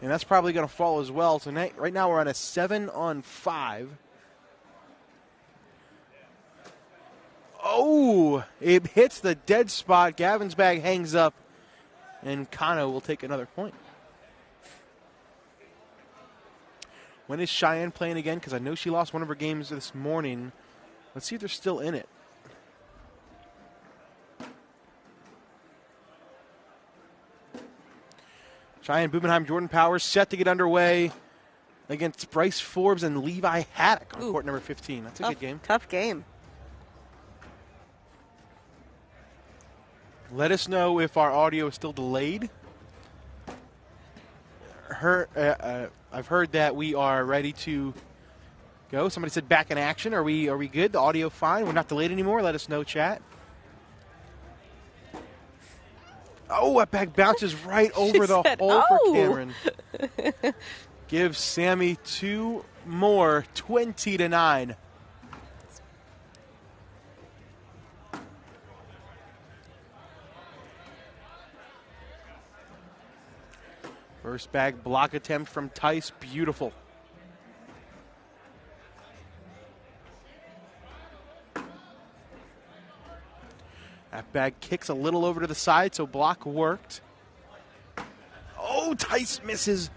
And that's probably going to fall as well. So right now we're on a 7-on-5. Oh, it hits the dead spot. Gavin's bag hangs up, and Kano will take another point. When is Cheyenne playing again? Because I know she lost one of her games this morning. Let's see if they're still in it. Cheyenne Bubenheim, Jordan Powers set to get underway against Bryce Forbes and Levi Haddock on court number 15. That's a good game. Tough game. Let us know if our audio is still delayed. I've heard that we are ready to go. Somebody said back in action. Are we good? The audio fine? We're not delayed anymore? Let us know, chat. Oh, that bag bounces right over the hole for Cameron. Gives Sammy 2 more, 20-9. First bag block attempt from Tice. Beautiful. That bag kicks a little over to the side, so block worked. Oh, Tice misses.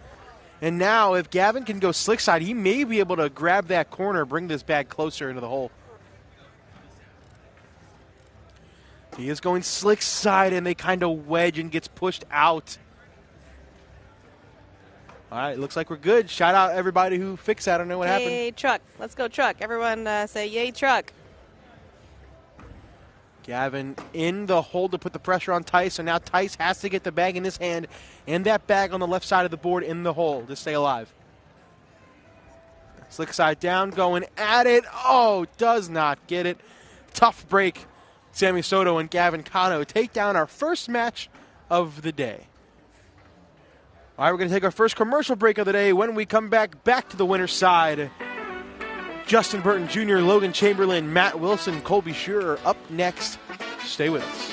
And now if Gavin can go slick side, he may be able to grab that corner, bring this bag closer into the hole. He is going slick side, and they kind of wedge and gets pushed out. All right, looks like we're good. Shout out everybody who fixed that. I don't know what happened. Yay, truck. Let's go, truck. Everyone say, yay, truck. Gavin in the hole to put the pressure on Tice, so now Tice has to get the bag in his hand and that bag on the left side of the board in the hole to stay alive. Slick side down, going at it. Oh, does not get it. Tough break. Sammy Soto and Gavin Kano take down our first match of the day. All right, we're going to take our first commercial break of the day. When we come back to the winner's side, Justin Burton Jr., Logan Chamberlain, Matt Wilson, Colby Shearer up next. Stay with us.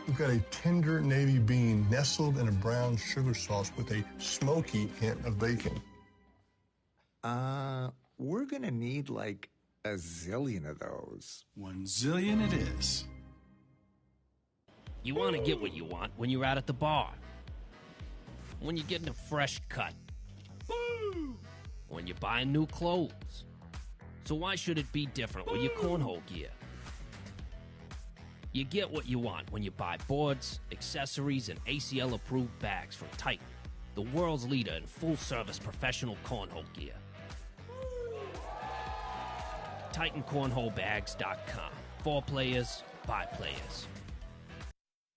We've got a tender navy bean nestled in a brown sugar sauce with a smoky hint of bacon. We're gonna need like a zillion of those. 1 zillion it is. You want to get what you want when you're out at the bar. When you're getting a fresh cut. Woo! When you're buying new clothes. So why should it be different with your cornhole gear? You get what you want when you buy boards, accessories, and ACL-approved bags from Titan, the world's leader in full-service professional cornhole gear. TitanCornholeBags.com. For players, by players.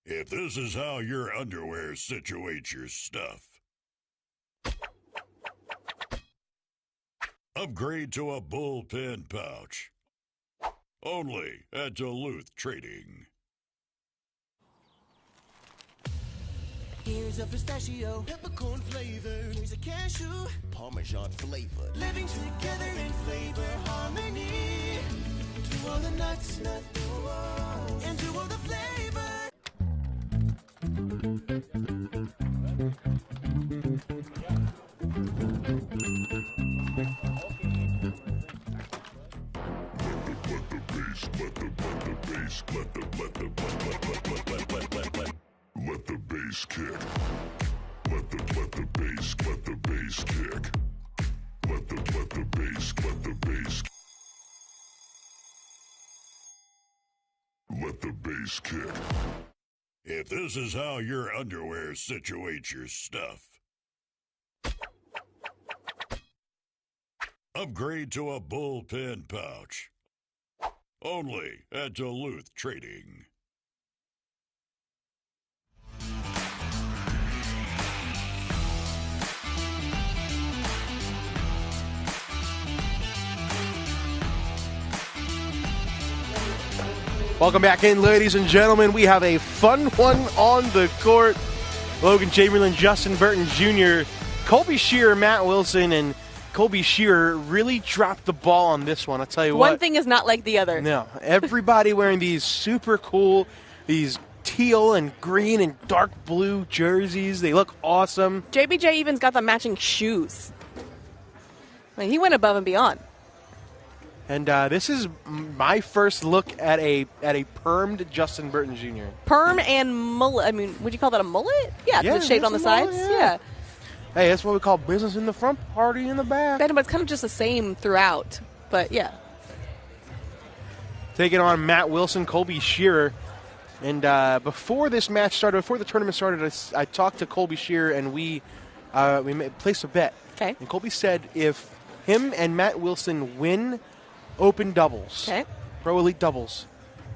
If this is how your underwear situates your stuff, upgrade to a bullpen pouch. Only at Duluth Trading. Here's a pistachio, peppercorn flavor. Here's a cashew, Parmesan flavor. Living together in flavor harmony. To all the nuts, and to all the flavor. Let the bass kick. Let the bass kick. Let the bass. Let the bass kick. If this is how your underwear situates your stuff, upgrade to a bullpen pouch. Only at Duluth Trading. Welcome back in, ladies and gentlemen. We have a fun one on the court. Logan Chamberlain, Justin Burton Jr., Colby Shearer, Matt Wilson, and Colby Shearer really dropped the ball on this one. I'll tell you what. One thing is not like the other. No. Everybody wearing these super cool, these teal and green and dark blue jerseys. They look awesome. JBJ even's got the matching shoes. I mean, he went above and beyond. And this is my first look at a permed Justin Burton Jr. Perm and mullet. I mean, would you call that a mullet? Yeah, Yeah, the shade on the it's a mullet, sides. yeah. Hey, that's what we call business in the front, party in the back. But it's kind of just the same throughout. But yeah. Taking on Matt Wilson, Colby Shearer. And before this match started, before the tournament started, I talked to Colby Shearer, and we placed a bet. Okay. And Colby said if him and Matt Wilson win open doubles, Pro Elite doubles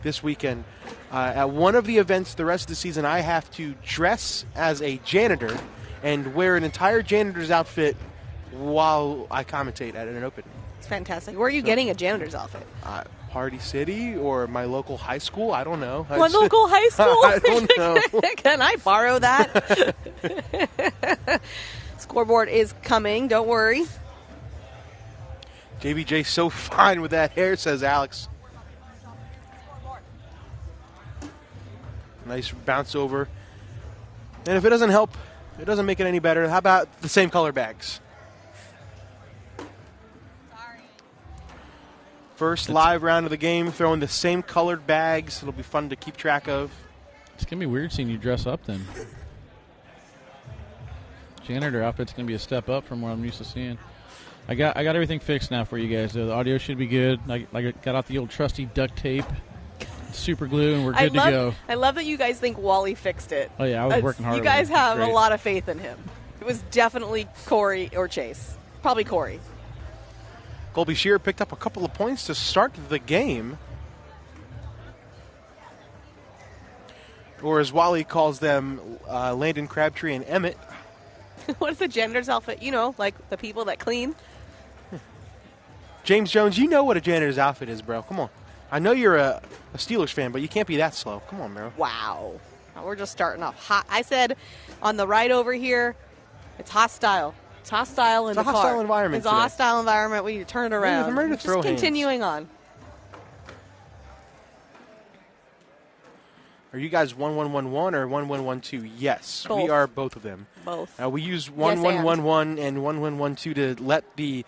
this weekend, at one of the events the rest of the season, I have to dress as a janitor and wear an entire janitor's outfit while I commentate at an open. It's fantastic. Where are you getting a janitor's outfit? Party City or my local high school? I don't know. One local high school? I don't know. Can I borrow that? Scoreboard is coming. Don't worry. JBJ so fine with that hair, says Alex. Nice bounce over. And if it doesn't help, it doesn't make it any better. How about the same color bags? First live round of the game, throwing the same colored bags. It'll be fun to keep track of. It's going to be weird seeing you dress up then. Janitor outfit's going to be a step up from what I'm used to seeing. I got everything fixed now for you guys. The audio should be good. I got out the old trusty duct tape, super glue, and we're good to go. I love that you guys think Wally fixed it. Oh, yeah, I was working hard. You guys have a Great. lot of faith in him. It was definitely Corey or Chase. Probably Corey. Colby Shearer picked up a couple of points to start the game. Or as Wally calls them, Landon Crabtree and Emmett. What is the janitor's outfit? You know, like the people that clean. James Jones, you know what a janitor's outfit is, bro. Come on. I know you're a Steelers fan, but you can't be that slow. Come on, bro. Wow. We're just starting off hot. I said on the right over here, it's hostile. It's hostile in the car. It's a hostile environment It's a today. hostile environment. We need to turn it around. I'm ready to throw just hands. continuing on. Are you guys 1111 or 1112? Yes, Both. we are both of them. Both. We use 1111 and 1112 to let the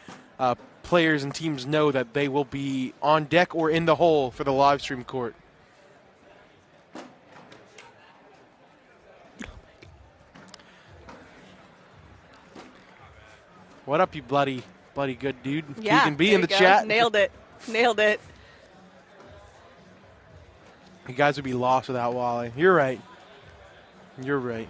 players and teams know that they will be on deck or in the hole for the live stream court. What up, you bloody good dude? Yeah, You can be there in you the go. chat. Nailed it. Nailed it. You guys would be lost without Wally. You're right. You're right.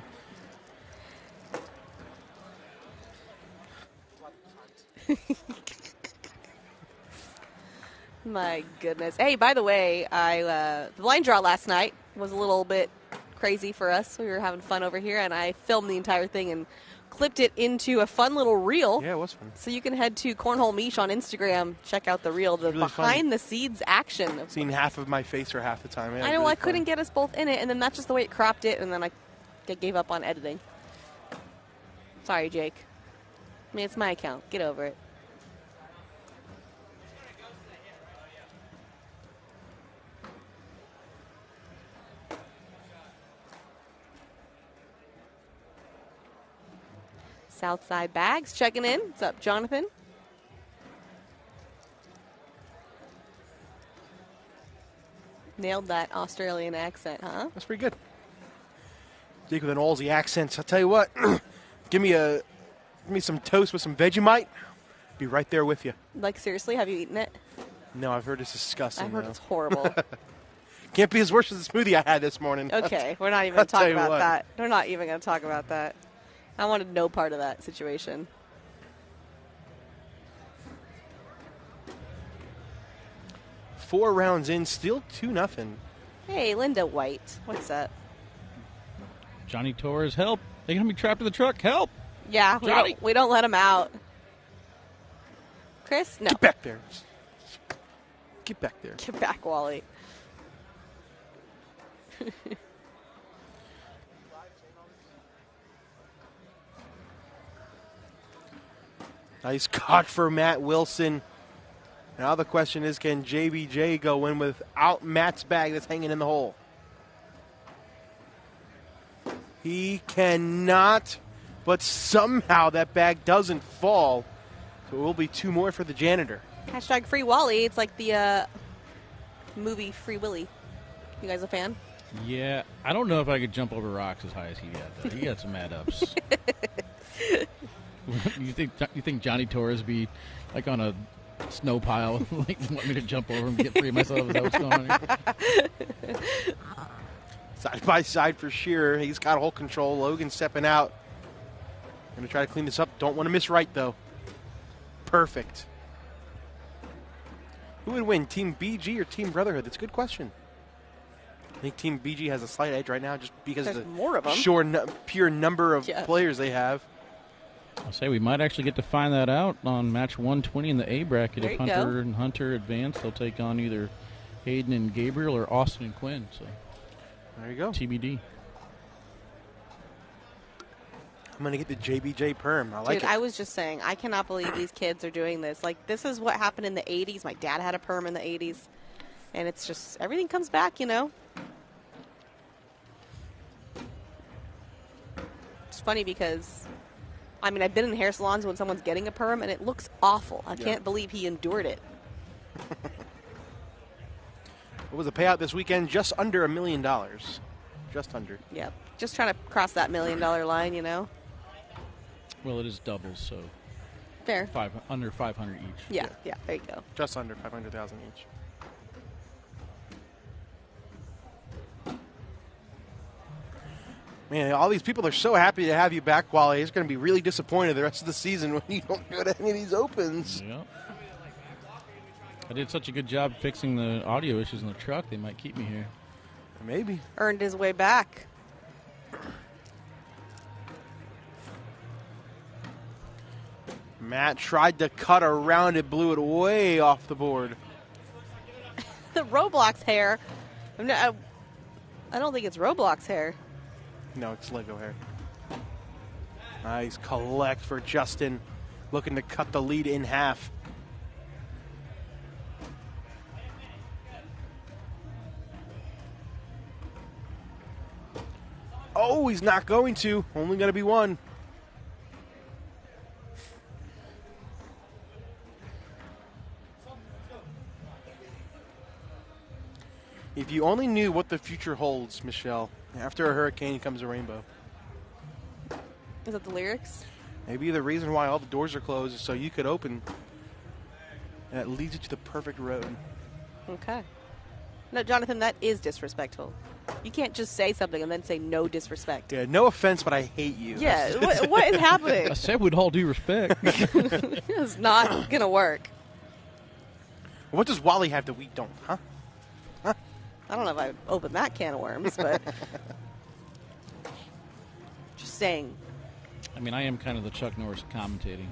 My goodness. Hey, by the way, the blind draw last night was a little bit crazy for us. We were having fun over here, and I filmed the entire thing and clipped it into a fun little reel. Yeah, it was fun. So you can head to Cornhole Meesh on Instagram, check out the reel, the really fun. behind-the-scenes action. I've seen half of my face for half the time. Yeah, I know, really I couldn't get us both in it, and then that's just the way it cropped it, and then I gave up on editing. Sorry, Jake. I mean, it's my account. Get over it. Southside Bags checking in. What's up, Jonathan? Nailed that Australian accent, huh? That's pretty good. Jake with an Aussie accent. I'll tell you what, give me some toast with some Vegemite. Be right there with you. Like, seriously, have you eaten it? No, I've heard it's disgusting. I've heard though. it's horrible. Can't be as worse as the smoothie I had this morning. Okay, we're not even I'll going to talk tell you about what. that. We're not even going to talk about that. I wanted no part of that situation. Four rounds in, still 2-0. Hey, Linda White. What's up? Johnny Torres, help. They're going to be trapped in the truck. Help. Yeah, Johnny. we don't let him out. Chris? No. Get back there. Get back there. Get back, Wally. Nice caught for Matt Wilson. Now the question is, can JBJ go in without Matt's bag that's hanging in the hole? He cannot, but somehow that bag doesn't fall. So it will be 2 more for the janitor. Hashtag Free Wally. It's like the movie Free Willy. You guys a fan? Yeah, I don't know if I could jump over rocks as high as he got, though. He got some add-ups. You think Johnny Torres be like on a snow pile, like want me to jump over and get free of myself? Is that what's going on here? Side by side for Shearer. He's got whole control. Logan stepping out. Going to try to clean this up. Don't want to miss right, though. Perfect. Who would win, Team BG or Team Brotherhood? That's a good question. I think Team BG has a slight edge right now just because There's of the more of them. pure number of players they have. I'll say we might actually get to find that out on match 120 in the A bracket. There If you Hunter go. and Hunter advance, they'll take on either Hayden and Gabriel or Austin and Quinn. So there you go. TBD. I'm going to get the JBJ perm. I like Dude, it. I was just saying, I cannot believe these kids are doing this. Like, this is what happened in the 80s. My dad had a perm in the 80s. And it's just, everything comes back, you know? It's funny because, I mean, I've been in hair salons when someone's getting a perm, and it looks awful. I can't believe he endured it. What was the payout this weekend? Just under $1 million. Just under. Yep. Just trying to cross that $1 million line, you know? Well, it is doubles, so Fair. under 500 each. Yeah, there you go. Just under 500,000 each. Man, all these people are so happy to have you back, Wally. It's going to be really disappointed the rest of the season when you don't go to any of these opens. Yeah. I did such a good job fixing the audio issues in the truck, they might keep me here. Maybe. Earned his way back. Matt tried to cut around it, blew it way off the board. The Roblox hair. I don't think it's Roblox hair. No, it's Lego hair. Nice collect for Justin. Looking to cut the lead in half. Oh, he's not going to. Only going to be one. If you only knew what the future holds, Michelle, after a hurricane comes a rainbow. Is that the lyrics? Maybe the reason why all the doors are closed is so you could open. And it leads you to the perfect road. Okay. No, Jonathan, that is disrespectful. You can't just say something and then say no disrespect. Yeah, no offense, but I hate you. Yeah, what is happening? I said with all due respect. It's not going to work. What does Wally have that we don't, huh? I don't know if I opened that can of worms, but just saying. I mean, I am kind of the Chuck Norris commentating.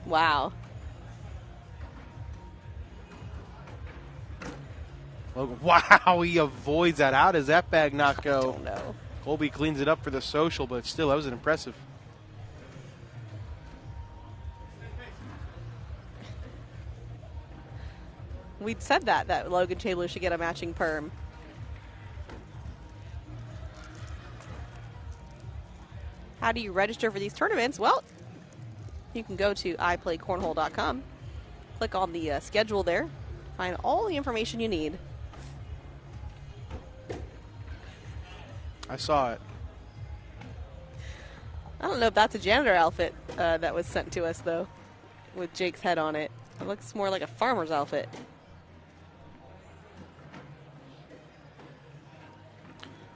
Wow. Wow, he avoids that. How does that bag not go? I don't know. Colby cleans it up for the social, but still, that was impressive. We said that Logan Chamberlain should get a matching perm. How do you register for these tournaments? Well, you can go to iPlayCornhole.com, click on the schedule there, find all the information you need. I saw it. I don't know if that's a janitor outfit that was sent to us, though, with Jake's head on it. It looks more like a farmer's outfit.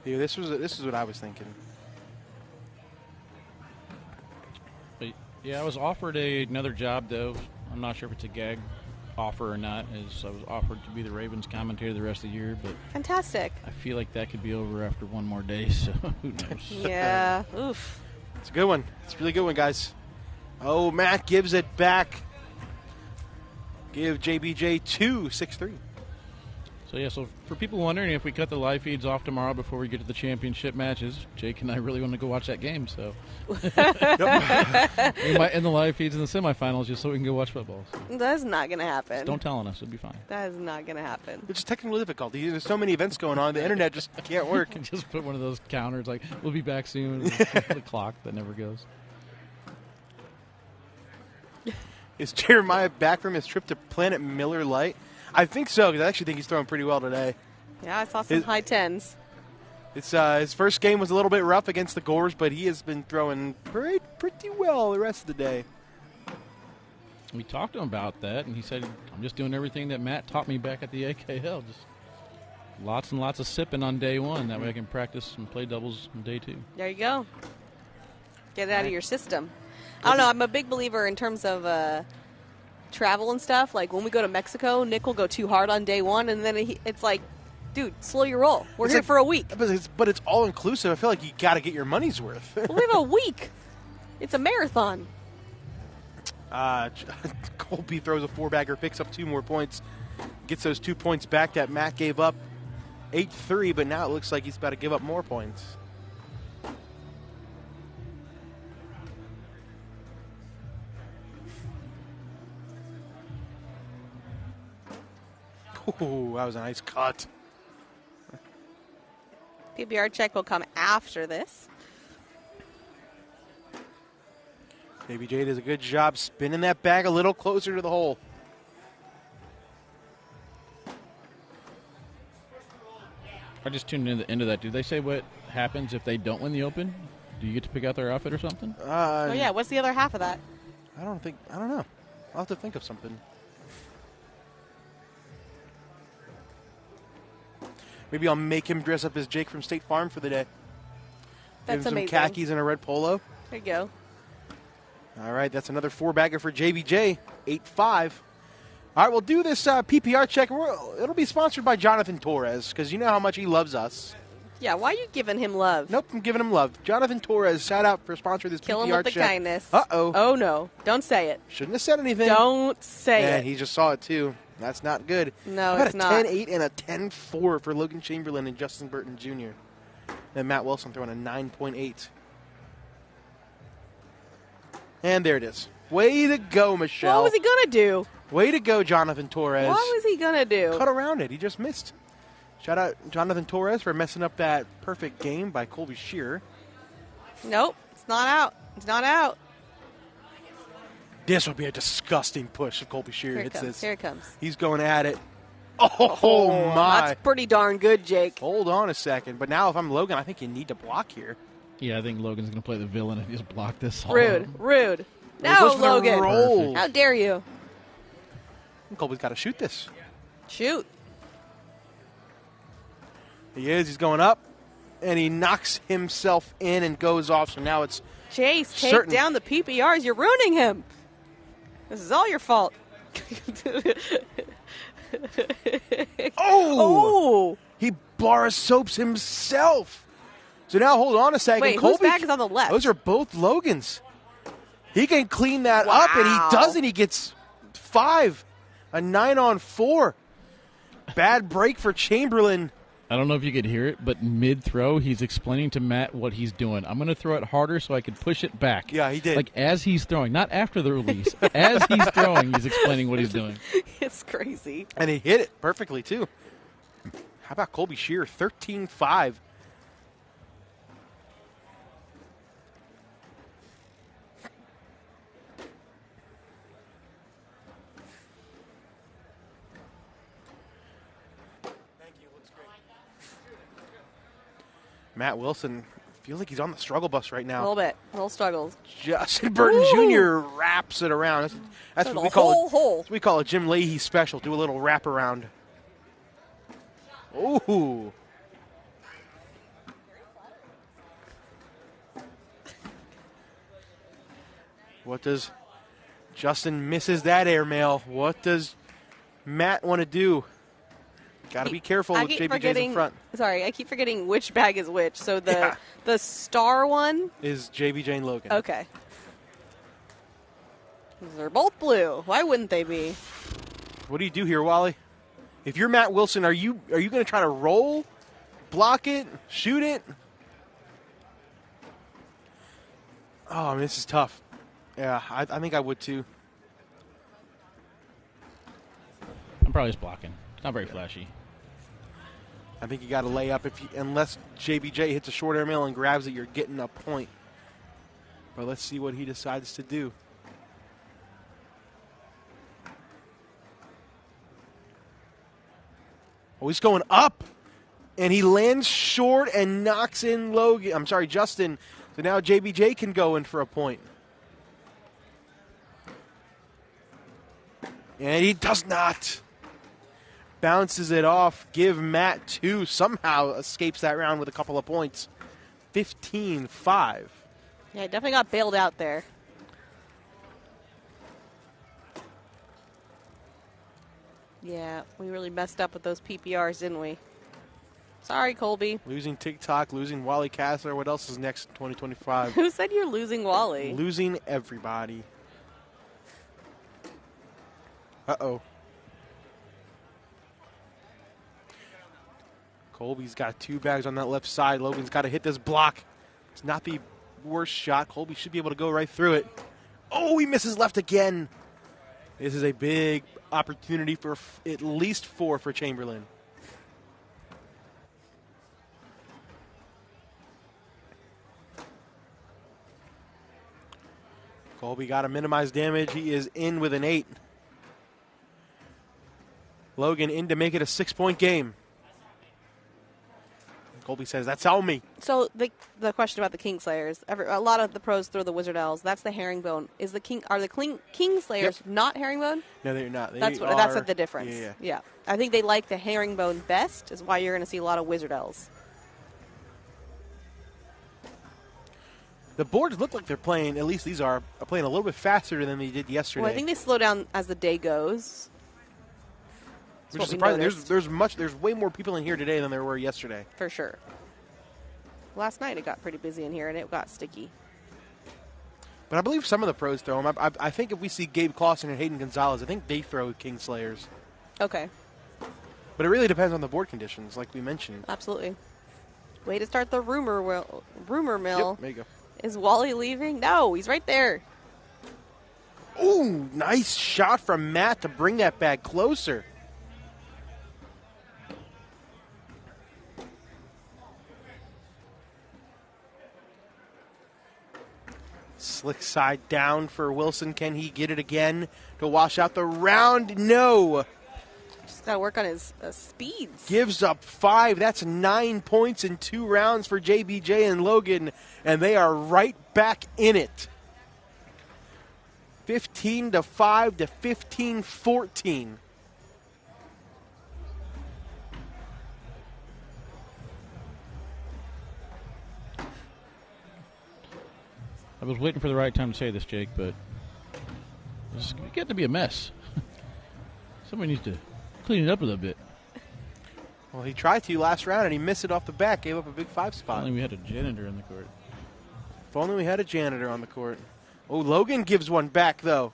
Yeah, this is what I was thinking. But yeah, I was offered another job, though. I'm not sure if it's a gag offer or not. As I was offered to be the Ravens commentator the rest of the year, but Fantastic. I feel like that could be over after one more day, so who knows? Yeah. Oof. It's a good one. It's a really good one, guys. Oh, Matt gives it back. Give JBJ 2, 6-3. So for people wondering if we cut the live feeds off tomorrow before we get to the championship matches, Jake and I really want to go watch that game. So we might end the live feeds in the semifinals just so we can go watch football. So. That's not going to happen. Just don't tell on us. It'll be fine. That is not going to happen. It's just technical difficulty. There's so many events going on. The internet just can't work. Just put one of those counters like, we'll be back soon. The clock that never goes. Is Jeremiah back from his trip to Planet Miller Lite? I think so, because I actually think he's throwing pretty well today. Yeah, I saw some high tens. It's his first game was a little bit rough against the Gores, but he has been throwing pretty well the rest of the day. We talked to him about that, and he said, I'm just doing everything that Matt taught me back at the AKL. Just lots and lots of sipping on day one. That way I can practice and play doubles on day two. There you go. Get it out of your system. I don't know. I'm a big believer in terms of travel and stuff. Like when we go to Mexico, Nick will go too hard on day one, and then it's like, dude, slow your roll. We're here for a week. But it's all inclusive. I feel like you got to get your money's worth. Well, we have a week. It's a marathon. Colby throws a 4-bagger, picks up 2 more points, gets those 2 points back that Matt gave up. 8-3, but now it looks like he's about to give up more points. Ooh, that was a nice cut. PBR check will come after this. Baby J does a good job spinning that bag a little closer to the hole. I just tuned into that. Do they say what happens if they don't win the Open? Do you get to pick out their outfit or something? Oh, yeah. What's the other half of that? I don't know. I'll have to think of something. Maybe I'll make him dress up as Jake from State Farm for the day. That's Give him amazing. some khakis and a red polo. There you go. All right, that's another 4-bagger for JBJ, 8-5. All right, we'll do this PPR check. It'll be sponsored by Jonathan Torres because you know how much he loves us. Yeah, why are you giving him love? Nope, I'm giving him love. Jonathan Torres, shout out for sponsoring this Kill PPR him with the check. kindness. Uh-oh. Oh, no. Don't say it. Shouldn't have said anything. Don't say Yeah, it. he just saw it, too. That's not good. No, How it's about not. a 10-8 and a 10-4 for Logan Chamberlain and Justin Burton Jr. And Matt Wilson throwing a 9.8. And there it is. Way to go, Michelle. What was he going to do? Way to go, Jonathan Torres. What was he going to do? Cut around it. He just missed. Shout out Jonathan Torres for messing up that perfect game by Colby Shearer. Nope. It's not out. It's not out. This would be a disgusting push if Colby Shearer Here it hits comes. this. Here it comes. He's going at it. Oh, my. That's pretty darn good, Jake. Hold on a second. But now if I'm Logan, I think you need to block here. Yeah, I think Logan's going to play the villain and just block this. Rude. Rude. Well, No, goes for the Logan. roll. How dare you? And Colby's got to shoot this. Shoot. He is. He's going up. And he knocks himself in and goes off. So now it's Chase, take certain. down the PPRs. You're ruining him. This is all your fault. Oh! He bar soaps himself. So now hold on a second. Wait, Colby, whose bag is on the left? Those are both Logan's. He can clean that up, and he doesn't. He gets 5. A 9-on-4. Bad break for Chamberlain. I don't know if you could hear it, but mid-throw, he's explaining to Matt what he's doing. I'm going to throw it harder so I can push it back. Yeah, he did. Like as he's throwing, not after the release. As he's throwing, he's explaining what he's doing. It's crazy. And he hit it perfectly, too. How about Colby Shearer? 13-5. Matt Wilson feels like he's on the struggle bus right A now. little bit. A little struggles. Justin Burton Jr. wraps it around. That's So what the we call whole it. hole. That's what we call a Jim Leahy special. Do a little wrap around. Ooh. What does Justin misses that airmail? What does Matt want to do? Got to be careful with JBJ's in front. Sorry, I keep forgetting which bag is which. So the star one Is JBJ and Logan. Okay. They're both blue. Why wouldn't they be? What do you do here, Wally? If you're Matt Wilson, are you going to try to roll, block it, shoot it? Oh, I mean, this is tough. Yeah, I think I would too. I'm probably just blocking. It's not very flashy. I think you got to lay up unless JBJ hits a short air mail and grabs it, you're getting a point. But let's see what he decides to do. Oh, he's going up, and he lands short and knocks in Justin. So now JBJ can go in for a point. And he does not. Bounces it off. Give Matt 2. Somehow escapes that round with a couple of points. 15-5. Yeah, definitely got bailed out there. Yeah, we really messed up with those PPRs, didn't we? Sorry, Colby. Losing TikTok, losing Wally Kessler. What else is next in 2025? Who said you're losing Wally? Losing everybody. Uh-oh. Colby's got 2 bags on that left side. Logan's got to hit this block. It's not the worst shot. Colby should be able to go right through it. Oh, he misses left again. This is a big opportunity for at least 4 for Chamberlain. Colby got to minimize damage. He is in with an 8. Logan in to make it a 6-point game. Colby says, that's on me. So the question about the Kingslayers, a lot of the pros throw the Wizard L's. That's the herringbone. Are the Kingslayers not herringbone? No, they're not. That's the difference. Yeah. I think they like the herringbone best, is why you're going to see a lot of Wizard L's. The boards look like they're playing, at least these are playing a little bit faster than they did yesterday. Well, I think they slow down as the day goes. Which is surprising. There's way more people in here today than there were yesterday. For sure. Last night it got pretty busy in here and it got sticky. But I believe some of the pros throw them. I think if we see Gabe Clausen and Hayden Gonzalez, I think they throw Kingslayers. Okay. But it really depends on the board conditions, like we mentioned. Absolutely. Way to start the rumor mill. Yep, there you go. Is Wally leaving? No, he's right there. Ooh, nice shot from Matt to bring that bag closer. Slick side down for Wilson. Can he get it again to wash out the round? No. Just got to work on his speeds. Gives up 5. That's 9 points in 2 rounds for JBJ and Logan, and they are right back in it. 15-5 to 15-14. I was waiting for the right time to say this, Jake, but it's getting to be a mess. Somebody needs to clean it up a little bit. Well, he tried to last round, and he missed it off the back, gave up a big 5 spot. If only we had a janitor in the court. If only we had a janitor on the court. Oh, Logan gives one back, though.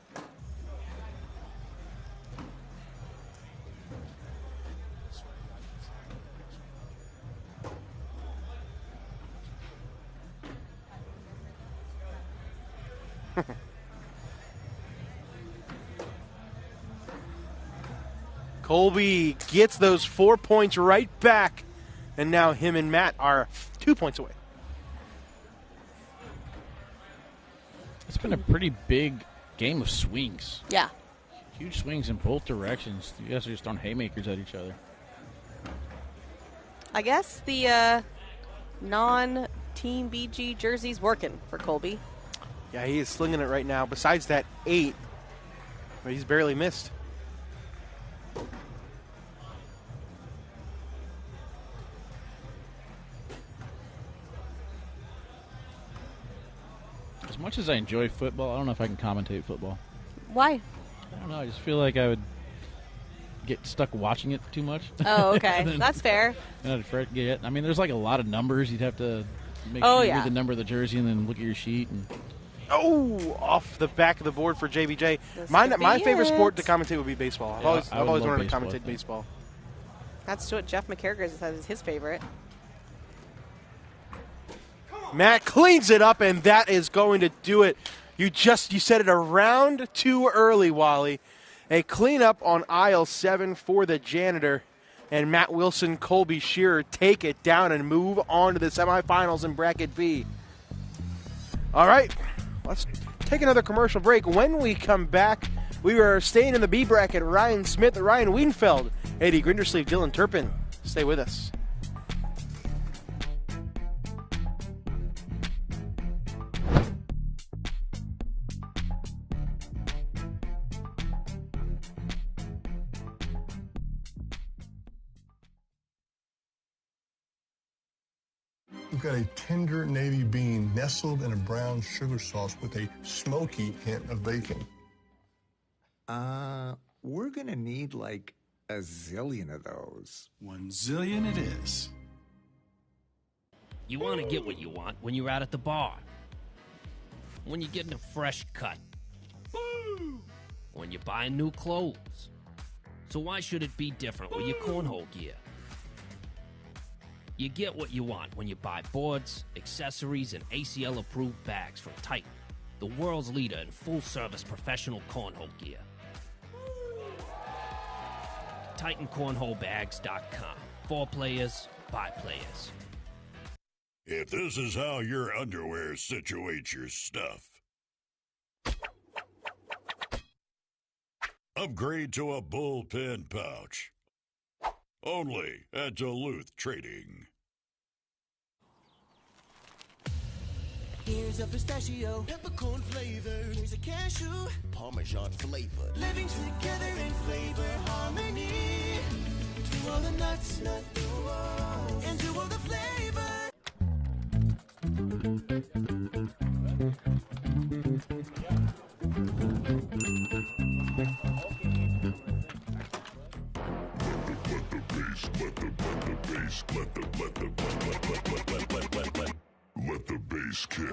Colby gets those 4 points right back, and now him and Matt are 2 points away. It's been a pretty big game of swings. Yeah. Huge swings in both directions. You guys are just throwing haymakers at each other. I guess the non-Team BG jersey's working for Colby. Yeah, he is slinging it right now. Besides that 8, but he's barely missed. As much as I enjoy football, I don't know if I can commentate football. Why? I don't know. I just feel like I would get stuck watching it too much. Oh, okay. Then, that's fair. And I'd forget. I mean, there's like a lot of numbers. You'd have to make sure you read the number of the jersey and then look at your sheet. And off the back of the board for JBJ. My favorite sport to commentate would be baseball. I've always wanted to commentate baseball. That's what Jeff McCarriger says is his favorite. Matt cleans it up, and that is going to do it. You said it around too early, Wally. A cleanup on aisle 7 for the janitor. And Matt Wilson, Colby Shearer take it down and move on to the semifinals in Bracket B. All right, let's take another commercial break. When we come back, we are staying in the B bracket. Ryan Smith, Ryan Wienfeld, Eddie Grindersleeve, Dylan Turpin. Stay with us. We've got a tender navy bean nestled in a brown sugar sauce with a smoky hint of bacon. We're gonna need like a zillion of those. 1 zillion it is. You want to get what you want when you're out at the bar. When you're getting a fresh cut. When you're buying new clothes. So why should it be different with your cornhole gear? You get what you want when you buy boards, accessories, and ACL-approved bags from Titan, the world's leader in full-service professional cornhole gear. TitanCornholeBags.com. For players, by players. If this is how your underwear situates your stuff, upgrade to a bullpen pouch. Only at Duluth Trading. Here's a pistachio, peppercorn flavor. Here's a cashew, Parmesan flavor. Living together in flavor harmony. To all the nuts, and to all the flavor. Let the bass kick.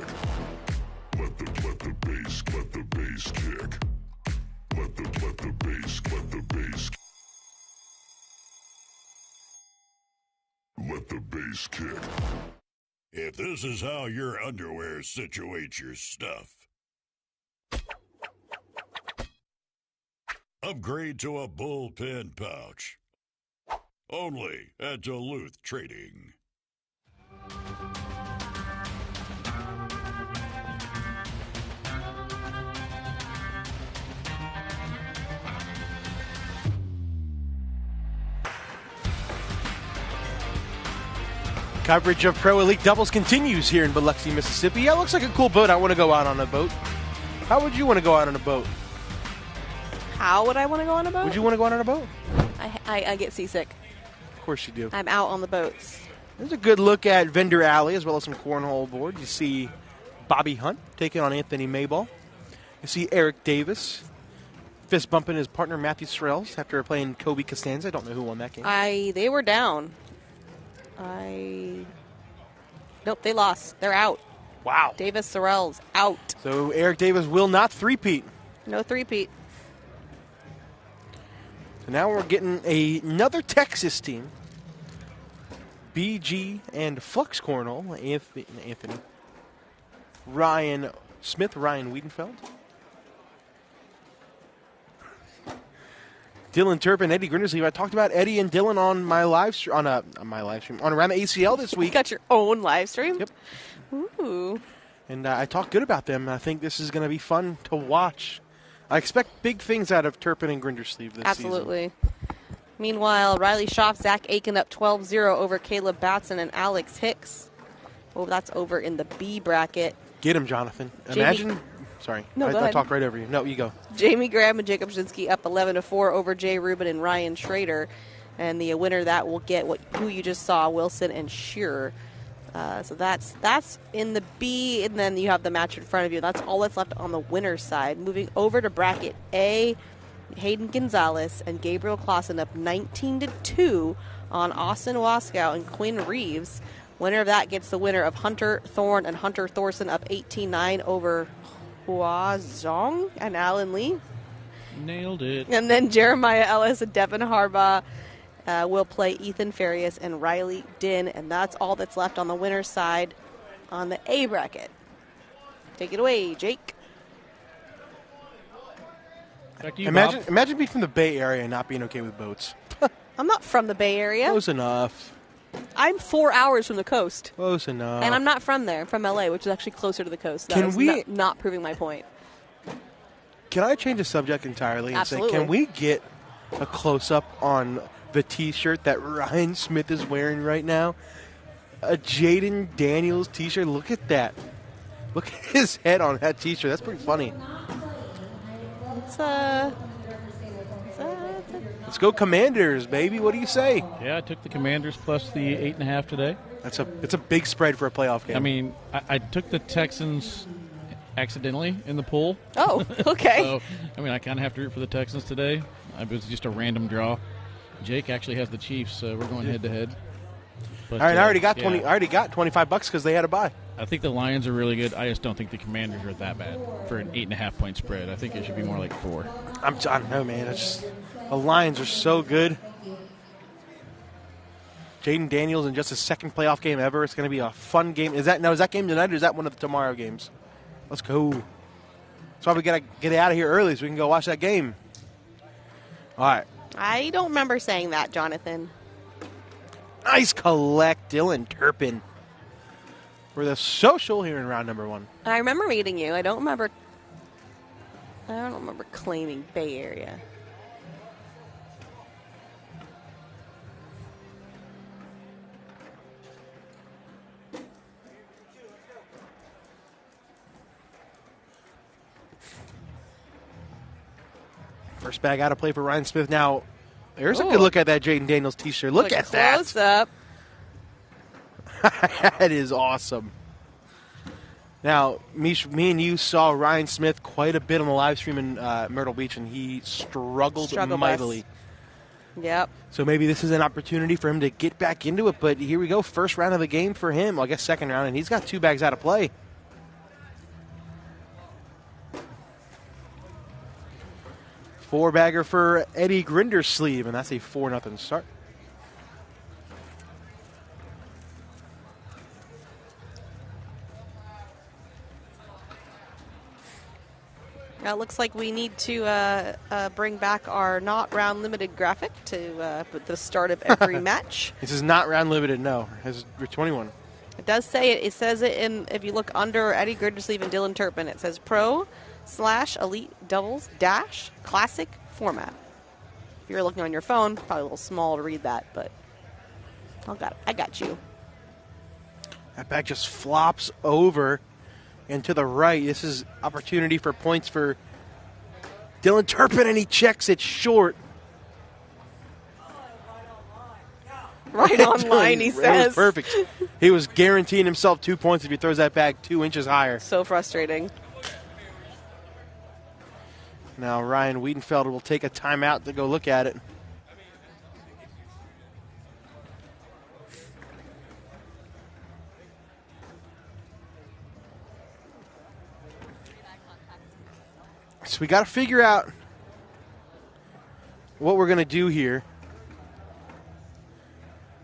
Let the bass kick. Let the bass. Let the bass kick. If this is how your underwear situates your stuff, upgrade to a bullpen pouch. Only at Duluth Trading. Coverage of Pro Elite Doubles continues here in Biloxi, Mississippi. Yeah, it looks like a cool boat. I want to go out on a boat. How would you want to go out on a boat? How would I want to go on a boat? Would you want to go out on a boat? I get seasick. Of course you do. I'm out on the boats. There's a good look at Vendor Alley as well as some cornhole board. You see Bobby Hunt taking on Anthony Mayball. You see Eric Davis fist bumping his partner Matthew Sorrells after playing Kobe Costanza. I don't know who won that game. They were down. Nope, they lost. They're out. Wow. Davis Sorrells out. So Eric Davis will not three-peat. No three-peat. So now we're getting another Texas team. BG and Flux Cornhole. Anthony. Ryan Smith, Ryan Wiedenfeld. Dylan Turpin, Eddie Grindersleeve. I talked about Eddie and Dylan on my live stream, on Around the ACL this week. You got your own live stream? Yep. Ooh. And I talked good about them. I think this is going to be fun to watch. I expect big things out of Turpin and Grindersleeve this season. Absolutely. Meanwhile, Riley Schaff, Zach Aiken up 12-0 over Caleb Batson and Alex Hicks. Oh, that's over in the B bracket. Get him, Jonathan. Jamie. Imagine. Sorry, No, go I ahead. talked right over you. No, you go. Jamie Graham and Jacob Shinsky up 11-4 over Jay Rubin and Ryan Schrader. And the winner that will get who you just saw, Wilson and Shearer. So that's in the B, and then you have the match in front of you. That's all that's left on the winner's side. Moving over to bracket A, Hayden Gonzalez and Gabriel Clausen up 19-2 on Austin Waskow and Quinn Reeves. Winner of that gets the winner of Hunter Thorne and Hunter Thorson up 18-9 over Hua Zhong and Alan Lee. Nailed it. And then Jeremiah Ellis and Devin Harbaugh will play Ethan Farias and Riley Din, and that's all that's left on the winner's side on the A bracket. Take it away, Jake. Back to you, Imagine being from the Bay Area and not being okay with boats. I'm not from the Bay Area. Close enough. I'm 4 hours from the coast. Close enough. And I'm not from there. I'm from LA, which is actually closer to the coast. Can we not proving my point? Can I change the subject entirely and Absolutely. say, can we get a close-up on the T-shirt that Ryan Smith is wearing right now? A Jaden Daniels T-shirt. Look at that. Look at his head on that T-shirt. That's pretty funny. Let's go Commanders, baby. What do you say? Yeah, I took the Commanders plus the 8.5 today. It's a big spread for a playoff game. I mean, I took the Texans accidentally in the pool. Oh, okay. So, I mean, I kind of have to root for the Texans today. It was just a random draw. Jake actually has the Chiefs, so we're going head-to-head. All right, I already got I already got $25 because they had a bye. I think the Lions are really good. I just don't think the Commanders are that bad for an 8.5 point spread. I think it should be more like 4. I don't know, man. The Lions are so good. Jaden Daniels in just his second playoff game ever. It's going to be a fun game. Is that game tonight or is that one of the tomorrow games? Let's go. That's why we got to get out of here early so we can go watch that game. All right. I don't remember saying that, Jonathan. Nice collect, Dylan Turpin. For the social here in round number 1. I remember meeting you. I don't remember claiming Bay Area. First bag out of play for Ryan Smith. Now, there's a good look at that Jaden Daniels T-shirt. Look at that. Close up. That is awesome. Now, me and you saw Ryan Smith quite a bit on the live stream in Myrtle Beach, and he struggled mightily. Yep. So maybe this is an opportunity for him to get back into it, but here we go. First round of the game for him. Well, I guess second round, and he's got 2 bags out of play. Four-bagger for Eddie Grindersleeve, and that's a 4-0 start. Now it looks like we need to bring back our not round limited graphic to put the start of every match. This is not round limited, no. It's 21. It does say it. It says it in, if you look under Eddie Grindersleeve and Dylan Turpin, it says Pro/Elite Doubles Dash Classic Format. If you're looking on your phone, probably a little small to read that, but I got you. That bag just flops over and to the right. This is opportunity for points for Dylan Turpin, and he checks it short. Right on line, he That says. was perfect. He was guaranteeing himself 2 points if he throws that bag 2 inches higher. So frustrating. Now Ryan Wiedenfeld will take a timeout to go look at it. So we got to figure out what we're going to do here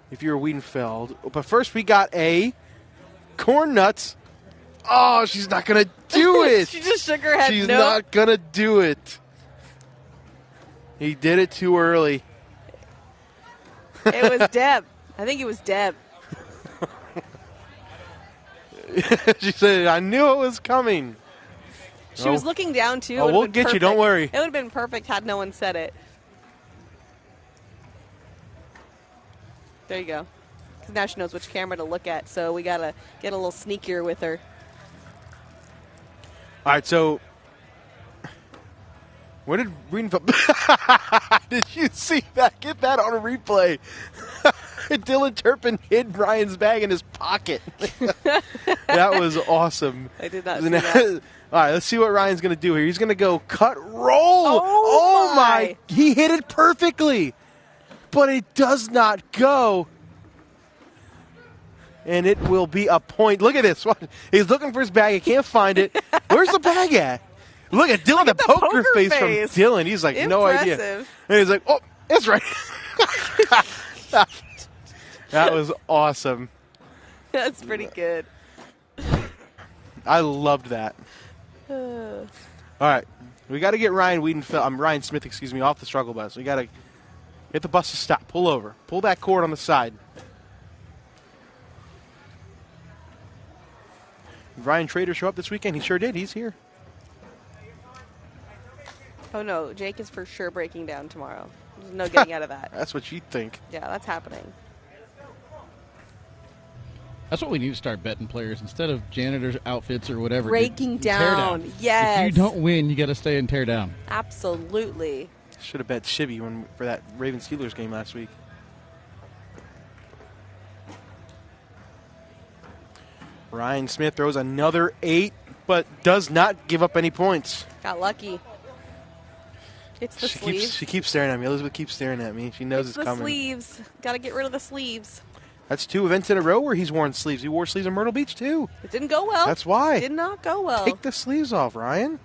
if you're Wiedenfeld. But first we got a corn nuts. Oh, she's not going to do it. She just shook her head. She's Nope. not going to do it. He did it too early. It was Deb. I think it was Deb. She said, I knew it was coming. She was looking down, too. Oh, we'll get you. Don't worry. It would have been perfect had no one said it. There you go. Because now she knows which camera to look at, so we got to get a little sneakier with her. All right, so where did Greenfield? Did you see that? Get that on a replay. Dylan Turpin hid Ryan's bag in his pocket. That was awesome. I did not see that. All right, let's see what Ryan's going to do here. He's going to go cut roll. Oh my. He hit it perfectly, but it does not go. And it will be a point. Look at this. He's looking for his bag. He can't find it. Where's the bag at? Look at Dylan, the poker face from Dylan. He's like, no idea. Impressive. And he's like, oh, it's right. That was awesome. That's pretty good. I loved that. All right. We got to get Ryan Smith, off the struggle bus. We got to get the bus to stop. Pull over. Pull that cord on the side. Did Ryan Trader show up this weekend? He sure did. He's here. Oh, no. Jake is for sure breaking down tomorrow. There's no getting out of that. That's what you'd think. Yeah, that's happening. That's what we need to start betting players instead of janitors' outfits or whatever. Breaking Tear down. Yes. If you don't win, you got to stay and tear down. Absolutely. Should have bet Shibby for that Ravens-Steelers game last week. Ryan Smith throws another 8, but does not give up any points. Got lucky. It's the sleeves. She keeps staring at me. Elizabeth keeps staring at me. She knows it's the coming. Sleeves. Got to get rid of the sleeves. That's 2 events in a row where he's worn sleeves. He wore sleeves in Myrtle Beach, too. It didn't go well. That's why. Did not go well. Take the sleeves off, Ryan.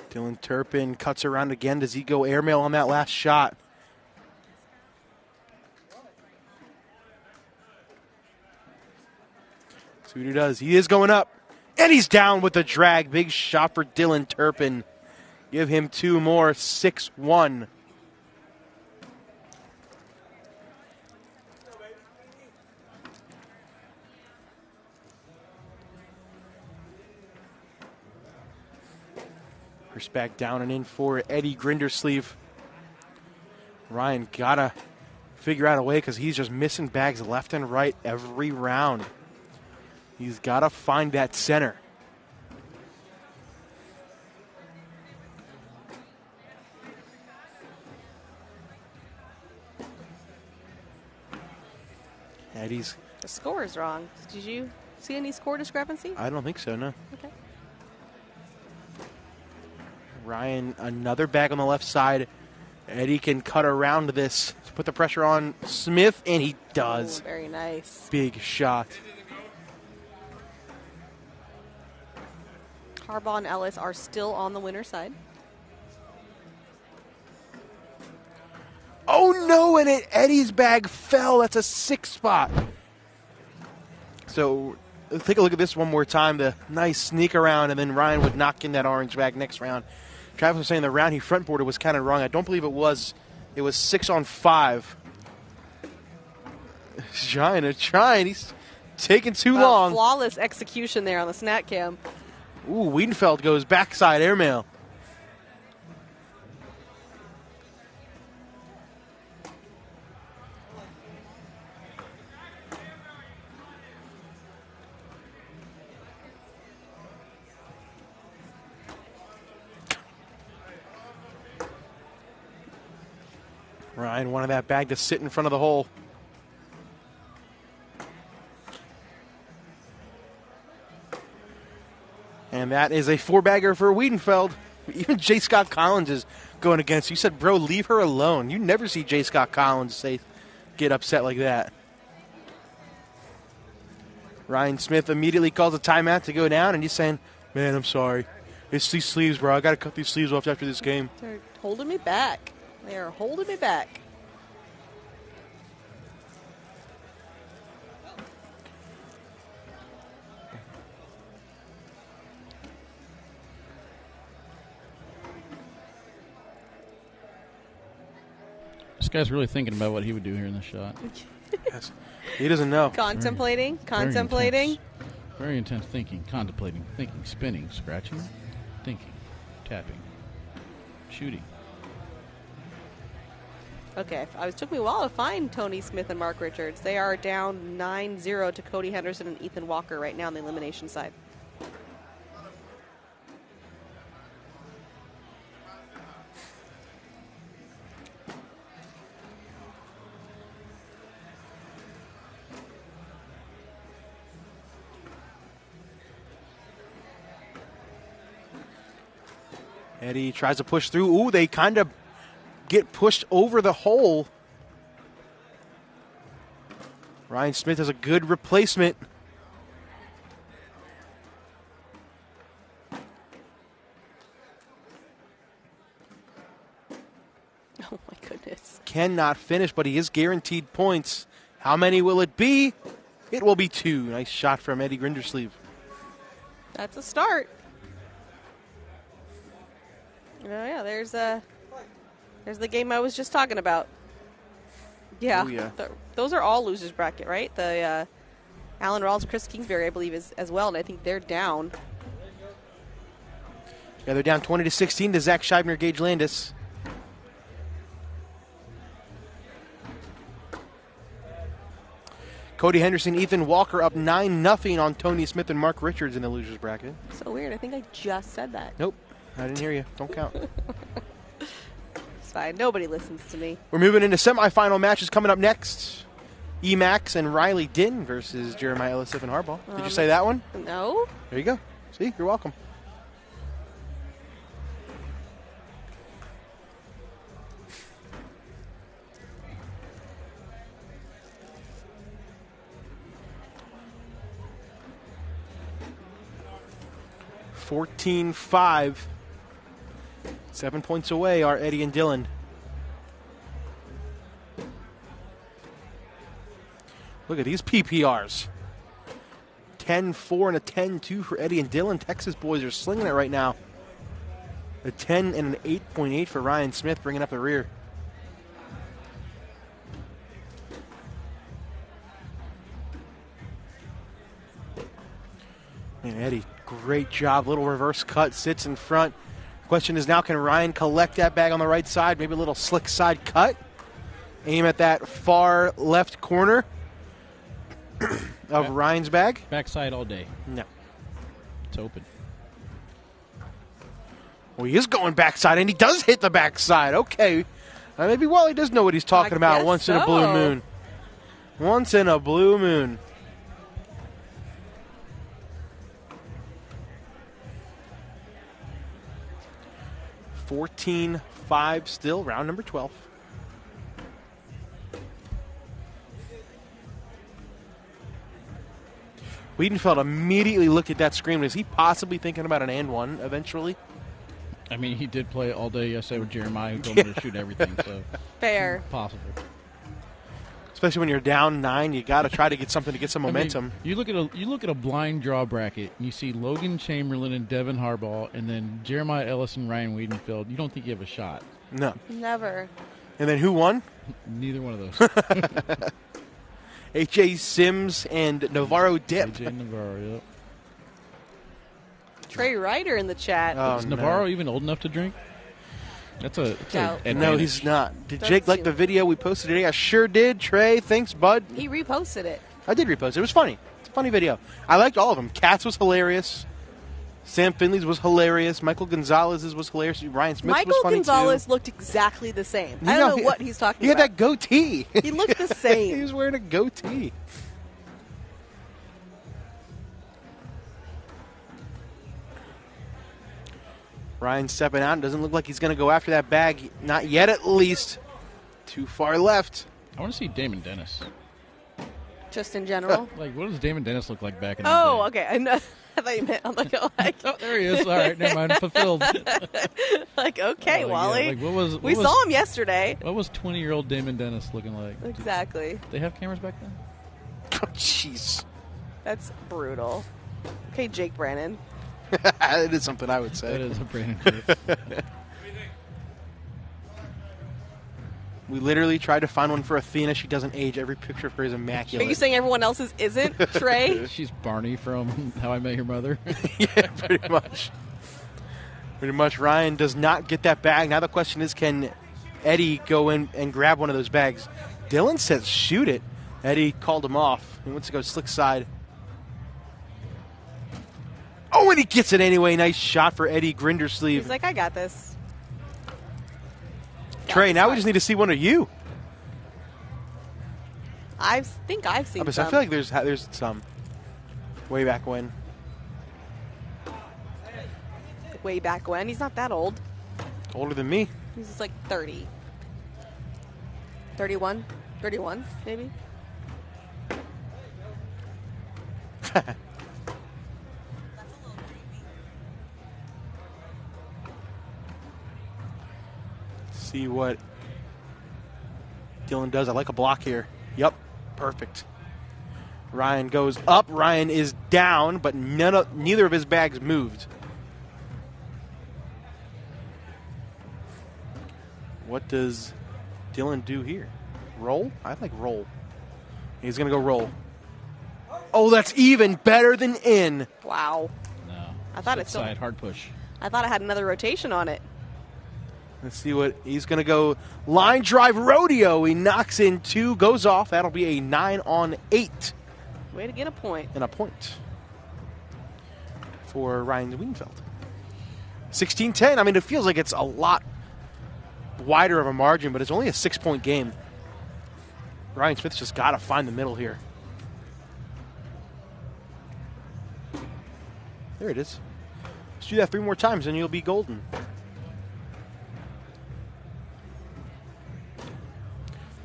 Dylan Turpin cuts around again. Does he go airmail on that last shot? See what he does. He is going up. And he's down with the drag. Big shot for Dylan Turpin. Give him 2 more. 6-1. First back down and in for Eddie Grindersleeve. Ryan gotta figure out a way because he's just missing bags left and right every round. He's gotta find that center. Eddie's. The score is wrong. Did you see any score discrepancy? I don't think so, no. Okay. Ryan, another bag on the left side. Eddie can cut around this to put the pressure on Smith, and he does. Ooh, very nice. Big shot. Harbaugh and Ellis are still on the winner's side. Oh, no, and Eddie's bag fell. That's a 6 spot. So let's take a look at this one more time. The nice sneak around, and then Ryan would knock in that orange bag next round. Travis was saying the round he front boarded was kind of wrong. I don't believe it was. It was 6 on 5. Trying. He's taking too long. Flawless execution there on the snack cam. Ooh, Wiedenfeld goes backside airmail. Ryan wanted that bag to sit in front of the hole. And that is a 4-bagger for Wiedenfeld. Even J. Scott Collins is going against you. You said, bro, leave her alone. You never see J. Scott Collins get upset like that. Ryan Smith immediately calls a timeout to go down, and he's saying, man, I'm sorry. It's these sleeves, bro. I got to cut these sleeves off after this game. They're holding me back. They are holding me back. This guy's really thinking about what he would do here in this shot. Yes. He doesn't know. Contemplating. Very intense thinking, contemplating, thinking, spinning, scratching, thinking, tapping, shooting. Okay, it took me a while to find Tony Smith and Mark Richards. They are down 9-0 to Cody Henderson and Ethan Walker right now on the elimination side. Eddie tries to push through. Ooh, they kind of get pushed over the hole. Ryan Smith has a good replacement. Oh, my goodness. Cannot finish, but he is guaranteed points. How many will it be? It will be 2. Nice shot from Eddie Grindersleeve. That's a start. Oh, yeah, there's the game I was just talking about. Yeah. Oh, yeah. Those are all losers bracket, right? The Alan Rawls, Chris Kingsbury, I believe, is as well, and I think they're down. Yeah, they're down 20-16 to Zach Scheibner, Gage Landis. Cody Henderson, Ethan Walker up 9-0 on Tony Smith and Mark Richards in the losers bracket. So weird. I think I just said that. Nope, I didn't hear you. Don't count. It's fine. Nobody listens to me. We're moving into semifinal matches coming up next. Emax and Riley Din versus Jeremiah Ellisif and Harbaugh. Did you say that one? No. There you go. See, you're welcome. (14-5). 7 points away are Eddie and Dylan. Look at these PPRs. 10-4 and a 10-2 for Eddie and Dylan. Texas boys are slinging it right now. A 10 and an 8.8 for Ryan Smith, bringing up the rear. Man, Eddie, great job. Little reverse cut, sits in front. Question is now, can Ryan collect that bag on the right side? Maybe a little slick side cut. Aim at that far left corner of Ryan's bag. Backside all day. No. It's open. Well, he is going backside, and he does hit the backside. Okay. Maybe Wally does know what he's talking about once in a blue moon. Once in a blue moon. (14-5) still, round number 12. Wiedenfeld immediately looked at that screen. Is he possibly thinking about an and one eventually? I mean, he did play all day yesterday with Jeremiah, who told him to shoot everything. So fair. Possible. Especially when you're down 9, you got to try to get something to get some momentum. I mean, you look at a blind draw bracket, and you see Logan Chamberlain and Devin Harbaugh, and then Jeremiah Ellis and Ryan Wiedenfeld. You don't think you have a shot? No. Never. And then who won? Neither one of those. H.A. Sims and Navarro Dip. H.A. Navarro, yep. Trey Ryder in the chat. Is Navarro even old enough to drink? No, he's not. Did Jake like the video we posted today? I sure did. Trey, thanks, bud. He reposted it. I did repost it. It was funny. It's a funny video. I liked all of them. Katz was hilarious. Sam Finley's was hilarious. Michael Gonzalez's was hilarious. Ryan Smith's was funny Gonzalez too. Looked exactly the same. I don't know what he's talking about. He had that goatee. He looked the same. He was wearing a goatee. Ryan stepping out. Doesn't look like he's going to go after that bag. Not yet, at least. Too far left. I want to see Damon Dennis. Just in general? Like, what does Damon Dennis look like back in the day? Oh, okay. I know. I thought you meant, I'm like, oh, there he is. All right, never mind. Fulfilled. Like, okay, Wally. Yeah, like we saw him yesterday. What was 20-year-old Damon Dennis looking like? Exactly. Did they have cameras back then? Oh, jeez. That's brutal. Okay, Jake Brannon. It is something I would say. That is a Brannon joke. We literally tried to find one for Athena. She doesn't age. Every picture of her is immaculate. Are you saying everyone else's isn't, Trey? She's Barney from How I Met Your Mother. Yeah, pretty much. Pretty much. Ryan does not get that bag. Now the question is, can Eddie go in and grab one of those bags? Dylan says shoot it. Eddie called him off. He wants to go slick side. Oh, and he gets it anyway. Nice shot for Eddie Grindersleeve. He's like, I got this. Trey, now we just need to see one of you. I think I've seen some. I feel like there's some. Way back when. Way back when? He's not that old. Older than me. He's just like 30. 31? 31, maybe? See what Dylan does. I like a block here. Yep, perfect. Ryan goes up. Ryan is down, but neither of his bags moved. What does Dylan do here? Roll? I like roll. He's going to go roll. Oh, that's even better than in. Wow. No. I thought it's side hard push. I thought it had another rotation on it. Let's see what he's going to go. Line drive rodeo. He knocks in 2, goes off. That'll be a 9-on-8. Way to get a point. And a point for Ryan Wienfeld. 16-10. I mean, it feels like it's a lot wider of a margin, but it's only a 6-point game. Ryan Smith's just got to find the middle here. There it is. Let's do that 3 more times and you'll be golden.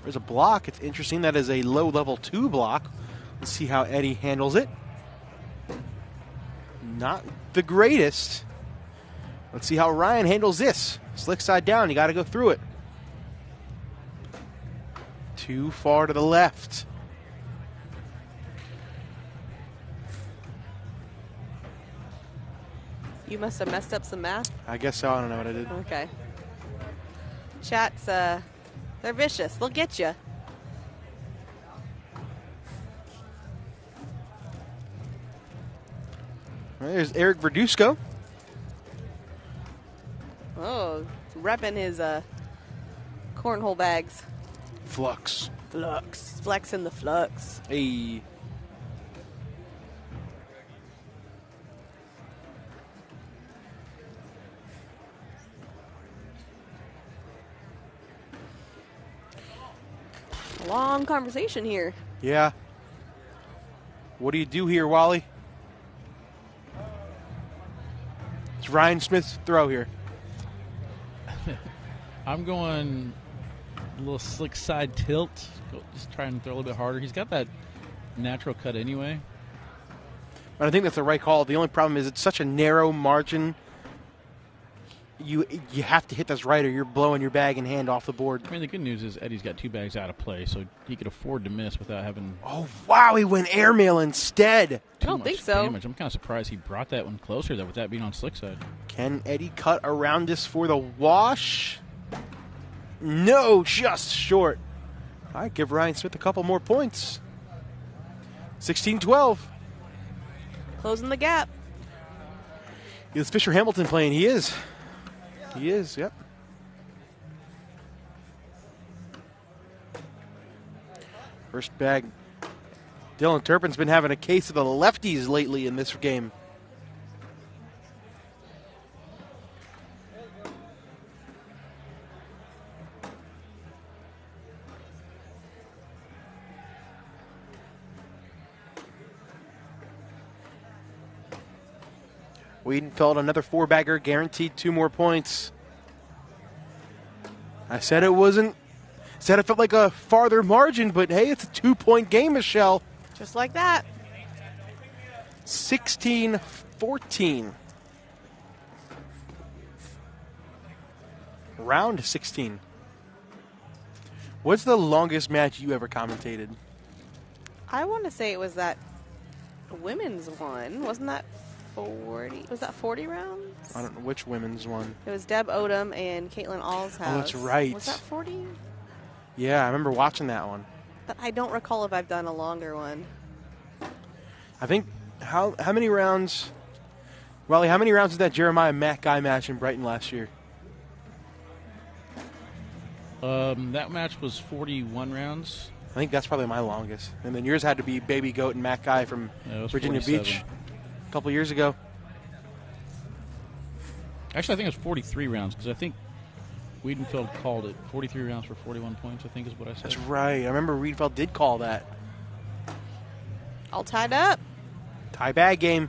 There's a block. It's interesting. That is a low level 2 block. Let's see how Eddie handles it. Not the greatest. Let's see how Ryan handles this. Slick side down. You got to go through it. Too far to the left. You must have messed up some math. I guess so. I don't know what I did. Okay. Chat's, they're vicious. They'll get you. There's Eric Verduzco. Oh, repping his cornhole bags. Flux. Flux. Flexing the flux. Hey. Long conversation here. Yeah. What do you do here, Wally? It's Ryan Smith's throw here. I'm going a little slick side tilt. Just trying to throw a little bit harder. He's got that natural cut anyway. But I think that's the right call. The only problem is it's such a narrow margin. You have to hit this right or you're blowing your bag and hand off the board. I mean, the good news is Eddie's got 2 bags out of play, so he could afford to miss without having. Oh, wow. He went airmail instead. I don't think so. Damage. I'm kind of surprised he brought that one closer, though, with that being on slick side. Can Eddie cut around this for the wash? No, just short. All right, give Ryan Smith a couple more points. 16-12. Closing the gap. Is Fisher Hamilton playing? He is. He is, yep. First bag. Dylan Turpin's been having a case of the lefties lately in this game. Wiedenfeld, another 4-bagger, guaranteed 2 more points. I said it wasn't, said it felt like a farther margin, but hey, it's a 2-point game, Michelle. Just like that. 16-14. Round 16. What's the longest match you ever commentated? I want to say it was that women's one. Wasn't that 40? Was that 40 rounds? I don't know which women's one. It was Deb Odom and Caitlin Allshouse. Oh, that's right. Was that 40? Yeah, I remember watching that one. But I don't recall if I've done a longer one. I think, how many rounds, Raleigh, how many rounds did that Jeremiah Matt Guy match in Brighton last year? That match was 41 rounds. I think that's probably my longest. And then yours had to be Baby Goat and Matt Guy from Virginia 47. Beach a couple years ago. Actually, I think it was 43 rounds because I think Wiedenfeld called it 43 rounds for 41 points, I think is what I said. That's right. I remember Wiedenfeld did call that. All tied up. Tie bag game.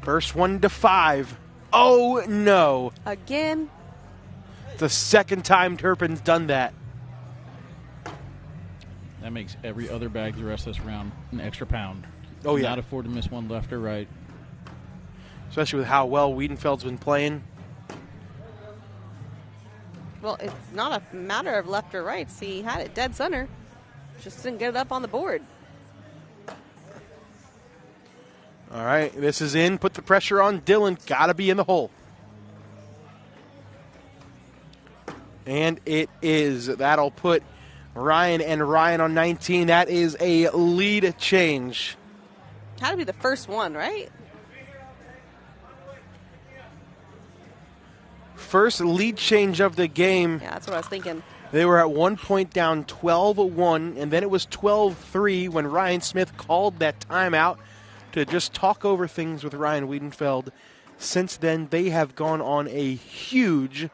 First one to 5. Oh, no. Again. It's the second time Turpin's done that. That makes every other bag the rest of this round an extra pound. Oh, yeah. Not afford to miss one left or right. Especially with how well Wiedenfeld's been playing. Well, it's not a matter of left or right. See, he had it dead center. Just didn't get it up on the board. All right, this is in. Put the pressure on Dylan. Got to be in the hole. And it is. That'll put Ryan and Ryan on 19. That is a lead change. Had to be the first one, right? First lead change of the game. Yeah, that's what I was thinking. They were at 1 point down 12-1, and then it was 12-3 when Ryan Smith called that timeout to just talk over things with Ryan Wiedenfeld. Since then, they have gone on a huge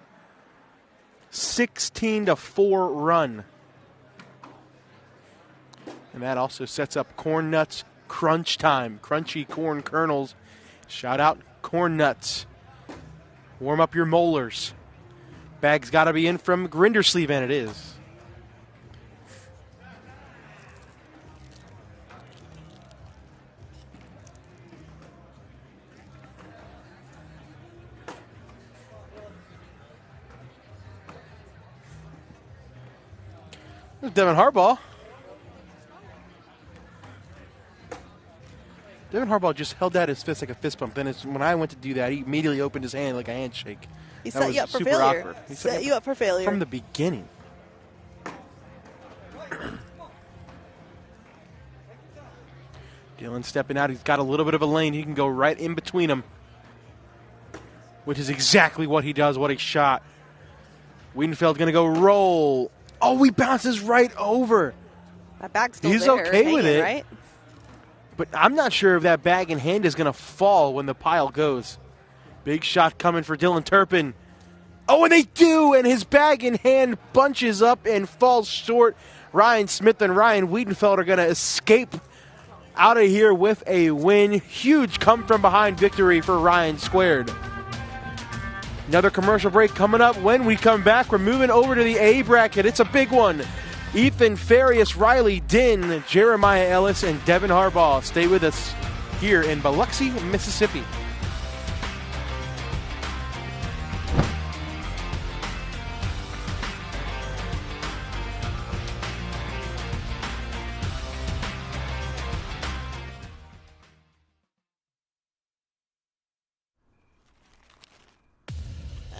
16-4 run. And that also sets up Corn Nuts crunch time. Crunchy corn kernels. Shout out Corn Nuts. Warm up your molars. Bag's got to be in from Grindersleeve, and it is. There's Devin Harbaugh. Devin Harbaugh just held out his fist like a fist bump. Then when I went to do that, he immediately opened his hand like a handshake. He That set was you up for super failure. awkward. He Set you up for failure. From the beginning. Dylan stepping out. He's got a little bit of a lane. He can go right in between them, which is exactly what he does. What a shot. Wiedenfeld going to go roll. Oh, he bounces right over. That bag's still He's there, okay with hanging, it. right? But I'm not sure if that bag in hand is going to fall when the pile goes. Big shot coming for Dylan Turpin. Oh, and they do, and his bag in hand bunches up and falls short. Ryan Smith and Ryan Wiedenfeld are going to escape out of here with a win. Huge come-from-behind victory for Ryan Squared. Another commercial break coming up. When we come back, we're moving over to the A bracket. It's a big one. Ethan Farias, Riley Dinn, Jeremiah Ellis, and Devin Harbaugh. Stay with us here in Biloxi, Mississippi.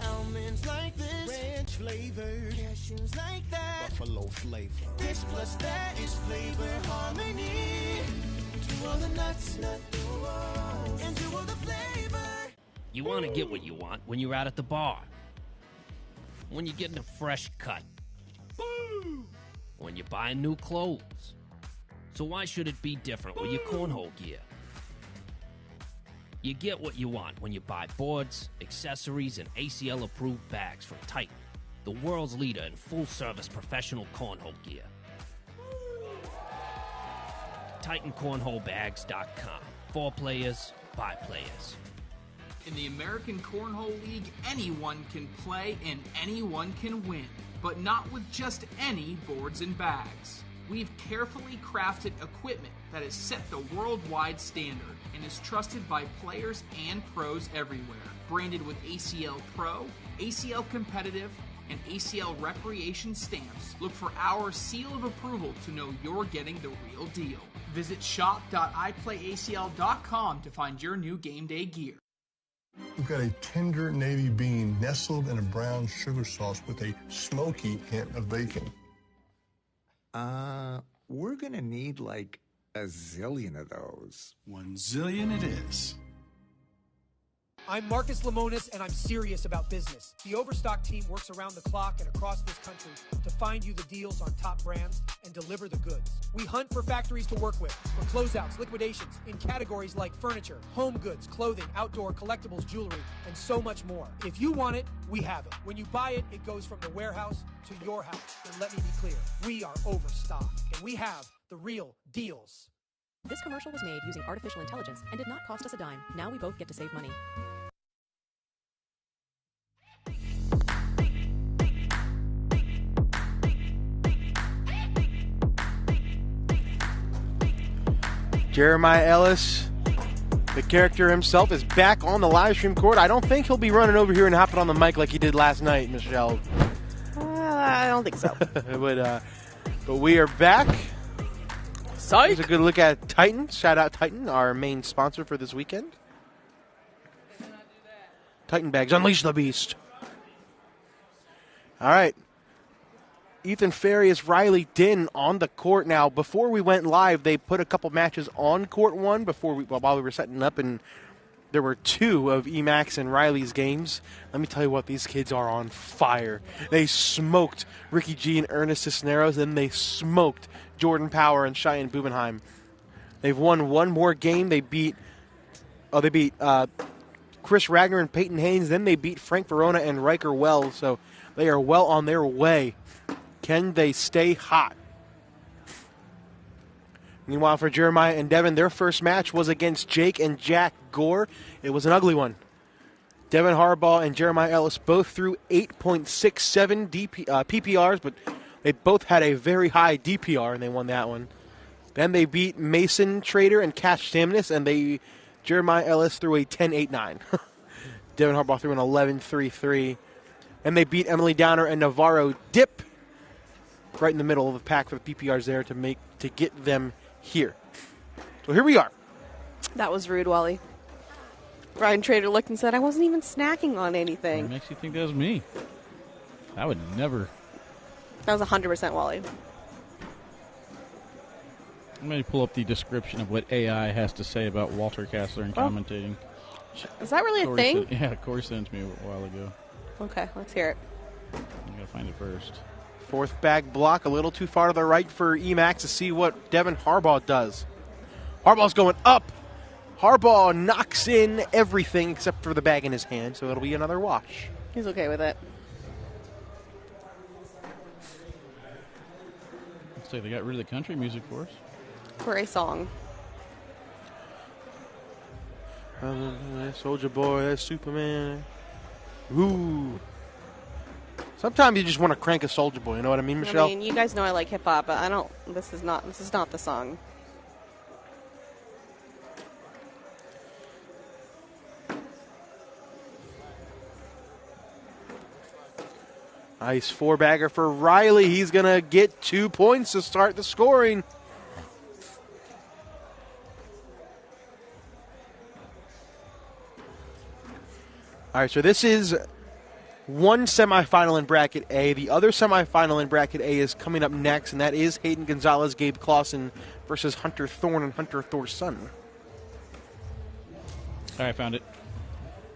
Almonds like this, ranch flavor, cashews like that, buffalo flavor. This plus that is flavor harmony. To all the nuts, and to all the flavor. You want to get what you want when you're out at the bar. When you're getting a fresh cut. Woo! When you're buying new clothes. So why should it be different with your cornhole gear? You get what you want when you buy boards, accessories, and ACL-approved bags from Titan, the world's leader in full-service professional cornhole gear. TitanCornholeBags.com. For players, by players. In the American Cornhole League, anyone can play and anyone can win, but not with just any boards and bags. We've carefully crafted equipment that has set the worldwide standard and is trusted by players and pros everywhere. Branded with ACL Pro, ACL Competitive, and ACL Recreation stamps, look for our seal of approval to know you're getting the real deal. Visit shop.iplayacl.com to find your new game day gear. We've got a tender navy bean nestled in a brown sugar sauce with a smoky hint of bacon. We're gonna need like a zillion of those. 1 zillion it is. I'm Marcus Lemonis, and I'm serious about business. The Overstock team works around the clock and across this country to find you the deals on top brands and deliver the goods. We hunt for factories to work with, for closeouts, liquidations, in categories like furniture, home goods, clothing, outdoor, collectibles, jewelry, and so much more. If you want it, we have it. When you buy it, it goes from the warehouse to your house. And let me be clear, we are Overstock, and we have the real deals. This commercial was made using artificial intelligence and did not cost us a dime. Now we both get to save money. Jeremiah Ellis, the character himself, is back on the live stream court. I don't think he'll be running over here and hopping on the mic like he did last night, Michelle. I don't think so. But we are back. Psych. Here's a good look at Titan. Shout out Titan, our main sponsor for this weekend. Titan bags, unleash the beast. All right. Ethan Farias, Riley Dinn on the court now. Before we went live, they put a couple matches on court one while we were setting up, and there were 2 of Emax and Riley's games. Let me tell you what, these kids are on fire. They smoked Ricky G and Ernest Cisneros, then they smoked Jordan Power and Cheyenne Bubenheim. They've won one more game. They beat Chris Ragnar and Peyton Haynes. Then they beat Frank Verona and Riker Wells. So they are well on their way. Can they stay hot? Meanwhile, for Jeremiah and Devin, their first match was against Jake and Jack Gore. It was an ugly one. Devin Harbaugh and Jeremiah Ellis both threw 8.67 PPRs, but they both had a very high DPR, and they won that one. Then they beat Mason Trader and Cash Stamnus, and Jeremiah Ellis threw a 10.89. Devin Harbaugh threw an 11.33. And they beat Emily Downer and Navarro Dip right in the middle of the pack for the PPRs there to get them here. So here we are. That was rude, Wally. Brian Trader looked and said, I wasn't even snacking on anything. What makes you think that was me? I would never. That was 100% Wally. I'm going to pull up the description of what AI has to say about Walter Kastler and commentating. Is that really a thing? Corey sent it to me a while ago. Okay, let's hear it. I got to find it first. Fourth bag block, a little too far to the right for Emax to see what Devin Harbaugh does. Harbaugh's going up. Harbaugh knocks in everything except for the bag in his hand, so it'll be another wash. He's okay with it. Looks like they got rid of the country music for us. For a song. Soldier Boy, that's Superman. Ooh. Sometimes you just want to crank a Soldier Boy, you know what I mean, Michelle? I mean, you guys know I like hip hop, but I don't. This is not the song. Nice 4-bagger for Riley. He's going to get 2 points to start the scoring. All right, so this is one semifinal in Bracket A. The other semifinal in Bracket A is coming up next, and that is Hayden Gonzalez, Gabe Clausen versus Hunter Thorne and Hunter Thorson. All right, I found it.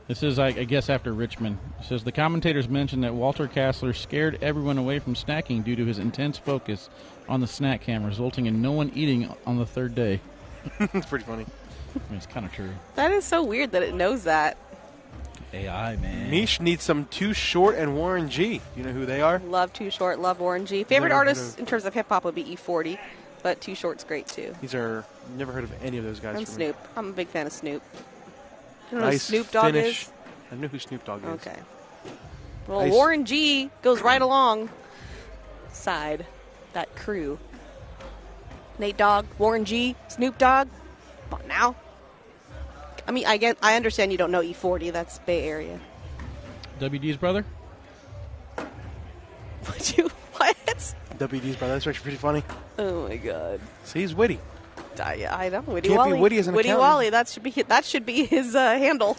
This is, I guess, after Richmond. It says, the commentators mentioned that Walter Kastler scared everyone away from snacking due to his intense focus on the snack cam, resulting in no one eating on the third day. It's pretty funny. I mean, it's kind of true. That is so weird that it knows that. AI, man. Mish needs some Too Short and Warren G. You know who they are? Love Too Short, love Warren G. Favorite artists in terms of hip-hop would be E40, but Too Short's great, too. Never heard of any of those guys. And Snoop. I'm a big fan of Snoop. You know Nice who Snoop Dogg finish. is? I know who Snoop Dogg is. Okay. Well, Nice. Warren G goes right along side that crew. Nate Dogg, Warren G, Snoop Dogg. Come on now. I mean, I understand you don't know E40. That's Bay Area. WD's brother? What? WD's brother. That's actually pretty funny. Oh my God. See, he's witty. I know. Witty Can't Wally. be witty as an Witty accountant. Wally. That should be his handle.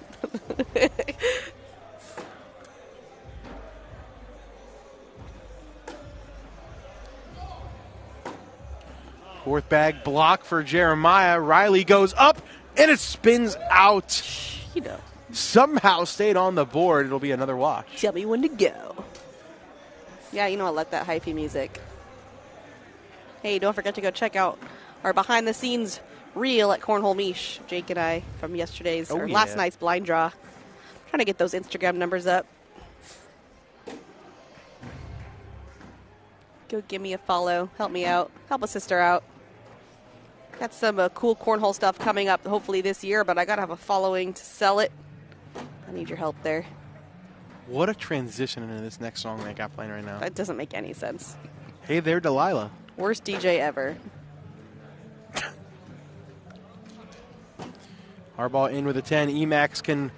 Fourth bag block for Jeremiah. Riley goes up, and it spins out. You know. Somehow stayed on the board. It'll be another watch. Tell me when to go. Yeah, you know I like that hyphy music. Hey, don't forget to go check out our behind-the-scenes reel at Cornhole Mish, Jake and I, from last night's blind draw. Trying to get those Instagram numbers up. Go give me a follow. Help me out. Help a sister out. Got some cool cornhole stuff coming up hopefully this year, but I got to have a following to sell it. I need your help there. What a transition into this next song that I got playing right now. That doesn't make any sense. Hey there, Delilah. Worst DJ ever. Harbaugh in with a 10. Emax can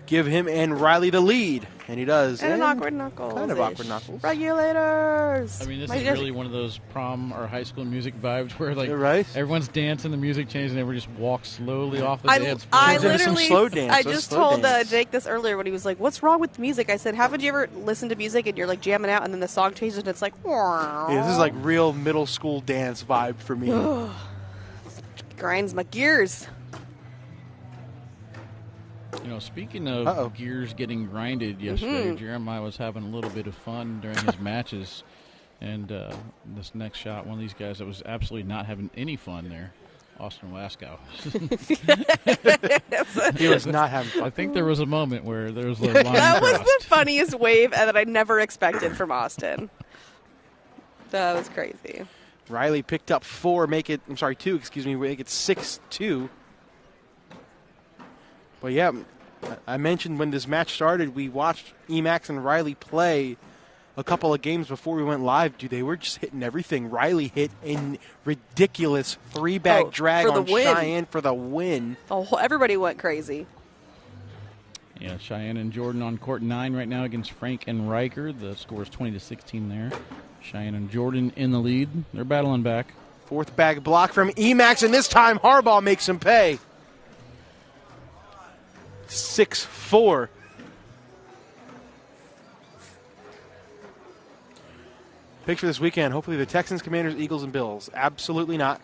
give him and Riley the lead, and he does. And an awkward knuckles. Kind of awkward knuckles. Regulators. I mean, this is really one of those prom or high school music vibes where, like, right? everyone's dancing, the music changes, and everyone just walks slowly off the dance floor. I literally, I just told Jake this earlier when he was like, "What's wrong with the music?" I said, "Haven't you ever listened to music and you're like jamming out, and then the song changes and it's like, yeah, this is like real middle school dance vibe for me." Grinds my gears. You know, speaking of gears getting grinded yesterday, Jeremiah was having a little bit of fun during his matches. And this next shot, one of these guys that was absolutely not having any fun there, Austin Waskow. He was not having fun. I think there was a moment where there was a line That was crossed. the funniest wave that I never expected from Austin. That was crazy. Riley picked up 2, make it 6-2. But yeah, I mentioned when this match started, we watched Emax and Riley play a couple of games before we went live. Dude, they were just hitting everything. Riley hit a ridiculous 3-bag drag on Cheyenne for the win. Everybody went crazy. Yeah, Cheyenne and Jordan on court 9 right now against Frank and Riker. The score is 20-16 there. Cheyenne and Jordan in the lead. They're battling back. 4th bag block from Emax, and this time Harbaugh makes him pay. 6-4. Pick for this weekend. Hopefully the Texans, Commanders, Eagles, and Bills. Absolutely not.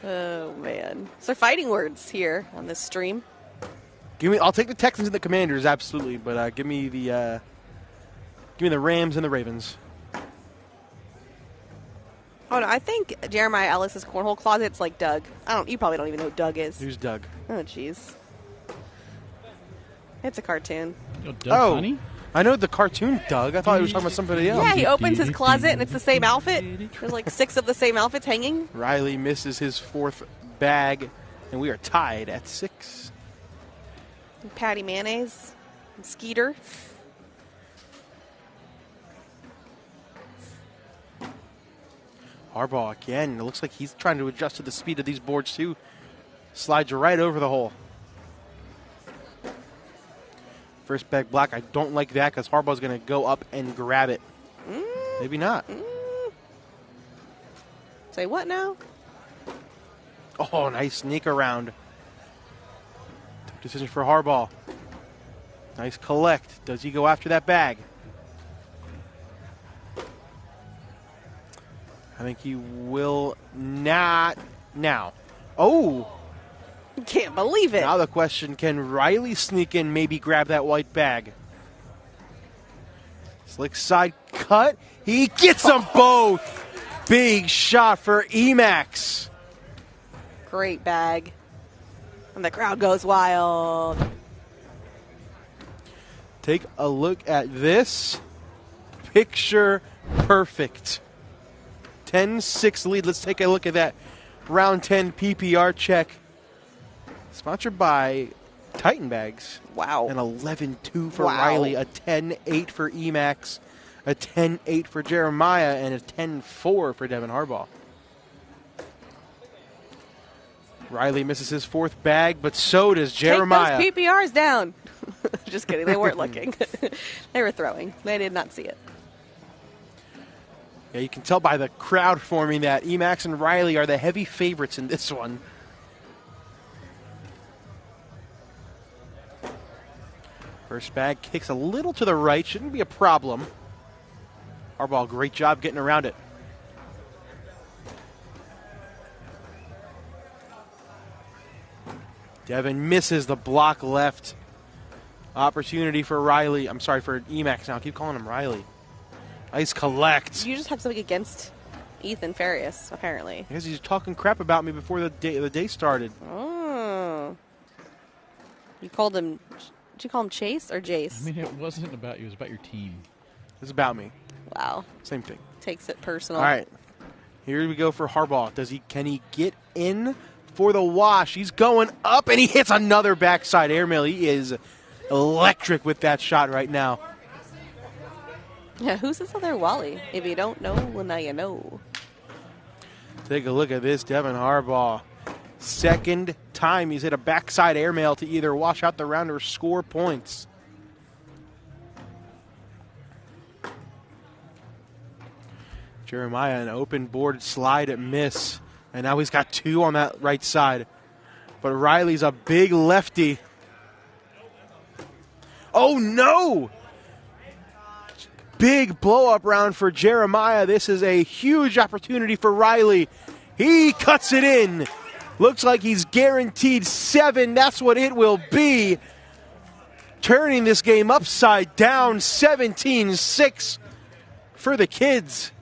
Oh, man. So fighting words here on this stream. I'll take the Texans and the Commanders, absolutely, but give me the Rams and the Ravens. Oh, no, I think Jeremiah Ellis's cornhole closet's like Doug. You probably don't even know who Doug is. Who's Doug? Oh, jeez. It's a cartoon. Doug Funny? I know the cartoon Doug. I thought he was talking about somebody else. Yeah, he opens his closet and it's the same outfit. There's like 6 of the same outfits hanging. Riley misses his 4th bag, and we are tied at 6. And Patty Mayonnaise. And Skeeter. Harbaugh again. It looks like he's trying to adjust to the speed of these boards too. Slides right over the hole. First bag block. I don't like that because Harbaugh's going to go up and grab it. Maybe not. Say what now? Oh, nice sneak around. Tough decision for Harbaugh. Nice collect. Does he go after that bag? I think he will not now. Oh! Can't believe it. Now the question, can Riley sneak in, maybe grab that white bag? Slick side cut. He gets them both. Big shot for Emax. Great bag. And the crowd goes wild. Take a look at this. Picture perfect. 10-6 lead. Let's take a look at that round 10 PPR check. Sponsored by Titan Bags. Wow. An 11-2 for Riley, a 10-8 for Emax, a 10-8 for Jeremiah, and a 10-4 for Devin Harbaugh. Riley misses his 4th bag, but so does Jeremiah. Take those PPRs down. Just kidding. They weren't looking. They were throwing. They did not see it. Yeah, you can tell by the crowd forming that Emax and Riley are the heavy favorites in this one. First bag kicks a little to the right. Shouldn't be a problem. Harbaugh, great job getting around it. Devin misses the block left. Opportunity for Riley. I'm sorry, for Emax now. I keep calling him Riley. Nice collect. You just have something against Ethan Farias, apparently. Because he's talking crap about me before the day started. Oh. You called him... Did you call him Chase or Jace? I mean, it wasn't about you. It was about your team. It's about me. Wow. Same thing. Takes it personal. All right. Here we go for Harbaugh. Can he get in for the wash? He's going up, and he hits another backside airmail. He is electric with that shot right now. Yeah, who's this other Wally? If you don't know, well, now you know. Take a look at this. Devin Harbaugh Second time he's hit a backside airmail to either wash out the round or score points. Jeremiah, an open board slide at miss. And now he's got 2 on that right side. But Riley's a big lefty. Oh, no! Big blow-up round for Jeremiah. This is a huge opportunity for Riley. He cuts it in. Looks like he's guaranteed 7. That's what it will be. Turning this game upside down, 17-6 for the kids.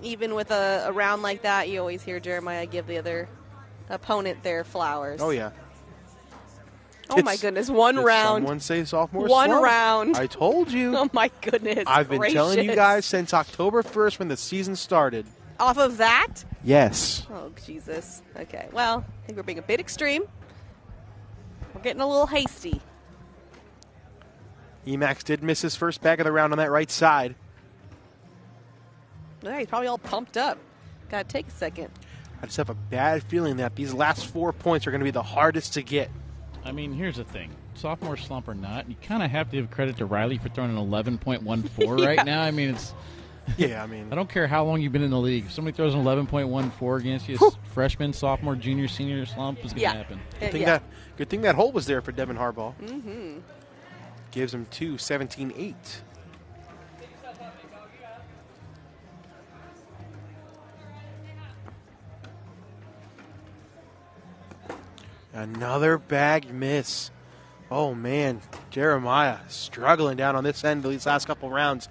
Even with a round like that, you always hear Jeremiah give the other opponent their flowers. Oh, yeah. Oh, my goodness. One round. Someone say sophomore One slump. round. I told you. Oh, my goodness. I've been telling you guys since October 1st when the season started. Off of that? Yes. Oh, Jesus. Okay. Well, I think we're being a bit extreme. We're getting a little hasty. Emax did miss his first bag of the round on that right side. Yeah, he's probably all pumped up. Got to take a second. I just have a bad feeling that these last 4 points are going to be the hardest to get. I mean, here's the thing. Sophomore slump or not, you kind of have to give credit to Riley for throwing an 11.14 Yeah. right now. I mean, it's... Yeah, I mean... I don't care how long you've been in the league. If somebody throws an 11.14 against you, freshman, sophomore, junior, senior slump is going to happen. Good thing that hole was there for Devin Harbaugh. Mm-hmm. Gives him 2, 17-8. Another bag miss. Oh, man. Jeremiah struggling down on this end of these last couple rounds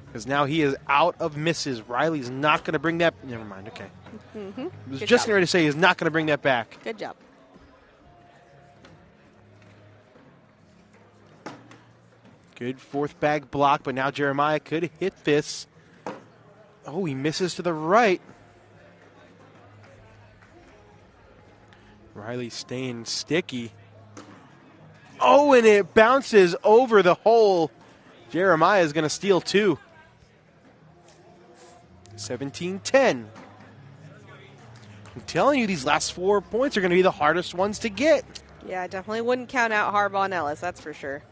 because now he is out of misses. Riley's not going to bring that. Never mind. Okay. Mm-hmm. I was just getting ready to say he's not going to bring that back. Good job. Good fourth bag block, but now Jeremiah could hit this. Oh, he misses to the right. Riley staying sticky. Oh, and it bounces over the hole. Jeremiah is going to steal 2. 17-10. I'm telling you, these last 4 points are going to be the hardest ones to get. Yeah, I definitely wouldn't count out Harbaugh and Ellis, that's for sure.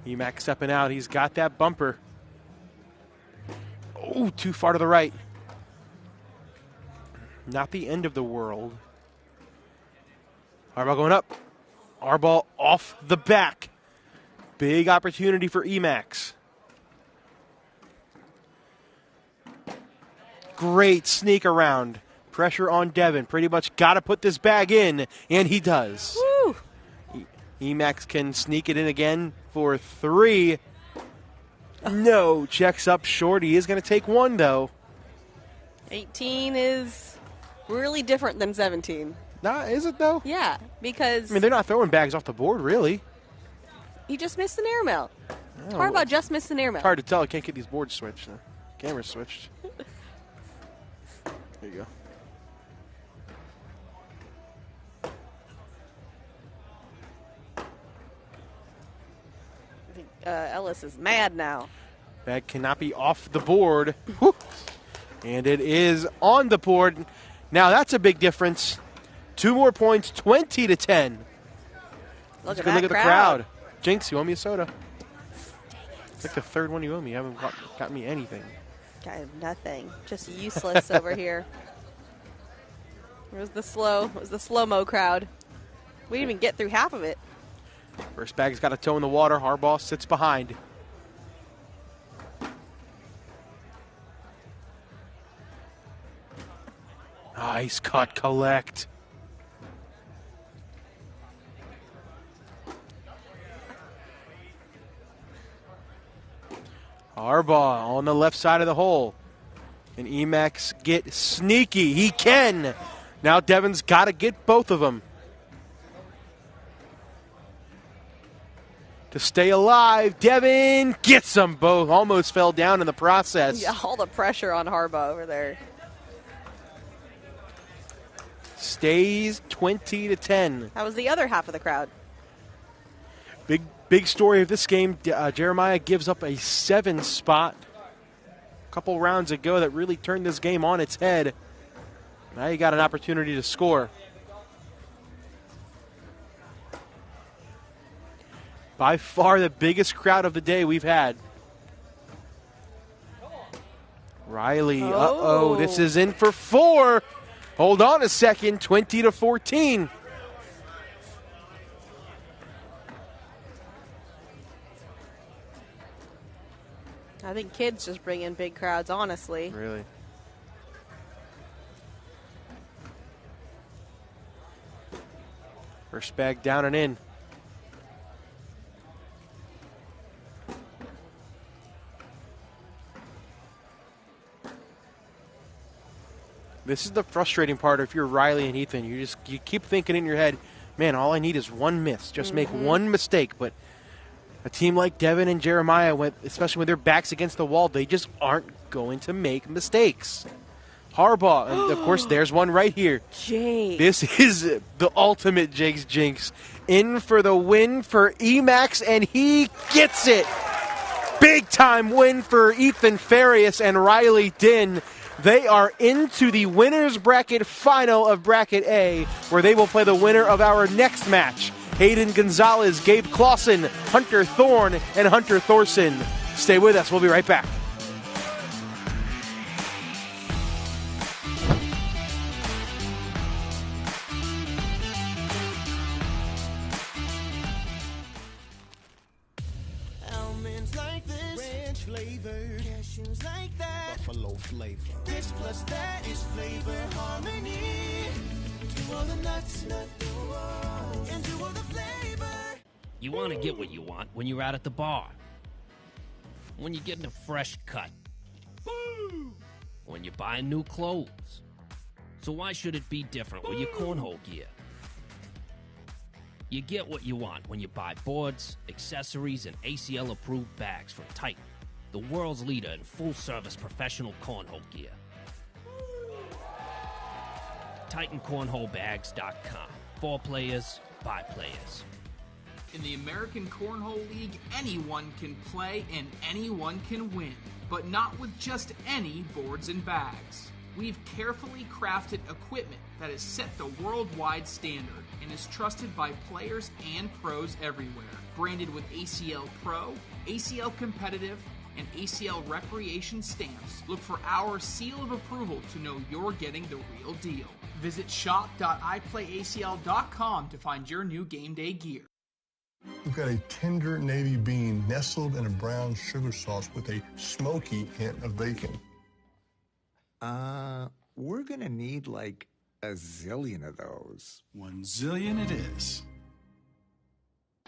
Emax stepping out. He's got that bumper. Oh, too far to the right. Not the end of the world. Harbaugh going up. Harbaugh off the back. Big opportunity for Emax. Great sneak around. Pressure on Devin. Pretty much got to put this bag in, and he does. Woo! Emax can sneak it in again for 3. No, checks up short. He is going to take 1, though. 18 is really different than 17. Nah, is it, though? Yeah, because I mean, they're not throwing bags off the board, really. he just missed an airmail. Oh, Harbaugh just missed an airmail. It's hard to tell. I can't get these boards switched. The camera's switched. There you go. I think Ellis is mad now. Bag cannot be off the board. Whew. And it is on the board. Now that's a big difference. 2 more points, 20-10. Look at Look that at the crowd. Jinx, you owe me a soda. It's like the 3rd one you owe me. You haven't got me anything. I have nothing. Just useless over here. It was the slow-mo crowd. We didn't even get through half of it. First bag's got a toe in the water. Harbaugh sits behind. Nice cut, collect. Harbaugh on the left side of the hole. And Emax get sneaky. He can. Now Devin's got to get both of them. To stay alive, Devin gets them both. Almost fell down in the process. Yeah, all the pressure on Harbaugh over there. stays 20-10. That was the other half of the crowd. Big story of this game. Jeremiah gives up a 7 spot a couple rounds ago that really turned this game on its head. Now you got an opportunity to score. By far the biggest crowd of the day we've had. Riley, this is in for 4. Hold on a second, 20-14. I think kids just bring in big crowds, honestly. Really? First bag down and in. This is the frustrating part if you're Riley and Ethan. You keep thinking in your head, man, all I need is one miss. Just make one mistake. But a team like Devin and Jeremiah, especially when their backs against the wall, they just aren't going to make mistakes. Harbaugh, and of course, there's one right here. Jake. This is the ultimate Jake's Jinx. In for the win for Emax, and he gets it. Big time win for Ethan Farias and Riley Dinn. They are into the winner's bracket final of Bracket A, where they will play the winner of our next match. Hayden Gonzalez, Gabe Clausen, Hunter Thorne, and Hunter Thorson. Stay with us. We'll be right back. Almonds like this, ranch flavor, cashews like that, buffalo flavor. This plus that is flavor harmony. To all the nuts, and to all the flavor. You want to get what you want when you're out at the bar. When you're getting a fresh cut. Woo! When you're buying new clothes. So why should it be different with your cornhole gear? You get what you want when you buy boards, accessories, and ACL-approved bags from Titan, the world's leader in full-service professional cornhole gear. TitanCornholeBags.com. For players, by players. In the American Cornhole League, anyone can play and anyone can win, but not with just any boards and bags. We've carefully crafted equipment that has set the worldwide standard and is trusted by players and pros everywhere. Branded with ACL Pro, ACL Competitive, and ACL Recreation stamps, look for our seal of approval to know you're getting the real deal. Visit shop.iplayacl.com to find your new game day gear. We've got a tender navy bean nestled in a brown sugar sauce with a smoky hint of bacon. We're gonna need like a zillion of those. 1 zillion it is.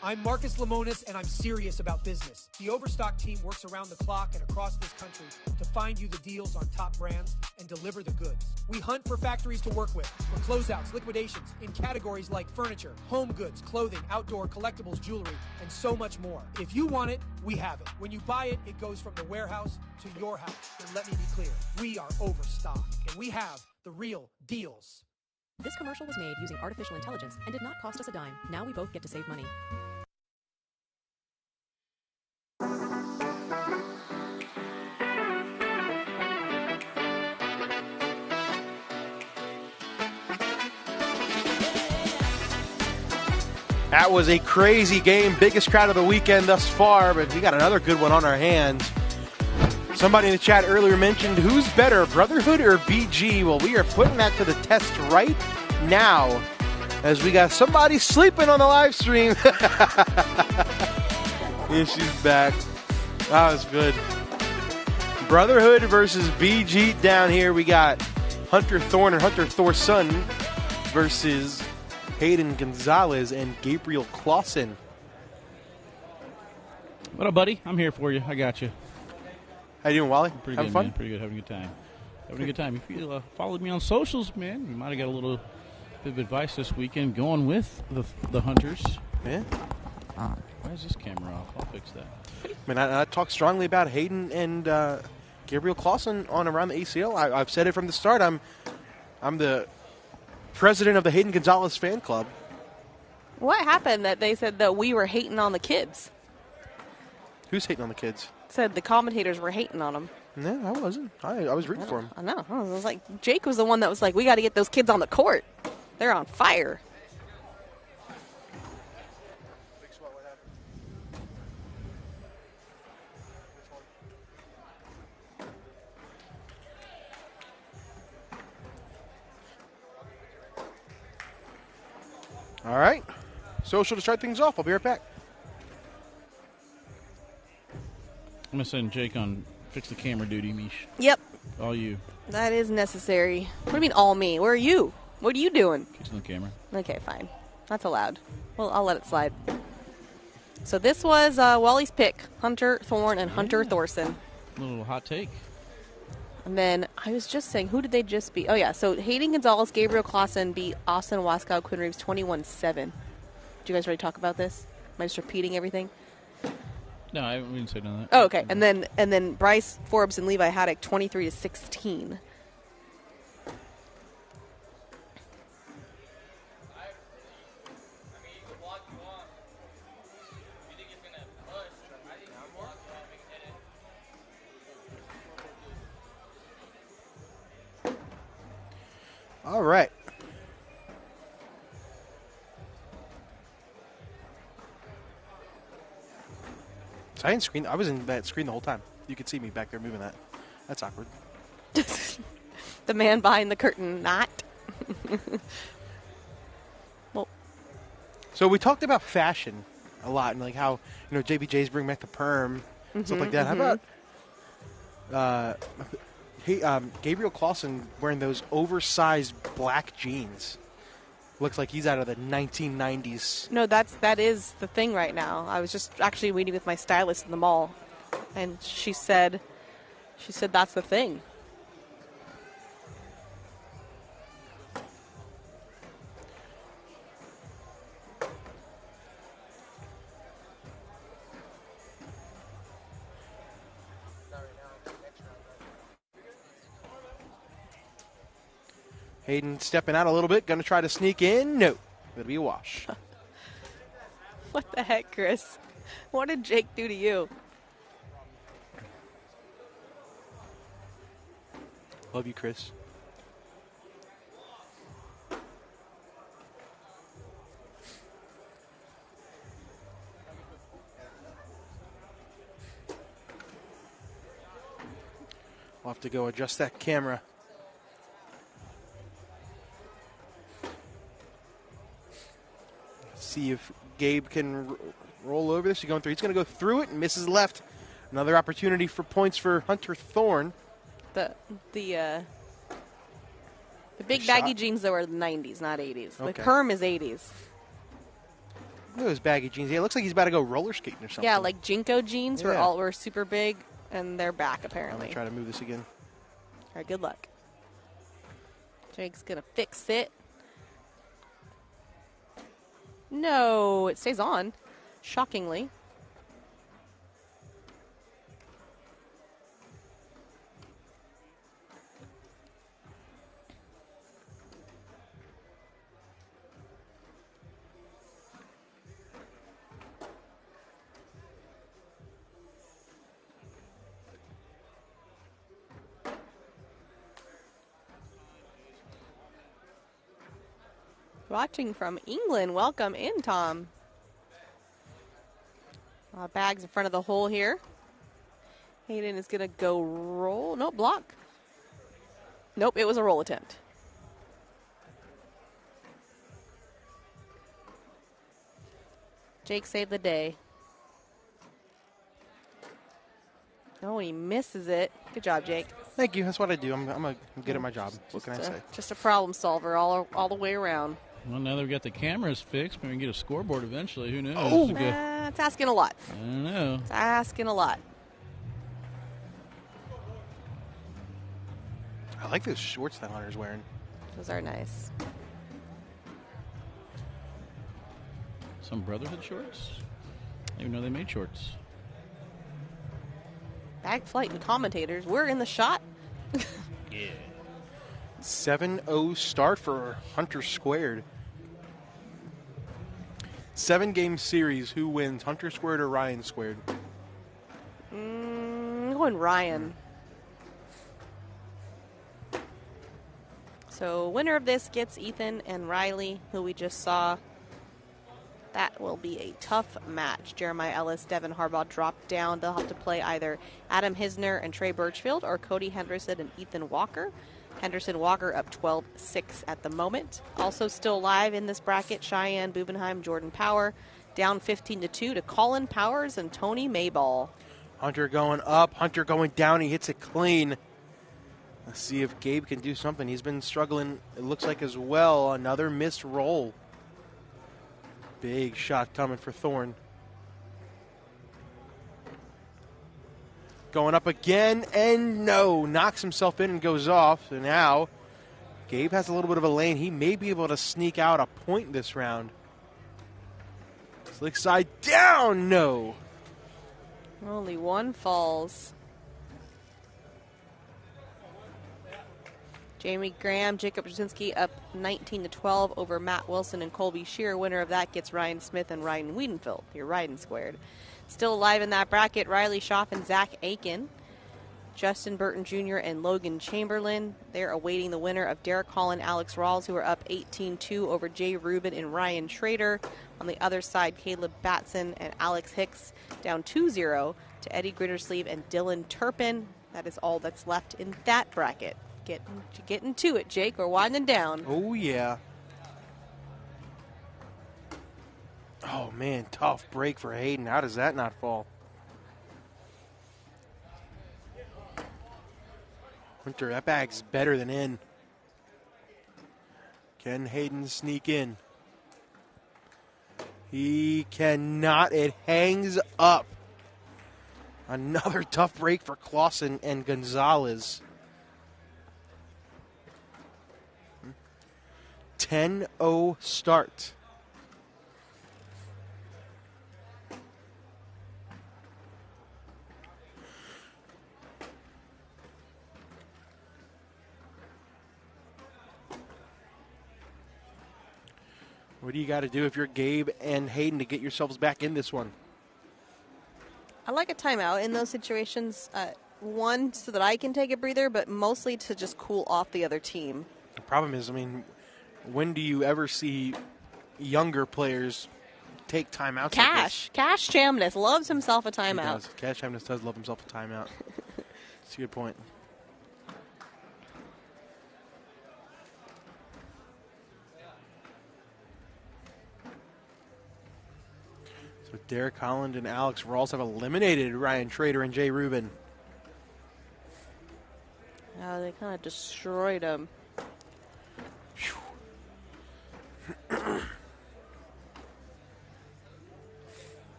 I'm Marcus Lemonis, and I'm serious about business. The Overstock team works around the clock and across this country to find you the deals on top brands and deliver the goods. We hunt for factories to work with, for closeouts, liquidations, in categories like furniture, home goods, clothing, outdoor, collectibles, jewelry, and so much more. If you want it, we have it. When you buy it, it goes from the warehouse to your house. And let me be clear, we are Overstock, and we have the real deals. This commercial was made using artificial intelligence and did not cost us a dime. Now we both get to save money. That was a crazy game, biggest crowd of the weekend thus far, but we got another good one on our hands. Somebody in the chat earlier mentioned, who's better, Brotherhood or BG? Well, we are putting that to the test right now, as we got somebody sleeping on the live stream. Yeah, she's back. That was good. Brotherhood versus BG down here. We got Hunter Thorne and Hunter Thorson versus Hayden Gonzalez and Gabriel Clausen. What up, buddy? I'm here for you. I got you. How you doing, Wally? Pretty Having good, fun? man. Pretty good. Having a good time. Having a good time. If you followed me on socials, man, you might have got a little bit of advice this weekend going with the Hunters. Yeah. Why is this camera off? I'll fix that. I mean, I talked strongly about Hayden and Gabriel Clausen on Around the ACL. I've said it from the start. I'm the president of the Hayden Gonzalez fan club. What happened that they said that we were hating on the kids? Who's hating on the kids? Said the commentators were hating on them. No, I wasn't. I was rooting for him. I know. I was like, Jake was the one that was like, we got to get those kids on the court. They're on fire. All right. Social to start things off. I'll be right back. I'm going to send Jake on fix the camera duty, Mish. Yep. All you. That is necessary. What do you mean all me? Where are you? What are you doing? Fixing the camera. Okay, fine. That's allowed. Well, I'll let it slide. So this was Wally's pick, Hunter Thorne and Hunter Thorson. A little hot take. And then I was just saying, who did they just beat? Oh, yeah. So Hayden Gonzalez, Gabriel Clausen beat Austin Waskow, Quinn Reeves 21-7. Did you guys already talk about this? Am I just repeating everything? No, I didn't say none of that. Oh, okay. And then Bryce Forbes and Levi Haddock 23-16. All right. So I didn't screen. I was in that screen the whole time. You could see me back there moving that. That's awkward. The man behind the curtain, not. Well, so we talked about fashion a lot and like how JBJ's bring back the perm, stuff like that. How about Gabriel Clausen wearing those oversized black jeans? Looks like he's out of the 1990s. No, that is the thing right now. I was just actually meeting with my stylist in the mall, and she said that's the thing. Hayden stepping out a little bit, going to try to sneak in. No, it'll be a wash. What the heck, Chris? What did Jake do to you? Love you, Chris. I'll have to go adjust that camera. See if Gabe can roll over this. He's going through. He's going to go through it and misses left. Another opportunity for points for Hunter Thorne. The big baggy jeans that were the 90s, not 80s. Okay. The perm is 80s. Look at those baggy jeans. Yeah, it looks like he's about to go roller skating or something. Yeah, like Jinko jeans Yeah. were super big, and they're back I'm apparently. going to try to move this again. All right, good luck. Jake's going to fix it. No, it stays on, shockingly. Watching from England. Welcome in, Tom. Bags in front of the hole here. Hayden is going to go roll. Nope, block. Nope, it was a roll attempt. Jake saved the day. Oh, he misses it. Good job, Jake. Thank you. That's what I do. I'm good at my job. What can I say? Just a problem solver all the way around. Well, now that we got the cameras fixed, maybe we can get a scoreboard eventually. Who knows? Oh, it's asking a lot. I don't know. It's asking a lot. I like those shorts that Hunter's wearing. Those are nice. Some Brotherhood shorts? I didn't even know they made shorts. Bag flight and commentators. We're in the shot. Yeah. 7-0 start for Hunter Squared. 7-game series. Who wins, Hunter Squared or Ryan Squared? I'm going Ryan. So winner of this gets Ethan and Riley, who we just saw. That will be a tough match. Jeremiah Ellis, Devin Harbaugh dropped down. They'll have to play either Adam Hisner and Trey Birchfield or Cody Henderson and Ethan Walker. Henderson Walker up 12-6 at the moment. Also still live in this bracket, Cheyenne Bubenheim, Jordan Power, down 15-2 to Colin Powers and Tony Mayball. Hunter going up, Hunter going down. He hits it clean. Let's see if Gabe can do something. He's been struggling, it looks like, as well. Another missed roll. Big shot coming for Thorne. Going up again, and no. Knocks himself in and goes off. And now Gabe has a little bit of a lane. He may be able to sneak out a point this round. Slick side down, no. Only one falls. Jamie Graham, Jacob Brzezinski up 19-12 over Matt Wilson and Colby Shear. Winner of that gets Ryan Smith and Ryan Wiedenfeld. You're Ryan Squared. Still alive in that bracket, Riley Schaff and Zach Aiken. Justin Burton Jr. and Logan Chamberlain. They're awaiting the winner of Derek Hall and Alex Rawls, who are up 18-2 over Jay Rubin and Ryan Schrader. On the other side, Caleb Batson and Alex Hicks down 2-0 to Eddie Grittersleeve and Dylan Turpin. That is all that's left in that bracket. Getting to it, Jake. We're winding down. Oh, yeah. Oh, man, tough break for Hayden. How does that not fall? Hunter, that bag's better than in. Can Hayden sneak in? He cannot. It hangs up. Another tough break for Clausen and Gonzalez. 10-0 start. What do you got to do if you're Gabe and Hayden to get yourselves back in this one? I like a timeout in those situations. One, so that I can take a breather, but mostly to just cool off the other team. The problem is, I mean, when do you ever see younger players take timeouts? Cash Chamness loves himself a timeout. Cash Chamness does love himself a timeout. That's a good point. So Derek Holland and Alex Rawls have eliminated Ryan Schrader and Jay Rubin. Oh, they kind of destroyed him.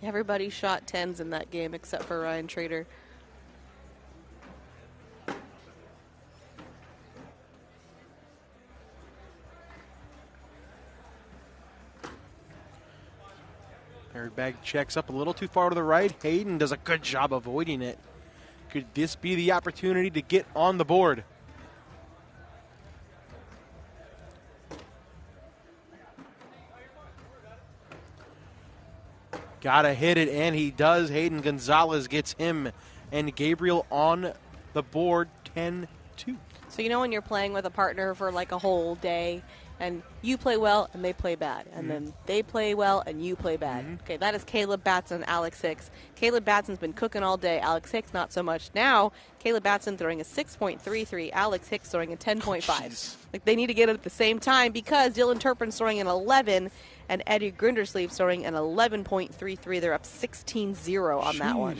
Everybody shot 10s in that game except for Ryan Schrader. Airbag checks up a little too far to the right. Hayden does a good job avoiding it. Could this be the opportunity to get on the board? Gotta hit it, and he does. Hayden Gonzalez gets him and Gabriel on the board, 10-2. So you know when you're playing with a partner for like a whole day, and you play well and they play bad, and then they play well and you play bad. Okay, that is Caleb Batson and Alex Hicks. Caleb Batson's been cooking all day. Alex Hicks not so much. Now Caleb Batson throwing a 6.33. Alex Hicks throwing a 10.5. Like they need to get it at the same time because Dylan Turpin's throwing an 11 and Eddie Grindersleeve throwing an 11.33. They're up 16-0 on that one.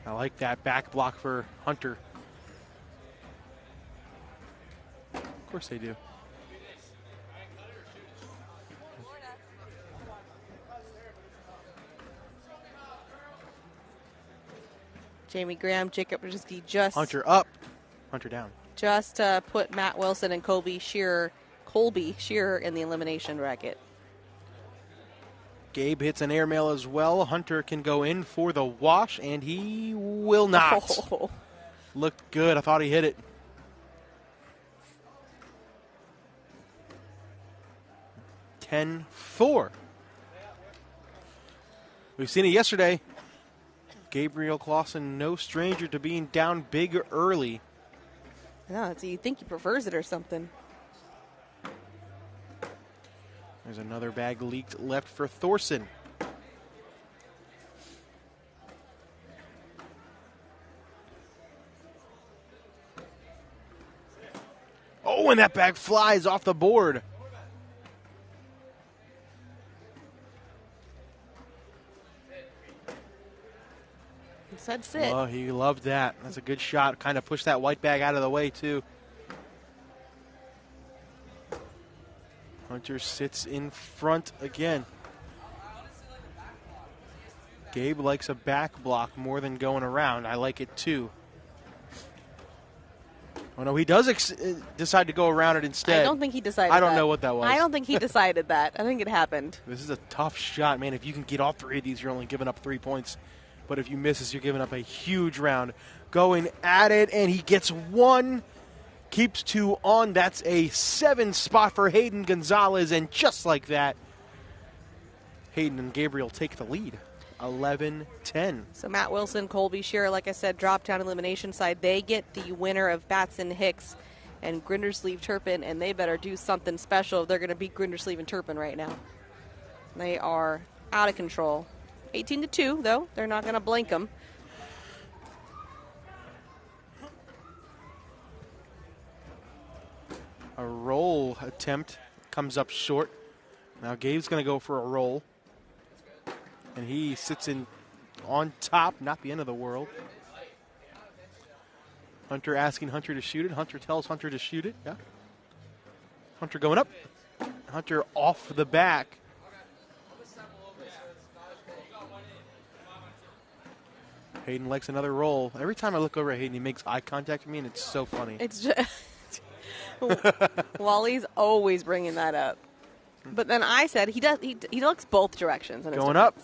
I like that back block for Hunter. Of course they do. Jamie Graham, Jacob Brzezinski just... Hunter up, Hunter down. Just put Matt Wilson and Colby Shearer in the elimination bracket. Gabe hits an airmail as well. Hunter can go in for the wash, and he will not. Oh. Looked good. I thought he hit it. (10-4). We've seen it yesterday. Gabriel Clausen, no stranger to being down big early. No, so you think he prefers it or something. There's another bag leaked left for Thorson. Oh, and that bag flies off the board. He said sit. Oh, he loved that. That's a good shot. Kind of pushed that white bag out of the way, too. Hunter sits in front again. Gabe likes a back block more than going around. I like it, too. Oh, no, he does decide to go around it instead. I don't think he decided I don't that. know what that was. I don't think he decided that. I think it happened. This is a tough shot, man. If you can get all three of these, you're only giving up 3 points. But if you miss this, you're giving up a huge round. Going at it, and he gets one. Keeps 2 on. That's a 7 spot for Hayden Gonzalez. And just like that, Hayden and Gabriel take the lead. 11-10. So Matt Wilson, Colby Shearer, like I said, drop down elimination side. They get the winner of Batson Hicks and Grindersleeve Turpin, and they better do something special if they're going to beat Grindersleeve and Turpin right now. They are out of control. 18-2, though. They're not going to blink them. A roll attempt comes up short. Now Gabe's going to go for a roll. And he sits in on top, not the end of the world. Hunter asking Hunter to shoot it. Hunter tells Hunter to shoot it. Yeah. Hunter going up. Hunter off the back. Hayden likes another roll. Every time I look over at Hayden, he makes eye contact with me, and it's so funny. It's just Wally's always bringing that up. But then I said he looks both directions. And going up.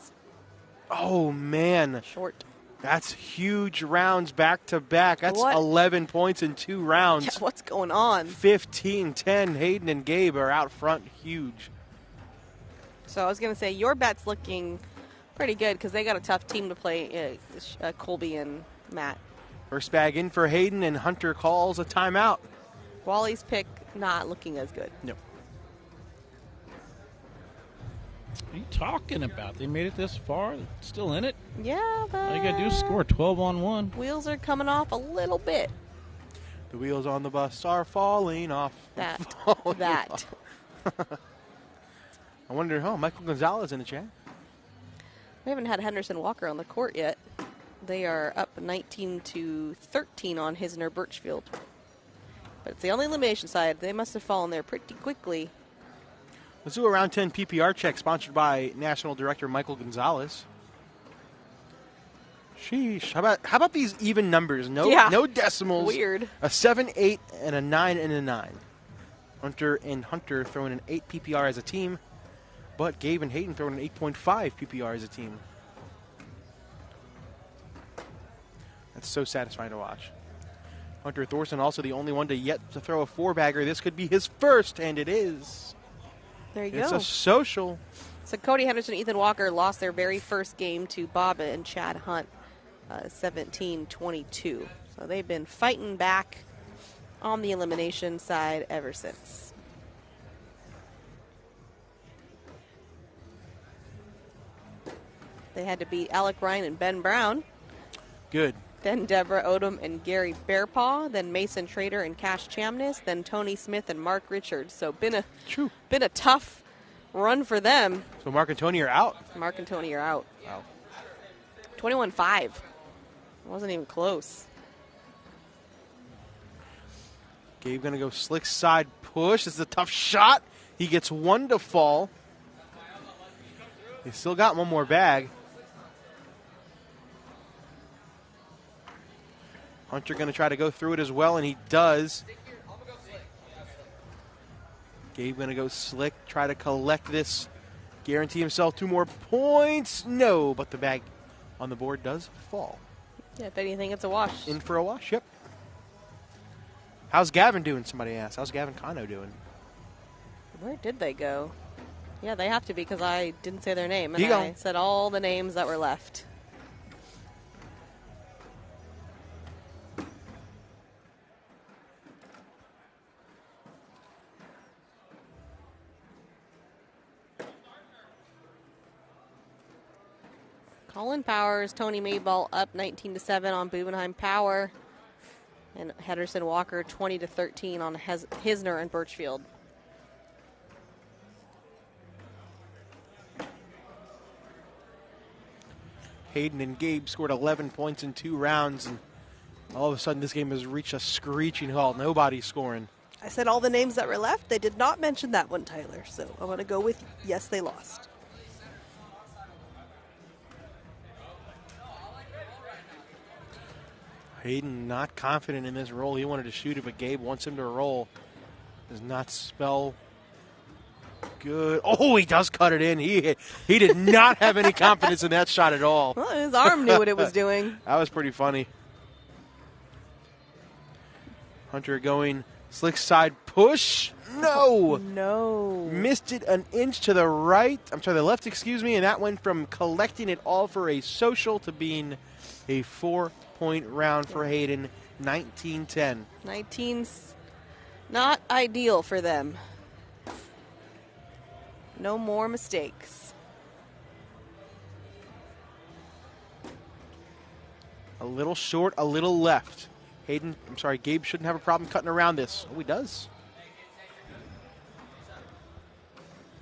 Oh, man. Short. That's huge rounds back to back. That's 11 points in 2 rounds. Yeah, what's going on? 15-10. Hayden and Gabe are out front. Huge. So I was going to say, your bet's looking pretty good because they got a tough team to play, Colby and Matt. First bag in for Hayden, and Hunter calls a timeout. Wally's pick not looking as good. Nope. What are you talking about? They made it this far. They're still in it? Yeah, but all you got to do is score 12 on 1. Wheels are coming off a little bit. The wheels on the bus are falling off. That. I wonder, Michael Gonzalez in the chat. We haven't had Henderson Walker on the court yet. They are up 19-13 on Hisner Birchfield. But it's the only elimination side. They must have fallen there pretty quickly. Let's do a round 10 PPR check sponsored by National Director Michael Gonzalez. Sheesh. How about these even numbers? No decimals. Weird. A 7, 8, and a 9 and a 9. Hunter and Hunter throwing an 8 PPR as a team, but Gabe and Hayden throwing an 8.5 PPR as a team. That's so satisfying to watch. Hunter Thorson also the only one to yet to throw a 4-bagger. This could be his first, and it is. There you go. It's a social. So Cody Henderson, Ethan Walker lost their very first game to Bob and Chad Hunt, 17-22. So they've been fighting back on the elimination side ever since. They had to beat Alec Ryan and Ben Brown. Good. Then Deborah Odom and Gary Bearpaw. Then Mason Trader and Cash Chamness. Then Tony Smith and Mark Richards. So been a tough run for them. So Mark and Tony are out? Mark and Tony are out. Wow. 21-5. Wasn't even close. Gabe going to go slick side push. This is a tough shot. He gets one to fall. He still got one more bag. Hunter going to try to go through it as well, and he does. Gabe going to go slick, try to collect this, guarantee himself 2 more points. No, but the bag on the board does fall. Yeah, if anything, it's a wash. In for a wash, yep. How's Gavin doing? Somebody asked. How's Gavin Cano doing? Where did they go? Yeah, they have to be because I didn't say their name. And He I gone. said all the names that were left. Colin Powers, Tony Mayball up 19-7 on Bubenheim Power. And Henderson Walker 20-13 on Hisner and Birchfield. Hayden and Gabe scored 11 points in 2 rounds, and all of a sudden this game has reached a screeching halt. Nobody's scoring. I said all the names that were left. They did not mention that one, Tyler. So I'm going to go with yes, they lost. Hayden not confident in this roll. He wanted to shoot it, but Gabe wants him to roll. Does not spell good. Oh, he does cut it in. He did not have any confidence in that shot at all. Well, his arm knew what it was doing. That was pretty funny. Hunter going slick side push. No. No. Missed it an inch to the right. I'm sorry, the left, excuse me. And that went from collecting it all for a social to being a 4-point round for Hayden. 19-10. 19's not ideal for them. No more mistakes. A little short, a little left. Gabe shouldn't have a problem cutting around this. Oh, he does.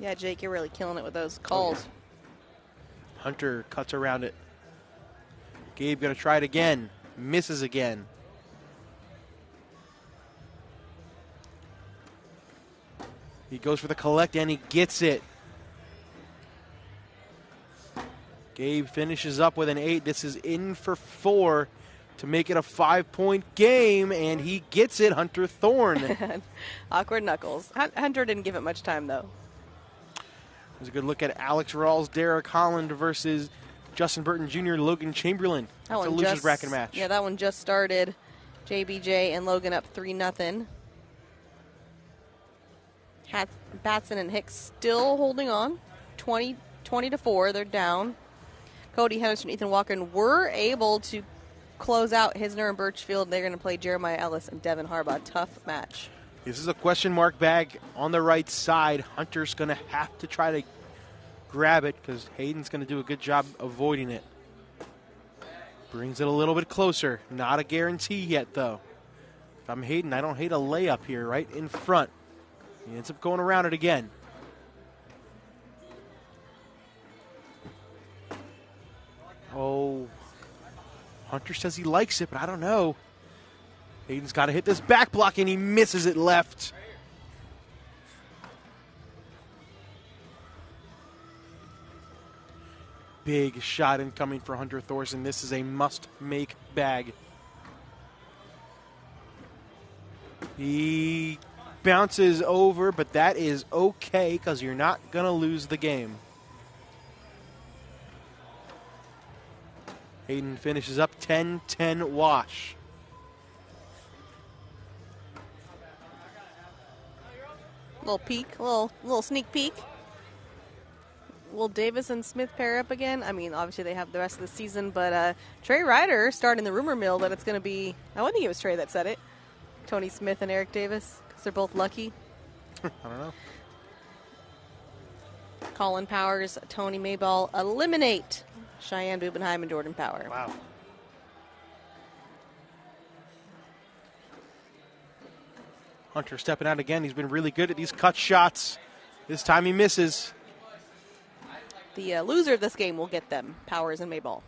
Yeah, Jake, you're really killing it with those calls. Oh, yeah. Hunter cuts around it. Gabe going to try it again. Misses again. He goes for the collect and he gets it. Gabe finishes up with an 8. This is in for 4 to make it a 5-point game, and he gets it. Hunter Thorne. Awkward knuckles. Hunter didn't give it much time, though. There's a good look at Alex Rawls, Derek Holland versus Justin Burton Jr., Logan Chamberlain. That's a loser's bracket match. Yeah, that one just started. JBJ and Logan up 3-0. Batson and Hicks still holding on. 20-4. They're down. Cody Henderson, Ethan Walker were able to close out Hisner and Birchfield. They're going to play Jeremiah Ellis and Devin Harbaugh. Tough match. This is a question mark bag on the right side. Hunter's going to have to try to grab it because Hayden's going to do a good job avoiding it. Brings it a little bit closer. Not a guarantee yet, though. If I'm Hayden, I don't hate a layup here right in front. He ends up going around it again. Oh, Hunter says he likes it, but I don't know. Hayden's got to hit this back block, and he misses it left. Big shot incoming for Hunter Thorson. This is a must-make bag. He bounces over, but that is okay because you're not going to lose the game. Hayden finishes up 10-10 wash. Little peek, little sneak peek. Will Davis and Smith pair up again? I mean, obviously they have the rest of the season, but Trey Ryder starting the rumor mill that it's going to be, I don't think it was Trey that said it, Tony Smith and Eric Davis, because they're both lucky. I don't know. Colin Powers, Tony Mayball eliminate Cheyenne Bubenheim and Jordan Power. Wow. Hunter stepping out again. He's been really good at these cut shots. This time he misses. The loser of this game will get them, Powers and Mayball.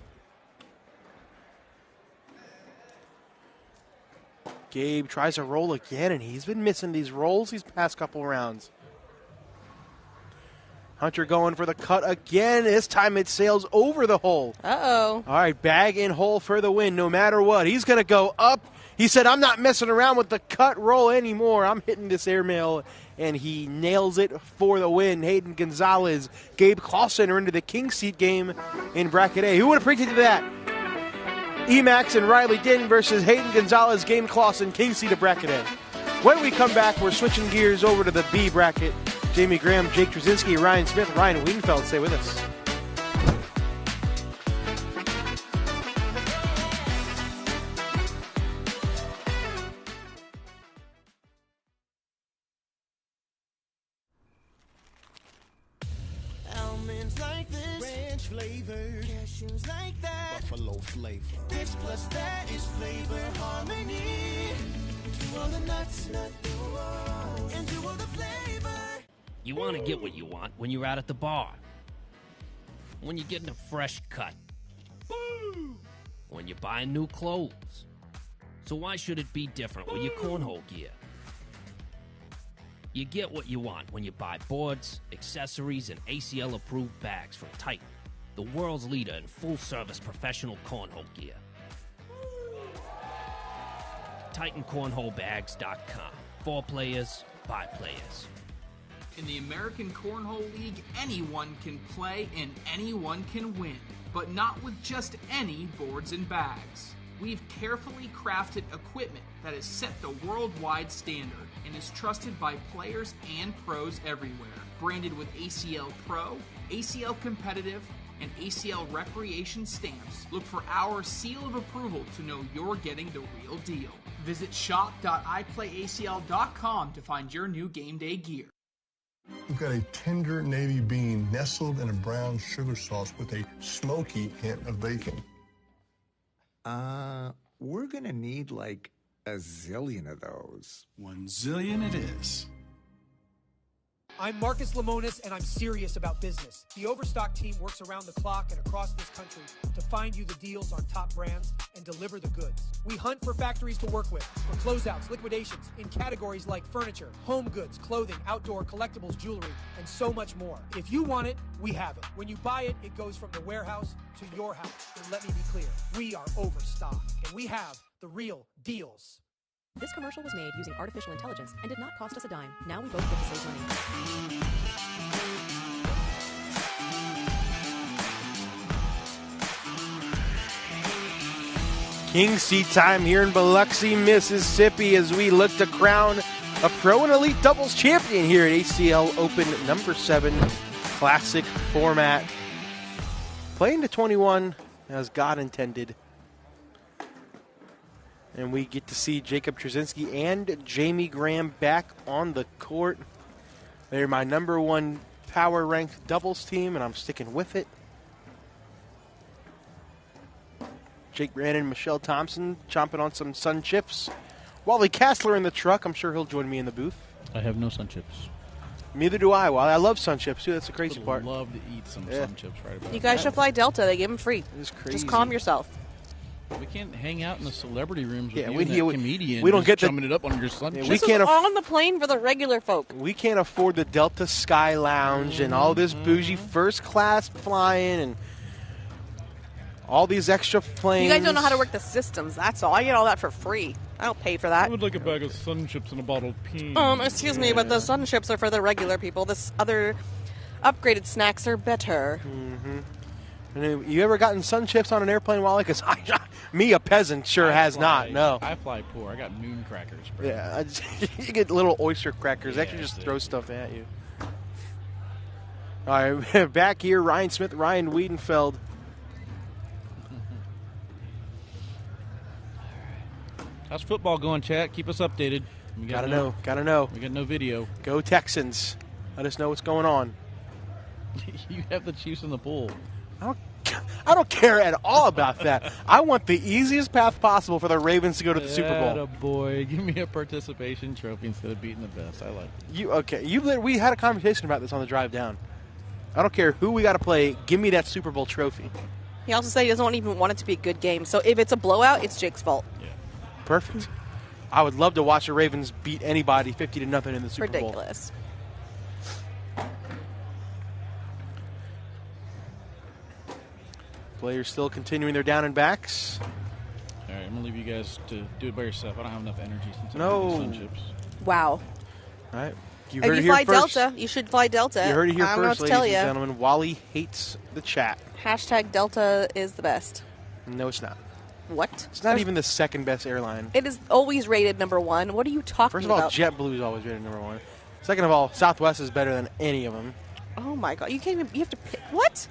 Gabe tries to roll again, and he's been missing these rolls these past couple rounds. Hunter going for the cut again. This time it sails over the hole. Uh-oh. All right, bag and hole for the win no matter what. He's going to go up. He said, I'm not messing around with the cut roll anymore. I'm hitting this airmail, and he nails it for the win. Hayden Gonzalez, Gabe Clausen are into the king seat game in bracket A. Who would have predicted that? Emax and Riley Din versus Hayden Gonzalez, Gabe Clausen, king seat of bracket A. When we come back, we're switching gears over to the B bracket. Jamie Graham, Jake Trzynski, Ryan Smith, Ryan Wiedenfeld. Stay with us. Almonds like this, ranch flavor, cashews like that, buffalo flavor. This plus that is flavor harmony. To all the nuts, and to all the flavor. You want to get what you want when you're out at the bar. When you're getting a fresh cut. When you're buying new clothes. So why should it be different with your cornhole gear? You get what you want when you buy boards, accessories, and ACL-approved bags from Titan, the world's leader in full-service professional cornhole gear. TitanCornholeBags.com. For players, by players. In the American Cornhole League, anyone can play and anyone can win, but not with just any boards and bags. We've carefully crafted equipment that has set the worldwide standard and is trusted by players and pros everywhere. Branded with ACL Pro, ACL Competitive, and ACL Recreation stamps, look for our seal of approval to know you're getting the real deal. Visit shop.iplayacl.com to find your new game day gear. We've got a tender navy bean nestled in a brown sugar sauce with a smoky hint of bacon. We're gonna need like a zillion of those. 1 zillion it is. I'm Marcus Lemonis, and I'm serious about business. The Overstock team works around the clock and across this country to find you the deals on top brands and deliver the goods. We hunt for factories to work with, for closeouts, liquidations, in categories like furniture, home goods, clothing, outdoor, collectibles, jewelry, and so much more. If you want it, we have it. When you buy it, it goes from the warehouse to your house. And let me be clear, we are overstocked, and we have the real deals. This commercial was made using artificial intelligence and did not cost us a dime. Now we both get to save money. King seat time here in Biloxi, Mississippi, as we look to crown a Pro and Elite Doubles champion here at ACL Open number 7 Classic format. Playing to 21 as God intended. And we get to see Jacob Trzynski and Jamie Graham back on the court. They're my number 1 power-ranked doubles team, and I'm sticking with it. Jake Brandon and Michelle Thompson chomping on some Sun Chips. Wally Castler in the truck. I'm sure he'll join me in the booth. I have no Sun Chips. Neither do I. Well, I love Sun Chips, too. That's the crazy Would part. love to eat some Sun Chips right about You guys should fly Delta. They give them free. It's crazy. Just calm yourself. We can't hang out in the celebrity rooms with Yeah, you we- and that we- comedian we don't just get the- chumming it up on your Sun Chips. we can't This is on the plane for the regular folk. We can't afford the Delta Sky Lounge and all this bougie first class flying and all these extra planes. You guys don't know how to work the systems. That's all. I get all that for free. I don't pay for that. I would like a bag of Sun Chips and a bottle of pee. Excuse me, but the Sun Chips are for the regular people. This other upgraded snacks are better. Mm-hmm. And you ever gotten Sun Chips on an airplane, Wally? Because me, a peasant, sure has not. No. I fly poor. I got noon crackers, bro. Yeah, you get little oyster crackers. Yeah, Actually, just that's throw it. stuff at you. All right, back here, Ryan Smith, Ryan Wiedenfeld. How's football going, chat? Keep us updated. We Gotta know. Gotta know. We got no video. Go Texans. Let us know what's going on. You have the Chiefs in the pool. I don't care at all about that. I want the easiest path possible for the Ravens to go to the Super Bowl. Boy, give me a participation trophy instead of beating the best. I like it. We had a conversation about this on the drive down. I don't care who we got to play. Give me that Super Bowl trophy. He also said he doesn't even want it to be a good game. So if it's a blowout, it's Jake's fault. Yeah. Perfect. I would love to watch the Ravens beat anybody 50-0 in the Super Bowl. Ridiculous. Players still continuing their down and backs. All right, I'm going to leave you guys to do it by yourself. I don't have enough energy since No. I'm Sun Chips. Wow. All right. You If heard you it here fly first. Delta, you should fly Delta. You heard it here I don't know first, what to tell ladies and you. gentlemen. Wally hates the chat. Hashtag Delta is the best. No, it's not. What? It's not even the second best airline. It is always rated number 1. What are you talking First of all, about? JetBlue is always rated number 1. Second of all, Southwest is better than any of them. Oh my God! You can't even. You have to pick. What?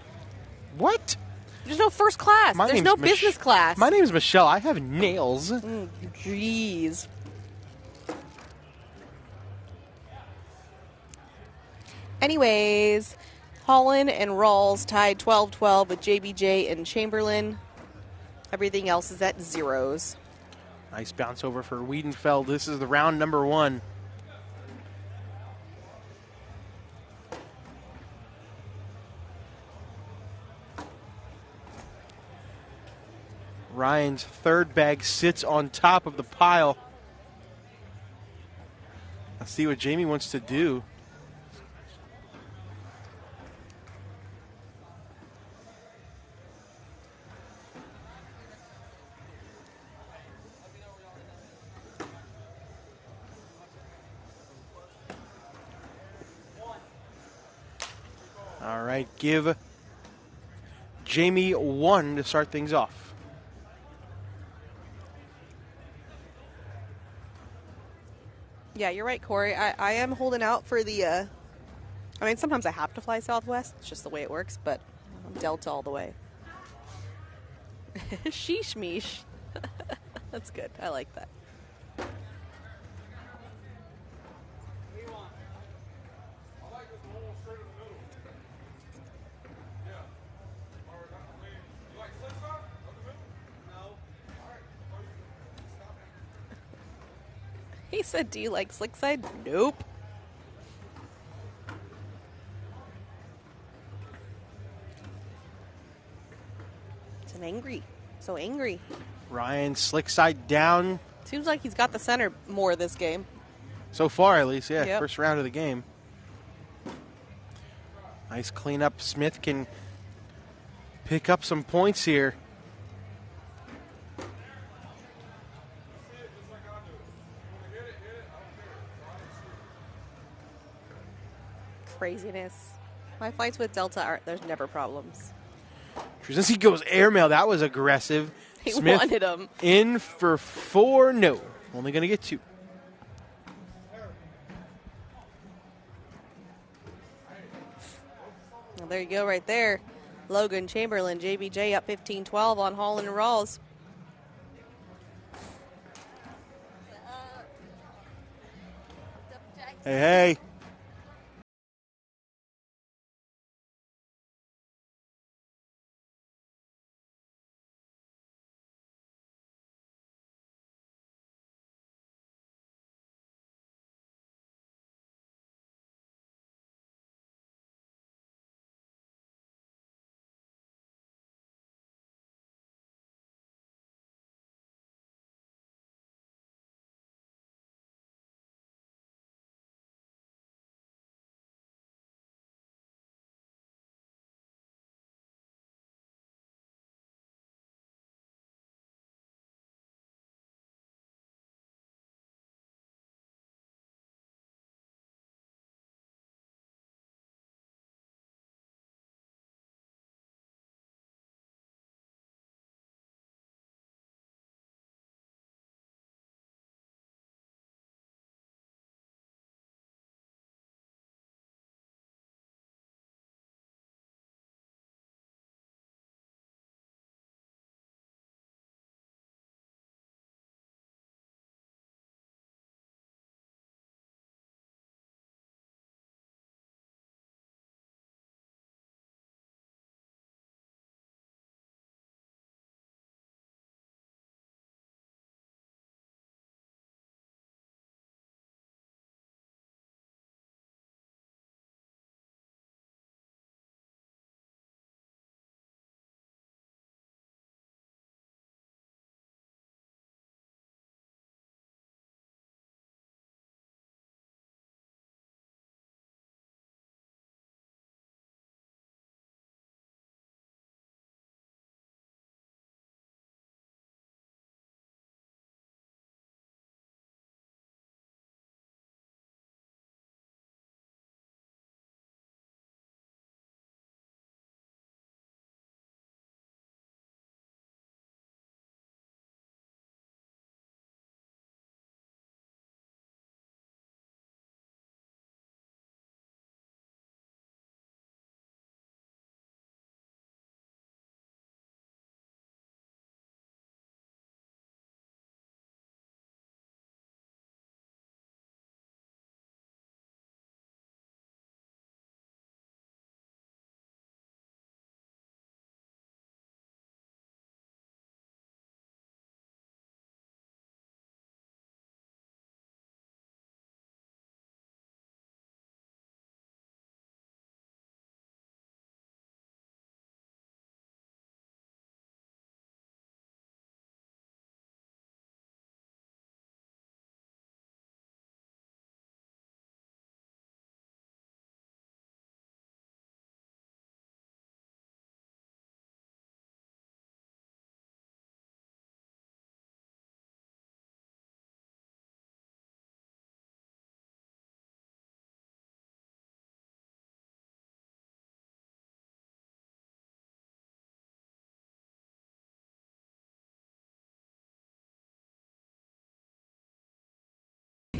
What? There's no first class. There's no business class. My name is Michelle. I have nails. Jeez. Anyways, Holland and Rawls tied 12-12 with JBJ and Chamberlain. Everything else is at zeros. Nice bounce over for Wiedenfeld. This is the round number 1. Ryan's third bag sits on top of the pile. Let's see what Jamie wants to do. All right, give Jamie 1 to start things off. Yeah, you're right, Corey. I am holding out for the. I mean, sometimes I have to fly Southwest. It's just the way it works, but I'm Delta all the way. Sheesh meesh. That's good. I like that. He said, do you like slick side? Nope. It's an angry. So angry. Ryan slick side down. Seems like he's got the center more this game. So far, at least, yeah. Yep. First round of the game. Nice cleanup. Smith can pick up some points here. Craziness. My flights with Delta are there's never problems. Trzynski goes airmail. That was aggressive. He Smith wanted him. In for 4. No. Only going to get 2. Well, there you go right there. Logan Chamberlain, JBJ up 15-12 on Holland and Rawls. Hey, hey.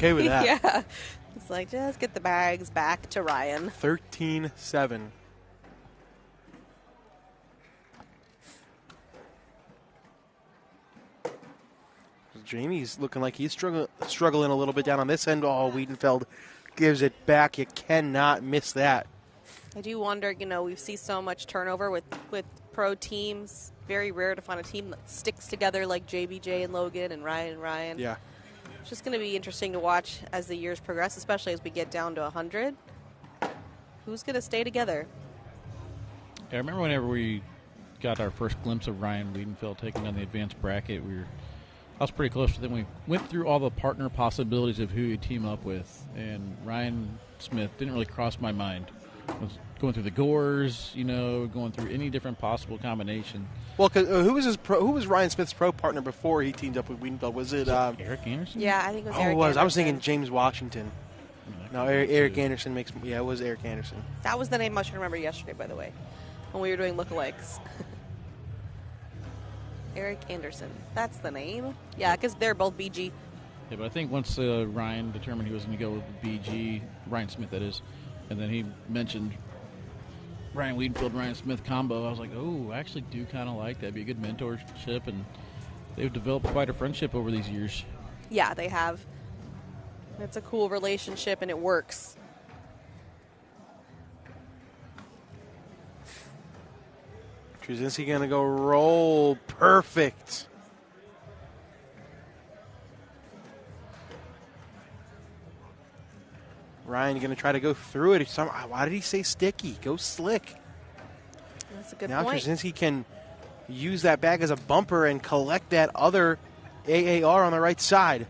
okay with that. Yeah. It's like, just get the bags back to Ryan. 13-7. Jamie's looking like he's struggling a little bit down on this end. Oh, Wiedenfeld gives it back. You cannot miss that. I do wonder, we see so much turnover with pro teams. Very rare to find a team that sticks together like JBJ and Logan and Ryan. Yeah. It's just going to be interesting to watch as the years progress, especially as we get down to 100. Who's going to stay together? I remember whenever we got our first glimpse of Ryan Wiedenfeld taking on the advanced bracket, I was pretty close to them. We went through all the partner possibilities of who he'd team up with, and Ryan Smith didn't really cross my mind. I was going through the Gores, going through any different possible combination. Well, cause, who was Ryan Smith's pro partner before he teamed up with Wiedenfeld? Was it Eric Anderson? Yeah, I think it was Eric Anderson. I was thinking James Washington. No, Eric Anderson makes. Yeah, it was Eric Anderson. That was the name I should remember yesterday, by the way, when we were doing lookalikes. Eric Anderson. That's the name? Yeah, because they're both BG. Yeah, but I think once Ryan determined he was going to go with BG, Ryan Smith, that is, and then he mentioned Ryan Wiedenfeld, Ryan Smith combo, I was like, oh, I actually do kind of like that. It'd be a good mentorship, and they've developed quite a friendship over these years. Yeah, they have. It's a cool relationship, and it works. Trzynski going to go roll. Perfect. Ryan going to try to go through it. Why did he say sticky? Go slick. That's a good now point. Now Trzynski can use that bag as a bumper and collect that other AAR on the right side.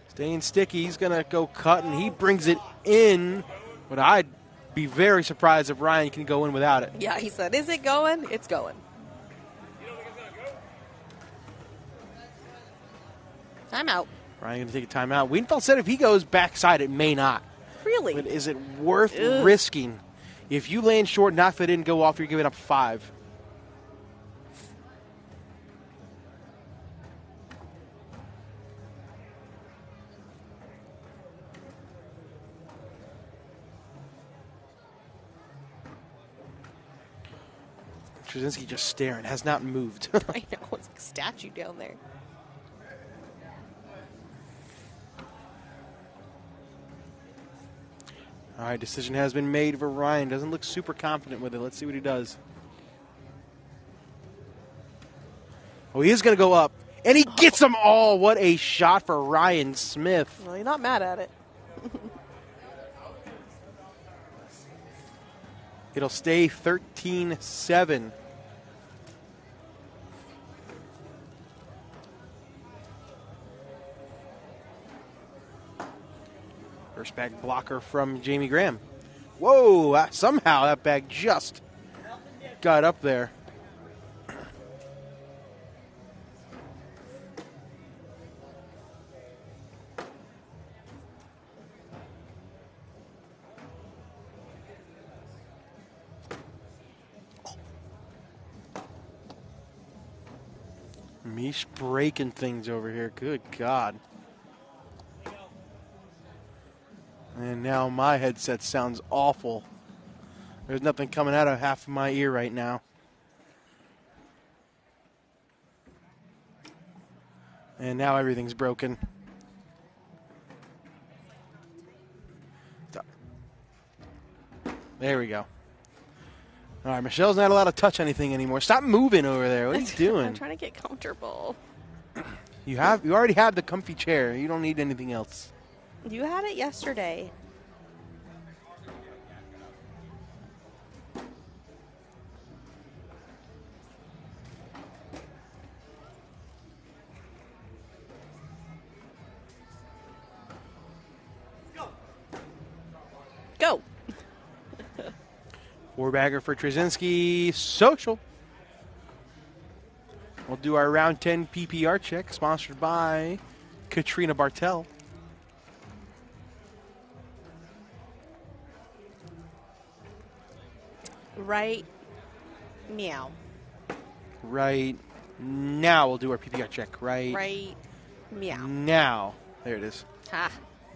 Staying sticky. He's going to go cut, and he brings it in. But I'd be very surprised if Ryan can go in without it. Yeah, he said, is it going? It's going. Timeout. Ryan going to take a timeout. Wiedenfeld said if he goes backside, it may not. Really? But is it worth risking? If you land short, knock that in, go off, you're giving up 5. Trzynski just staring, has not moved. I know, it's like a statue down there. All right, decision has been made for Ryan. Doesn't look super confident with it. Let's see what he does. Oh, he is going to go up. And he gets them all. What a shot for Ryan Smith. Well, you're not mad at it. It'll stay 13-7. First bag blocker from Jamie Graham. Whoa, somehow that bag just got up there. Mish breaking things over here. Good God. And now my headset sounds awful. There's nothing coming out of half of my ear right now. And now everything's broken. There we go. All right, Michelle's not allowed to touch anything anymore. Stop moving over there. What are you doing? I'm trying to get comfortable. You already have the comfy chair. You don't need anything else. You had it yesterday. Go. 4-bagger for Trzynski. Social. We'll do our round 10 PPR check, sponsored by Katrina Bartel. Right meow. Right now we'll do our PPR check. Right meow. now. There it is. Ha.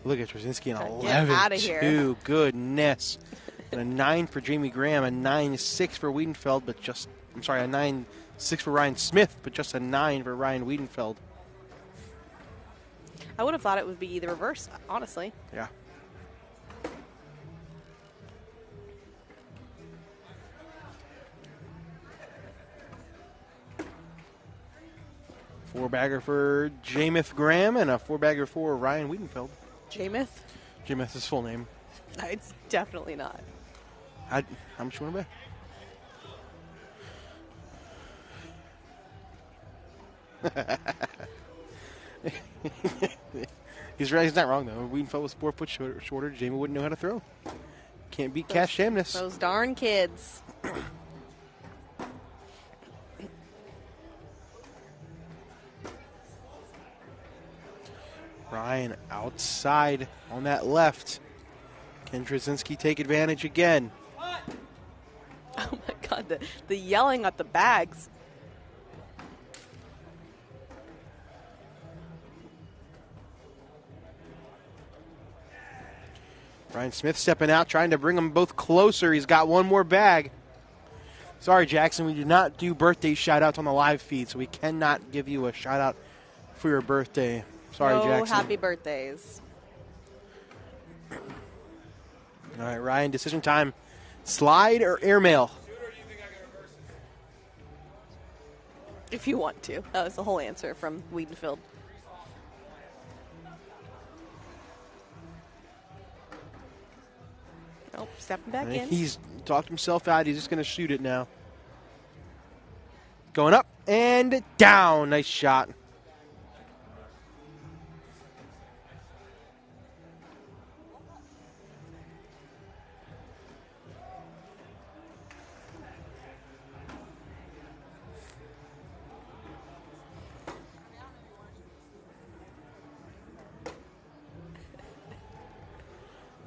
Look at Trzynski, an Get outta here. 11-2. Goodness. And a 9 for Jamie Graham, a 9-6 for Wiedenfeld, but just, I'm sorry, a 9-6 for Ryan Smith, but just a 9 for Ryan Wiedenfeld. I would have thought it would be the reverse, honestly. Yeah. Four-bagger for Jameth Graham and a four-bagger for Ryan Wiedenfeld. Jameth? Jameth is full name. It's definitely not. How much you want to bet? He's right. He's not wrong, though. Wiedenfeld was 4 foot shorter. Jamie wouldn't know how to throw. Can't beat Cash Shamness. Those darn kids. Ryan outside on that left. Can Trzynski take advantage again? Oh my God, the yelling at the bags. Ryan Smith stepping out, trying to bring them both closer. He's got one more bag. Sorry, Jackson, we do not do birthday shout-outs on the live feed, so we cannot give you a shout-out for your birthday. Sorry, no Jackson. Happy birthdays. All right, Ryan, decision time. Slide or airmail? If you want to. That was the whole answer from Wiedenfeld. Oh, stepping back in. He's talked himself out. He's just going to shoot it now. Going up and down. Nice shot.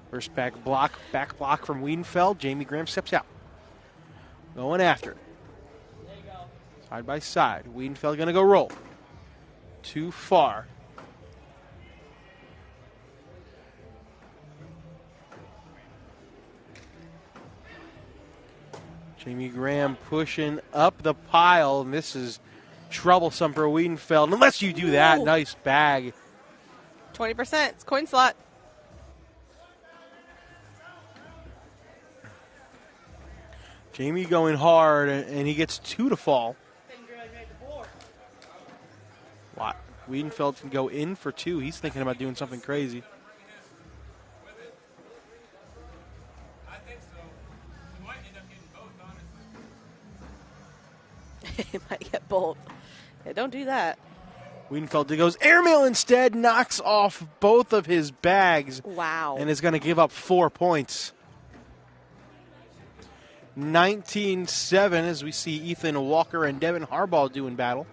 First back block from Wiedenfeld. Jamie Graham steps out. Going after it. Side by side. Wiedenfeld going to go roll. Too far. Jamie Graham pushing up the pile, and this is troublesome for Wiedenfeld. Unless you do that, nice bag. 20%. It's coin slot. Jamie going hard, and he gets 2 to fall. Wow. Wiedenfeld can go in for 2. He's thinking about doing something crazy. He might get both. Yeah, don't do that. Wiedenfeld goes airmail instead, knocks off both of his bags. Wow. And is going to give up 4 points. 19-7 as we see Ethan Walker and Devin Harbaugh doing battle.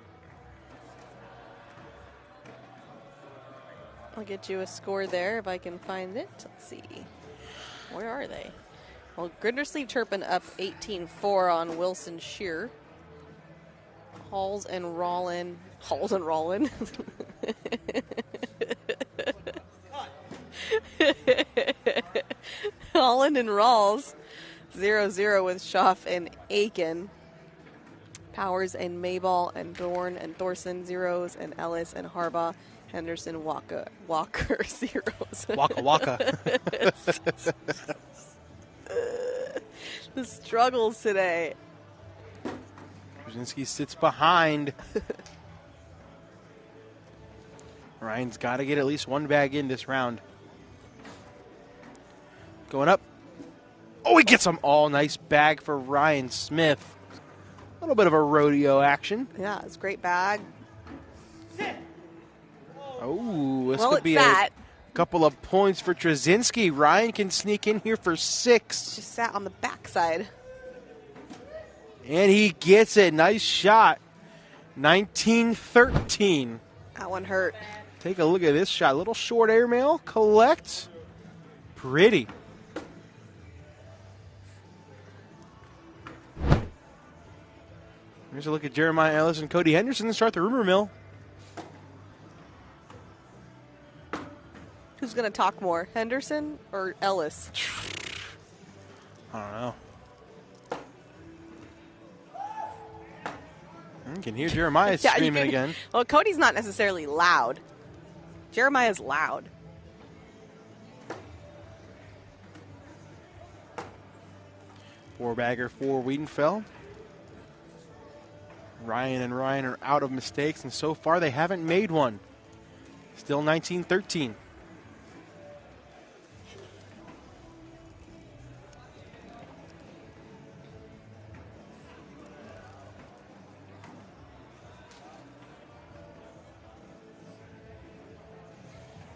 I'll get you a score there if I can find it. Let's see. Where are they? Well, Grindersleeve Turpin up 18-4 on Wilson Shear. Halls and Rollin. Halls and Rollin. Holland and Rawls. 0-0 with Schaff and Aiken. Powers and Mayball and Dorn and Thorson, zeros, and Ellis and Harbaugh. Henderson, Walker, zeros. Waka. The struggles today. Trzynski sits behind. Ryan's got to get at least one bag in this round. Going up. Oh, he gets them all. Nice bag for Ryan Smith. A little bit of a rodeo action. Yeah, it's a great bag. Oh, this could be a couple of points for Trzynski. Ryan can sneak in here for 6. Just sat on the backside. And he gets it. Nice shot. 19-13. That one hurt. Take a look at this shot. Little short airmail. Collect. Pretty. Here's a look at Jeremiah Ellis and Cody Henderson to start the rumor mill. Who's going to talk more, Henderson or Ellis? I don't know. You can hear Jeremiah screaming again. Well, Cody's not necessarily loud. Jeremiah's loud. Four-bagger for Wiedenfeld. Ryan are out of mistakes, and so far they haven't made one. Still 19-13.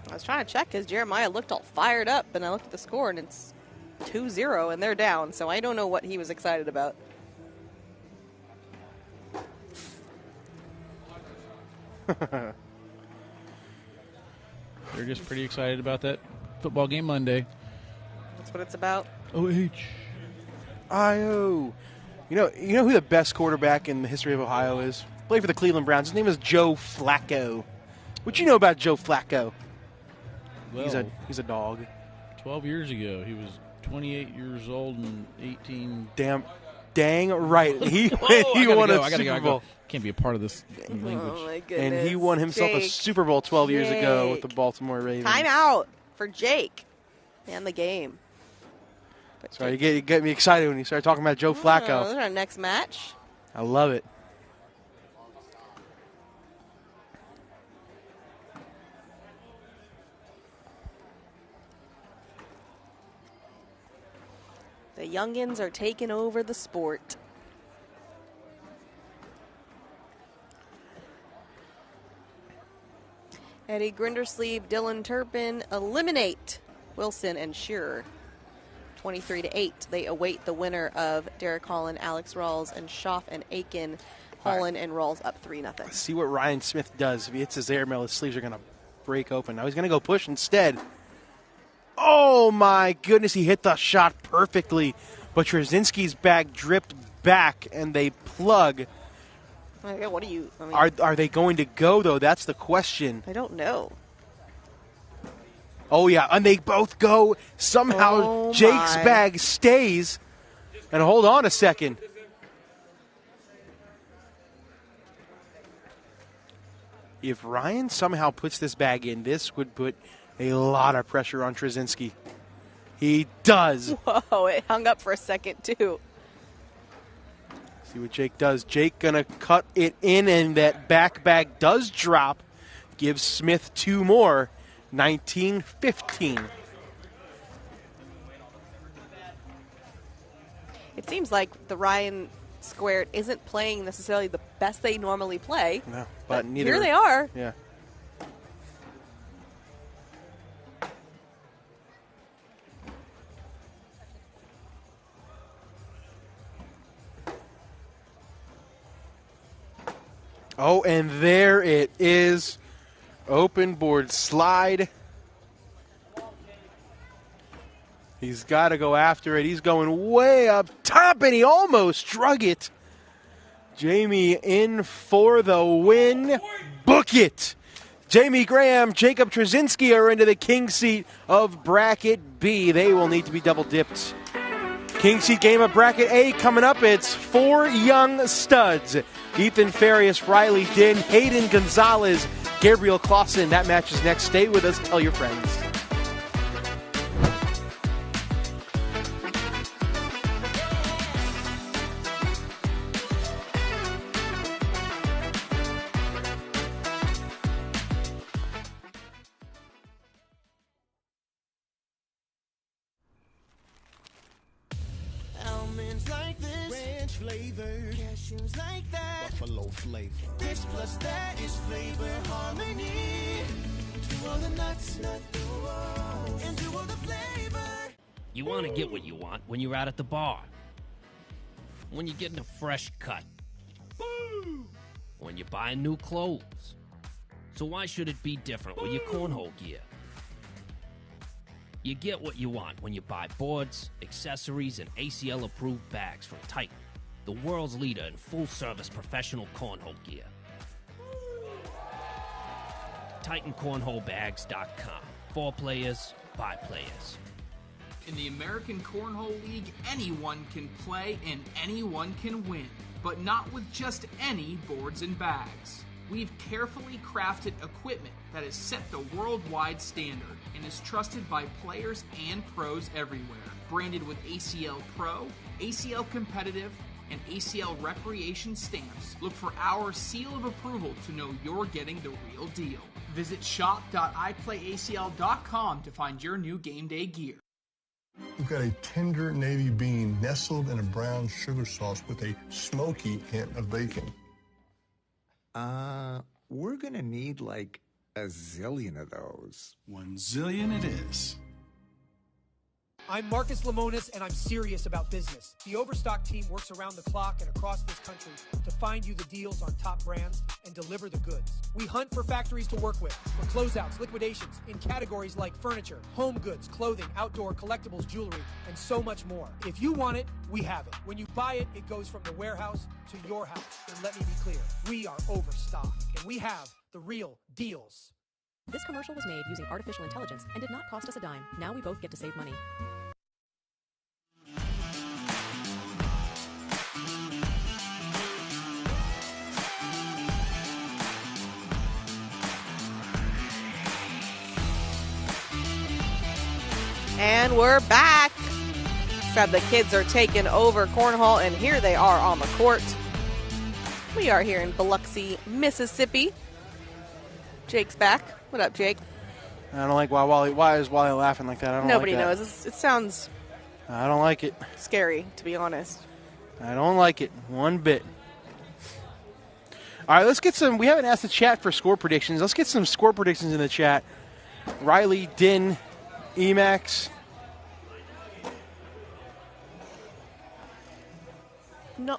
I was trying to check because Jeremiah looked all fired up, and I looked at the score, and it's 2-0, and they're down, so I don't know what he was excited about. They're just pretty excited about that football game Monday. That's what it's about. OH. IO. You know who the best quarterback in the history of Ohio is? Played for the Cleveland Browns. His name is Joe Flacco. What you know about Joe Flacco? Well, he's a dog. 12 years ago, he was 28 years old and 18. Dang right. He Whoa, won a Super Bowl. Can't be a part of this language. Oh, my goodness. And he won himself a Super Bowl 12 years ago with the Jake. Baltimore Ravens. Time out for Jake and the game. But Sorry, you get me excited when you start talking about Joe Flacco. This is our next match. I love it. The youngins are taking over the sport. Eddie Grindersleeve, Dylan Turpin eliminate Wilson and Shearer. 23-8. They await the winner of Derek Holland, Alex Rawls, and Schaff and Aiken. Holland and Rawls up 3-0. See what Ryan Smith does. If he hits his air mail, his sleeves are going to break open. Now he's going to go push instead. Oh, my goodness. He hit the shot perfectly. But Trzynski's bag dripped back, and they plug. What do you... Are they going to go, though? That's the question. I don't know. Oh, yeah, and they both go. Somehow Jake's bag stays. And hold on a second. If Ryan somehow puts this bag in, this would put a lot of pressure on Trzynski. He does. Whoa, it hung up for a second, too. See what Jake does. Jake going to cut it in, and that back bag does drop. Gives Smith two more. 19-15. It seems like the Ryan Squared isn't playing necessarily the best they normally play. No, but neither. Here they are. Yeah. Oh, and there it is. Open board slide. He's got to go after it. He's going way up top, and he almost drug it. Jamie in for the win. Book it. Jamie Graham, Jacob Trzynski are into the king seat of bracket B. They will need to be double dipped. King seat game of bracket A coming up. It's four young studs. Ethan Farias, Riley Din, Hayden Gonzalez, Gabriel Clausen. That match is next. Stay with us. Tell your friends. Almonds like this, ranch flavor, cashews like that, buffalo flavor. This plus that is flavor harmony. Do all the nuts, and do all the flavor. You want to get what you want when you're out at the bar. When you're getting a fresh cut. When you're buying new clothes. So why should it be different with your cornhole gear? You get what you want when you buy boards, accessories, and ACL-approved bags from Titan, the world's leader in full-service professional cornhole gear. TitanCornholeBags.com. for players by players. In the American Cornhole League, anyone can play and anyone can win, but not with just any boards and bags. We've carefully crafted equipment that has set the worldwide standard and is trusted by players and pros everywhere. Branded with ACL Pro, ACL Competitive, and ACL Recreation stamps, look for our seal of approval to know you're getting the real deal. Visit shop.iplayacl.com to find your new game day gear. We've got a tender navy bean nestled in a brown sugar sauce with a smoky hint of bacon. We're gonna need like a zillion of those. 1 zillion it is. I'm Marcus Lemonis, and I'm serious about business. The Overstock team works around the clock and across this country to find you the deals on top brands and deliver the goods. We hunt for factories to work with, for closeouts, liquidations, in categories like furniture, home goods, clothing, outdoor, collectibles, jewelry, and so much more. If you want it, we have it. When you buy it, it goes from the warehouse to your house. And let me be clear, we are Overstock, and we have the real deals. This commercial was made using artificial intelligence and did not cost us a dime. Now we both get to save money. And we're back. Said the kids are taking over cornhole, and here they are on the court. We are here in Biloxi, Mississippi. Jake's back. What up, Jake? I don't like why is Wally laughing like that? I don't Nobody like that. knows. It sounds I don't like it. scary, to be honest. I don't like it one bit. All right, let's get some. We haven't asked the chat for score predictions. Let's get some score predictions in the chat. Riley, Din, Emax. No.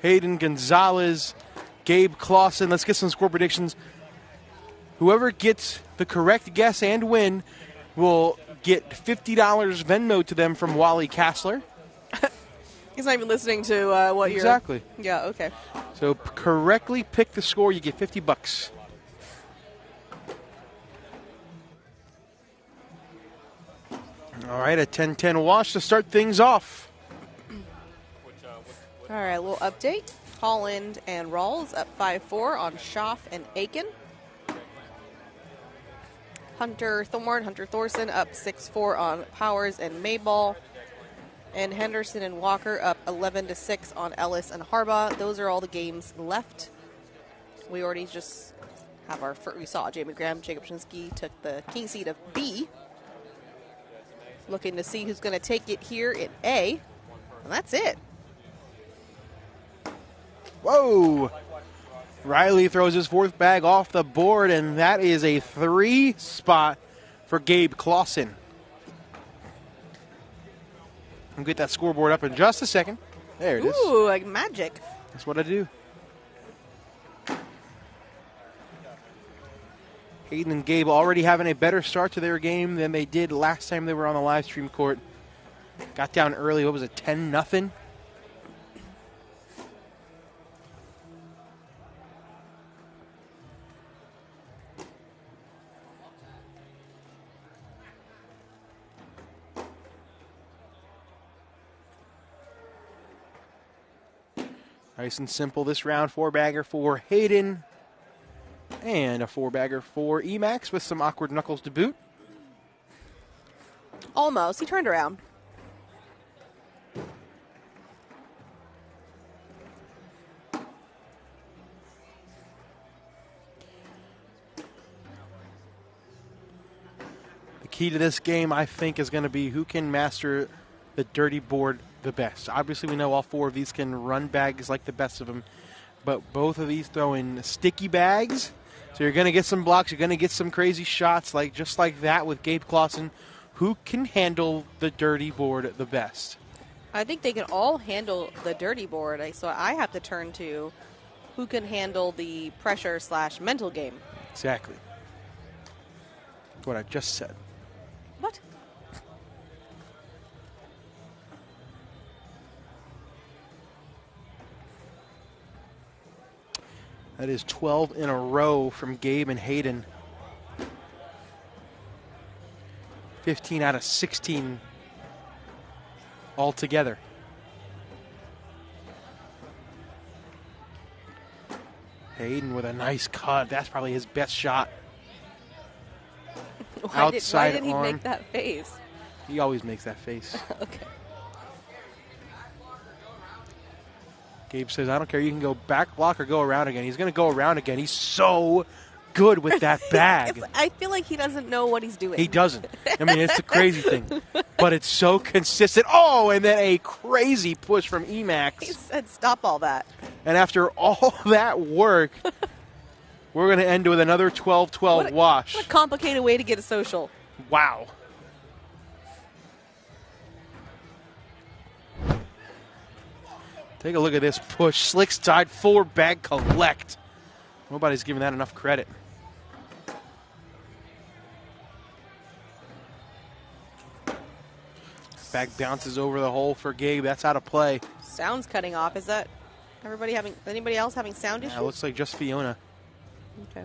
Hayden Gonzalez, Gabe Clausen. Let's get some score predictions. Whoever gets the correct guess and win will get $50 Venmo to them from Wally Kassler. He's not even listening to what you're... Exactly. Yeah, okay. So correctly pick the score, you get $50. All right, a 10-10 wash to start things off. All right, a little update. Holland and Rawls up 5-4 on Schaff and Aiken. Hunter Thorson up 6-4 on Powers and Mayball. And Henderson and Walker up 11-6 on Ellis and Harbaugh. Those are all the games left. We already just have our first, we saw Jamie Graham, Jacob Shinsky took the king seat of B. Looking to see who's going to take it here in A. And that's it. Whoa! Riley throws his fourth bag off the board, and that is a 3 spot for Gabe Clausen. I'll get that scoreboard up in just a second. There it is. Ooh, like magic. That's what I do. Hayden and Gabe already having a better start to their game than they did last time they were on the live stream court. Got down early. What was it, 10-0? Nice and simple this round. 4-bagger for Hayden. And a 4-bagger for Emax with some awkward knuckles to boot. Almost. He turned around. The key to this game, I think, is going to be who can master the dirty board the best. Obviously, we know all 4 of these can run bags like the best of them, but both of these throw in sticky bags. So you're going to get some blocks. You're going to get some crazy shots, like just like that with Gabe Clausen. Who can handle the dirty board the best? I think they can all handle the dirty board. So I have to turn to who can handle the pressure/mental game. Exactly. What I just said. What? That is 12 in a row from Gabe and Hayden. 15 out of 16 altogether. Hayden with a nice cut. That's probably his best shot. Why did he make that face? He always makes that face. Okay. Gabe says, I don't care. You can go back block or go around again. He's going to go around again. He's so good with that bag. I feel like he doesn't know what he's doing. He doesn't. I mean, it's the crazy thing. But it's so consistent. Oh, and then a crazy push from Emacs. He said, stop all that. And after all that work, we're going to end with another 12-12 wash. What a complicated way to get a social. Wow. Take a look at this push. Slick side forward bag collect. Nobody's giving that enough credit. Bag bounces over the hole for Gabe. That's out of play. Sound's cutting off. Is that anybody else having sound issues? Yeah, it looks like just Fiona. Okay.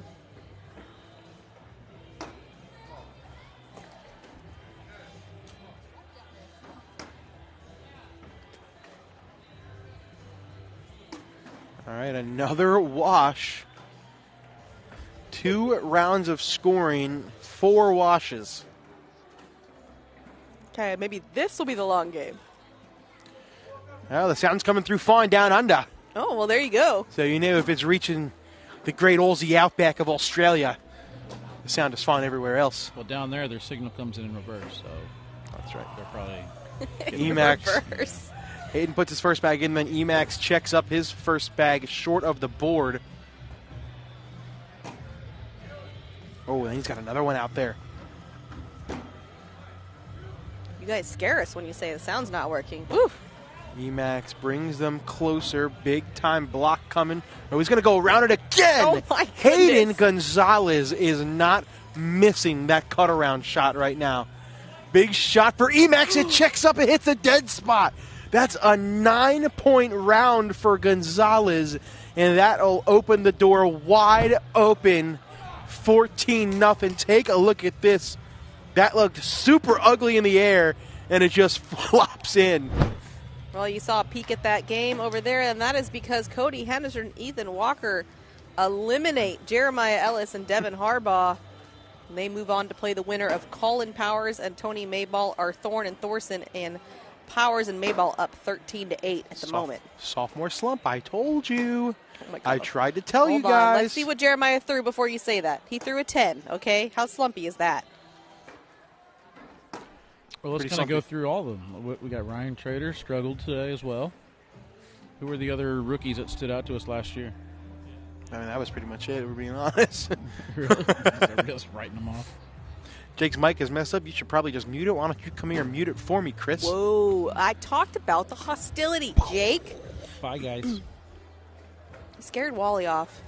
All right, another wash. 2 rounds of scoring, 4 washes. Okay, maybe this will be the long game. Well, the sound's coming through fine down under. Oh, well, there you go. So you know if it's reaching the great Aussie outback of Australia, the sound is fine everywhere else. Well, down there, their signal comes in reverse, so that's right. They're probably Emacs. Reverse. Hayden puts his first bag in, then Emacs checks up his first bag short of the board. Oh, and he's got another one out there. You guys scare us when you say the sound's not working. Oof. Emacs brings them closer. Big time block coming. Oh, he's going to go around it again. Oh, my goodness. Hayden Gonzalez is not missing that cut around shot right now. Big shot for Emacs. It checks up and hits a dead spot. That's a 9-point round for Gonzalez, and that'll open the door wide open. 14-0. Take a look at this. That looked super ugly in the air, and it just flops in. Well, you saw a peek at that game over there, and that is because Cody Henderson and Ethan Walker eliminate Jeremiah Ellis and Devin Harbaugh. And they move on to play the winner of Colin Powers and Tony Mayball, or Thorne and Thorson, and Powers and Mayball up 13-8 at the moment. Sophomore slump, I told you. Oh my God. I tried to tell you Hold on. guys. Let's see what Jeremiah threw before you say that. He threw a 10, okay? How slumpy is that? Well, let's kind of go through all of them. We got Ryan Trader, struggled today as well. Who were the other rookies that stood out to us last year? I mean, that was pretty much it, we're being honest. Really? Everybody else writing them off. Jake's mic is messed up. You should probably just mute it. Why don't you come here and mute it for me, Chris? Whoa, I talked about the hostility, Jake. Bye, guys. You scared Wally off.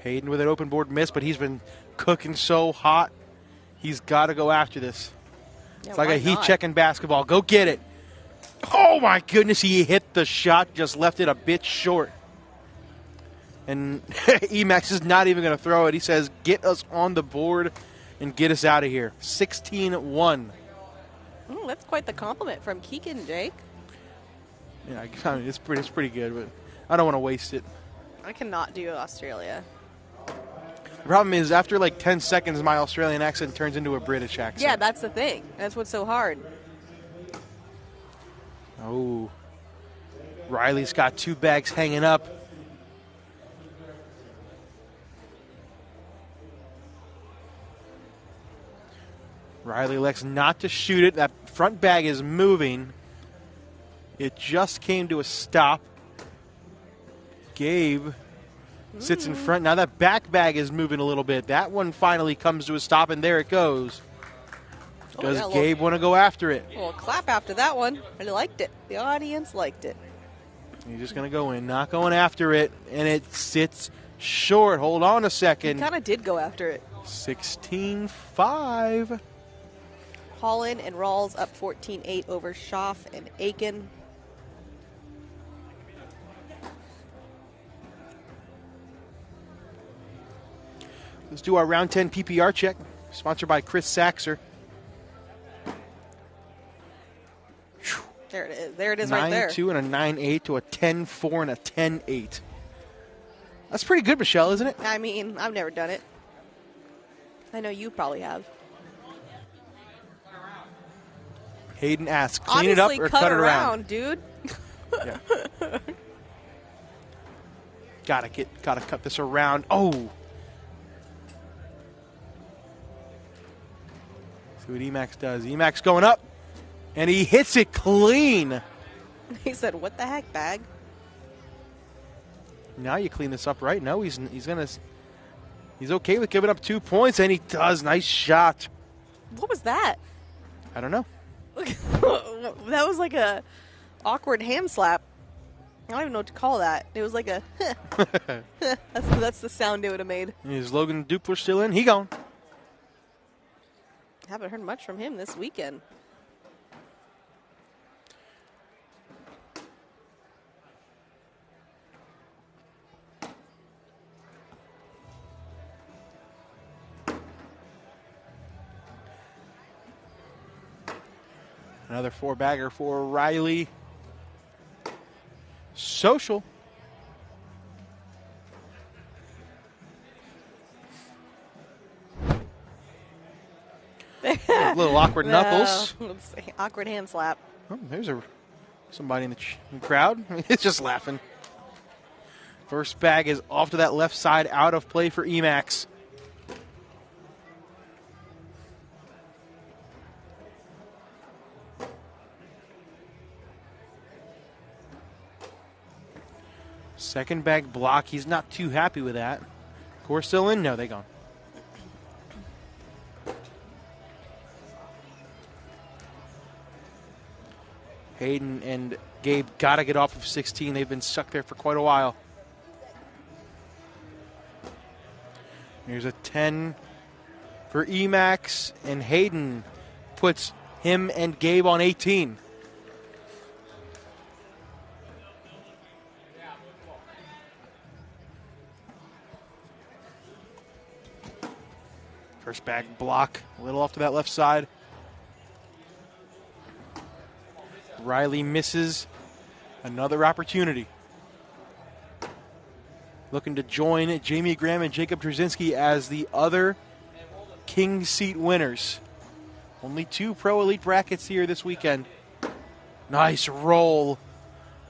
Hayden with an open board miss, but he's been cooking so hot. He's got to go after this. Yeah, it's like why a heat not? check in basketball. Go get it. Oh, my goodness. He hit the shot, just left it a bit short. And Emacs is not even going to throw it. He says, get us on the board and get us out of here. 16-1. Oh, that's quite the compliment from Keegan, Jake. Yeah, I mean, it's pretty good, but I don't want to waste it. I cannot do Australia. The problem is, after like 10 seconds, my Australian accent turns into a British accent. Yeah, that's the thing. That's what's so hard. Oh. Riley's got 2 bags hanging up. Riley elects not to shoot it. That front bag is moving. It just came to a stop. Gabe sits in front. Now that back bag is moving a little bit. That one finally comes to a stop, and there it goes. Does Gabe want to go after it? Well, clap after that one. I liked it. The audience liked it. He's just going to go in, not going after it, and it sits short. Hold on a second. He kind of did go after it. 16-5. Holland and Rawls up 14-8 over Schaff and Aiken. Let's do our round 10 PPR check, sponsored by Chris Saxer. There it is. There it is right there. 9-2 and a 9-8 to a 10-4 and a 10-8. That's pretty good, Michelle, isn't it? I mean, I've never done it. I know you probably have. Hayden asks, clean it up or cut it around? Dude. Yeah. Gotta cut this around. Oh. See what Emacs does. Emacs going up, and he hits it clean. He said, "What the heck, bag?" Now you clean this up, right? No, he's okay with giving up 2 points, and he does. Nice shot. What was that? I don't know. That was like a awkward ham slap. I don't even know what to call that. It was like a that's the sound it would have made. Is Logan Dupler still in? He gone. Haven't heard much from him this weekend. Another 4-bagger for Riley. Social. A little awkward knuckles. Let's see. Awkward hand slap. Oh, there's somebody in the crowd. It's just laughing. First bag is off to that left side, out of play for Emacs. Second bag block. He's not too happy with that. Core still in? No, they gone. Hayden and Gabe got to get off of 16. They've been stuck there for quite a while. Here's a 10 for Emacs, and Hayden puts him and Gabe on 18. First bag block, a little off to that left side. Riley misses another opportunity. Looking to join Jamie Graham and Jacob Trzynski as the other King Seat winners. Only 2 Pro Elite brackets here this weekend. Nice roll.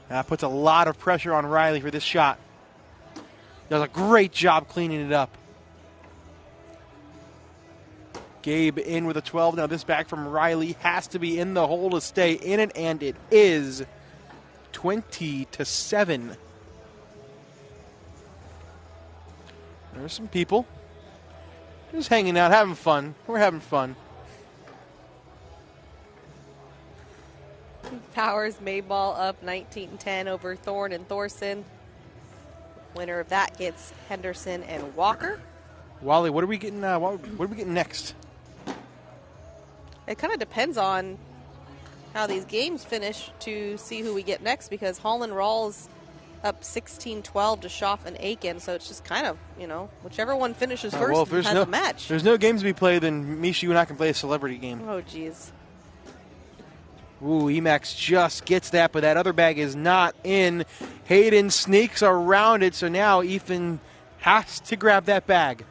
That puts a lot of pressure on Riley for this shot. Does a great job cleaning it up. Gabe in with a 12. Now this back from Riley has to be in the hole to stay in it, and it is 20-7. There's some people just hanging out, having fun. We're having fun. Powers Mayball up 19-10 over Thorne and Thorson. Winner of that gets Henderson and Walker. Wally, what are we getting? What are we getting next? It kind of depends on how these games finish to see who we get next, because Holland Rawls up 16-12 to Schaff and Aiken, so it's just kind of, whichever one finishes first has a match. There's no games we play, then Misha, you and I can play a celebrity game. Oh, jeez. Ooh, Emacs just gets that, but that other bag is not in. Hayden sneaks around it, so now Ethan has to grab that bag.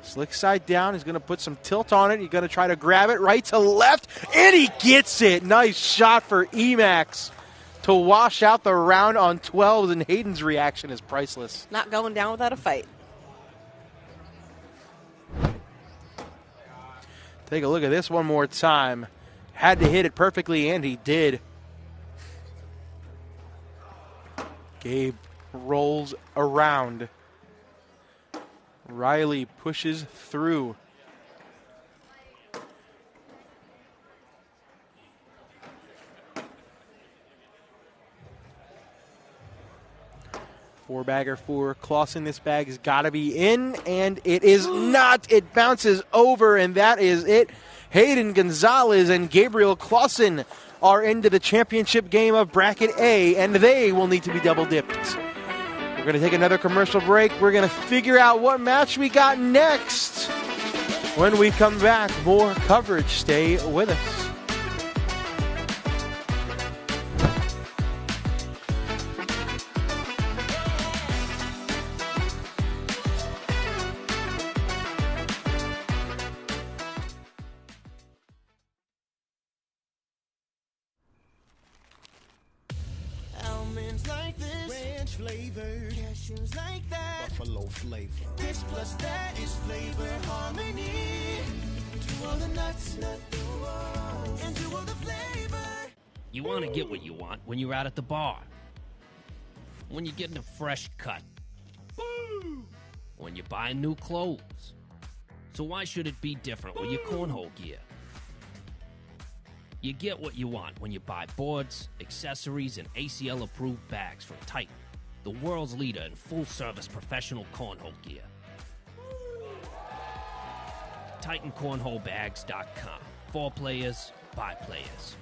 Slick side down. He's going to put some tilt on it. He's going to try to grab it right to left, and he gets it. Nice shot for Emacs to wash out the round on 12s, and Hayden's reaction is priceless. Not going down without a fight. Take a look at this one more time. Had to hit it perfectly, and he did. Gabe rolls around. Riley pushes through. Four-bagger for Clausen. This bag has got to be in, and it is not. It bounces over, and that is it. Hayden Gonzalez and Gabriel Clausen are into the championship game of Bracket A, and they will need to be double dipped. We're going to take another commercial break. We're going to figure out what match we got next. When we come back, more coverage. Stay with us. Almonds like this, ranch flavored, cashews like that, buffalo flavor. This plus that is flavor harmony. To all the nuts, and to all the flavor. You want to get what you want when you're out at the bar. When you're getting a fresh cut. When you're buying new clothes. So why should it be different with your cornhole gear? You get what you want when you buy boards, accessories, and ACL-approved bags from Titan, the world's leader in full-service professional cornhole gear. TitanCornholeBags.com. For players, by players.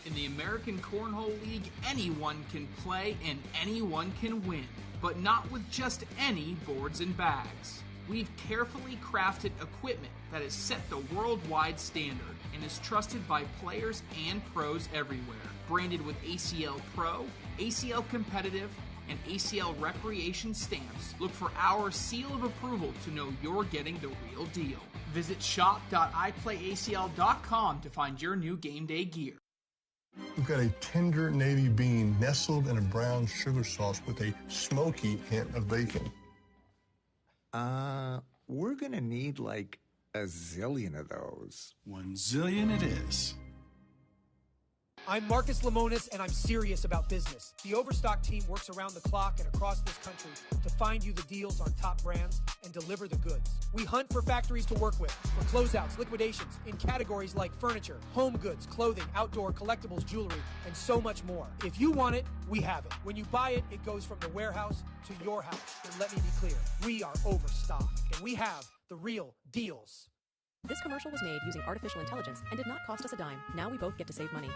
In the American Cornhole League, anyone can play and anyone can win, but not with just any boards and bags. We've carefully crafted equipment that has set the worldwide standard and is trusted by players and pros everywhere. Branded with ACL Pro, ACL Competitive, and ACL Recreation stamps, look for our seal of approval to know you're getting the real deal. Visit shop.iplayacl.com to find your new game day gear. We've got a tender navy bean nestled in a brown sugar sauce with a smoky hint of bacon. We're gonna need like a zillion of those. 1 zillion it is. I'm Marcus Lemonis, and I'm serious about business. The Overstock team works around the clock and across this country to find you the deals on top brands and deliver the goods. We hunt for factories to work with, for closeouts, liquidations, in categories like furniture, home goods, clothing, outdoor, collectibles, jewelry, and so much more. If you want it, we have it. When you buy it, it goes from the warehouse to your house. And let me be clear, we are overstocked, and we have the real deals. This commercial was made using artificial intelligence and did not cost us a dime. Now we both get to save money.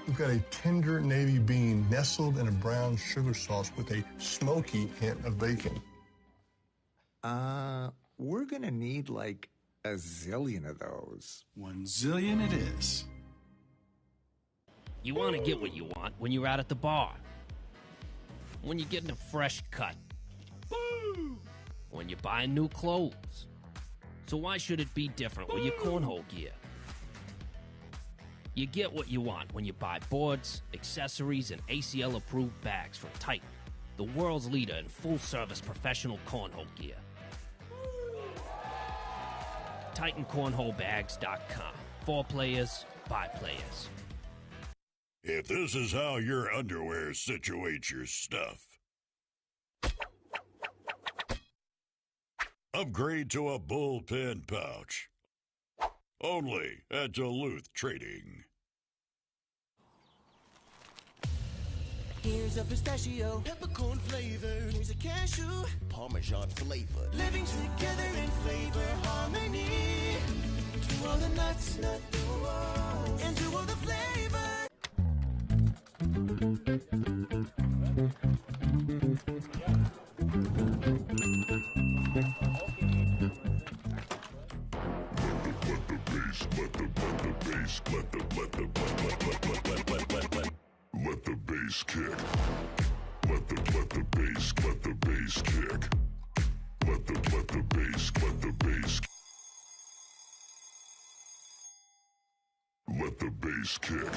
We've got a tender navy bean nestled in a brown sugar sauce with a smoky hint of bacon. We're gonna need like a zillion of those. 1 zillion it is. You want to get what you want when you're out at the bar. When you're getting a fresh cut. When you're buying new clothes. So why should it be different with your cornhole gear? You get what you want when you buy boards, accessories, and ACL-approved bags from Titan, the world's leader in full-service professional cornhole gear. TitanCornholeBags.com. For players, by players. If this is how your underwear situates your stuff, upgrade to a bullpen pouch. Only at Duluth Trading. Here's a pistachio, peppercorn flavor. Here's a cashew, Parmesan flavor. Living together in flavor harmony. To all the nuts, and to all the flavor. Let the bass kick. Let the bass kick. Let the bass. Let the bass kick.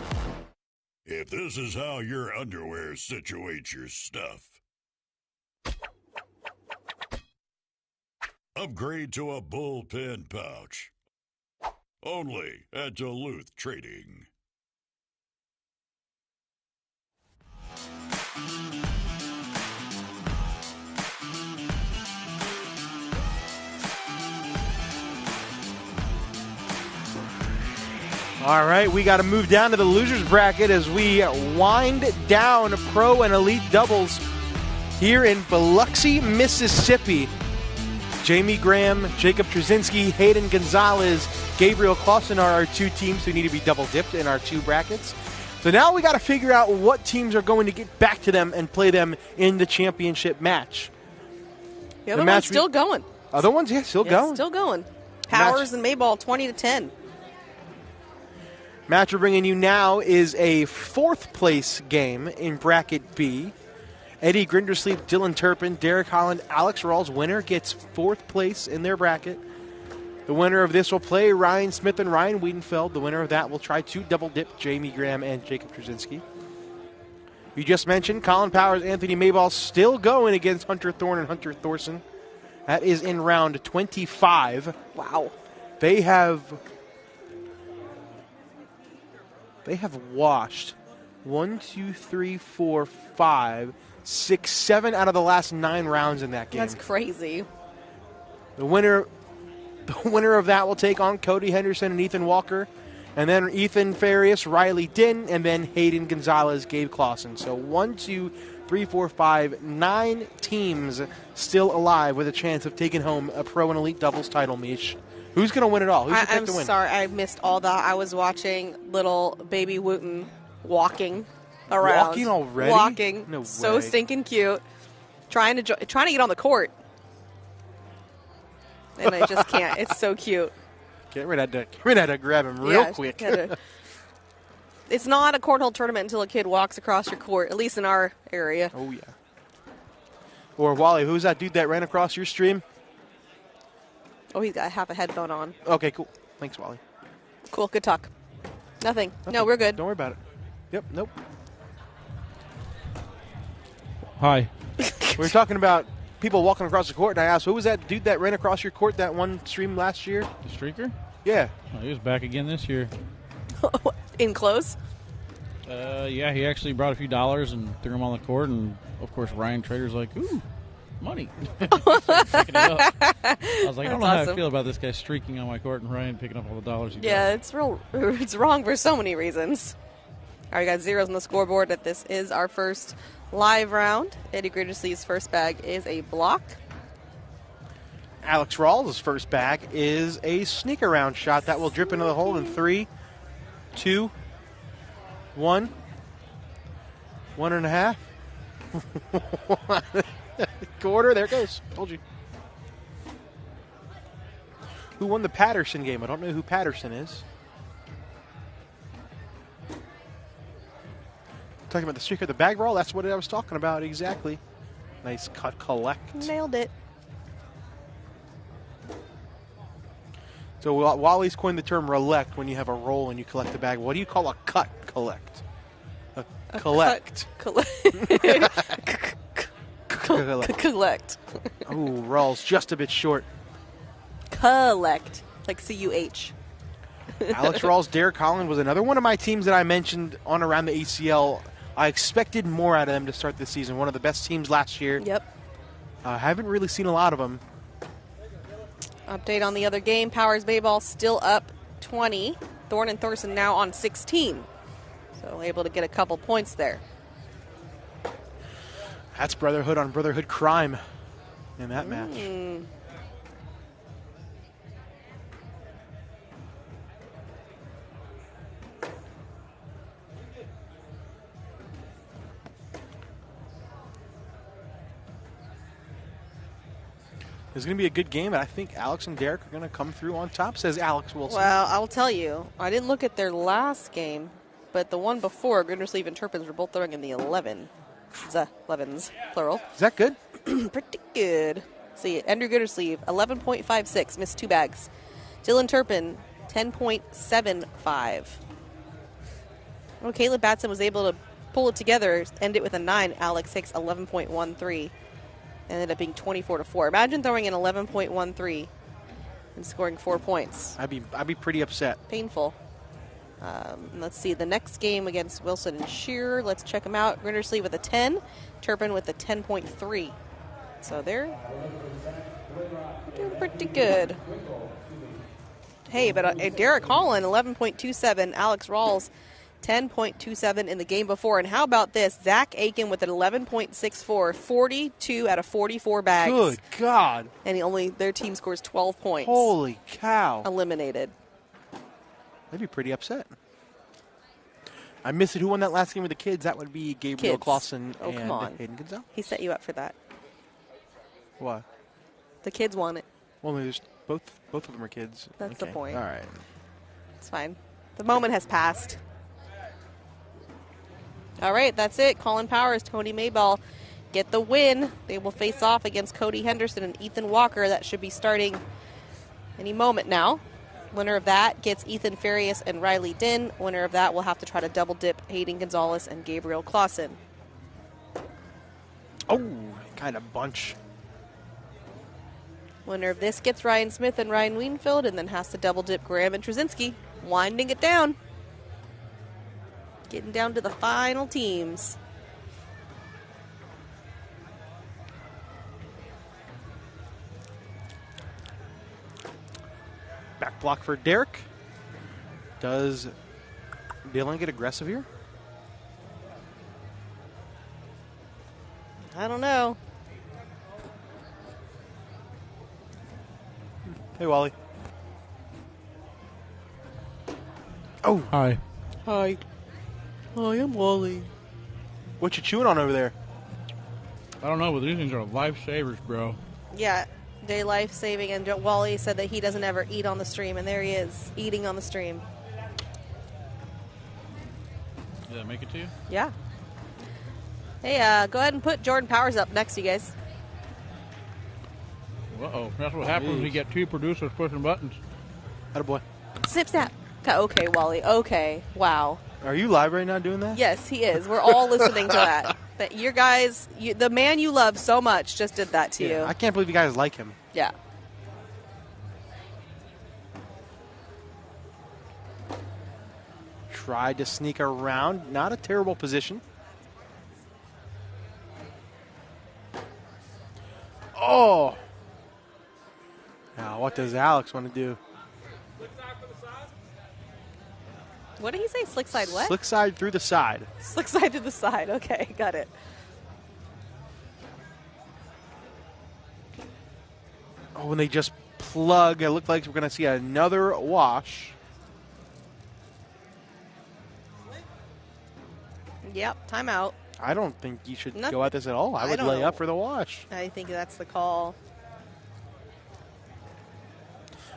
If this is how your underwear situates your stuff, upgrade to a bullpen pouch. Only at Duluth Trading. All right, we got to move down to the losers bracket as we wind down pro and elite doubles here in Biloxi, Mississippi. Jamie Graham, Jacob Trzynski, Hayden Gonzalez, Gabriel Clausen are our two teams who need to be double-dipped in our two brackets. So now we got to figure out what teams are going to get back to them and play them in the championship match. The other one's still going. Other ones, yeah, still going. Still going. Powers and Mayball 20-10. Match we're bringing you now is a fourth-place game in Bracket B. Eddie Grindersleeve, Dylan Turpin, Derek Holland, Alex Rawls. Winner gets fourth place in their bracket. The winner of this will play Ryan Smith and Ryan Wiedenfeld. The winner of that will try to double-dip Jamie Graham and Jacob Trzynski. You just mentioned Colin Powers, Anthony Mayball still going against Hunter Thorne and Hunter Thorson. That is in round 25. Wow. They have washed 1, 2, 3, 4, 5, 6, 7 out of the last 9 rounds in that game. That's crazy. The winner of that will take on Cody Henderson and Ethan Walker. And then Ethan Farias, Riley Din, and then Hayden Gonzalez, Gabe Clausen. So 1, 2, 3, 4, 5, 9 teams still alive with a chance of taking home a Pro and Elite Doubles title, Mish. Who's going to win it all? Who's your pick to win? I'm sorry, I missed all that. I was watching little baby Wooten walking around. Walking already? Walking. No So way. stinking cute. Trying to get on the court. And I just can't. It's so cute. We're going to have to grab him real quick. It's not a cornhole tournament until a kid walks across your court, at least in our area. Oh, yeah. Or, Wally, who's that dude that ran across your stream? Oh, he's got half a headphone on. Okay, cool. Thanks, Wally. Cool, good talk. Nothing. No, we're good. Don't worry about it. Yep, nope. Hi. We were talking about people walking across the court, and I asked, who was that dude that ran across your court that one stream last year? The streaker? Yeah. Oh, he was back again this year. In close? Yeah, he actually brought a few dollars and threw them on the court, and of course Ryan Trader's like, ooh, money. I was like, I don't know how I feel about this guy streaking on my court and Ryan picking up all the dollars he got. It's wrong for so many reasons. All right, we got zeros on the scoreboard that this is our first live round. Eddie Grindersleeve's first bag is a block. Alex Rawls' first bag is a sneak around shot that will drip into the hole in 3, 2, 1, 1.5. Quarter, there it goes. Told you. Who won the Patterson game? I don't know who Patterson is. Talking about the streak of the bag roll? That's what I was talking about exactly. Nice cut collect. Nailed it. So Wally's coined the term roulette when you have a roll and you collect the bag. What do you call a cut collect? A collect. Collect. Oh, Rawls just a bit short. Collect. Like C-U-H. Alex Rawls, Derek Holland was another one of my teams that I mentioned on around the ACL. I expected more out of them to start this season. One of the best teams last year. Yep. I haven't really seen a lot of them. Update on the other game. Powers Bayball still up 20. Thorne and Thorson now on 16. So able to get a couple points there. That's brotherhood on brotherhood crime in that match. It's going to be a good game, and I think Alex and Derek are going to come through on top, says Alex Wilson. Well, I'll tell you, I didn't look at their last game, but the one before, Grindersleeve and Turpins were both throwing in the 11s, plural. Is that good? Pretty good. See, Andrew Grindersleeve, 11.56, missed 2 bags. Dylan Turpin, 10.75. Well, Caleb Batson was able to pull it together, end it with a 9. Alex Hicks, 11.13. Ended up being 24-4. Imagine throwing in 11.13 and scoring 4 points. I'd be pretty upset. Painful. Let's see the next game against Wilson and Shearer. Let's check them out. Grindersleeve with a 10, Turpin with a 10.3. So they're doing pretty good. Hey, but Derek Holland 11.27, Alex Rawls 10.27 in the game before. And how about this? Zach Aiken with an 11.64, 42 out of 44 bags. Good God. And their team scores 12 points. Holy cow. Eliminated. I'd be pretty upset. I missed it. Who won that last game with the kids? That would be Gabriel Clausen and come on. Hayden Gonzalez. He set you up for that. What? The kids won it. Well, there's both of them are kids. That's the point. All right. It's fine. The moment has passed. All right, that's it. Colin Powers, Tony Mayball get the win. They will face off against Cody Henderson and Ethan Walker. That should be starting any moment now. Winner of that gets Ethan Farias and Riley Din. Winner of that will have to try to double dip Hayden Gonzalez and Gabriel Clausen. Oh, kind of bunch. Winner of this gets Ryan Smith and Ryan Wienfield, and then has to double dip Graham and Trzynski. Winding it down. Getting down to the final teams. Back block for Derek. Does Dylan get aggressive here? I don't know. Hey, Wally. Oh. Hi. Hi. Hi, I'm Wally. What you chewing on over there? I don't know, but these things are lifesavers, bro. Yeah, they life-saving, and Wally said that he doesn't ever eat on the stream, and there he is, eating on the stream. Did that make it to you? Yeah. Hey, go ahead and put Jordan Powers up next, you guys. Uh-oh. That's what happens when you get two producers pushing buttons. Attaboy. Snip, snap. Okay, Wally. Okay. Wow. Are you live right now doing that? Yes, he is. We're all listening to that. That your guys, the man you love so much just did that to you. I can't believe you guys like him. Yeah. Tried to sneak around. Not a terrible position. Oh. Now, what does Alex want to do? What did he say? Slick side what? Slick side through the side. Slick side to the side. Okay, got it. Oh, when they just plug, it looked like we're going to see another wash. Yep, timeout. I don't think you should No. go at this at all. I would don't lay know. up for the wash. I think that's the call.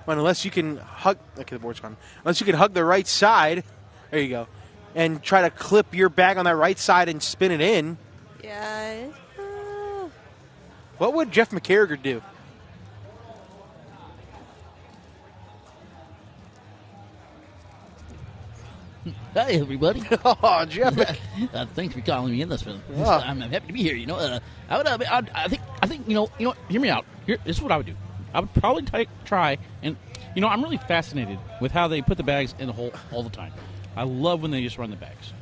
Well, unless you can hug, okay, the board's gone. Unless you can hug the right side, there you go, and try to clip your bag on that right side and spin it in. Yeah. What would Jeff McCarriger do? Hi, everybody. Oh, Jeff. Thanks for calling me in this film. Oh. I'm happy to be here. You know, I think you know. Hear me out. This is what I would do. I would probably try and, I'm really fascinated with how they put the bags in the hole all the time. I love when they just run the bags.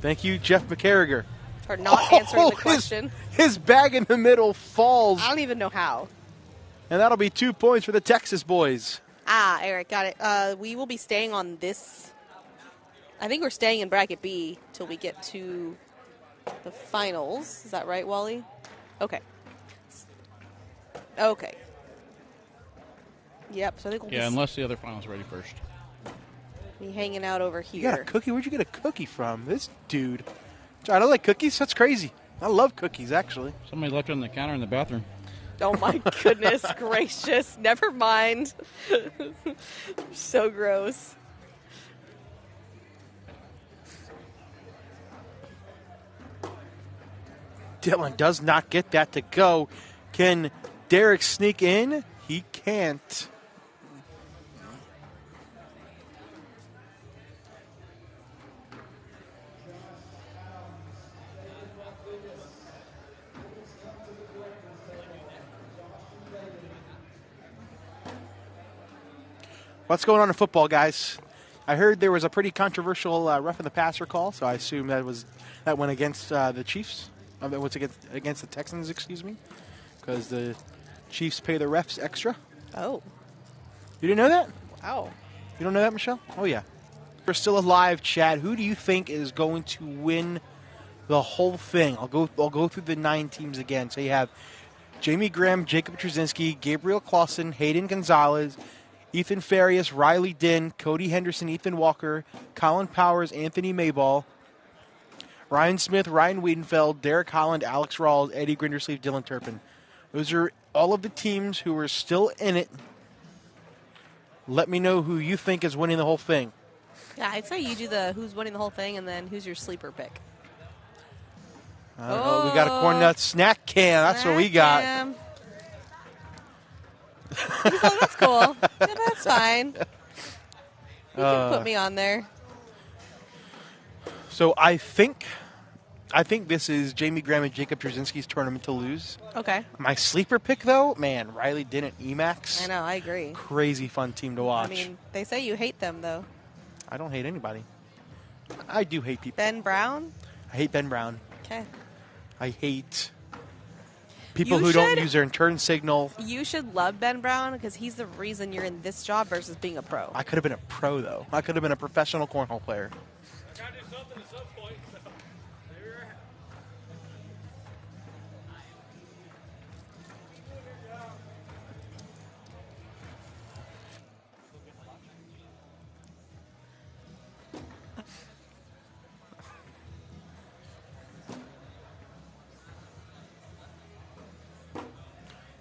Thank you, Jeff McCarriger. For not answering the question. His bag in the middle falls. I don't even know how. And that'll be 2 points for the Texas boys. Ah, Eric, got it. We will be staying on this. I think we're staying in bracket B till we get to the finals. Is that right, Wally? Okay. Okay. Yep, so I think we'll Unless the other final's ready first. be hanging out over You here. got a cookie? Where'd you get a cookie from? This dude. I don't like cookies. That's crazy. I love cookies, actually. Somebody left it on the counter in the bathroom. Oh, my goodness gracious. Never mind. So gross. Dylan does not get that to go. Can Derek sneak in? He can't. What's going on in football, guys? I heard there was a pretty controversial rough in the passer call, so I assume that went against the Chiefs. That was against the Texans, excuse me, because the Chiefs pay the refs extra. Oh. You didn't know that? Wow. You don't know that, Michelle? Oh, yeah. We're still alive, Chad. Who do you think is going to win the whole thing? I'll go through the 9 teams again. So you have Jamie Graham, Jacob Trzynski, Gabriel Clausen, Hayden Gonzalez, Ethan Farias, Riley Dinn, Cody Henderson, Ethan Walker, Colin Powers, Anthony Mayball, Ryan Smith, Ryan Wiedenfeld, Derek Holland, Alex Rawls, Eddie Grindersleeve, Dylan Turpin. Those are all of the teams who are still in it. Let me know who you think is winning the whole thing. Yeah, I'd say you do the who's winning the whole thing, and then who's your sleeper pick. We got a corn nut snack can. That's what we got. That's cool. Yeah, that's fine. You can put me on there. So I think this is Jamie Graham and Jacob Trzynski's tournament to lose. Okay. My sleeper pick, though, man, Riley Dinn Emacs. I know, I agree. Crazy fun team to watch. I mean, they say you hate them, though. I don't hate anybody. I do hate people. Ben Brown? I hate Ben Brown. Okay. I hate people who don't use their turn signal. You should love Ben Brown because he's the reason you're in this job versus being a pro. I could have been a pro, though. I could have been a professional cornhole player.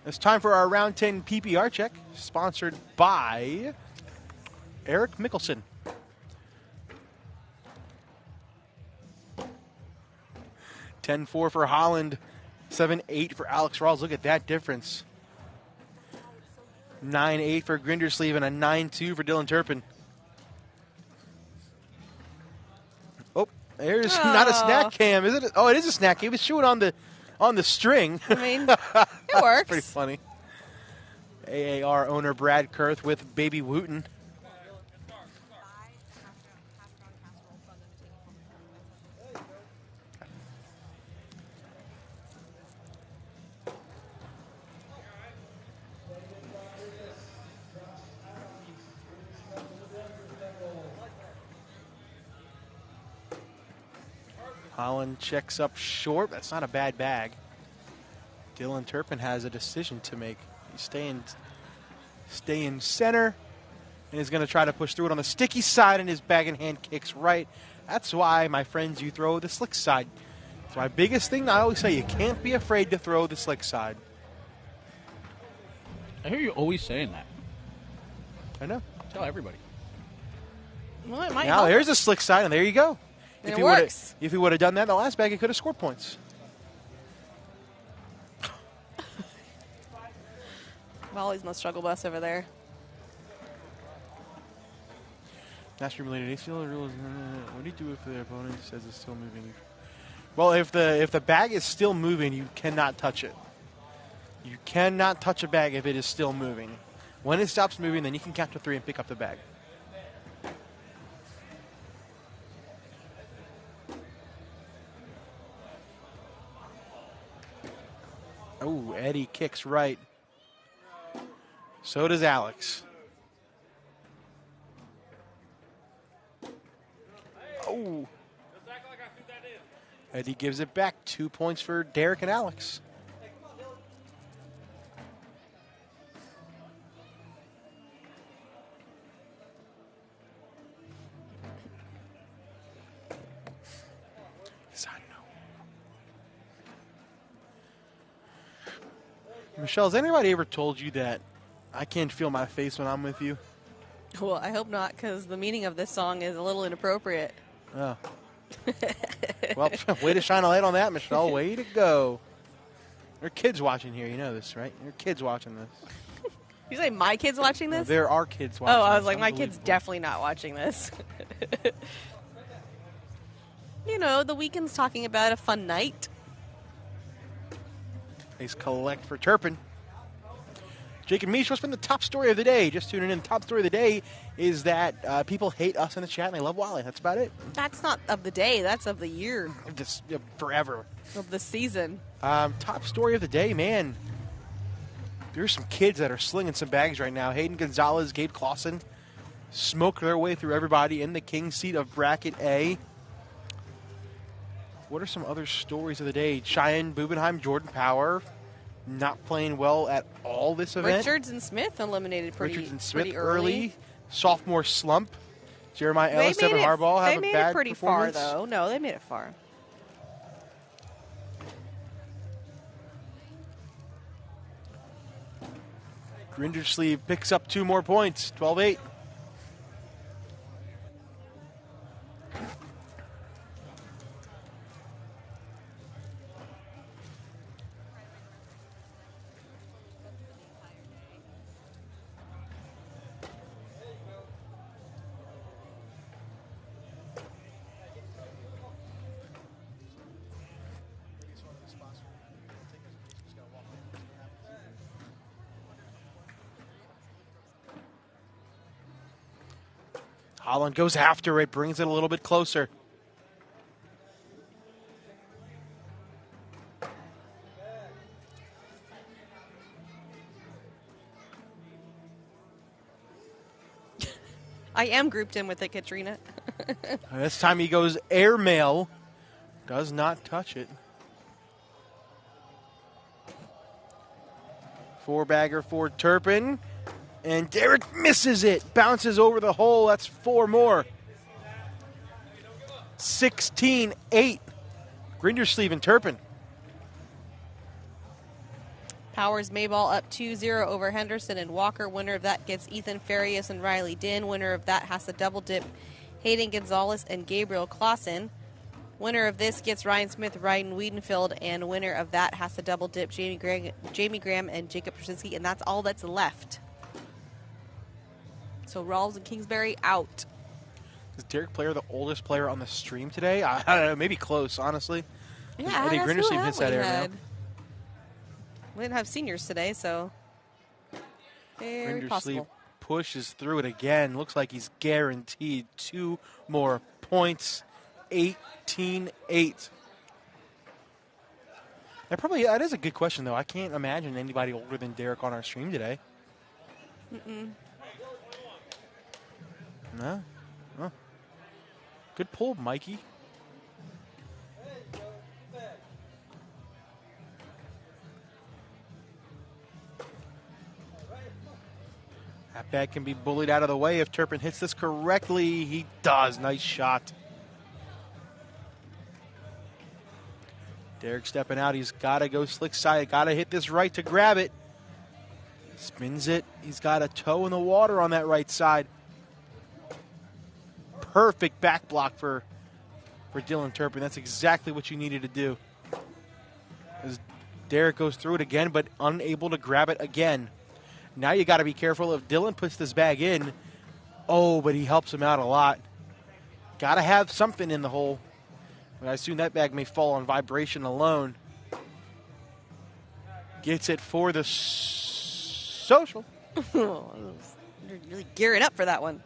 It's time for our Round 10 PPR check, sponsored by Eric Mickelson. $10-4 for Holland, 7-8 for Alex Rawls. Look at that difference. 9-8 for Grindersleeve and a 9-2 for Dylan Turpin. Oh, there's not a snack cam, is it? Oh, it is a snack cam. It was showing on the string. I mean, it works. Pretty funny. AAR owner Brad Kurth with Baby Wooten. Holland checks up short. That's not a bad bag. Dylan Turpin has a decision to make. He's stay in center and is going to try to push through it on the sticky side, and his bag and hand kicks right. That's why, my friends, you throw the slick side. It's my biggest thing. I always say you can't be afraid to throw the slick side. I hear you always saying that. I know. Tell everybody. Well, it might now help. there's a slick side, and there you go. And it works. If he would have done that in the last bag, he could have scored points. Molly's my struggle bus over there. National related ACL rules. What do you do if the opponent says it's still moving? Well, if the bag is still moving, you cannot touch it. You cannot touch a bag if it is still moving. When it stops moving, then you can count to 3 and pick up the bag. Oh, Eddie kicks right. So does Alex. Oh. Eddie gives it back. 2 points for Derek and Alex. Michelle, has anybody ever told you that I can't feel my face when I'm with you? Well, I hope not, because the meaning of this song is a little inappropriate. Oh. Well, way to shine a light on that, Michelle. Way to go. There are kids watching here. You know this, right? There are kids watching this. You say my kid's watching this? No, there are kids watching this. Oh, I was like, my kid's definitely not watching this. You know, the weekend's talking about a fun night. Nice collect for Turpin. Jake and Mish, what's been the top story of the day? Just tuning in. The top story of the day is that people hate us in the chat and they love Wally. That's about it. That's not of the day. That's of the year. This, forever. Of the season. Top story of the day, man. There's some kids that are slinging some bags right now. Hayden Gonzalez, Gabe Clausen. smoke their way through everybody in the king seat of Bracket A. What are some other stories of the day? Cheyenne Bubenheim, Jordan Power, not playing well at all this event. Richards and Smith eliminated pretty early. Sophomore slump. Jeremiah Ellis, Evan Harbaugh have a bad performance. They made it pretty far, though. No, they made it far. Grindersleeve picks up 2 more points, 12-8. Holland goes after it, brings it a little bit closer. I am grouped in with it, Katrina. This time he goes airmail. Does not touch it. 4-bagger for Turpin. And Derek misses it. Bounces over the hole. That's 4 more. 16-8. Grindersleeve and Turpin. Powers Mayball up 2-0 over Henderson and Walker. Winner of that gets Ethan Farias and Riley Din. Winner of that has to double dip Hayden Gonzalez and Gabriel Clausen. Winner of this gets Ryan Smith, Ryan Wiedenfeld, and winner of that has to double dip Jamie Graham and Jacob Krasinski, and that's all that's left. So Rawls and Kingsbury out. Is Derek Player the oldest player on the stream today? I don't know, maybe close, honestly. Yeah, I think Grindersleeve hits that air now. We didn't have seniors today, so very possible. Pushes through it again. Looks like he's guaranteed 2 more points. 18-8. That is a good question, though. I can't imagine anybody older than Derek on our stream today. No? Oh. Good pull, Mikey. That bag can be bullied out of the way if Turpin hits this correctly. He does. Nice shot. Derek stepping out. He's got to go slick side. Got to hit this right to grab it. Spins it. He's got a toe in the water on that right side. Perfect back block for Dylan Turpin. That's exactly what you needed to do. As Derek goes through it again, but unable to grab it again. Now you got to be careful if Dylan puts this bag in. Oh, but he helps him out a lot. Got to have something in the hole. But I assume that bag may fall on vibration alone. Gets it for the social. You're really gearing up for that one.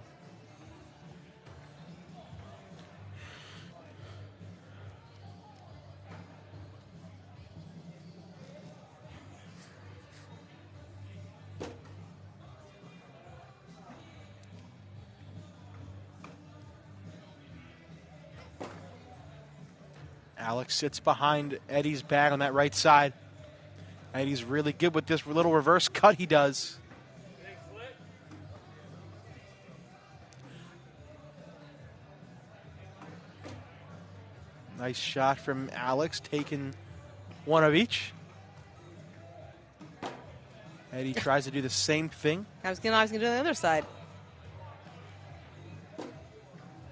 Alex sits behind Eddie's bag on that right side. Eddie's really good with this little reverse cut he does. Nice shot from Alex, taking one of each. Eddie tries to do the same thing. I was gonna do it on the other side.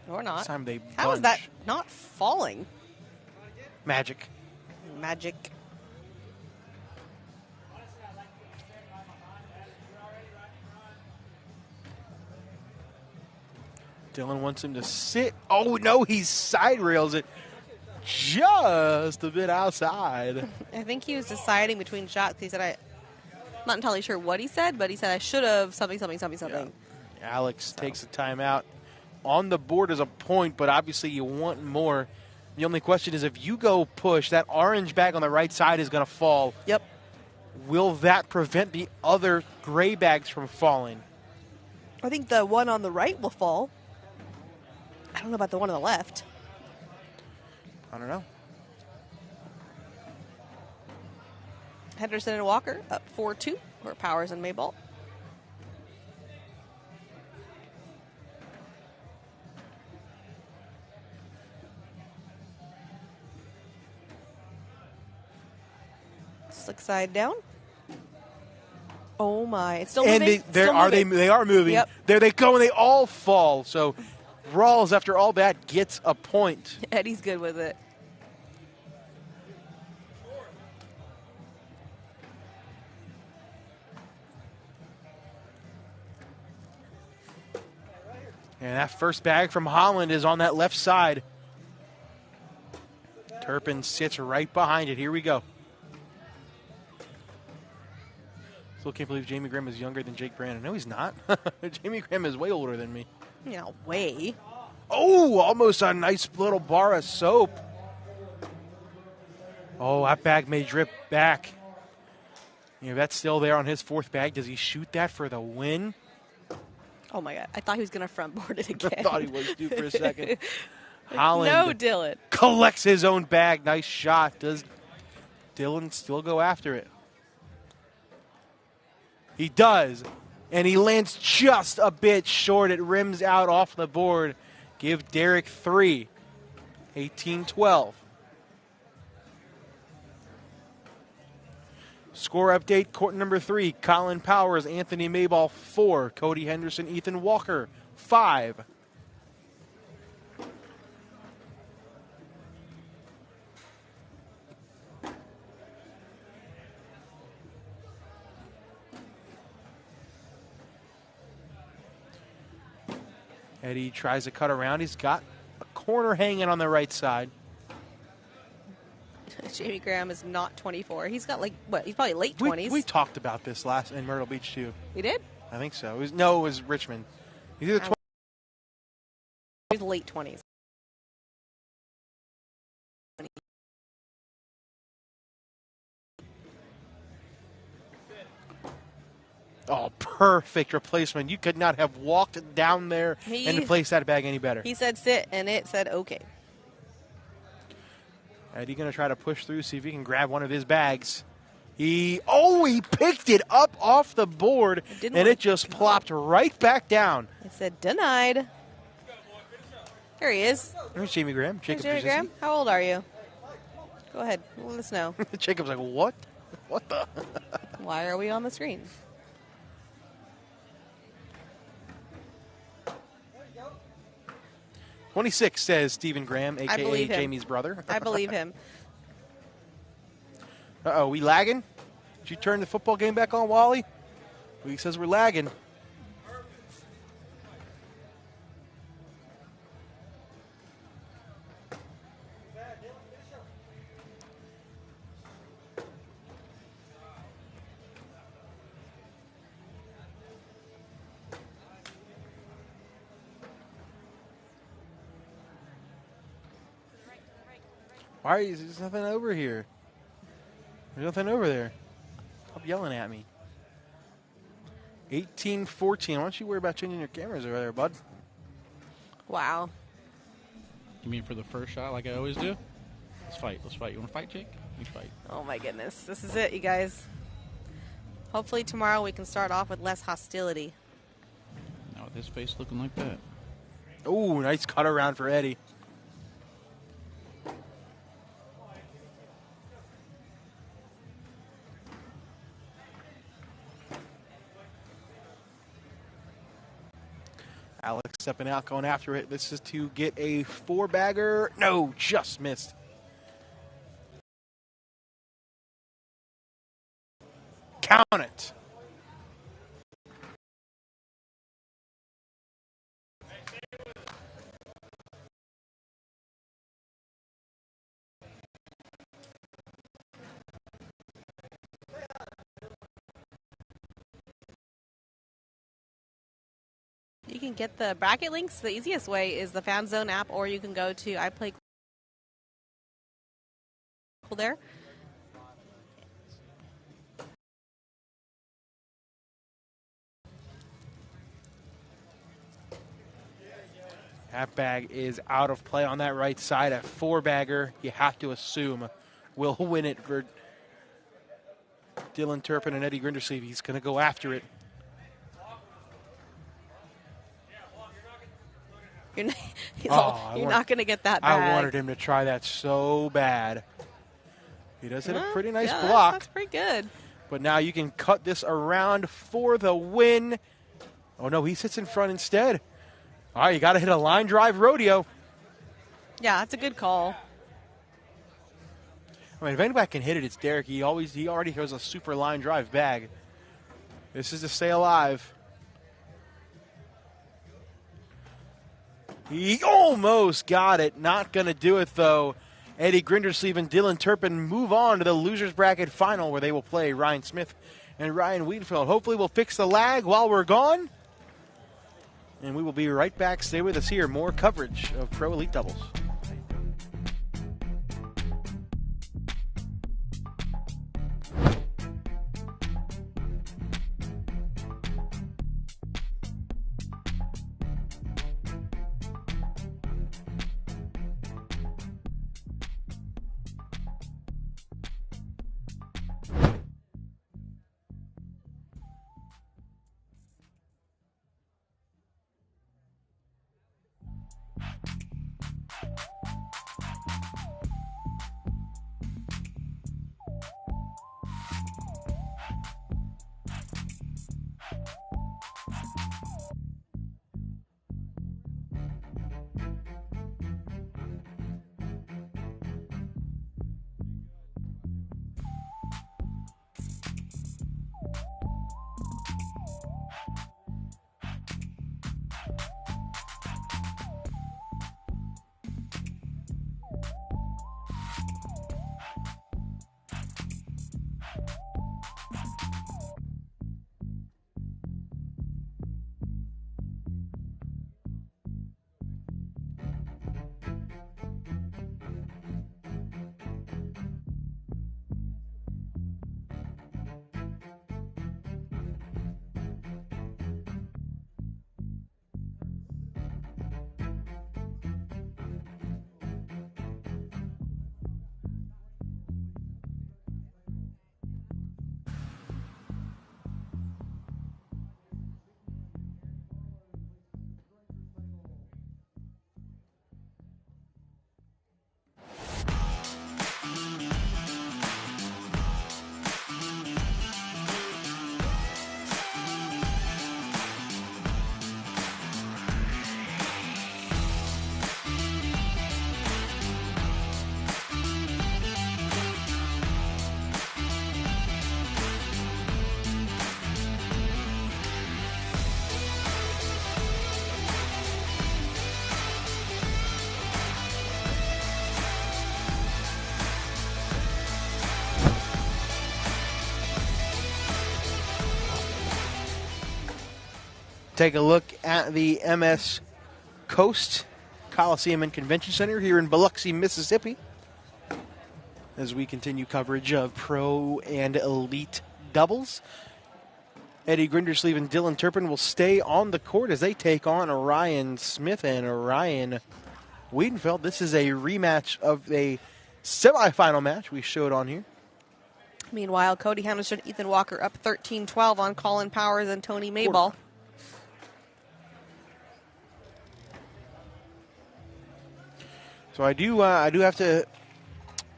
Or not. This time they How is that not falling? Magic. Dylan wants him to sit. Oh, no, he side rails it just a bit outside. I think he was deciding between shots. He said, I'm not entirely sure what he said, but he said, I should have something. Yeah. Alex takes a timeout. On the board is a point, but obviously you want more. The only question is if you go push, that orange bag on the right side is going to fall. Yep. Will that prevent the other gray bags from falling? I think the one on the right will fall. I don't know about the one on the left. I don't know. Henderson and Walker up 4-2 for Powers and Mayball. Slick side down. Oh my! It's still And moving. they are moving. Yep. There they go, and they all fall. So Rawls, after all that, gets a point. Eddie's good with it. And that first bag from Holland is on that left side. Turpin sits right behind it. Here we go. Still can't believe Jamie Graham is younger than Jake Brandon. No, he's not. Jamie Graham is way older than me. Yeah, way. Oh, almost a nice little bar of soap. Oh, that bag may drip back. You know, that's still there on his fourth bag. Does he shoot that for the win? Oh my God! I thought he was going to front board it again. I thought he was too for a second. Holland No, Dylan. collects his own bag. Nice shot. Does Dylan still go after it? He does. And he lands just a bit short. It rims out off the board. Give Derek 3. 18-12. Score update, court number 3, Colin Powers, Anthony Mayball 4, Cody Henderson, Ethan Walker 5. Eddie tries to cut around. He's got a corner hanging on the right side. Jamie Graham is not 24. He's got like, what, he's probably late 20s. We talked about this last in Myrtle Beach, too. We did? I think so. It was Richmond. He's either 20. He's late 20s. Oh, perfect replacement. You could not have walked down there and placed that bag any better. He said sit, and it said okay. Eddie going to try to push through, see if he can grab one of his bags. He picked it up off the board, and it just plopped right back down. It said denied. There he is. There's Jamie Graham. There's Jamie Graham. How old are you? Go ahead. Let us know. Jacob's like, what? What the? Why are we on the screen? "26 says Stephen Graham, a.k.a. Jamie's brother. I believe him. Uh-oh, we lagging? Did you turn the football game back on, Wally? He says we're lagging. Why is there nothing over here? There's nothing over there. Stop yelling at me. 18-14. Why don't you worry about changing your cameras over there, bud? Wow. You mean for the first shot like I always do? Let's fight. Let's fight. You want to fight, Jake? We fight. Oh, my goodness. This is it, you guys. Hopefully tomorrow we can start off with less hostility. Now with his face looking like that. Oh, nice cut around for Eddie. Alex stepping out, going after it. This is to get a 4-bagger. No, just missed. Count it. You can get the bracket links. The easiest way is the Fan Zone app, or you can go to iPlay there. That bag is out of play on that right side. A 4-bagger, you have to assume, will win it for Dylan Turpin and Eddie Grindersleeve. He's going to go after it. You're not going to get that bag. I wanted him to try that so bad. He does hit a pretty nice yeah, block. That's pretty good. But now you can cut this around for the win. Oh, no, he sits in front instead. All right, you got to hit a line drive rodeo. Yeah, that's a good call. I mean, if anybody can hit it, it's Derek. He already throws a super line drive bag. This is to stay alive. He almost got it. Not going to do it, though. Eddie Grindersleeve and Dylan Turpin move on to the losers bracket final, where they will play Ryan Smith and Ryan Wiedenfeld. Hopefully we'll fix the lag while we're gone. And we will be right back. Stay with us here. More coverage of Pro Elite Doubles. Take a look at the MS Coast Coliseum and Convention Center here in Biloxi, Mississippi, as we continue coverage of Pro and Elite Doubles. Eddie Grindersleeve and Dylan Turpin will stay on the court as they take on Ryan Smith and Ryan Wiedenfeld. This is a rematch of a semifinal match we showed on here. Meanwhile, Cody Henderson, Ethan Walker up 13-12 on Colin Powers and Tony Mayball. So I do have to,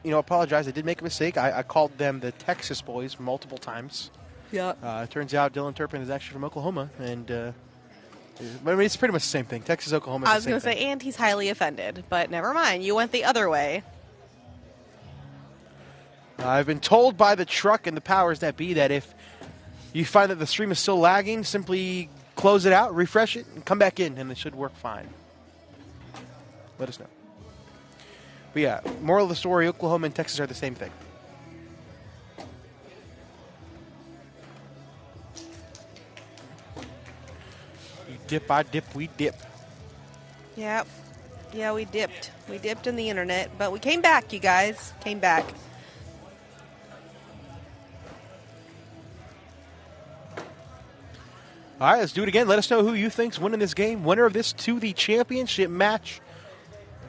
apologize. I did make a mistake. I called them the Texas Boys multiple times. Yeah. It turns out Dylan Turpin is actually from Oklahoma, and it's pretty much the same thing. Texas, Oklahoma. I was going to say, and he's highly offended, but never mind. You went the other way. I've been told by the truck and the powers that be that if you find that the stream is still lagging, simply close it out, refresh it, and come back in, and it should work fine. Let us know. But yeah, moral of the story, Oklahoma and Texas are the same thing. You dip, I dip, we dip. Yep. Yeah, we dipped. We dipped in the internet, but we came back, you guys. Came back. All right, let's do it again. Let us know who you think's winning this game. Winner of this to the championship match.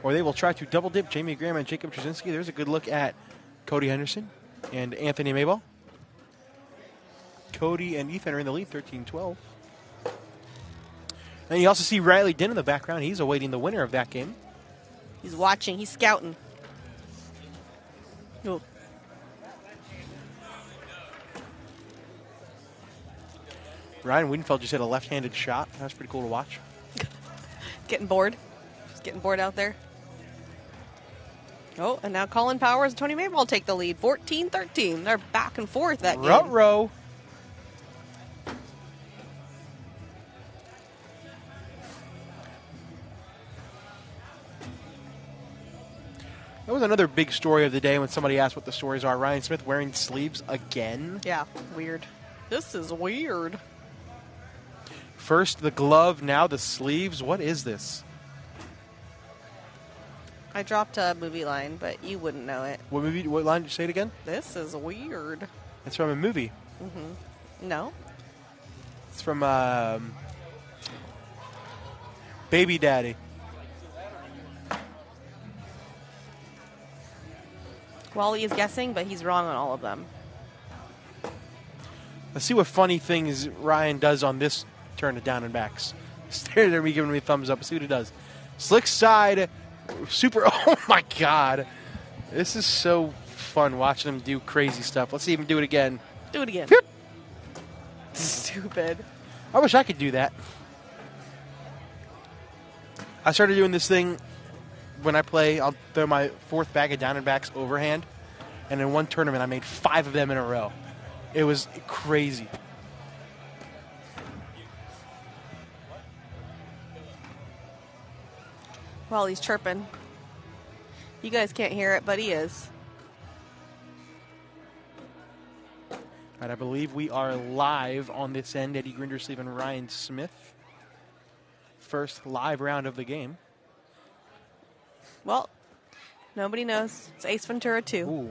Or they will try to double dip Jamie Graham and Jacob Trzynski. There's a good look at Cody Henderson and Anthony Mayball. Cody and Ethan are in the lead, 13-12. And you also see Riley Dinn in the background. He's awaiting the winner of that game. He's watching. He's scouting. Ooh. Ryan Wiedenfeld just hit a left-handed shot. That was pretty cool to watch. Getting bored. Just getting bored out there. Oh, and now Colin Powers and Tony Mayball take the lead. 14-13. They're back and forth that game. Ruh-roh. That was another big story of the day when somebody asked what the stories are. Ryan Smith wearing sleeves again. Yeah, weird. This is weird. First the glove, now the sleeves. What is this? I dropped a movie line, but you wouldn't know it. What movie? What line did you say it again? This is weird. It's from a movie. Mm-hmm. No. It's from Baby Daddy. Wally is guessing, but he's wrong on all of them. Let's see what funny things Ryan does on this turn of down and backs. Stare at me, giving me a thumbs up. Let's see what he does. Slick side, super. Oh my God, this is so fun watching him do crazy stuff. Let's see him do it again. Do it again. Stupid. I wish I could do that. I started doing this thing when I play. I'll throw my fourth bag of down and backs overhand, and in one tournament I made 5 of them in a row. It was crazy. Wally's chirping. You guys can't hear it, but he is. All right, I believe we are live on this end. Eddie Grindersleeve and Ryan Smith. First live round of the game. Well, nobody knows. It's Ace Ventura 2. Ooh.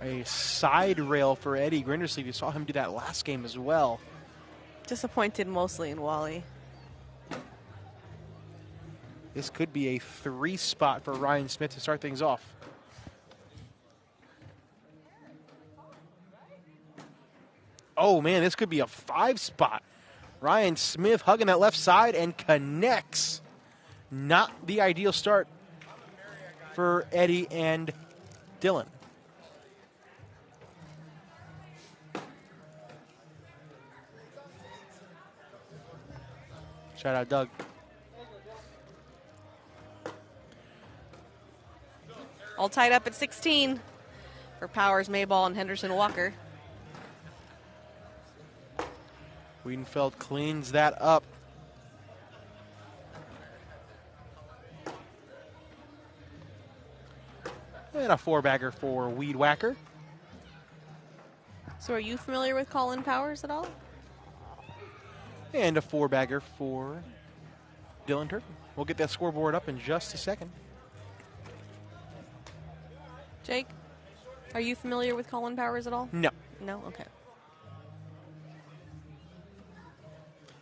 A side rail for Eddie Grindersleeve. You saw him do that last game as well. Disappointed mostly in Wally. This could be a 3 spot for Ryan Smith to start things off. Oh, man, this could be a 5 spot. Ryan Smith hugging that left side and connects. Not the ideal start for Eddie and Dylan. Shout out, Doug. All tied up at 16 for Powers, Mayball, and Henderson Walker. Wiedenfeld cleans that up. And a 4-bagger for Weed Whacker. So are you familiar with Colin Powers at all? And a 4-bagger for Dylan Turpin. We'll get that scoreboard up in just a second. Jake, are you familiar with Colin Powers at all? No. No? Okay.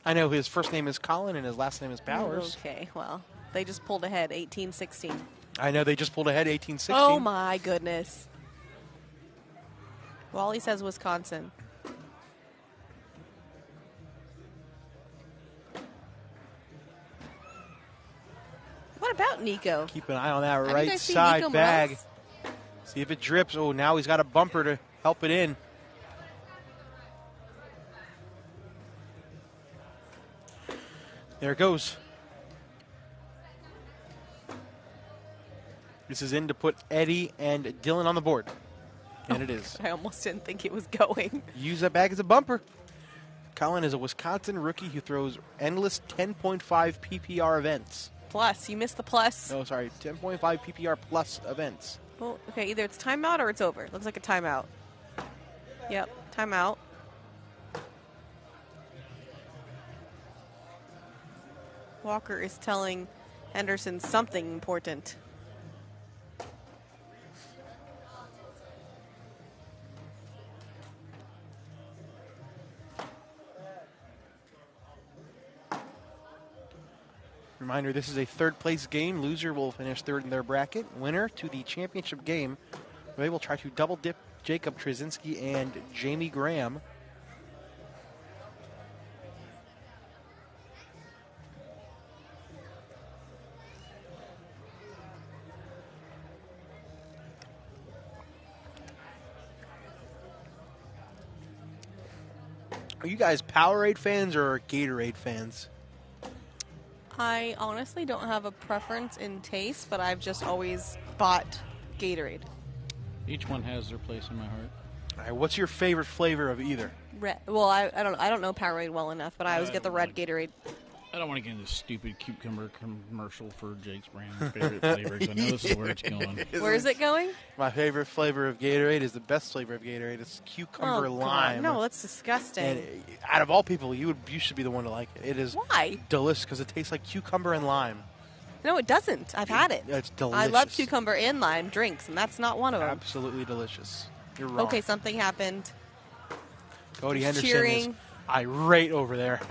I know his first name is Colin and his last name is Powers. Okay, well, they just pulled ahead 18-16. I know they just pulled ahead 18-16. Oh, my goodness. Wally says Wisconsin. What about Nico? Keep an eye on that Have you right guys seen side Nico bag. Morales? See if it drips. Oh, now he's got a bumper to help it in. There it goes. This is in to put Eddie and Dylan on the board. And it is. I almost didn't think it was going. Use that bag as a bumper. Colin is a Wisconsin rookie who throws endless 10.5 PPR events. Plus, you missed the plus. No, sorry, 10.5 PPR plus events. Well, okay, either it's timeout or it's over. Looks like a timeout. Yep, timeout. Walker is telling Henderson something important. Reminder, this is a third-place game. Loser will finish third in their bracket. Winner to the championship game. They will try to double-dip Jacob Trzynski and Jamie Graham. Are you guys Powerade fans or Gatorade fans? I honestly don't have a preference in taste, but I've just always bought Gatorade. Each one has their place in my heart. All right, what's your favorite flavor of either? Red. Well, I don't know Powerade well enough, but I always get the red Gatorade. I don't want to get into this stupid cucumber commercial for Jake's brand favorite flavors. I know this is where it's going. Where is it going? My favorite flavor of Gatorade is the best flavor of Gatorade. It's cucumber lime. No, that's disgusting. And out of all people, you should be the one to like it. It is delicious because it tastes like cucumber and lime. No, it doesn't. I've had it. It's delicious. I love cucumber and lime drinks, and that's not one of them. Absolutely delicious. You're wrong. Okay, something happened. Cody Henderson cheering. is irate over there.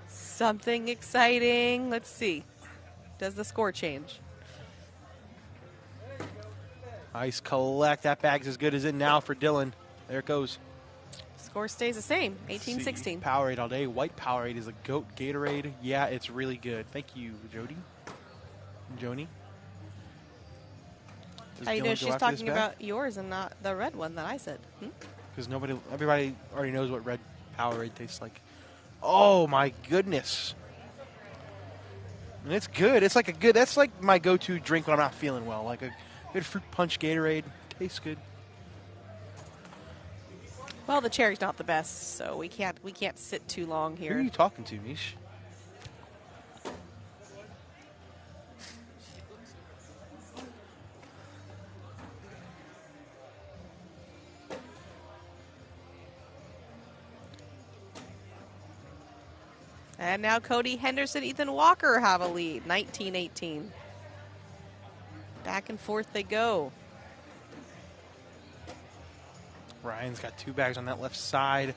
Something exciting. Let's see. Does the score change? Nice collect. That bag's as good as it now for Dylan. There it goes. Score stays the same. 18-16. Powerade all day. White Powerade is a GOAT Gatorade. Yeah, it's really good. Thank you, Jody. Joni. How you know she's talking about yours and not the red one that I said? Because everybody already knows what red Powerade tastes like. Oh my goodness. And it's good. It's like that's like my go-to drink when I'm not feeling well. Like a good fruit punch Gatorade. Tastes good. Well, the cherry's not the best, so we can't sit too long here. Who are you talking to, Mish? And now Cody Henderson, Ethan Walker have a lead, 19-18. Back and forth they go. Ryan's got two bags on that left side.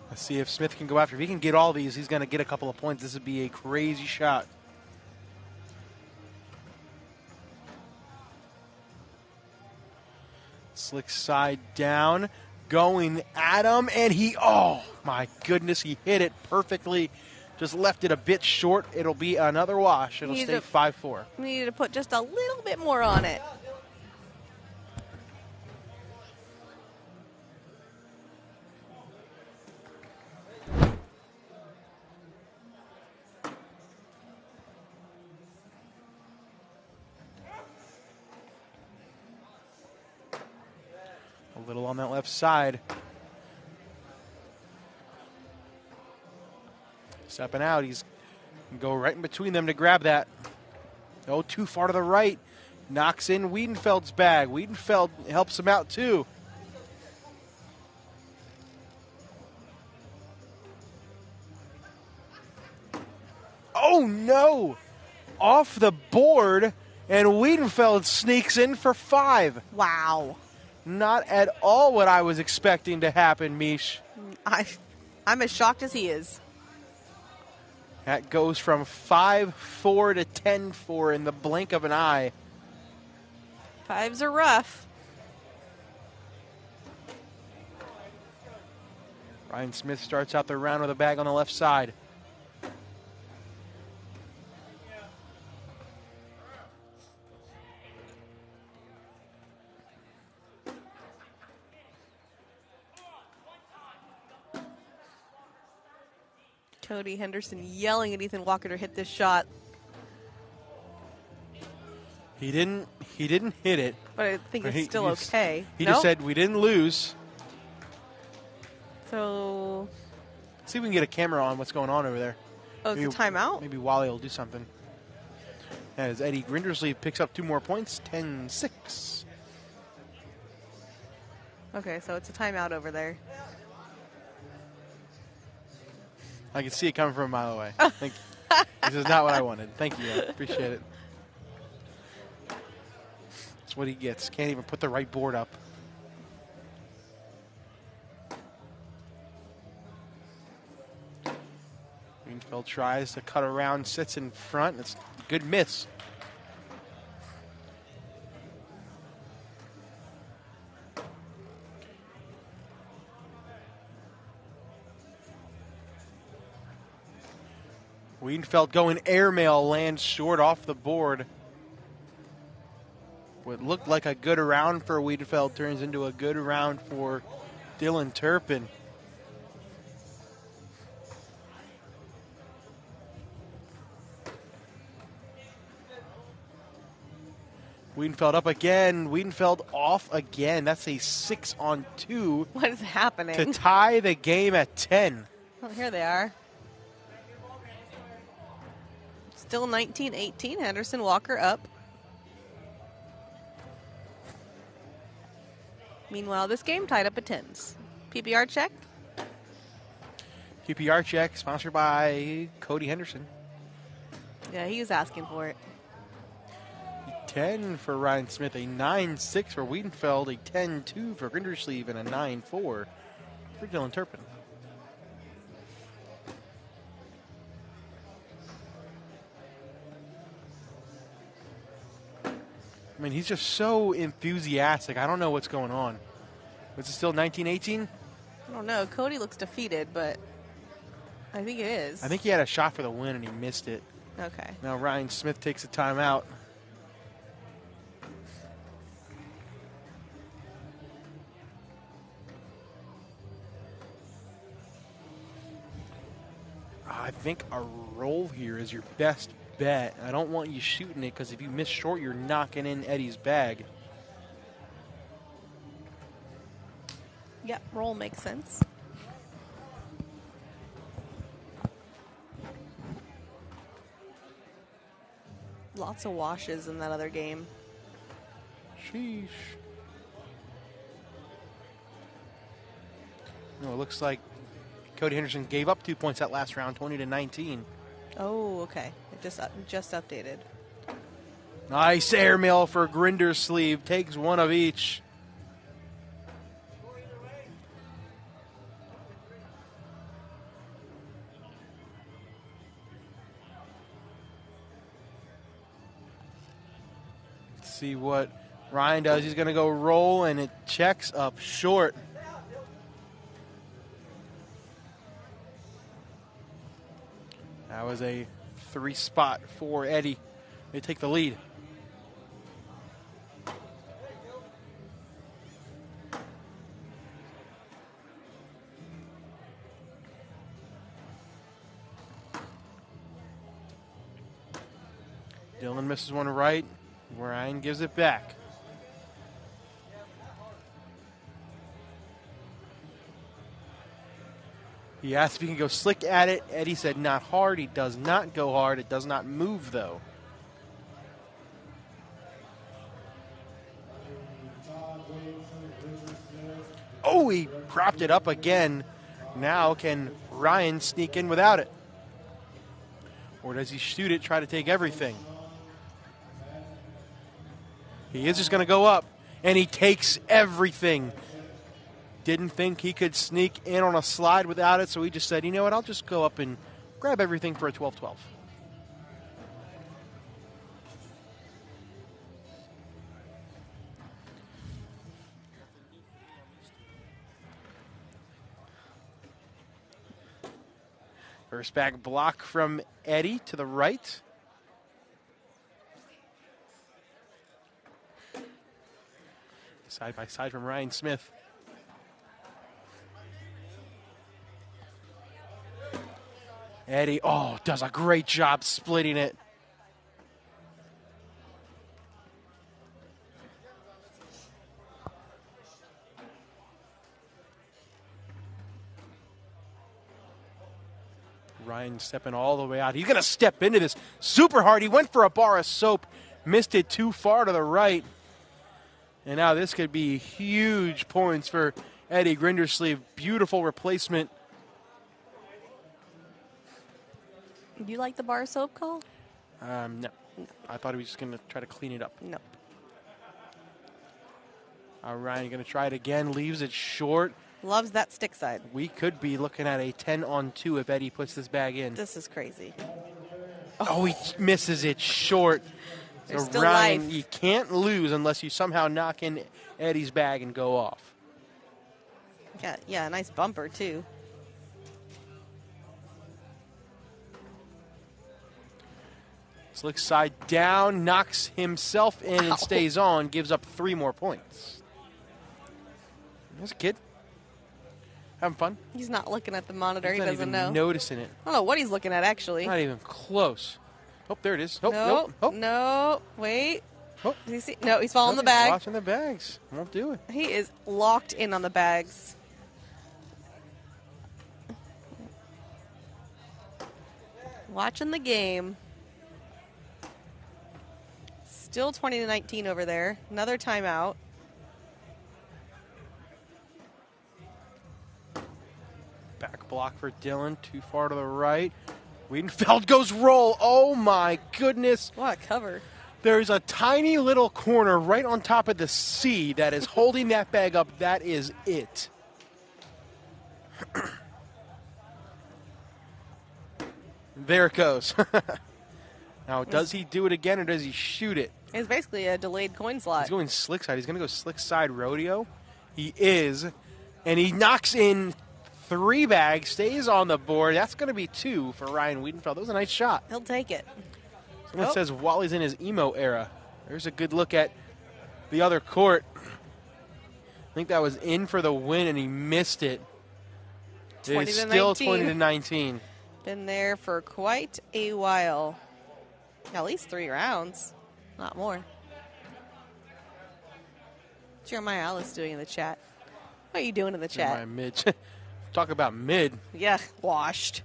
Let's see if Smith can go after. If he can get all these, he's going to get a couple of points. This would be a crazy shot. Slick side down, going at him, and oh my goodness, he hit it perfectly. Just left it a bit short. It'll be another wash. It'll stay 5-4. We needed to put just a little bit more on it. A little on that left side. Stepping out, he's can go right in between them to grab that. Oh, too far to the right. Knocks in Wiedenfeld's bag. Wiedenfeld helps him out too. Oh no! Off the board, and Wiedenfeld sneaks in for 5. Wow. Not at all what I was expecting to happen, Mish. I'm as shocked as he is. That goes from 5-4 to 10-4 in the blink of an eye. 5s are rough. Ryan Smith starts out the round with a bag on the left side. Cody Henderson yelling at Ethan Walker to hit this shot. He didn't hit it. But I think it's still okay. He just said we didn't lose. So let's see if we can get a camera on what's going on over there. Oh, it's a timeout? Maybe Wally will do something. As Eddie Grindersley picks up 2 more points, 10-6. Okay, so it's a timeout over there. I can see it coming from a mile away. Thank you. This is not what I wanted. Thank you. I appreciate it. That's what he gets. Can't even put the right board up. Weinfeld tries to cut around, sits in front. It's a good miss. Weinfeld going airmail, lands short off the board. What looked like a good round for Wiedefeld turns into a good round for Dylan Turpin. Wiedenfeld up again. Wiedenfeld off again. That's a 6-on-2. What is happening? To tie the game at 10. Oh, here they are. Still 19-18. Henderson Walker up. Meanwhile, this game tied up at 10s. PPR check. PPR check sponsored by Cody Henderson. Yeah, he was asking for it. 10 for Ryan Smith, a 9-6 for Wiedenfeld, a 10-2 for Grindersleeve, and a 9-4 for Dylan Turpin. I mean, he's just so enthusiastic. I don't know what's going on. Was it still 19-18? I don't know. Cody looks defeated, but I think it is. I think he had a shot for the win and he missed it. Okay. Now Ryan Smith takes a timeout. I think a roll here is your best bet. I don't want you shooting it because if you miss short, you're knocking in Eddie's bag. Yep, roll makes sense. Lots of washes in that other game. Sheesh. No, it looks like Cody Henderson gave up 2 points that last round, 20-19. Oh, okay. It just updated. Nice airmail for Grindersleeve. Takes one of each. Let's see what Ryan does. He's going to go roll, and it checks up short. That was a 3-spot for Eddie. They take the lead. Dylan misses one right. Ryan gives it back. He asked if he can go slick at it. Eddie said not hard. He does not go hard. It does not move, though. Oh, he propped it up again. Now can Ryan sneak in without it? Or does he shoot it, try to take everything? He is just going to go up, and he takes everything. Didn't think he could sneak in on a slide without it, so he just said, you know what, I'll just go up and grab everything for a 12-12. First back block from Eddie to the right. Side by side from Ryan Smith. Eddie, does a great job splitting it. Ryan stepping all the way out. He's going to step into this super hard. He went for a bar of soap, missed it too far to the right. And now this could be huge points for Eddie Grindersleeve. Beautiful replacement. Do you like the bar soap call? No. I thought he was just going to try to clean it up. Nope. Ryan going to try it again. Leaves it short. Loves that stick side. We could be looking at a 10-on-2 if Eddie puts this bag in. This is crazy. Oh, he misses it short. There's So still Ryan, life. you can't lose unless you somehow knock in Eddie's bag and go off. Yeah, nice bumper, too. Slick side down, knocks himself in and stays on, gives up 3 more points. There's a kid. Having fun. He's not looking at the monitor. He's He not doesn't even know. noticing it. I don't know what he's looking at, actually. Not even close. Oh, there it is. Oh, no, nope. Oh. no, wait. Oh. Does he see? No, he's following Nope, the he's bag. watching the bags. Won't do it. He is locked in on the bags. Watching the game. Still 20-19 over there. Another timeout. Back block for Dylan. Too far to the right. Wiedenfeld goes roll. Oh, my goodness. What a cover. There's a tiny little corner right on top of the C that is holding that bag up. That is it. There it goes. Now, does he do it again or does he shoot it? It's basically a delayed coin slot. He's going slick side. He's going to go slick side rodeo. He is. And he knocks in 3 bags, stays on the board. That's going to be 2 for Ryan Wiedenfeld. That was a nice shot. He'll take it. Someone says Wally's in his emo era. There's a good look at the other court. I think that was in for the win, and he missed it. It is still 20-19. Been there for quite a while. At least 3 rounds. Not more. What's Jeremiah Alice doing in the chat? What are you doing in the chat? Jeremiah mid. Talk about mid. Yeah, washed.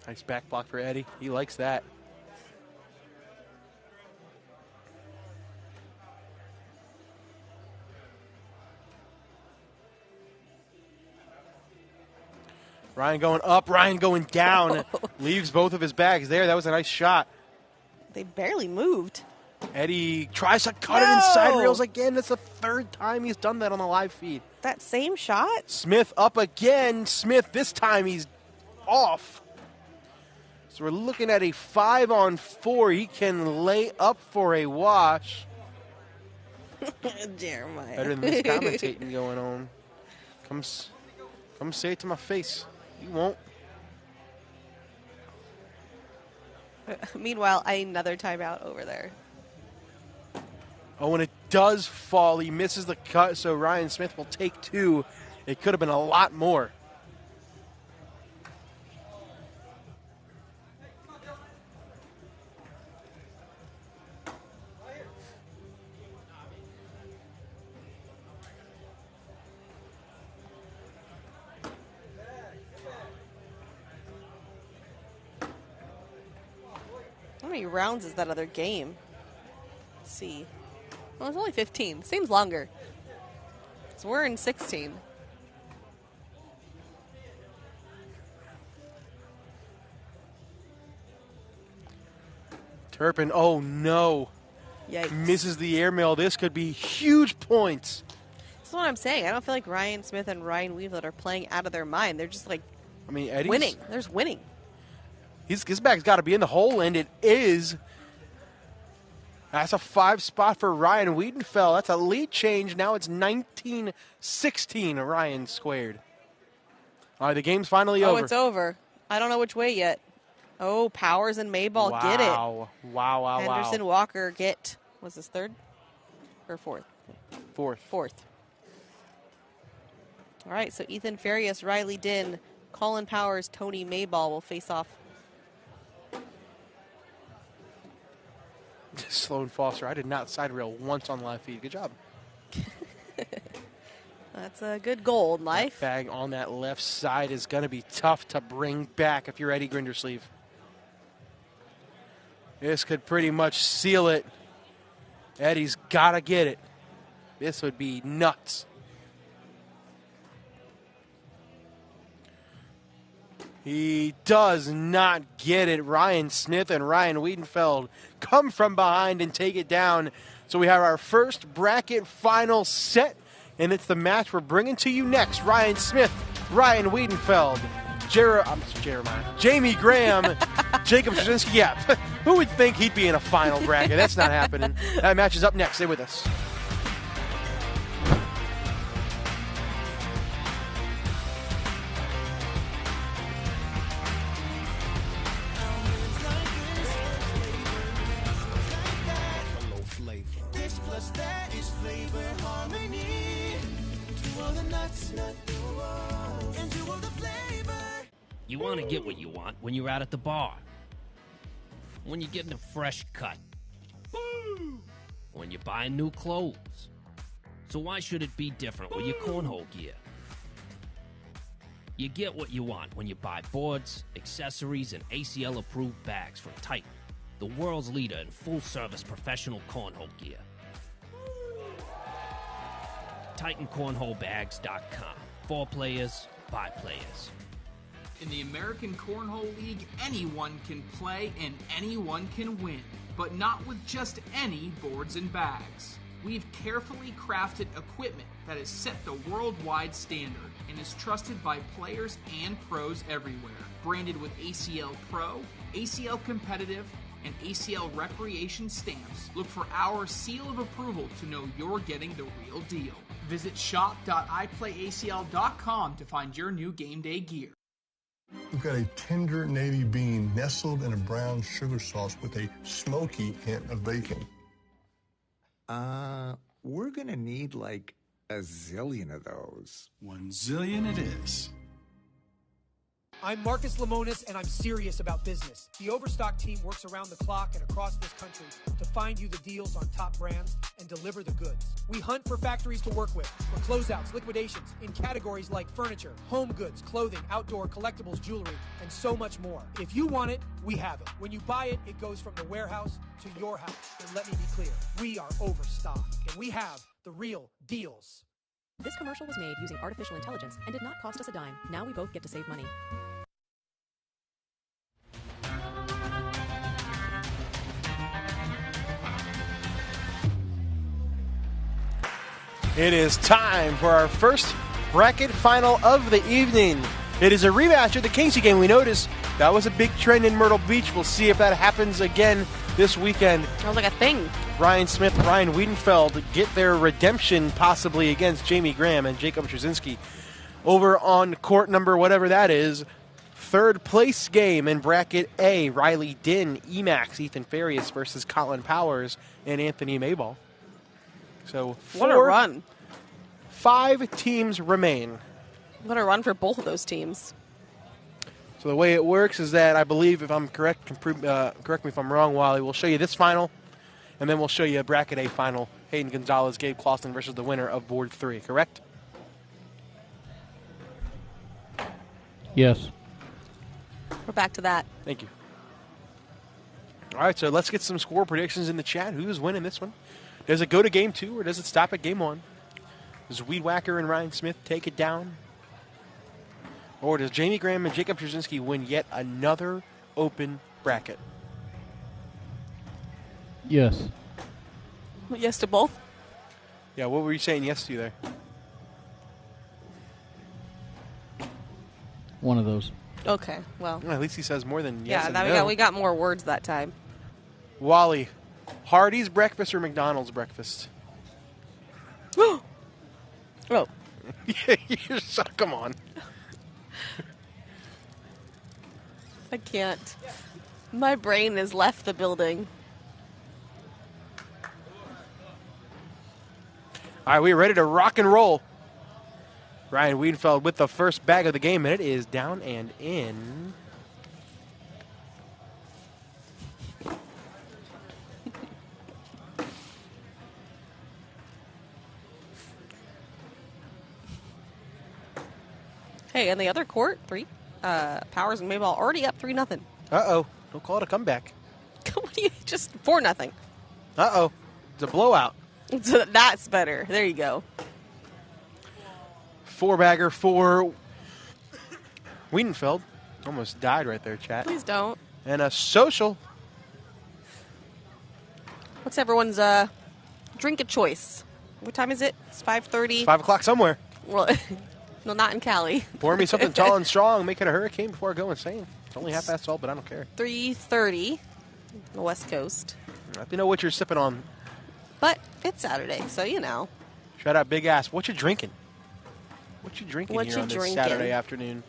Nice back block for Eddie. He likes that. Ryan going up, Ryan going down. Leaves both of his bags there. That was a nice shot. They barely moved. Eddie tries to cut it inside rails again. That's the 3rd time he's done that on the live feed. That same shot? Smith up again. Smith, this time he's off. So we're looking at a 5-on-4. He can lay up for a wash. Jeremiah. Better than this commentating going on. Come say it to my face. You won't. Meanwhile, another timeout over there. Oh, and it does fall. He misses the cut, so Ryan Smith will take 2. It could have been a lot more. How many rounds is that other game? Let's see. Well, it's only 15. Seems longer. So we're in 16. Turpin, oh no. Yikes. Misses the airmail. This could be huge points. That's what I'm saying. I don't feel like Ryan Smith and Ryan Weavelet are playing out of their mind. They're just like Eddie's winning. There's winning. His bag's got to be in the hole, and it is. That's a 5 spot for Ryan Wiedenfeld. That's a lead change. Now it's 19-16. Ryan squared. All right, the game's finally over. Oh, it's over. I don't know which way yet. Oh, Powers and Mayball get it. Wow. Henderson Walker get, was this 3rd or 4th? 4th. All right, so Ethan Farias, Riley Din, Colin Powers, Tony Mayball will face off. Sloan Foster, I did not side rail once on live feed. Good job. That's a good goal in life. That bag on that left side is going to be tough to bring back if you're Eddie Grindersleeve. This could pretty much seal it. Eddie's got to get it. This would be nuts. He does not get it. Ryan Smith and Ryan Wiedenfeld come from behind and take it down. So we have our first bracket final set, and it's the match we're bringing to you next. Ryan Smith, Ryan Wiedenfeld, Jamie Graham, Jacob Straczynski. Yeah, who would think he'd be in a final bracket? That's not happening. That match is up next. Stay with us. You want to get what you want when you're out at the bar. When you're getting a fresh cut. When you're buying new clothes. So why should it be different with your cornhole gear? You get what you want when you buy boards, accessories, and ACL-approved bags from Titan, the world's leader in full-service professional cornhole gear. TitanCornholeBags.com. For players, by players. In the American Cornhole League, anyone can play and anyone can win, but not with just any boards and bags. We've carefully crafted equipment that has set the worldwide standard and is trusted by players and pros everywhere. Branded with ACL Pro, ACL Competitive, and ACL Recreation stamps, look for our seal of approval to know you're getting the real deal. Visit shop.iplayacl.com to find your new game day gear. We've got a tender navy bean nestled in a brown sugar sauce with a smoky hint of bacon. We're gonna need like a zillion of those. 1 zillion it is. I'm Marcus Lemonis, and I'm serious about business. The Overstock team works around the clock and across this country to find you the deals on top brands and deliver the goods. We hunt for factories to work with, for closeouts, liquidations, in categories like furniture, home goods, clothing, outdoor, collectibles, jewelry, and so much more. If you want it, we have it. When you buy it, it goes from the warehouse to your house. And let me be clear, we are Overstock, and we have the real deals. This commercial was made using artificial intelligence and did not cost us a dime. Now we both get to save money. It is time for our first bracket final of the evening. It is a rematch of the Casey game. We noticed that was a big trend in Myrtle Beach. We'll see if that happens again this weekend. Sounds like a thing. Ryan Smith, Ryan Wiedenfeld get their redemption possibly against Jamie Graham and Jacob Straczynski over on court number whatever that is. Third place game in bracket A. Riley Dinn, Emax, Ethan Farias versus Colin Powers and Anthony Mayball. So What a run. 5 teams remain. What a run for both of those teams. So the way it works is that I believe, if I'm correct, correct me if I'm wrong, Wally, we'll show you this final, and then we'll show you a bracket A final. Hayden Gonzalez, Gabe Clausen versus the winner of board 3, correct? Yes. We're back to that. Thank you. All right, so let's get some score predictions in the chat. Who's winning this one? Does it go to game 2 or does it stop at game 1? Does Weed Whacker and Ryan Smith take it down? Or does Jamie Graham and Jacob Straczynski win yet another open bracket? Yes. Yes to both? Yeah, what were you saying yes to there? One of those. Okay, well. At least he says more than yes and yeah, no. we got more words that time. Wally, Hardee's breakfast or McDonald's breakfast? Oh. Come on. I can't. My brain has left the building. All right, we're ready to rock and roll. Ryan Wiedenfeld with the first bag of the game, and it is down and in. Hey, in the other court, Powers and Mayball already up 3-0. Uh-oh. Don't call it a comeback. Just 4-0. Uh-oh. It's a blowout. So that's better. There you go. 4-bagger for Wiedenfeld. Almost died right there, chat. Please don't. And a social. What's everyone's drink of choice? What time is it? It's 5:30. 5 o'clock somewhere. Well, no, not in Cali. Pour me something tall and strong. Make it a hurricane before I go insane. It's only half past 12, but I don't care. 3:30 on the West Coast. Let me know what you're sipping on. But it's Saturday, so you know. Shout out Big Ass. What you drinking? What you drinking What here you on this drinking? Saturday afternoon?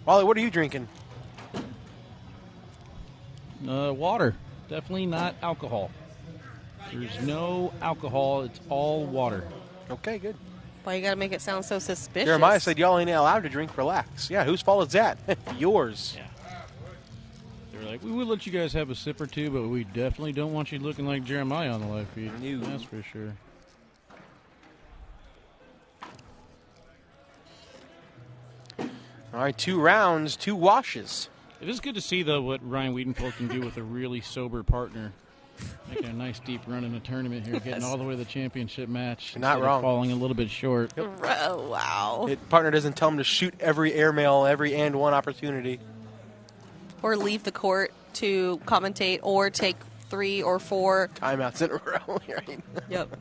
Wally, what are you drinking? Water. Definitely not alcohol. There's no alcohol. It's all water. Okay, good. Why you gotta make it sound so suspicious? Jeremiah said y'all ain't allowed to drink. Relax. Yeah, whose fault is that? Yours. Yeah. They're like, we would let you guys have a sip or two, but we definitely don't want you looking like Jeremiah on the live feed. No. That's for sure. All right, 2 rounds, 2 washes. It is good to see, though, what Ryan Wiedenfeld can do with a really sober partner. Making a nice deep run in the tournament here, getting all the way to the championship match. Not instead of wrong. Falling a little bit short. Oh, wow. Partner doesn't tell him to shoot every airmail, every and one opportunity. Or leave the court to commentate or take 3 or 4 timeouts in a row. Right? Yep.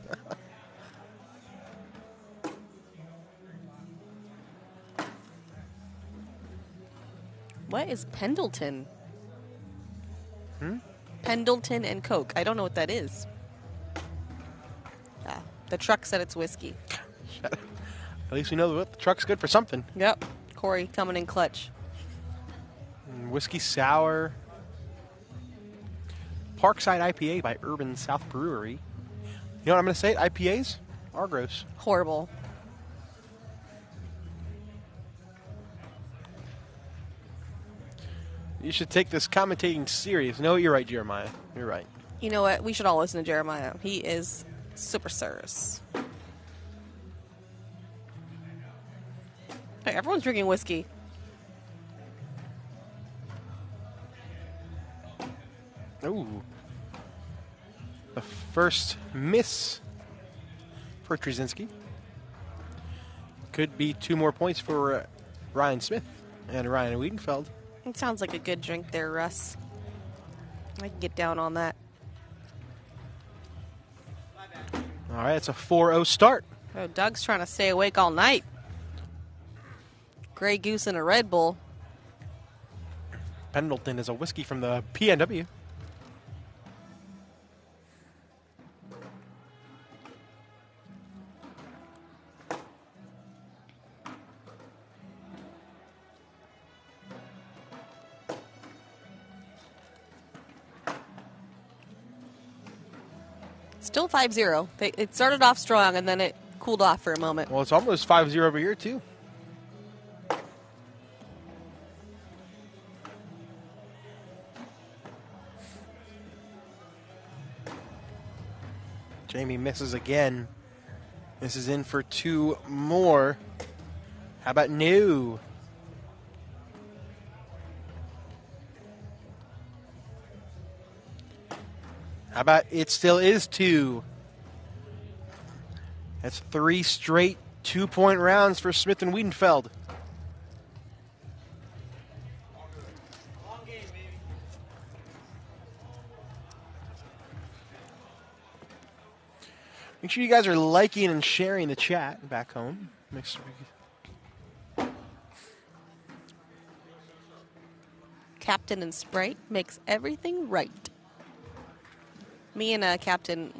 What is Pendleton? Pendleton and Coke. I don't know what that is. Ah, the truck said it's whiskey. At least we know the truck's good for something. Yep. Corey coming in clutch. Whiskey Sour. Parkside IPA by Urban South Brewery. You know what I'm going to say? IPAs are gross. Horrible. You should take this commentating serious. No, you're right, Jeremiah. You're right. You know what? We should all listen to Jeremiah. He is super serious. Hey, everyone's drinking whiskey. Ooh. The first miss for Trzynski. Could be 2 more points for Ryan Smith and Ryan Wiedenfeld. It sounds like a good drink there, Russ. I can get down on that. All right, it's a 4-0 start. Oh, Doug's trying to stay awake all night. Grey Goose and a Red Bull. Pendleton is a whiskey from the PNW. Still 5-0. It started off strong, and then it cooled off for a moment. Well, it's almost 5-0 over here, too. Jamie misses again. This is in for 2 more. How about no? How about it still is 2? That's 3 straight 2-point rounds for Smith and Wiedenfeld. Make sure you guys are liking and sharing the chat back home. Make sure Captain and Sprite makes everything right. Me and Captain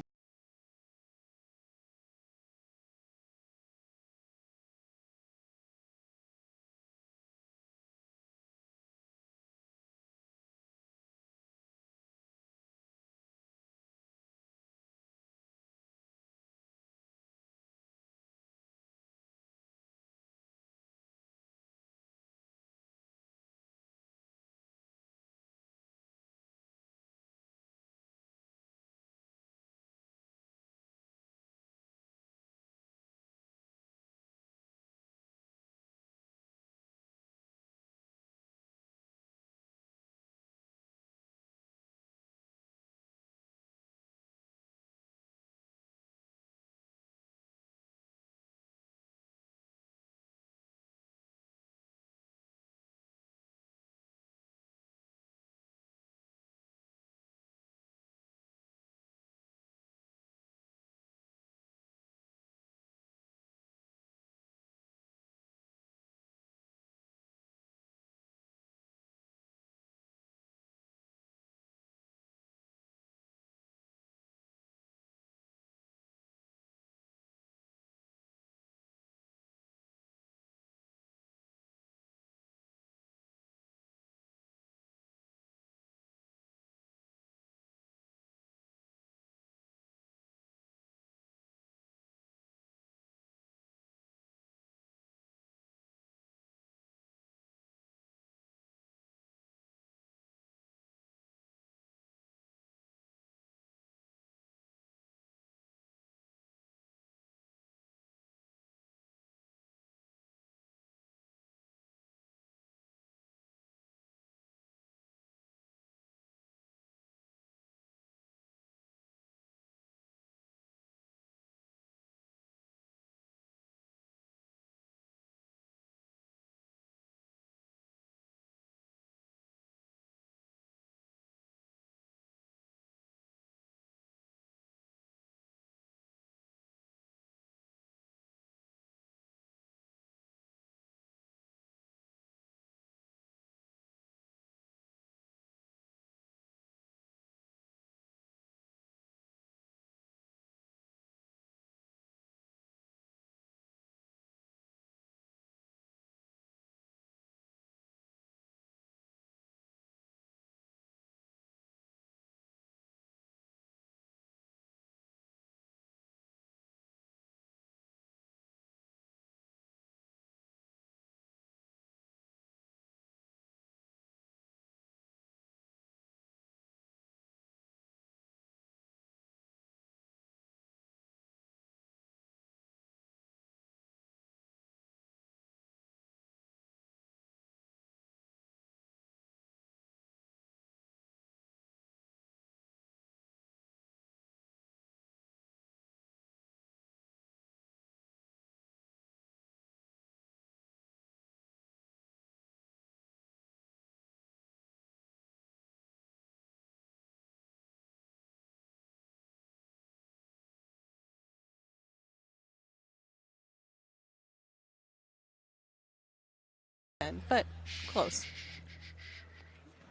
10, but close.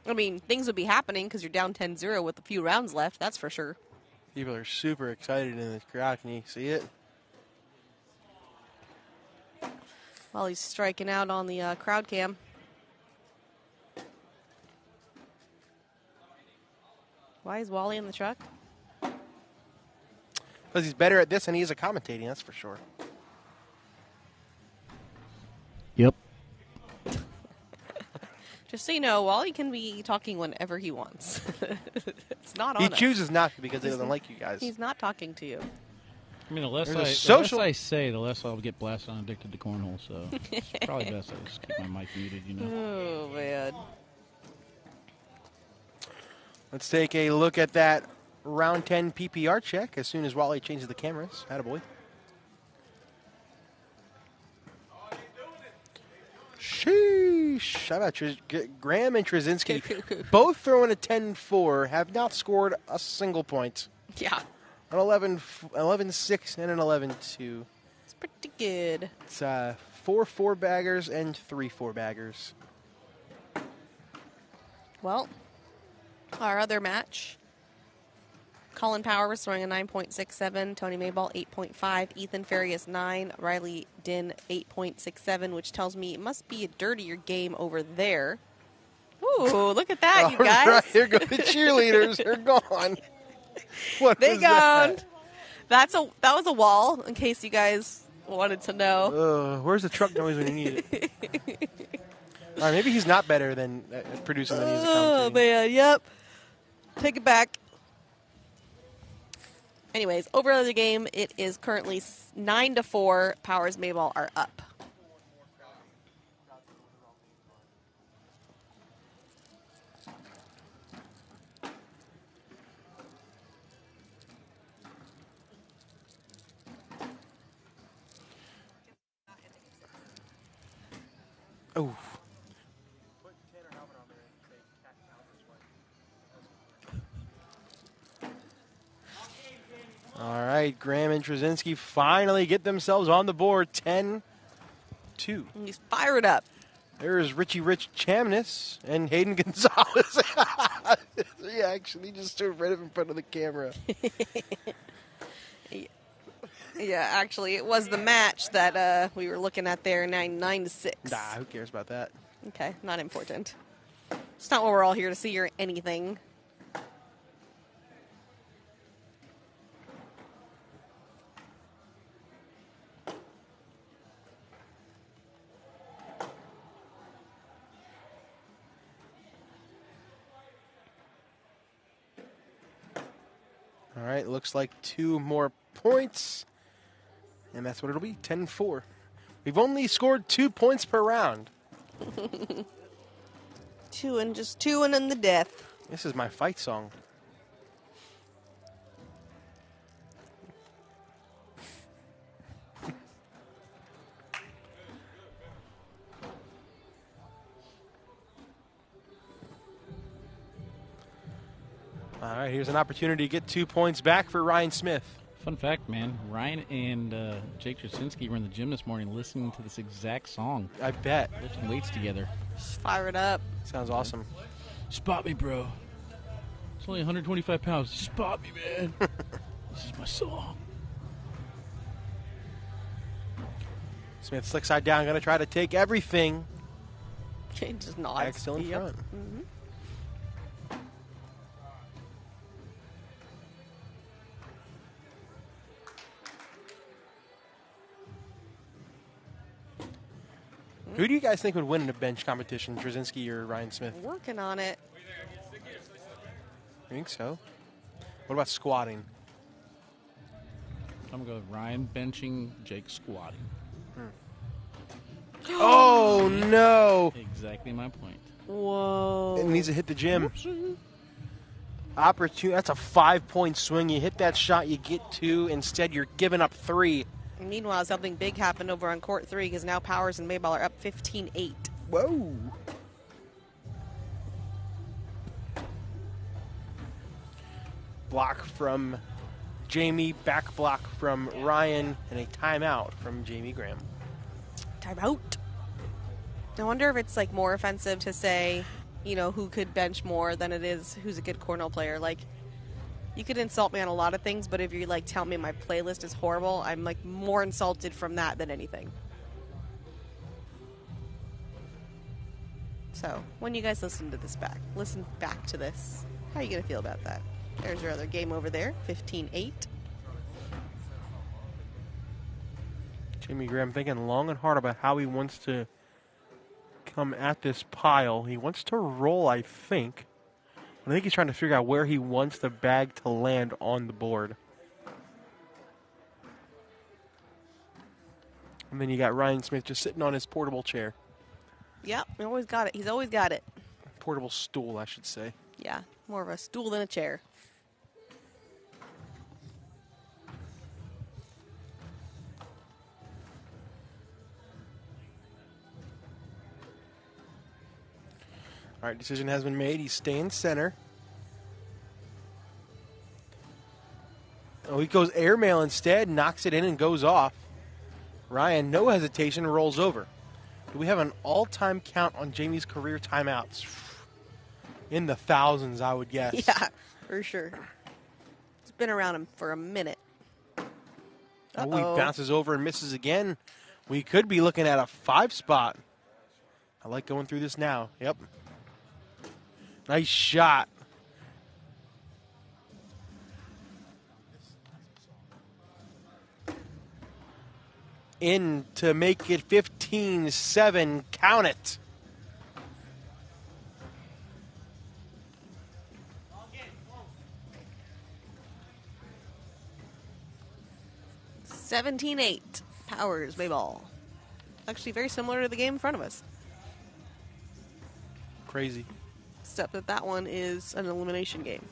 I mean, things would be happening because you're down 10-0 with a few rounds left, that's for sure. People are super excited in this crowd. Can you see it? While he's striking out on the crowd cam. Why is Wally in the truck? Because he's better at this than he is at commentating, that's for sure. Yep. Just so you know, Wally can be talking whenever he wants. It's not on He us. chooses not to because he doesn't like you guys. He's not talking to you. I mean, the less There's a I social- say, the less I'll get blasted on Addicted to Cornhole. So it's probably best I just keep my mic muted. You know. Oh man. Let's take a look at that round 10 PPR check as soon as Wally changes the cameras. Attaboy. Sheesh. How about Graham and Trzynski both throwing a 10-4, have not scored a single point. Yeah. An 11-6 and an 11-2. It's pretty good. It's 4 4-baggers and 3 4-baggers. Well, our other match. Colin Powers throwing a 9.67, Tony Mayball 8.5, Ethan Farias 9, Riley Din 8.67, which tells me it must be a dirtier game over there. Ooh, look at that, you guys. Right, here go the cheerleaders. They're gone. What They was that? gone. That was a wall, in case you guys wanted to know. Where's the truck noise when you need it? All right, maybe he's not better than producing than he is at Oh, commentating. man, yep. Take it back. Anyways, over the game, it is currently 9-4. Powers Mayball are up. Oh. All right, Graham and Trzynski finally get themselves on the board, 10-2. He's fired up. There's Richie Rich Chamness and Hayden Gonzalez. He actually just stood right up in front of the camera. Yeah, actually, it was the match that we were looking at there, 9-6. Nah, who cares about that? Okay, not important. It's not what we're all here to see or anything. All right, looks like 2 more points. And that's what it'll be, 10-4. We've only scored 2 points per round. Two and in the death. This is my fight song. All right, here's an opportunity to get 2 points back for Ryan Smith. Fun fact, man. Ryan and Jake Trzynski were in the gym this morning listening to this exact song. I bet. Lifting weights together. Just fire it up. Sounds awesome. Spot me, bro. It's only 125 pounds. Spot me, man. This is my song. Smith slick side down, going to try to take everything. Just nods. Bag still in front. Mm-hmm. Who do you guys think would win in a bench competition, Trzynski or Ryan Smith? Working on it. I think so. What about squatting? I'm going to go with Ryan benching, Jake squatting. Oh, no. Exactly my point. Whoa. It needs to hit the gym. Opportunity. That's a 5-point swing. You hit that shot, you get 2. Instead, you're giving up 3. Meanwhile, something big happened over on court 3 because now Powers and Mayball are up 15-8. Whoa. Block from Jamie, back block from Ryan, and a timeout from Jamie Graham. Timeout. I wonder if it's like more offensive to say, you know, who could bench more than it is who's a good cornhole player. Like, you could insult me on a lot of things, but if you like tell me my playlist is horrible, I'm like more insulted from that than anything. So when you guys listen back to this, how are you gonna feel about that? There's your other game over there, 15-8. Jamie Graham thinking long and hard about how he wants to come at this pile. He wants to roll, I think. I think he's trying to figure out where he wants the bag to land on the board. And then you got Ryan Smith just sitting on his portable chair. Yep, he always got it. He's always got it. Portable stool, I should say. Yeah, more of a stool than a chair. All right, decision has been made. He's staying center. Oh, he goes airmail instead, knocks it in and goes off. Ryan, no hesitation, rolls over. Do we have an all-time count on Jamie's career timeouts? In the thousands, I would guess. Yeah, for sure. It's been around him for a minute. Oh, he bounces over and misses again. We could be looking at a 5 spot. I like going through this now. Yep. Nice shot. In to make it 15-7. Count it. $17-8. Powers, Bayball. Actually, very similar to the game in front of us. Crazy. Except that one is an elimination game.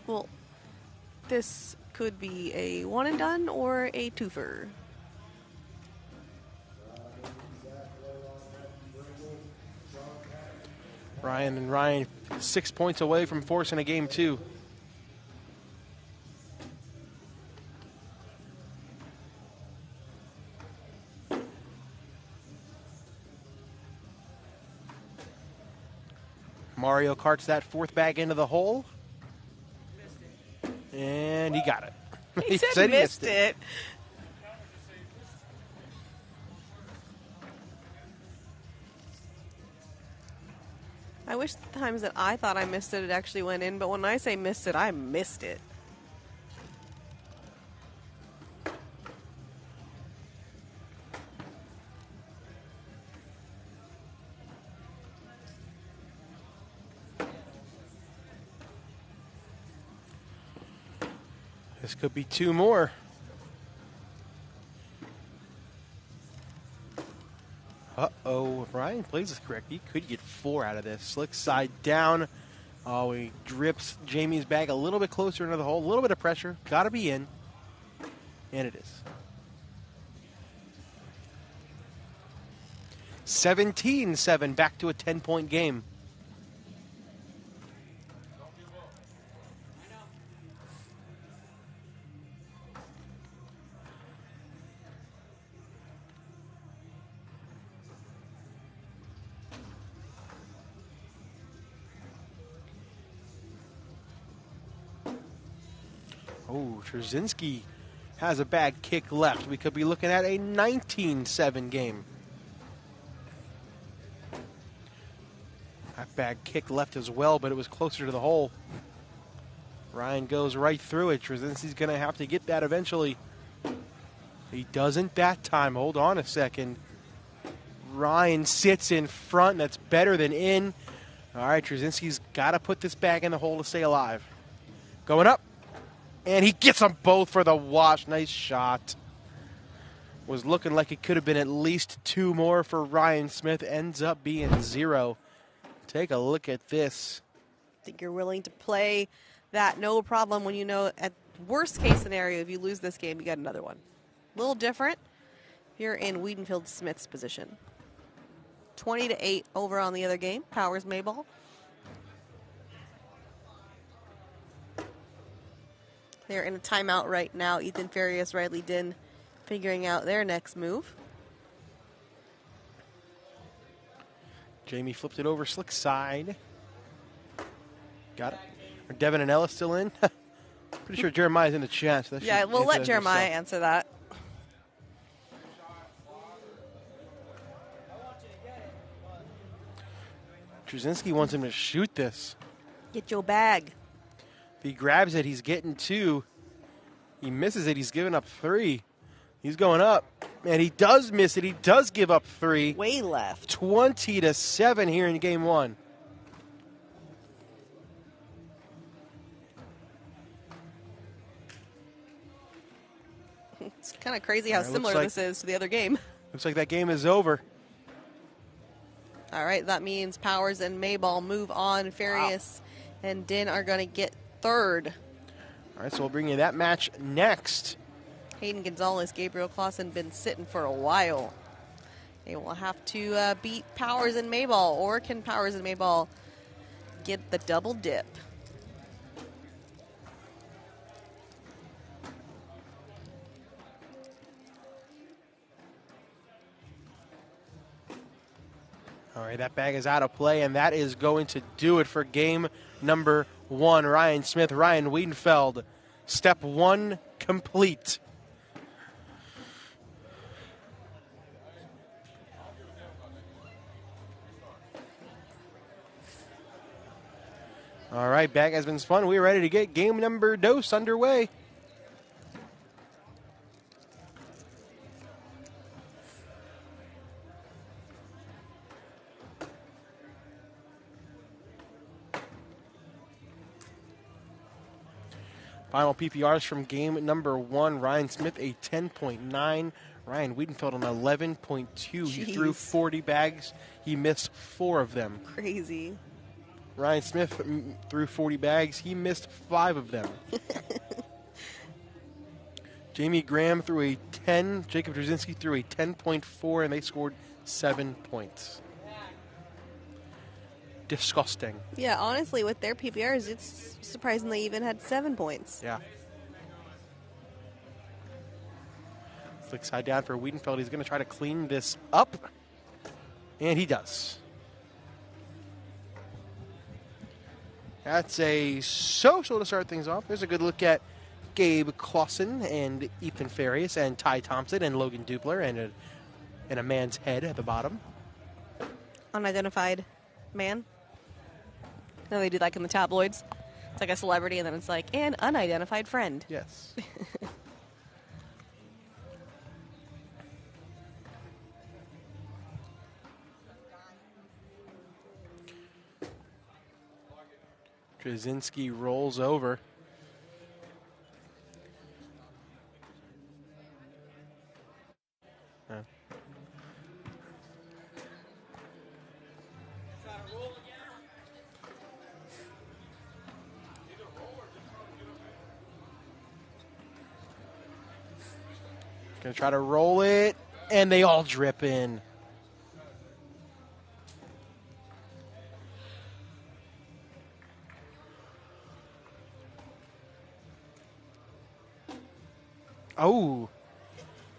Well, this could be a one and done or a twofer. Ryan 6 points away from forcing a game 2. Mario carts that 4th bag into the hole. And he got it. He said he missed it. I wish the times that I thought I missed it, it actually went in, but when I say missed it, I missed it. This could be 2 more. Uh-oh. If Ryan plays this correct, he could get 4 out of this. Slick side down. Oh, he drips Jamie's bag a little bit closer into the hole. A little bit of pressure. Got to be in. And it is. 17-7. Back to a 10-point game. Oh, Trzynski has a bag kick left. We could be looking at a 19-7 game. That bag kick left as well, but it was closer to the hole. Ryan goes right through it. Trzynski's going to have to get that eventually. He doesn't that time. Hold on a second. Ryan sits in front. That's better than in. All right, Trzynski's got to put this bag in the hole to stay alive. Going up. And he gets them both for the wash. Nice shot. Was looking like it could have been at least 2 more for Ryan Smith. Ends up being 0. Take a look at this. I think you're willing to play that no problem when you know at worst case scenario, if you lose this game, you got another one. A little different. You're in Wiedenfield Smith's position. 20-8 over on the other game. Powers Mayball. They're in a timeout right now. Ethan Farias, Riley Din figuring out their next move. Jamie flipped it over, slick side. Got it. Are Devin and Ella still in? Pretty sure Jeremiah's in the chat. So Yeah, we'll let Jeremiah answer that. Trzynski wants him to shoot this. Get your bag. If he grabs it, he's getting 2. He misses it, he's giving up 3. He's going up, and he does miss it. He does give up 3. Way left. 20-7 here in game 1. It's kind of crazy how All right, similar looks this is to the other game. Looks like that game is over. All right, that means Powers and Mayball move on. Farias and Din are going to get third. All right, so we'll bring you that match next. Hayden Gonzalez, Gabriel Clausen been sitting for a while. They will have to beat Powers and Mayball, or can Powers and Mayball get the double dip? All right, that bag is out of play, and that is going to do it for game number 1. Ryan Smith, Ryan Wiedenfeld, step 1 complete. All right, bag has been spun. We're ready to get game number 2 underway. Final PPRs from game number 1. Ryan Smith, a 10.9. Ryan Wiedenfeld, an 11.2. He threw 40 bags. He missed 4 of them. Crazy. Ryan Smith threw 40 bags. He missed 5 of them. Jamie Graham threw a 10. Jacob Trzynski threw a 10.4, and they scored 7 points. Disgusting. Yeah, honestly, with their PPRs, it's surprising they even had 7 points. Yeah. Flick side down for Wiedenfeld. He's going to try to clean this up, and he does. That's a social to start things off. There's a good look at Gabe Clausen and Ethan Farias and Ty Thompson and Logan Dupler and a man's head at the bottom. Unidentified man. No, they do like in the tabloids. It's like a celebrity, and then it's like an unidentified friend. Yes. Trzynski rolls over. Gonna try to roll it, and they all drip in. Oh,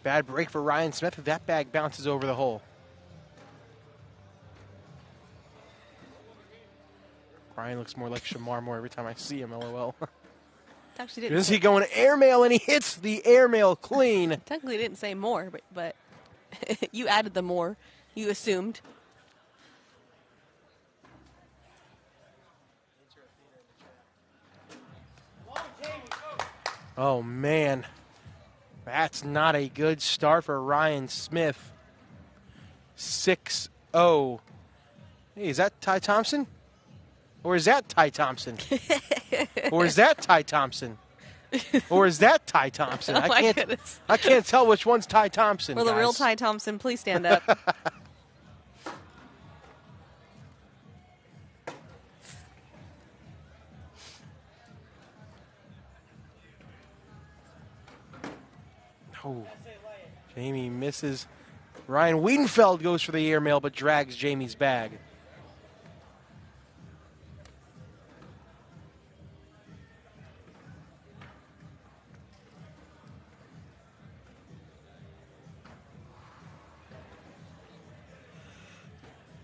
bad break for Ryan Smith. That bag bounces over the hole. Ryan looks more like Shamar Moore every time I see him, LOL. Actually Is he going airmail, and he hits the airmail clean. Technically didn't say more, but you added the more. You assumed. Oh, man. That's not a good start for Ryan Smith. 6-0. Hey, is that Ty Thompson? Or is that Ty Thompson? Or is that Ty Thompson? Or is that Ty Thompson? Oh my goodness. I can't tell which one's Ty Thompson. Well, the guys. real Ty Thompson, please stand up. Oh, Jamie misses. Ryan Wiedenfeld goes for the airmail, but drags Jamie's bag.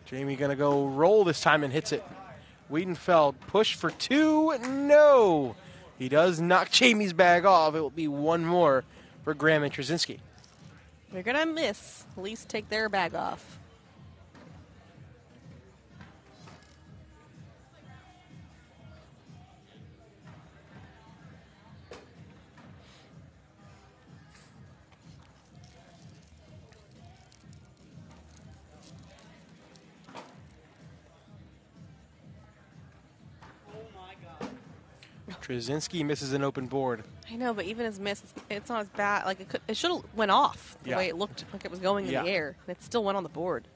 Jamie going to go roll this time and hits it. Wiedenfeld push for 2. No. He does knock Jamie's bag off. It will be one more for Graham and Trzynski. They're going to miss. At least take their bag off. Trzynski misses an open board. I know, but even his miss, it's not as bad. Like it should have went off the way it looked like it was going in the air. And it still went on the board.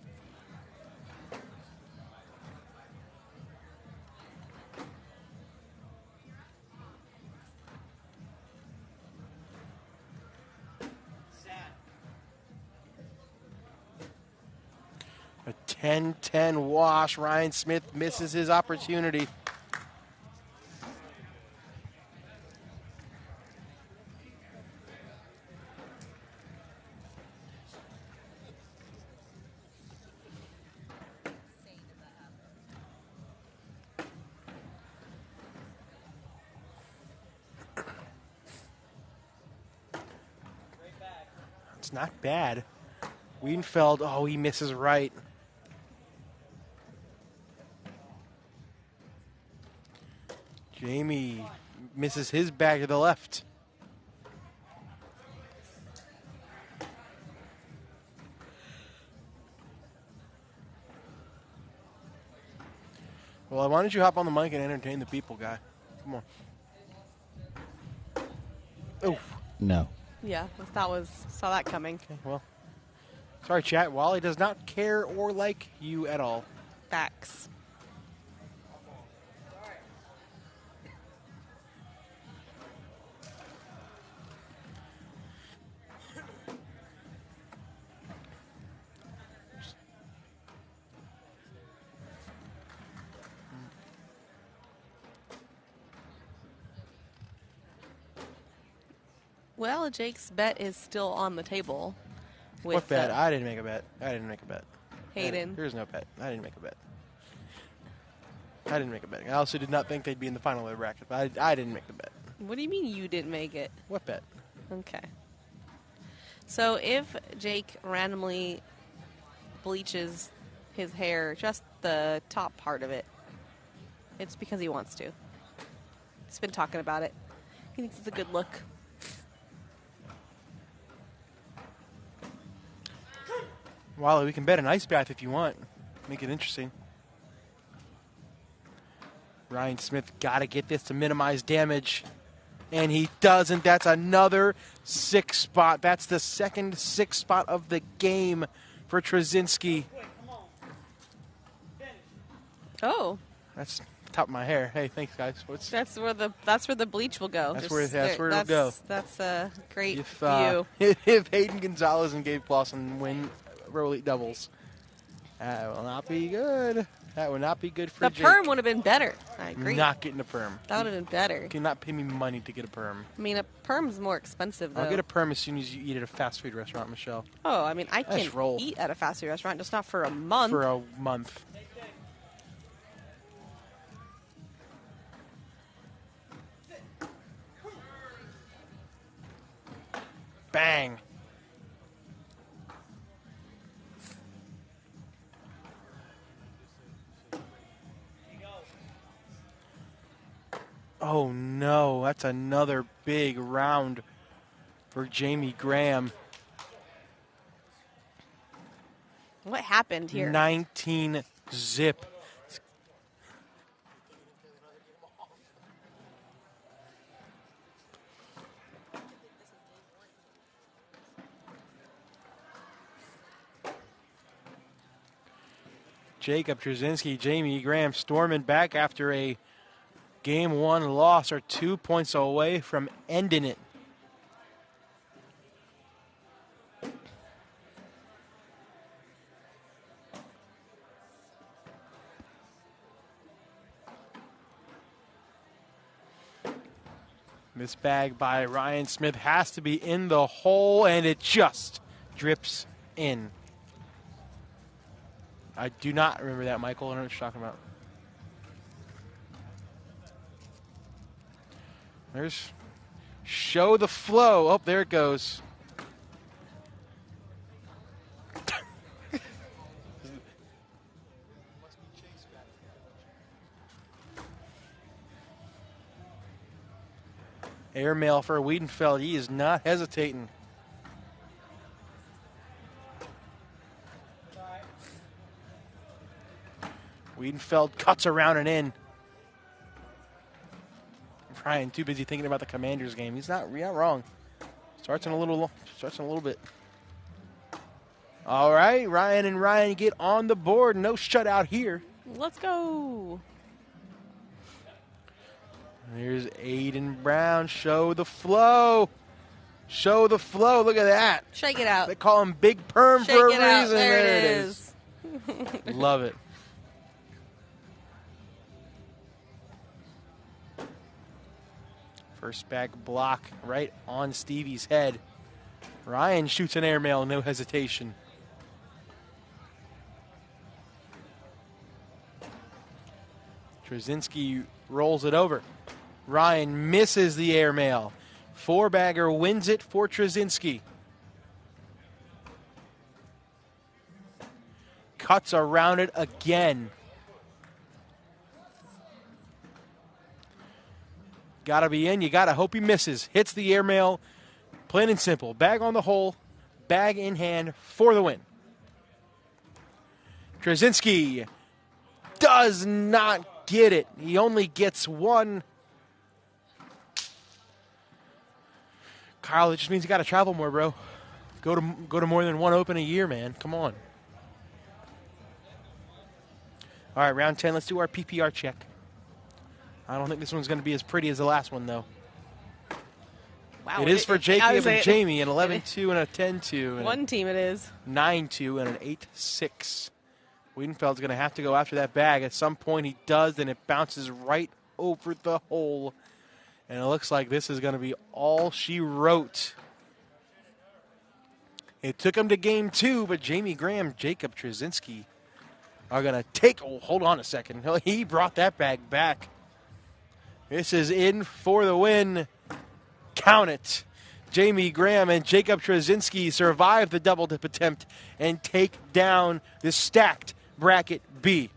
A 10-10 wash. Ryan Smith misses his opportunity. It's not bad. Wiedenfeld, oh, he misses right. Jamie misses his bag to the left. Well, why don't you hop on the mic and entertain the people, guy? Come on. Oh. No. Yeah, saw that coming. Okay, well, sorry, chat. Wally does not care or like you at all. Facts. Well, Jake's bet is still on the table. With What bet? I didn't make a bet. I didn't make a bet. Hayden. There's no bet. I didn't make a bet. I didn't make a bet. I also did not think they'd be in the final of the bracket, but I didn't make the bet. What do you mean you didn't make it? What bet? Okay. So if Jake randomly bleaches his hair, just the top part of it, it's because he wants to. He's been talking about it. He thinks it's a good look. Wally, we can bet an ice bath if you want. Make it interesting. Ryan Smith got to get this to minimize damage. And he doesn't. That's another 6 spot. That's the second 6 spot of the game for Trzynski. Oh. That's top of my hair. Hey, thanks, guys. That's where the bleach will go. That's where it'll go. That's a great If, view. if Hayden Gonzalez and Gabe Clausen win Row Elite doubles, that will not be good. That would not be good for The Jake. perm would have been better. I agree. Not getting a perm. That would have been better. You cannot pay me money to get a perm. I mean, a perm's more expensive, though. I'll get a perm as soon as you eat at a fast food restaurant, Michelle. Oh, I mean, I Nice can roll. eat at a fast food restaurant, just not for a month. For a month. Bang. Oh no, that's another big round for Jamie Graham. What happened here? 19 zip. Jacob Trzynski, Jamie Graham storming back after a Game 1 loss, are 2 points away from ending it. This bag by Ryan Smith has to be in the hole, and it just drips in. I do not remember that, Michael. I don't know what you're talking about. There's Show the Flow. Oh, there it goes. Airmail for Wiedenfeld. He is not hesitating. Wiedenfeld cuts around and in. Ryan too busy thinking about the Commanders game. He's not wrong. Starts in a little bit. All right, Ryan and Ryan get on the board. No shutout here. Let's go. Here's Aiden Brown. Show the flow. Show the flow. Look at that. Shake it out. They call him Big Perm Shake for a it out. reason. There it is. Love it. First back block right on Stevie's head. Ryan shoots an airmail, no hesitation. Trzynski rolls it over. Ryan misses the airmail. Four-bagger wins it for Trzynski. Cuts around it again. Got to be in. You got to hope he misses. Hits the airmail. Plain and simple. Bag on the hole. Bag in hand for the win. Trzynski does not get it. He only gets one. Kyle, it just means you got to travel more, bro. Go to more than one open a year, man. Come on. All right, round 10. Let's do our PPR check. I don't think this one's going to be as pretty as the last one, though. Wow, it is for Jacob and Jamie, an 11-2 and a 10-2. One team it is. 9-2 and an 8-6. Wiedenfeld's going to have to go after that bag. At some point he does, and it bounces right over the hole. And it looks like this is going to be all she wrote. It took him to game 2, but Jamie Graham, Jacob Trzynski are going to take... Oh, hold on a second. He brought that bag back. This is in for the win. Count it. Jamie Graham and Jacob Trzynski survive the double dip attempt and take down the stacked bracket B.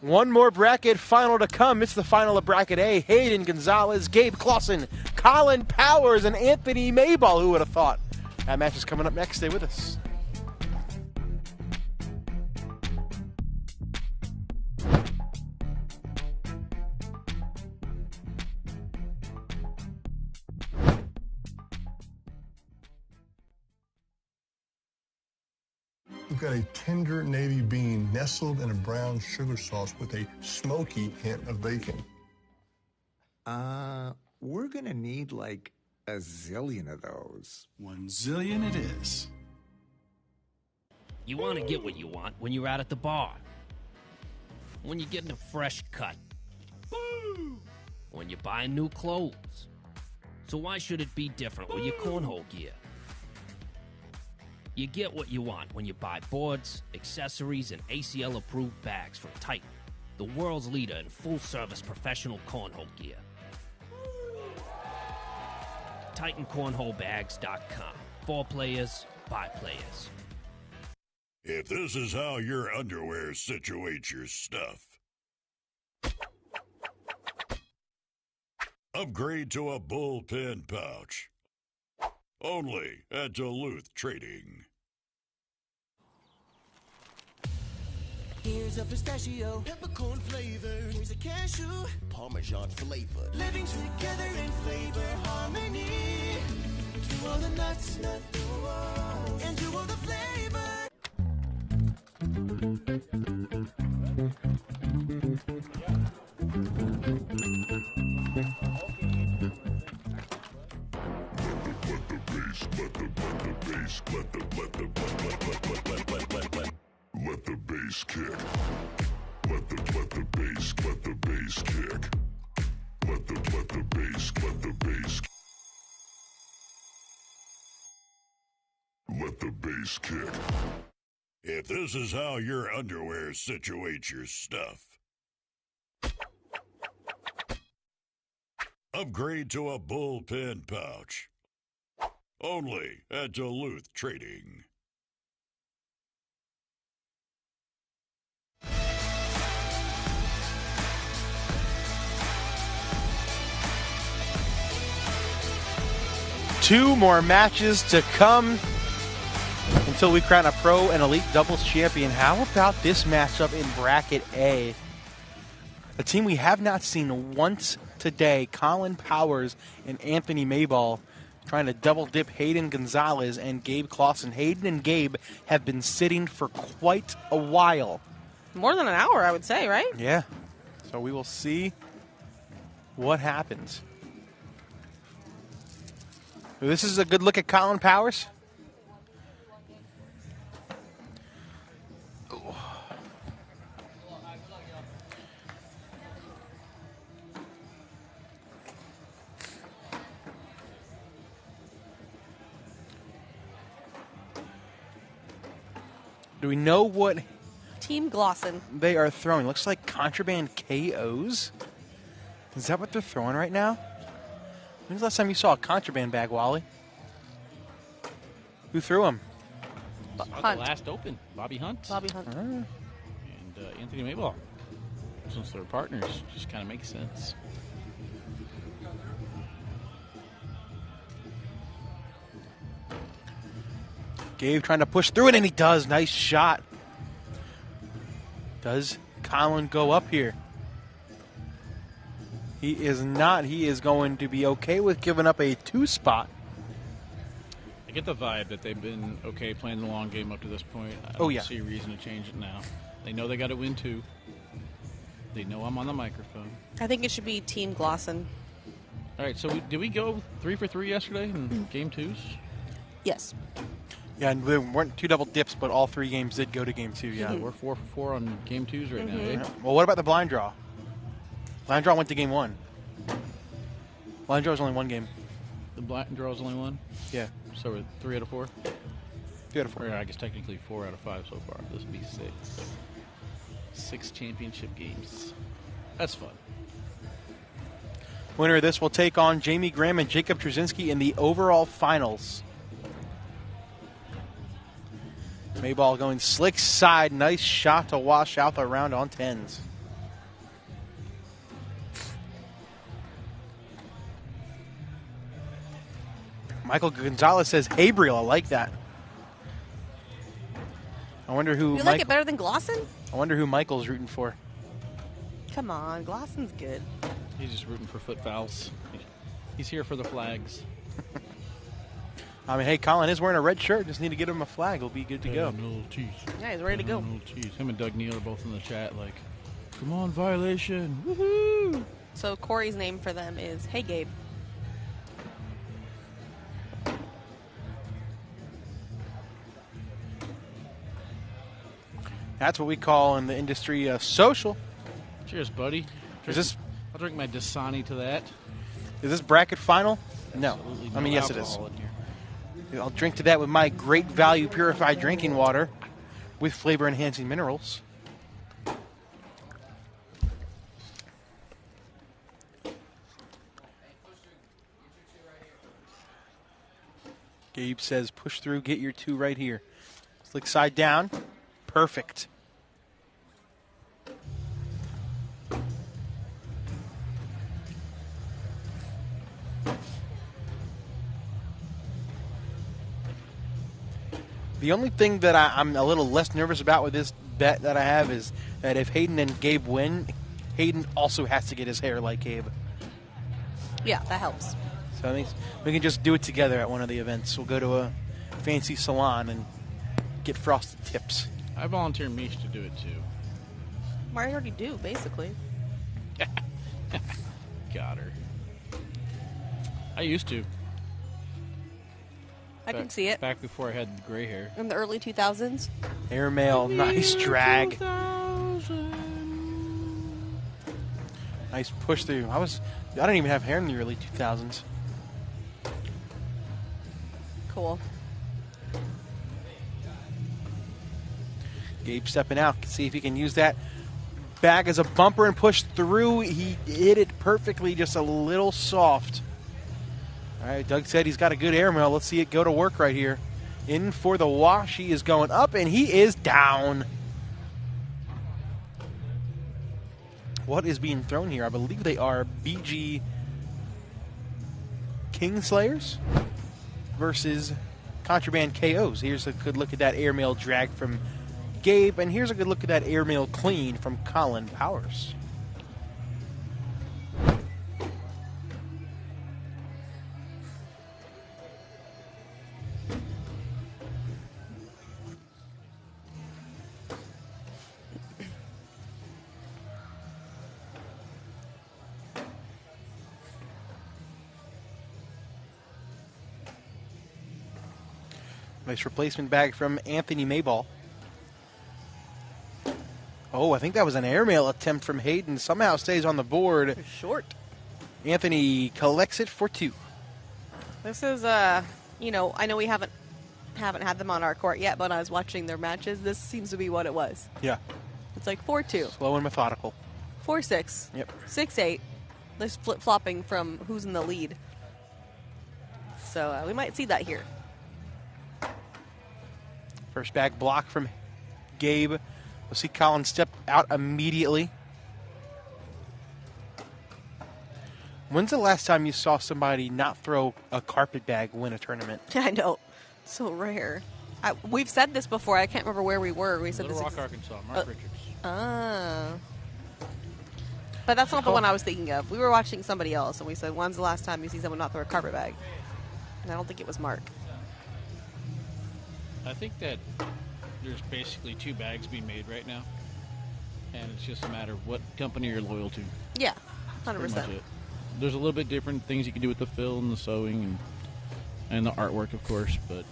One more bracket final to come. It's the final of bracket A. Hayden Gonzalez, Gabe Clausen, Colin Powers, and Anthony Mayball. Who would have thought? That match is coming up next. Stay with us. We've got a tender navy bean nestled in a brown sugar sauce with a smoky hint of bacon. We're gonna need like a zillion of those. 1 zillion it is. You want to get what you want when you're out at the bar. When you're getting a fresh cut. When you're buying new clothes. So why should it be different with your cornhole gear? You get what you want when you buy boards, accessories, and ACL-approved bags from Titan, the world's leader in full-service professional cornhole gear. TitanCornholeBags.com. For players, by players. If this is how your underwear situates your stuff, upgrade to a bullpen pouch. Only at Duluth Trading. Here's a pistachio, peppercorn flavor. Here's a cashew, Parmesan flavor. Living together in flavor harmony. To all the nuts, and to all the flavor. Let the bass kick. Let the bass kick. Let the bass Let the bass kick. If this is how your underwear situates your stuff, upgrade to a bullpen pouch. Only at Duluth Trading. Two more matches to come until we crown a pro and elite doubles champion. How about this matchup in Bracket A? A team we have not seen once today, Colin Powers and Anthony Mayball, trying to double dip Hayden Gonzalez and Gabe Clausen. Hayden and Gabe have been sitting for quite a while. More than an hour, I would say, right? Yeah. So we will see what happens. This is a good look at Colin Powers. Do we know what Team Glosson they are throwing? Looks like contraband KOs. Is that what they're throwing right now? When's the last time you saw a contraband bag, Wally? Who threw them? Hunt. The last open, Bobby Hunt. And Anthony Mayball. Since they're partners, just kind of makes sense. Gabe trying to push through it, and he does. Nice shot. Does Colin go up here? He is not. He is going to be okay with giving up a 2 spot. I get the vibe that they've been okay playing the long game up to this point. I don't see a reason to change it now. They know they got to win 2. They know I'm on the microphone. I think it should be Team Glosson. All right, so did we go 3 for 3 yesterday in game 2s? Yes. Yeah, and there weren't 2 double dips, but all 3 games did go to game 2, yeah. We're 4 for 4 on game 2s right now, eh? Yeah. Well, what about the blind draw? Blind draw went to game 1. Blind draw was only 1 game. The blind draw is only 1? Yeah. So we're 3 out of 4? 3 out of 4. Yeah, I guess technically 4 out of 5 so far. This would be 6. 6 championship games. That's fun. Winner of this will take on Jamie Graham and Jacob Trzynski in the overall finals. Mayball going slick side. Nice shot to wash out the round on 10s. Michael Gonzalez says, "Hey, Briel, I like that." I wonder who. You like it better than Glosson? I wonder who Michael's rooting for. Come on, Glosson's good. He's just rooting for foot fouls. He's here for the flags. I mean, hey, Colin is wearing a red shirt. Just need to get him a flag. He'll be good to go. Little tease. Yeah, he's ready to go. Little tease. Him and Doug Neal are both in the chat like, come on, violation. Woohoo! So Corey's name for them is Hey Gabe. That's what we call in the industry social. Cheers, buddy. I'll drink my Dasani to that. Is this bracket final? No. Absolutely I mean, no yes, it is. alcohol in here. I'll drink to that with my great value purified drinking water with flavor enhancing minerals. Gabe says, push through, get your 2 right here. Slick side down. Perfect. The only thing that I'm a little less nervous about with this bet that I have is that if Hayden and Gabe win, Hayden also has to get his hair like Gabe. Yeah, that helps. So I think we can just do it together at one of the events. We'll go to a fancy salon and get frosted tips. I volunteer Mish to do it too. I already do, basically. Got her. I used to. I can see it. Back before I had gray hair. In the early 2000s. Airmail, nice drag. Nice push through. I didn't even have hair in the early 2000s. Cool. Gabe stepping out. See if he can use that bag as a bumper and push through. He hit it perfectly, just a little soft. All right, Doug said he's got a good airmail. Let's see it go to work right here. In for the wash. He is going up, and he is down. What is being thrown here? I believe they are BG Kingslayers versus Contraband KOs. Here's a good look at that airmail drag from Gabe, and here's a good look at that airmail clean from Colin Powers. Nice replacement bag from Anthony Mayball. Oh, I think that was an airmail attempt from Hayden. Somehow stays on the board. Short. Anthony collects it for 2. This is, you know, I know we haven't had them on our court yet, but when I was watching their matches, this seems to be what it was. Yeah. It's like 4-2. Slow and methodical. 4-6. Yep. 6-8. There's flip-flopping from who's in the lead. So we might see that here. First bag block from Gabe. We'll see Colin step out immediately. When's the last time you saw somebody not throw a carpet bag win a tournament? I know. So rare. We've said this before. I can't remember where we were. We said Little this Rock, Arkansas. Mark Richards. But that's not the one I was thinking of. We were watching somebody else, and we said, when's the last time you see someone not throw a carpet bag? And I don't think it was Mark. I think that there's basically 2 bags being made right now, and it's just a matter of what company you're loyal to. Yeah, That's 100%. pretty much it. There's a little bit different things you can do with the fill and the sewing and the artwork, of course, but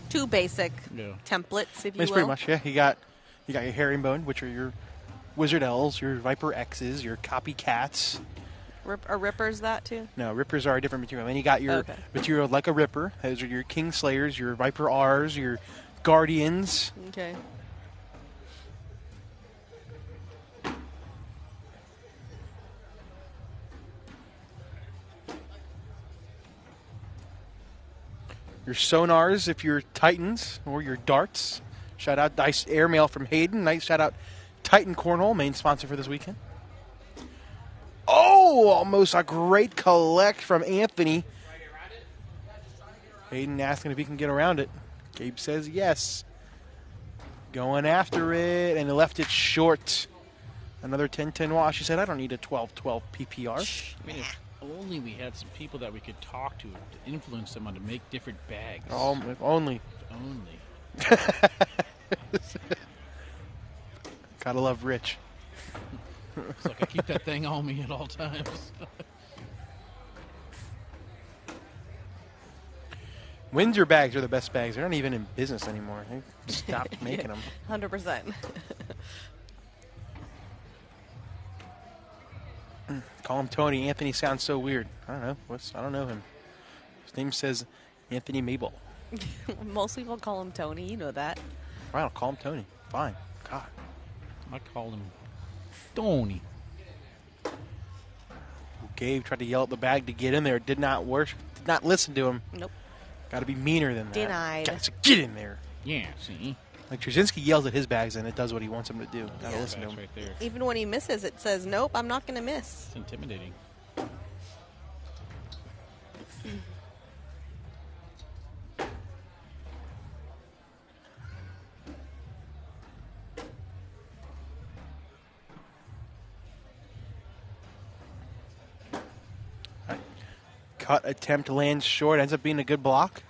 2 basic yeah. templates, if you It's will. pretty much, yeah. You got your herringbone, which are your Wizard L's, your Viper X's, your Copycats. Are rippers that too? No, rippers are a different material. And you got your material like a ripper. Those are your King Slayers, your Viper R's, your Guardians. Okay. Your Sonars, if you're Titans, or your Darts. Shout out Dice Airmail from Hayden. Nice shout out Titan Cornhole, main sponsor for this weekend. Oh, almost a great collect from Anthony. Hayden asking if he can get around it. Gabe says yes. Going after it, and he left it short. Another 10-10 wash. He said, I don't need a 12-12 PPR. I mean, if only we had some people that we could talk to influence them on to make different bags. Oh, if only. If only. Gotta love Rich. It's like I keep that thing on me at all times. Windsor bags are the best bags. They're not even in business anymore. They stopped making them. 100%. Call him Tony. Anthony sounds so weird. I don't know. I don't know him. His name says Anthony Mabel. Most people call him Tony. You know that. Right, I'll call him Tony. Fine. God. I called him Tony. Gabe tried to yell at the bag to get in there. It did not work. Did not listen to him. Nope. Got to be meaner than that. Denied. Guys, get in there. Yeah, see? Like Trzynski yells at his bags and it does what he wants him to do. Got to listen to him. Right there. Even when he misses, it says, nope, I'm not going to miss. It's intimidating. Cut attempt lands short. Ends up being a good block.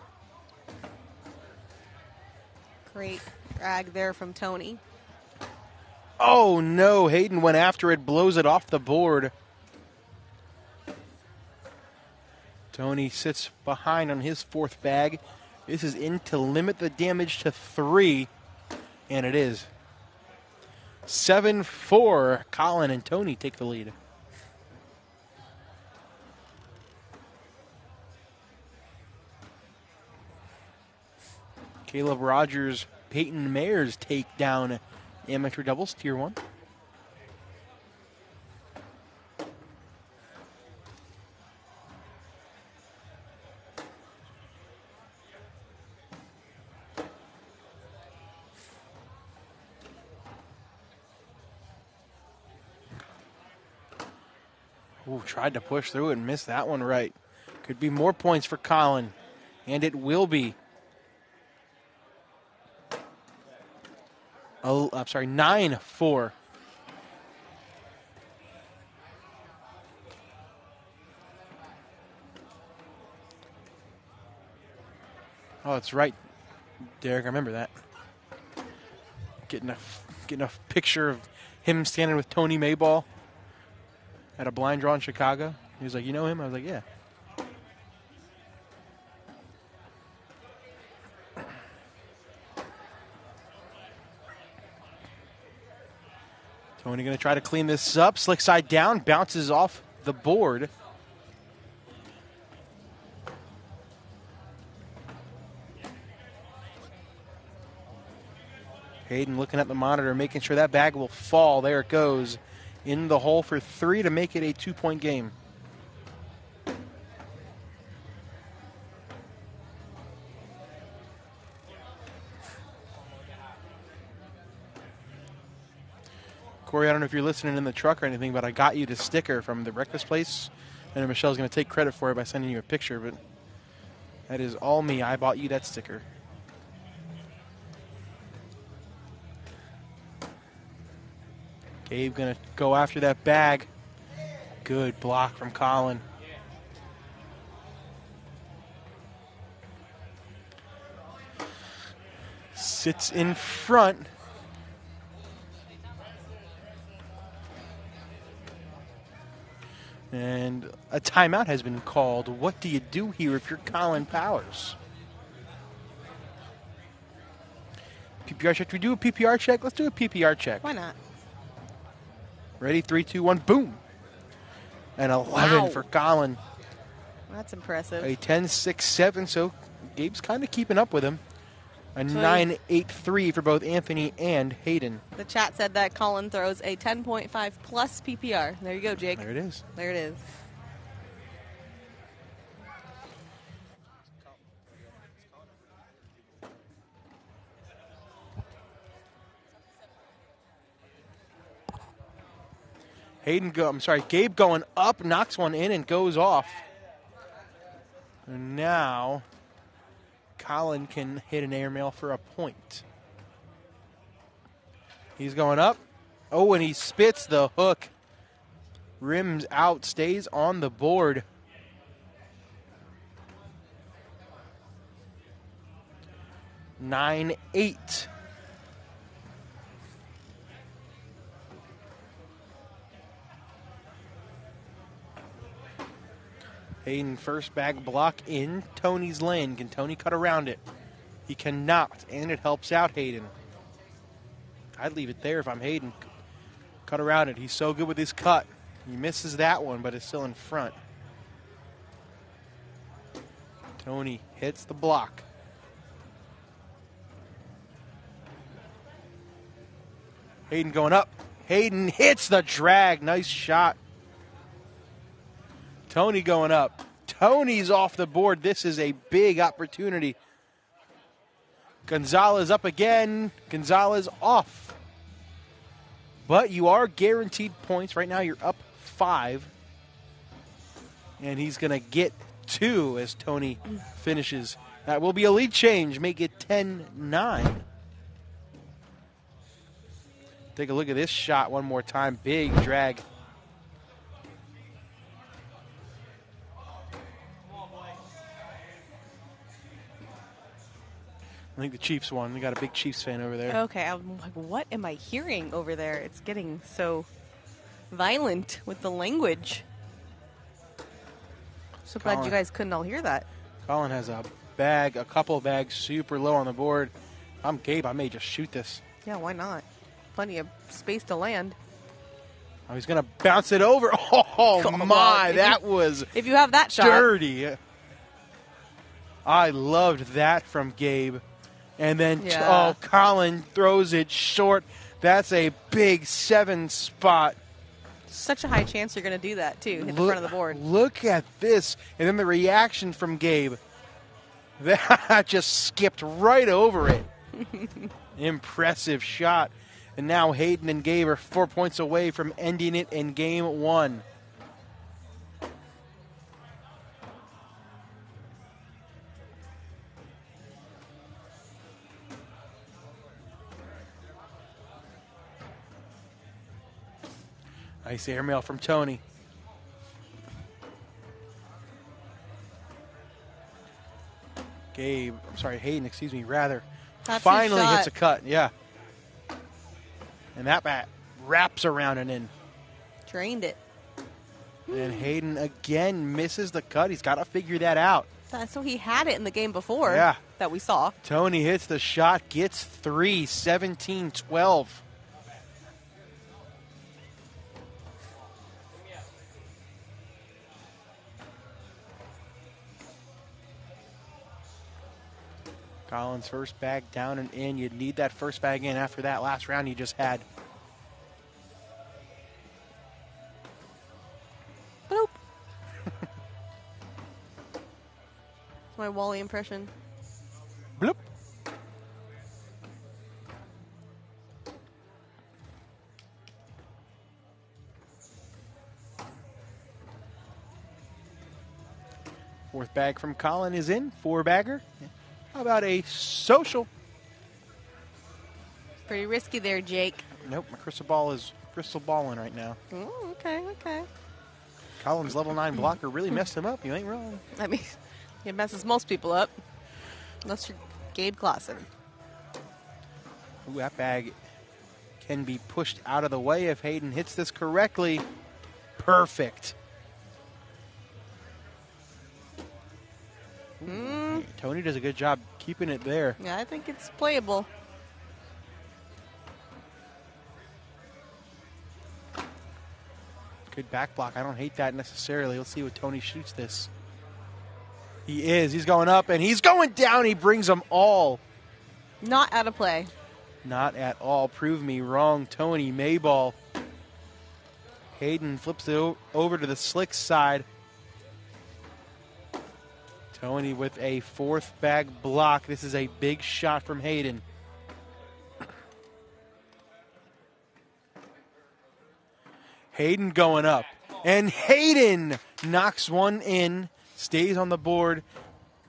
Great drag there from Tony. Oh, no. Hayden went after it. Blows it off the board. Tony sits behind on his 4th bag. This is in to limit the damage to 3. And it is. 7-4. Colin and Tony take the lead. Caleb Rogers Peyton Mayers take down amateur doubles Tier 1. Ooh, tried to push through it and missed that one right. Could be more points for Colin, and it will be. Oh, I'm sorry, 9-4. Oh, that's right, Derek. I remember that. Getting a picture of him standing with Tony Mayball at a blind draw in Chicago. He was like, "You know him?" I was like, "Yeah." Tony going to try to clean this up. Slick side down, bounces off the board. Hayden looking at the monitor, making sure that bag will fall. There it goes. In the hole for 3 to make it a 2-point game. Corey, I don't know if you're listening in the truck or anything, but I got you the sticker from the breakfast place. And Michelle's going to take credit for it by sending you a picture, but that is all me. I bought you that sticker. Gabe going to go after that bag. Good block from Colin. Sits in front. And a timeout has been called. What do you do here if you're Colin Powers? PPR check. Do we do a PPR check? Let's do a PPR check. Why not? Ready? 3, 2, 1, boom. And 11 for Colin. That's impressive. A 10-6-7, so Gabe's kind of keeping up with him. A 9-8-3 for both Anthony and Hayden. The chat said that Colin throws a 10.5 plus PPR. There you go, Jake. There it is. There it is. Gabe going up, knocks one in and goes off. And now Colin can hit an airmail for a point. He's going up. Oh, and he spits the hook. Rims out, stays on the board. Nine, 8. Hayden first bag block in Tony's lane. Can Tony cut around it? He cannot, and it helps out Hayden. I'd leave it there if I'm Hayden. Cut around it. He's so good with his cut. He misses that one, but is still in front. Tony hits the block. Hayden going up. Hayden hits the drag. Nice shot. Tony going up. Tony's off the board. This is a big opportunity. Gonzalez up again. Gonzalez off. But you are guaranteed points. Right now you're up 5. And he's going to get 2 as Tony finishes. That will be a lead change. Make it 10-9. Take a look at this shot one more time. Big drag. I think the Chiefs won. We got a big Chiefs fan over there. Okay, I'm like, what am I hearing over there? It's getting so violent with the language. So glad you guys couldn't all hear that. Colin has a couple bags super low on the board. I'm Gabe. I may just shoot this. Yeah, why not? Plenty of space to land. Oh, he's going to bounce it over. Oh, Come my. on. That was if you have that shot. dirty. I loved that from Gabe. And then, Yeah. Colin throws it short. That's a big 7 spot. Such a high chance you're going to do that, too. Hit the front of the board. Look at this. And then the reaction from Gabe. That just skipped right over it. Impressive shot. And now Hayden and Gabe are 4 points away from ending it in game 1. Nice airmail from Tony. Hayden, rather. That's finally his shot. hits a cut, yeah. And that bat wraps around and in. Drained it. And Hayden again misses the cut. He's got to figure that out. So he had it in the game before Yeah. that we saw. Tony hits the shot, gets 3, 17-12. Collins' first bag down and in. You'd need that first bag in after that last round you just had. Bloop. My Wally impression. Bloop. Fourth bag from Colin is in. 4-bagger. How about a social? Pretty risky there, Jake. Nope, my crystal ball is crystal balling right now. Okay. Colin's level 9 blocker really messed him up. You ain't wrong. I mean, it messes most people up. Unless you're Gabe Clausen. Ooh, that bag can be pushed out of the way if Hayden hits this correctly. Perfect. Tony does a good job keeping it there. Yeah, I think it's playable. Good back block. I don't hate that necessarily. Let's see what Tony shoots this. He is. He's going up, and he's going down. He brings them all. Not out of play. Not at all. Prove me wrong, Tony Mayball. Hayden flips it over to the slick side. Tony with a 4th bag block. This is a big shot from Hayden. Hayden going up. And Hayden knocks one in, stays on the board,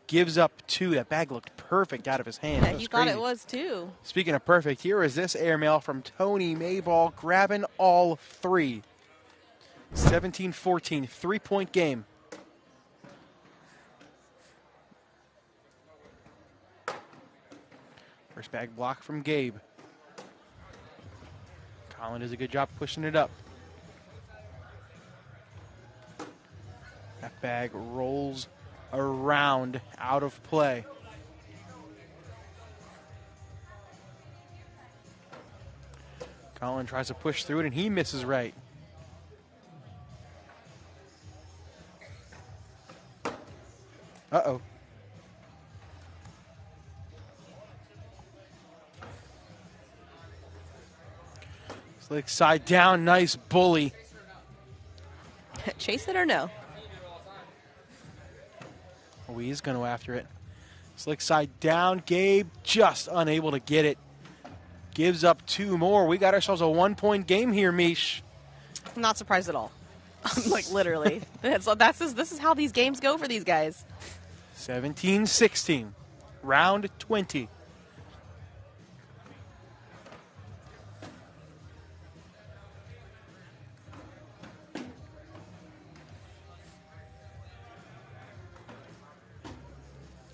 gives up 2. That bag looked perfect out of his hand. Yeah, That you was thought crazy. it was too. Speaking of perfect, here is this airmail from Tony Mayball, grabbing all 3. 17-14, 3-point game. First bag block from Gabe. Colin does a good job pushing it up. That bag rolls around out of play. Colin tries to push through it, and he misses right. Uh-oh. Slick side down, nice bully. Chase it or no? Oh, he's going to go after it. Slick side down, Gabe just unable to get it. Gives up 2 more. We got ourselves a 1-point game here, Mish. I'm not surprised at all. Like, literally. This is how these games go for these guys. 17-16, round 20.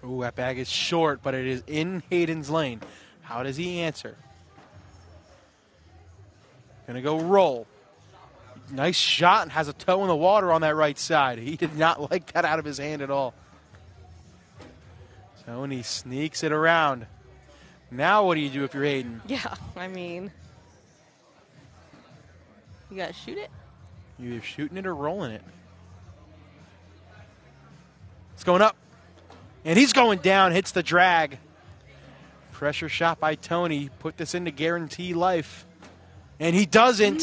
Ooh, that bag is short, but it is in Hayden's lane. How does he answer? Gonna go roll. Nice shot and has a toe in the water on that right side. He did not like that out of his hand at all. Tony sneaks it around. Now what do you do if you're Hayden? Yeah, I mean, you gotta shoot it. You're either shooting it or rolling it. It's going up. And he's going down, hits the drag. Pressure shot by Tony. Put this into guarantee life. And he doesn't.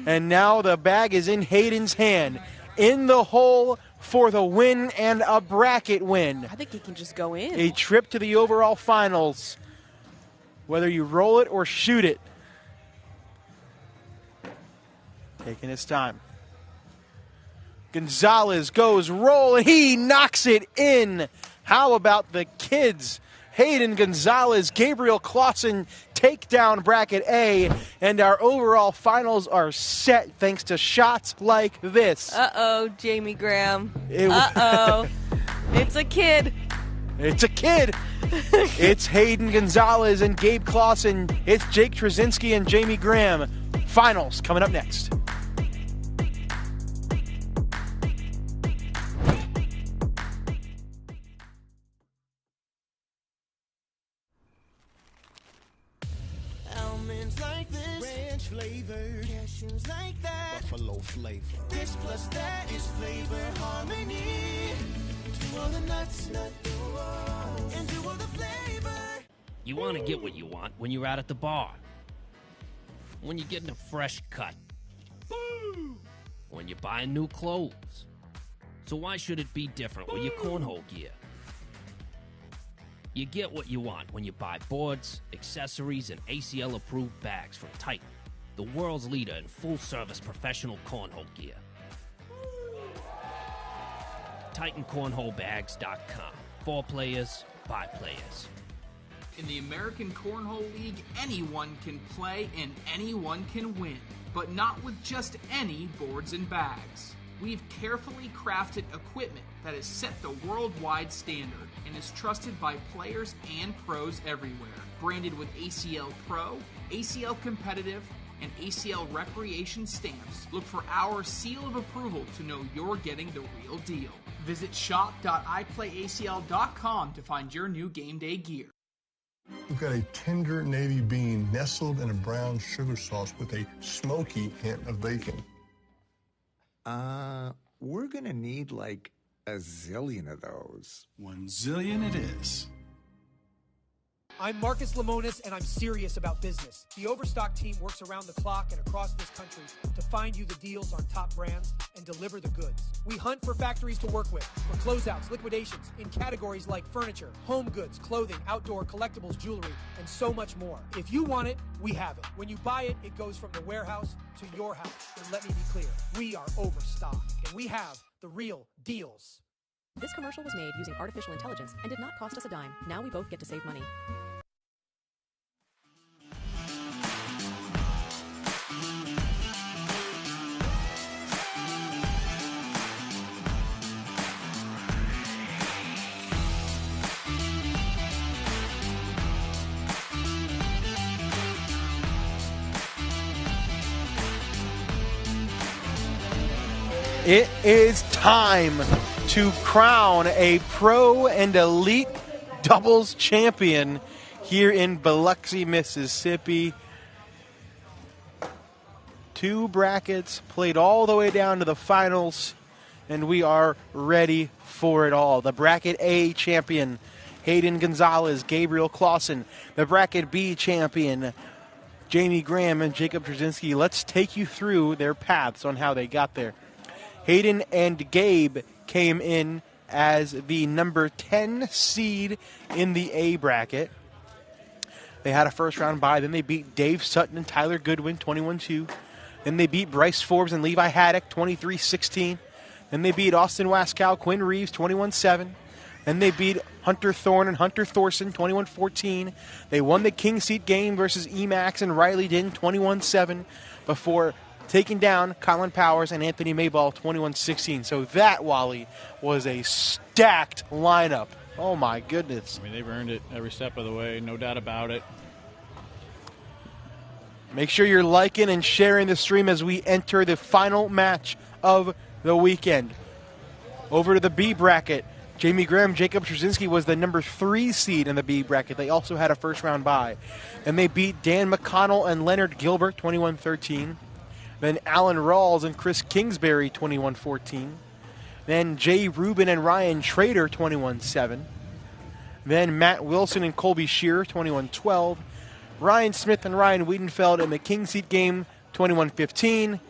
And now the bag is in Hayden's hand. In the hole for the win and a bracket win. I think he can just go in. A trip to the overall finals. Whether you roll it or shoot it. Taking his time. Gonzalez goes roll, and he knocks it in. How about the kids? Hayden Gonzalez, Gabriel Clausen take down bracket A, and our overall finals are set thanks to shots like this. Uh-oh, Jamie Graham. Uh-oh. It's a kid. It's a kid. It's Hayden Gonzalez and Gabe Clausen. It's Jake Trzynski and Jamie Graham. Finals coming up next. Almonds like this, ranch flavored, cashews like that, buffalo flavor. This plus that is flavor harmony. To all the nuts, and to all the flavor. You want to get what you want when you're out at the bar. When you're getting a fresh cut. When you're buying new clothes. So why should it be different with your cornhole gear? You get what you want when you buy boards, accessories, and ACL-approved bags from Titan, the world's leader in full-service professional cornhole gear. TitanCornholeBags.com. For players, by players. In the American Cornhole League, anyone can play and anyone can win, but not with just any boards and bags. We've carefully crafted equipment that has set the worldwide standard and is trusted by players and pros everywhere. Branded with ACL Pro, ACL Competitive, and ACL Recreation stamps, look for our seal of approval to know you're getting the real deal. Visit shop.iplayacl.com to find your new game day gear. We've got a tender navy bean nestled in a brown sugar sauce with a smoky hint of bacon. We're gonna need like a zillion of those. 1 zillion it is. I'm Marcus Lemonis, and I'm serious about business. The Overstock team works around the clock and across this country to find you the deals on top brands and deliver the goods. We hunt for factories to work with, for closeouts, liquidations, in categories like furniture, home goods, clothing, outdoor, collectibles, jewelry, and so much more. If you want it, we have it. When you buy it, it goes from the warehouse to your house. And let me be clear, we are overstocked, and we have the real deals. This commercial was made using artificial intelligence and did not cost us a dime. Now we both get to save money. It is time to crown a pro and elite doubles champion here in Biloxi, Mississippi. 2 brackets played all the way down to the finals, and we are ready for it all. The bracket A champion, Hayden Gonzalez, Gabriel Clausen. The bracket B champion, Jamie Graham and Jacob Trzynski. Let's take you through their paths on how they got there. Hayden and Gabe came in as the number 10 seed in the A bracket. They had a first-round bye. Then they beat Dave Sutton and Tyler Goodwin, 21-2. Then they beat Bryce Forbes and Levi Haddock, 23-16. Then they beat Austin Waskow, Quinn Reeves, 21-7. Then they beat Hunter Thorne and Hunter Thorson, 21-14. They won the King Seat game versus Emax and Riley Din, 21-7, before taking down Colin Powers and Anthony Mayball, 21-16. So that, Wally, was a stacked lineup. Oh, my goodness. I mean, they've earned it every step of the way, no doubt about it. Make sure you're liking and sharing the stream as we enter the final match of the weekend. Over to the B bracket. Jamie Graham, Jacob Trzynski was the number 3 seed in the B bracket. They also had a first-round bye. And they beat Dan McConnell and Leonard Gilbert, 21-13. Then Alan Rawls and Chris Kingsbury, 21-14. Then Jay Rubin and Ryan Trader, 21-7. Then Matt Wilson and Colby Shearer, 21-12. Ryan Smith and Ryan Wiedenfeld in the King Seat game, 21-15.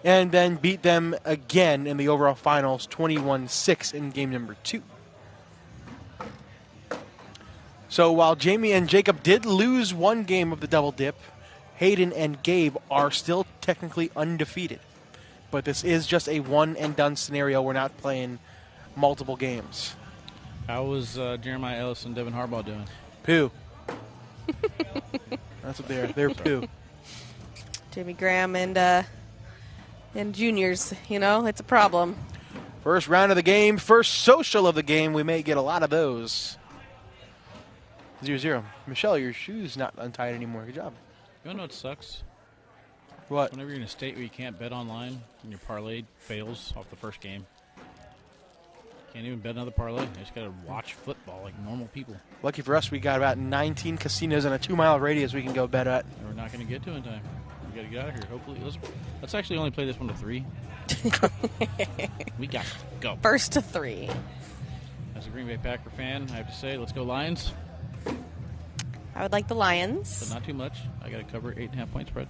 And then beat them again in the overall finals, 21-6 in game number 2. So while Jamie and Jacob did lose one game of the double dip, Hayden and Gabe are still technically undefeated. But this is just a one-and-done scenario. We're not playing multiple games. How was Jeremiah Ellis and Devin Harbaugh doing? Poo. That's what they're poo. Jimmy Graham and juniors, it's a problem. First round of the game, first social of the game. We may get a lot of those. 0-0. Michelle, your shoe's not untied anymore. Good job. You know what sucks? What? Whenever you're in a state where you can't bet online and your parlay fails off the first game. Can't even bet another parlay. You just got to watch football like normal people. Lucky for us, we got about 19 casinos in a 2-mile radius we can go bet at. And we're not going to get to in time. We got to get out of here. Hopefully, let's actually only play this one to 3. We got to go. First to 3. As a Green Bay Packer fan, I have to say, let's go Lions. I would like the Lions. But not too much. I got to cover 8.5 point spread.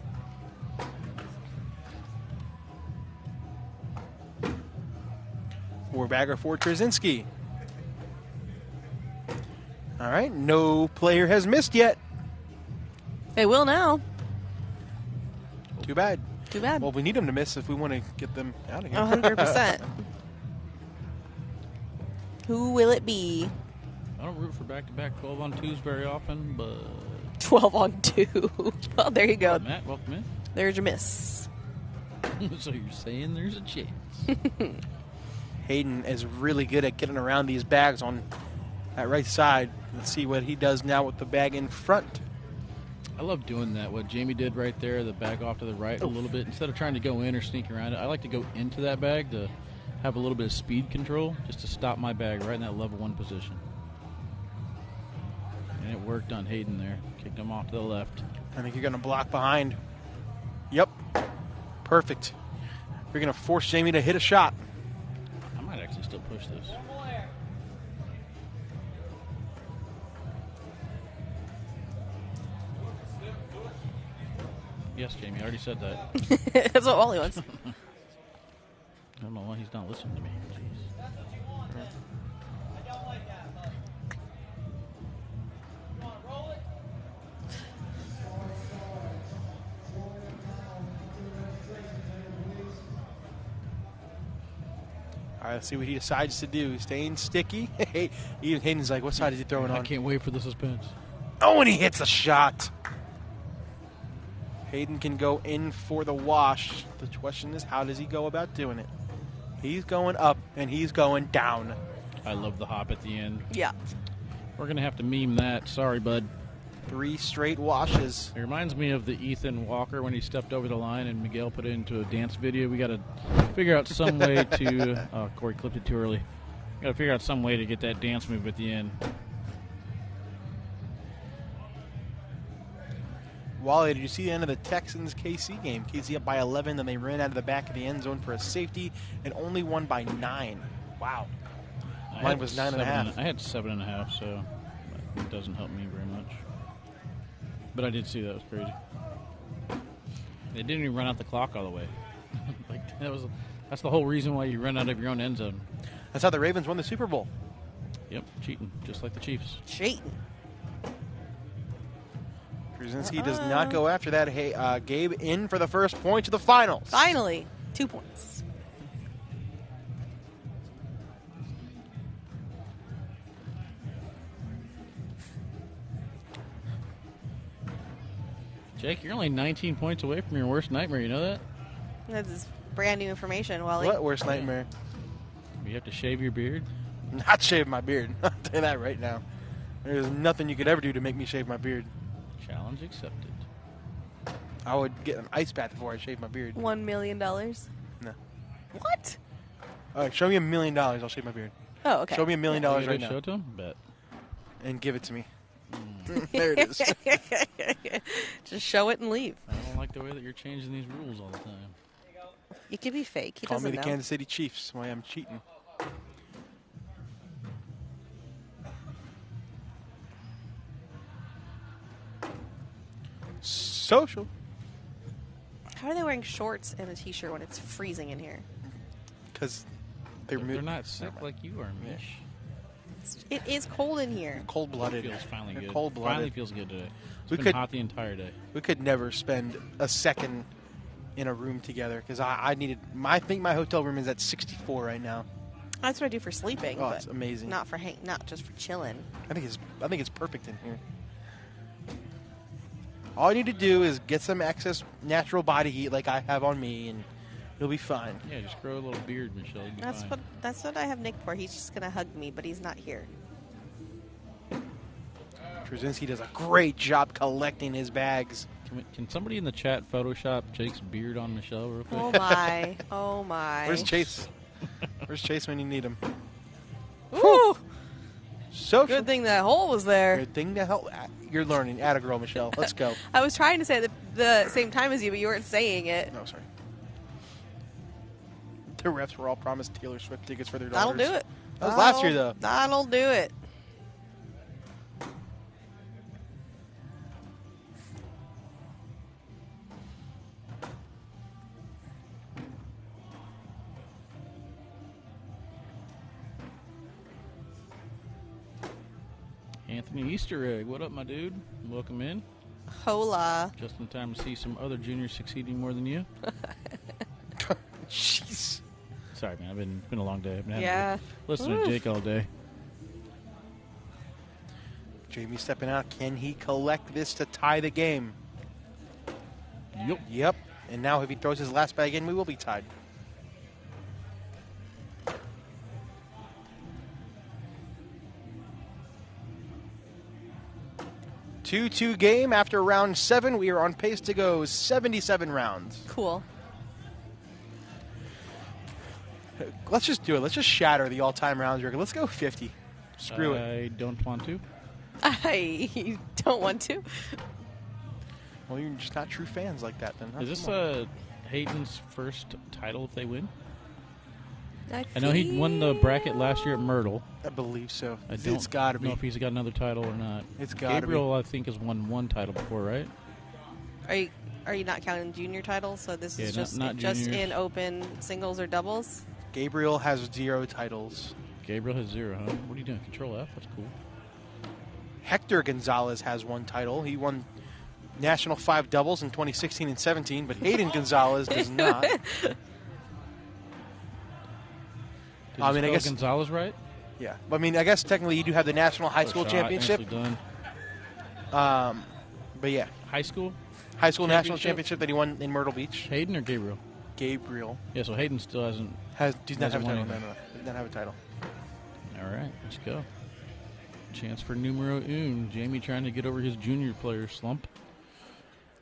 Four-bagger for Trzynski. All right, no player has missed yet. They will now. Too bad. Too bad. Well, we need them to miss if we want to get them out of here. 100%. Who will it be? I don't root for back-to-back 12-on-2s very often, but... 12-on-2. Well, there you go. Matt, welcome in. There's your miss. So you're saying there's a chance. Hayden is really good at getting around these bags on that right side. Let's see what he does now with the bag in front. I love doing that. What Jamie did right there, the bag off to the right a little bit. Instead of trying to go in or sneak around it, I like to go into that bag to have a little bit of speed control, just to stop my bag right in that level 1 position. And it worked on Hayden there. Kicked him off to the left. I think you're going to block behind. Yep. Perfect. You're going to force Jamie to hit a shot. I might actually still push this. Yes, Jamie, I already said that. That's what Wally wants. I don't know why he's not listening to me. Jeez. All right, let's see what he decides to do. Staying sticky. Even Hayden's like, what side is he throwing on? I can't wait for the suspense. Oh, and he hits a shot. Hayden can go in for the wash. The question is, how does he go about doing it? He's going up, and he's going down. I love the hop at the end. Yeah. We're going to have to meme that. Sorry, bud. 3 straight washes. It reminds me of the Ethan Walker when he stepped over the line and Miguel put it into a dance video. We got to figure out some way to... Oh, Corey clipped it too early. Got to figure out some way to get that dance move at the end. Wally, did you see the end of the Texans-KC game? KC up by 11, then they ran out of the back of the end zone for a safety and only won by 9. Wow. Mine was 9.5. I had 7.5, so it doesn't help me very much. But I did see that. It was crazy. They didn't even run out the clock all the way. That's the whole reason why you run out of your own end zone. That's how the Ravens won the Super Bowl. Yep, cheating, just like the Chiefs. Cheating. Krasinski does not go after that. Hey, Gabe in for the first point to the finals. Finally, 2 points. Jake, you're only 19 points away from your worst nightmare. You know that? That's brand new information, Wally. What worst nightmare? You have to shave your beard? Not shave my beard. I'll tell you that right now. There's nothing you could ever do to make me shave my beard. Challenge accepted. I would get an ice bath before I shave my beard. $1 million. No. What? All right, show me $1 million. I'll shave my beard. Oh, okay. Show me $1 million right now. Show it to him? Bet. And give it to me. There it is. Just show it and leave. I don't like the way that you're changing these rules all the time. You could be fake. He Call doesn't me the know. Kansas City Chiefs. Why I'm cheating. Social. How are they wearing shorts and a t-shirt when it's freezing in here? Because they're not sick like you are, Mish. It is cold in here. Cold-blooded. Feels finally They're good. Cold-blooded. Finally feels good today. It's We been could- hot the entire day. We could never spend a second in a room together because I needed. I think my hotel room is at 64 right now. That's what I do for sleeping. Oh, but it's amazing. Not not just for chilling. I think it's perfect in here. All you need to do is get some excess natural body heat like I have on me, and you'll be fine. Yeah, just grow a little beard, Michelle. You'll be fine. That's what I have Nick for. He's just gonna hug me, but he's not here. Trzynski does a great job collecting his bags. Can somebody in the chat Photoshop Jake's beard on Michelle real quick? Oh my! Oh my! Where's Chase? Where's Chase when you need him? Ooh! So Good thing that hole was there. Good thing to help. You're learning. Atta girl, Michelle. Let's go. I was trying to say it the same time as you, but you weren't saying it. No, sorry. The refs were all promised Taylor Swift tickets for their That'll daughters. do it. That was last year, though. That'll do it. Anthony Easter Egg, what up, my dude? Welcome in. Hola. Just in time to see some other juniors succeeding more than you. Jeez. Sorry, man. It's been a long day. I've been having Yeah. to listen to Jake all day. Jamie stepping out. Can he collect this to tie the game? Yep. Yep. And now if he throws his last bag in, we will be tied. Two-two game after round 7. We are on pace to go 77 rounds. Cool. Let's just do it. Let's just shatter the all-time rounds record. Let's go 50. Screw it. I don't want to. I don't want to. Well, you're just not true fans like that, then. Huh? Is this Come on. Hayden's first title if they win? I know he won the bracket last year at Myrtle. I believe so. I don't It's got to be. know if he's got another title or not. It's gotta be. Gabriel, I think, has won one title before, right? Are you not counting junior titles? So this Yeah, is not just juniors. in open singles or doubles? Gabriel has 0 titles. Gabriel has 0, huh? What are you doing? Control F? That's cool. Hector Gonzalez has 1 title. He won National 5 doubles in 2016 and 17, but Hayden Gonzalez does not. Did I you mean, I spell guess Gonzalez right? Yeah, I mean, I guess technically you do have the National High School shot, Championship. nicely done. But yeah, High school? High School National Championship that he won in Myrtle Beach. Hayden or Gabriel? Gabriel Yeah, so Hayden still hasn't. does not have a hasn't won title. No, anything. does not have a title. All right, let's go. Chance for numero un. Jamie trying to get over his junior player slump.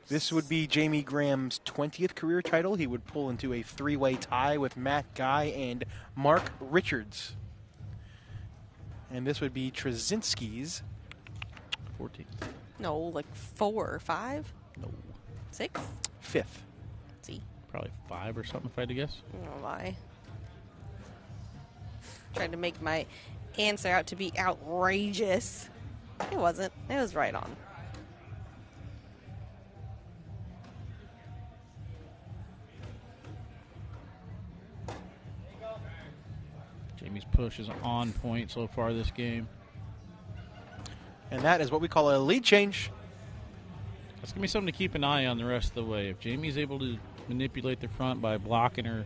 This would be Jamie Graham's 20th career title. He would pull into a 3-way tie with Matt Guy and Mark Richards. And this would be Trzynski's 14th. No, like 4 or 5? No. 6? 5th. See. Probably 5 or something, if I had to guess. Oh my. Tried to make my answer out to be outrageous. It wasn't. It was right on. Jamie's push is on point so far this game. And that is what we call a lead change. That's going to be something to keep an eye on the rest of the way. If Jamie's able to manipulate the front by blocking or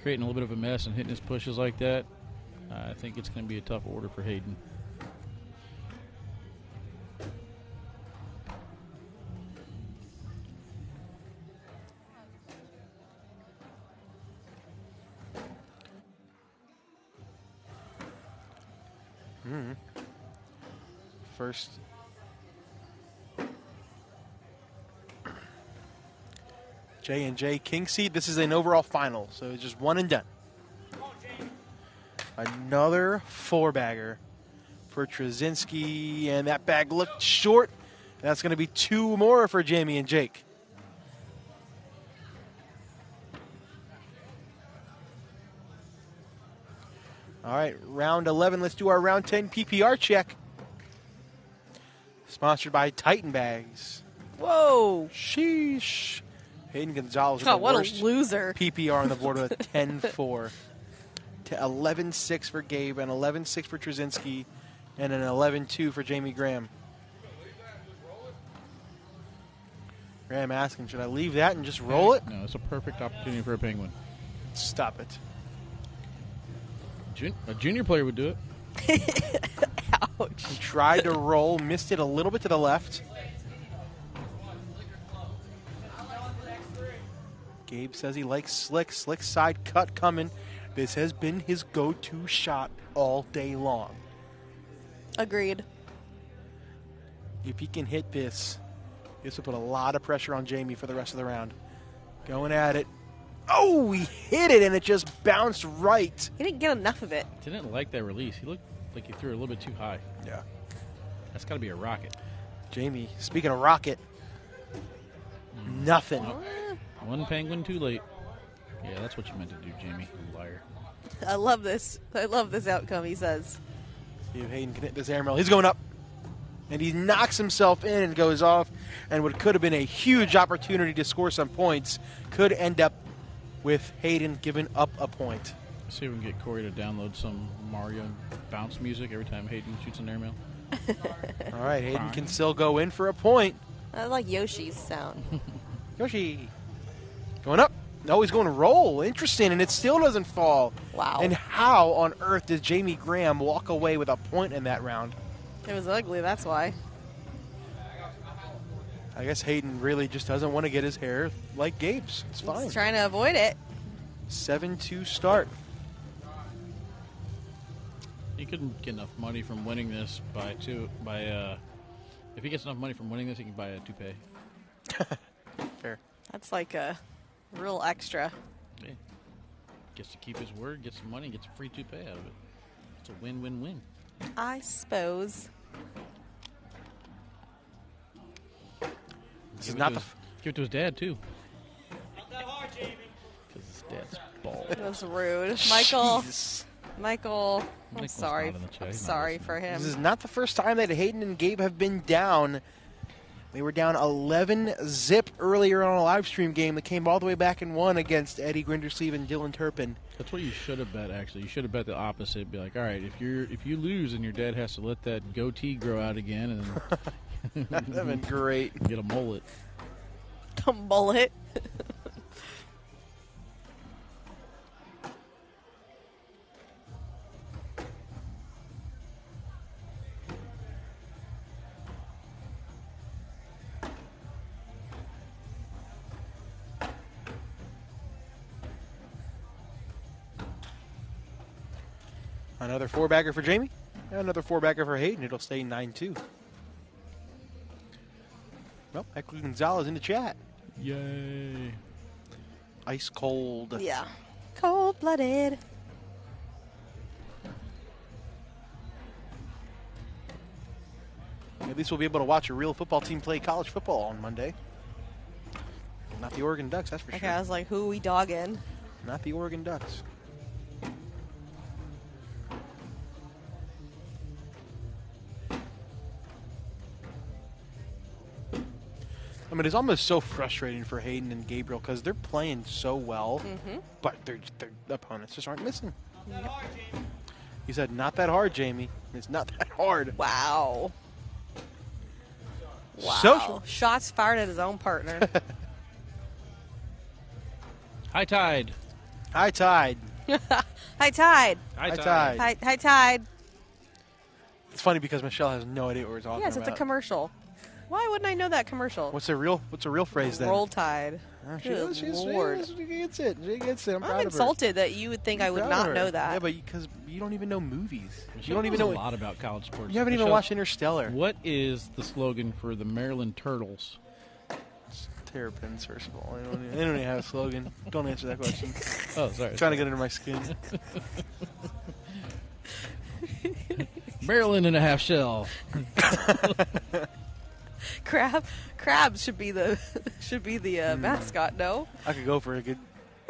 creating a little bit of a mess and hitting his pushes like that, I think it's going to be a tough order for Hayden. First. J&J King Seed. This is an overall final, so it's just one and done. Another 4-bagger for Trzynski, and that bag looked short. That's going to be 2 more for Jamie and Jake. All right, round 11. Let's do our round 10 PPR check. Sponsored by Titan Bags. Whoa. Sheesh. Hayden Gonzalez with Oh, the what worst a loser. PPR on the board with a 10-4. To 11-6 for Gabe, and 11-6 for Trzynski, and an 11-2 for Jamie Graham. Graham asking, should I leave that and just roll it? No, it's a perfect opportunity for a Penguin. Stop it. A junior player would do it. Ouch. He tried to roll, missed it a little bit to the left. Gabe says he likes slick. Slick side cut coming. This has been his go-to shot all day long. Agreed. If he can hit this, this will put a lot of pressure on Jamie for the rest of the round. Going at it. Oh, he hit it, and it just bounced right. He didn't get enough of it. Didn't like that release. He looked like he threw it a little bit too high. Yeah. That's got to be a rocket. Jamie, speaking of rocket, nothing. One Penguin too late. Yeah, that's what you meant to do, Jamie. You liar. I love this. I love this outcome, he says. See if Hayden can hit this airmail. He's going up. And he knocks himself in and goes off. And what could have been a huge opportunity to score some points could end up with Hayden giving up a point. Let's see if we can get Corey to download some Mario bounce music every time Hayden shoots an airmail. All right, Hayden can still go in for a point. I like Yoshi's sound. Yoshi. Going up. No, he's going to roll. Interesting, and it still doesn't fall. Wow. And how on earth did Jamie Graham walk away with a point in that round? It was ugly, that's why. I guess Hayden really just doesn't want to get his hair like Gabe's. It's fine. He's trying to avoid it. 7-2 start. He couldn't get enough money from winning this if he gets enough money from winning this, he can buy a toupee. Fair. That's like a real extra. Yeah. Gets to keep his word, gets some money, gets a free toupee out of it. It's a win-win-win. I suppose. This is not give it to his dad, too. Because his dad's bald. That was rude. Michael. Jeez. Michael, I'm Nicholas sorry. not in the chat. I'm He's not sorry listening. for him. This is not the first time that Hayden and Gabe have been down. They were down 11-zip earlier on a live stream game that came all the way back and won against Eddie Grindersleeve and Dylan Turpin. That's what you should have bet, actually. You should have bet the opposite. Be like, all right, if you lose and your dad has to let that goatee grow out again, and That would have been great. Get a mullet. A mullet. Another four-bagger for Jamie. Another four-bagger for Hayden. It'll stay 9-2. Well, Equity Gonzalez in the chat. Yay. Ice cold. Yeah. Cold-blooded. At least we'll be able to watch a real football team play college football on Monday. Not the Oregon Ducks, that's for Okay, sure. I was like, who are we dogging? Not the Oregon Ducks. I mean, it's almost so frustrating for Hayden and Gabriel because they're playing so well, but their opponents just aren't missing. He said, not that hard, Jamie. It's not that hard. Wow. Wow. Social. Shots fired at his own partner. High tide. High tide. High tide. High tide. High tide. It's funny because Michelle has no idea what we're talking Yes, about. it's a commercial. Why wouldn't I know that commercial? What's a real phrase then? Roll Tide. She Good Lord. gets it. She gets it. I'm proud I'm of her. insulted that you would think I would Proud not of her. know that. Yeah, but because you don't even know movies. Michelle You don't even knows know a lot about college sports. You haven't even Michelle, watched Interstellar. What is the slogan for the Maryland Turtles? Terrapins, first of all. They don't even have a slogan. Don't answer that question. Oh, sorry. Trying to get under my skin. Maryland and a half shell. Crab should be the mascot. No. I could go for a good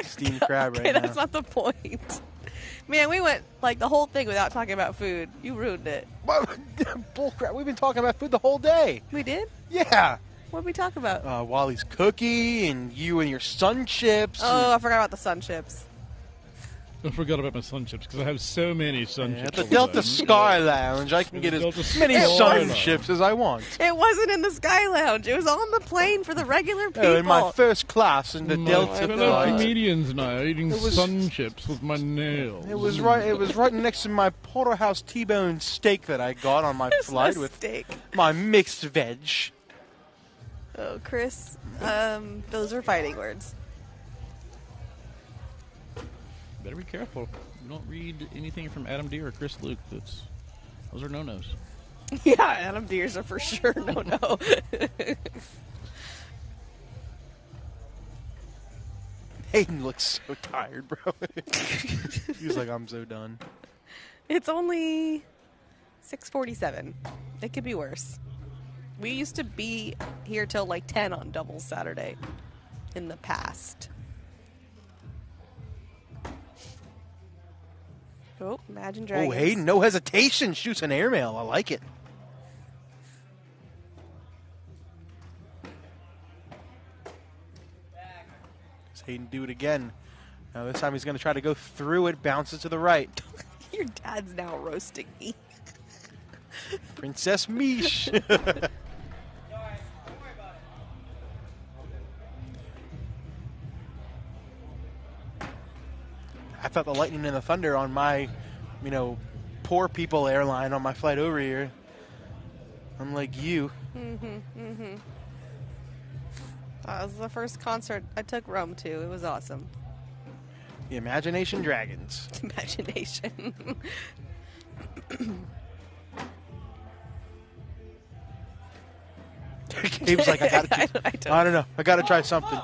steamed crab Okay, right that's now. not the point. Man, we went like the whole thing without talking about food. You ruined it. Bull crap. We've been talking about food the whole day. We did? Yeah. What did we talk about? Wally's cookie and you and your sun chips. Oh, I forgot about the sun chips. I forgot about my sun chips because I have so many sun chips. At the Delta Sky Lounge, I can get as many sun chips as I want. It wasn't in the Sky Lounge. It was on the plane for the regular people. In my first class in the Delta fellow flight. comedians and I are eating sun chips with my nails. It was right next to my porterhouse T-bone steak that I got on my flight with my mixed veg. Oh, Chris, those are fighting words. Better be careful. You don't read anything from Adam Deere or Chris Luke. Those are no-nos. Yeah, Adam Deere's are for sure no. Hayden looks so tired, bro. He's like, I'm so done. It's only 6:47. It could be worse. We used to be here till like 10 on doubles Saturday in the past. Oh, Imagine Dragons. Oh, Hayden, no hesitation. Shoots an airmail. I like it. Does Hayden do it again? Now this time he's going to try to go through it. Bounces to the right. Your dad's now roasting me. Princess Mish. I felt the lightning and the thunder on my, poor people airline on my flight over here. Unlike you. That was the first concert I took Rome to. It was awesome. The Imagination Dragons. Imagination. Gabe's like, I don't know. I got to try something.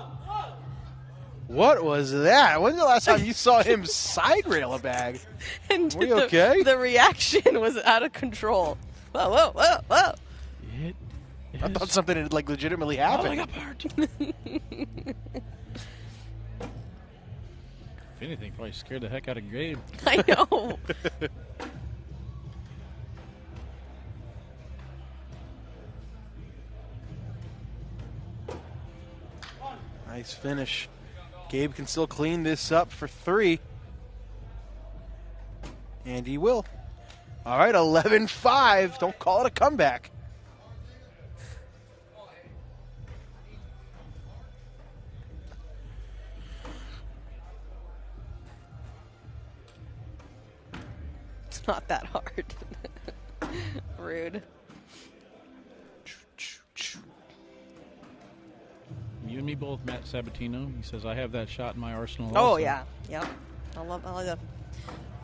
What was that? When's the last time you saw him side rail a bag? And Were you okay? The reaction was out of control. Whoa, whoa, whoa, whoa. I thought something had legitimately happened. Oh, I got part. If anything, probably scared the heck out of Gabe. I know. Nice finish. Gabe can still clean this up for 3. And he will. All right, 11-5. Don't call it a comeback. It's not that hard. Rude. You and me both, Matt Sabatino. He says, I have that shot in my arsenal Oh, also. yeah. Yep. I'll love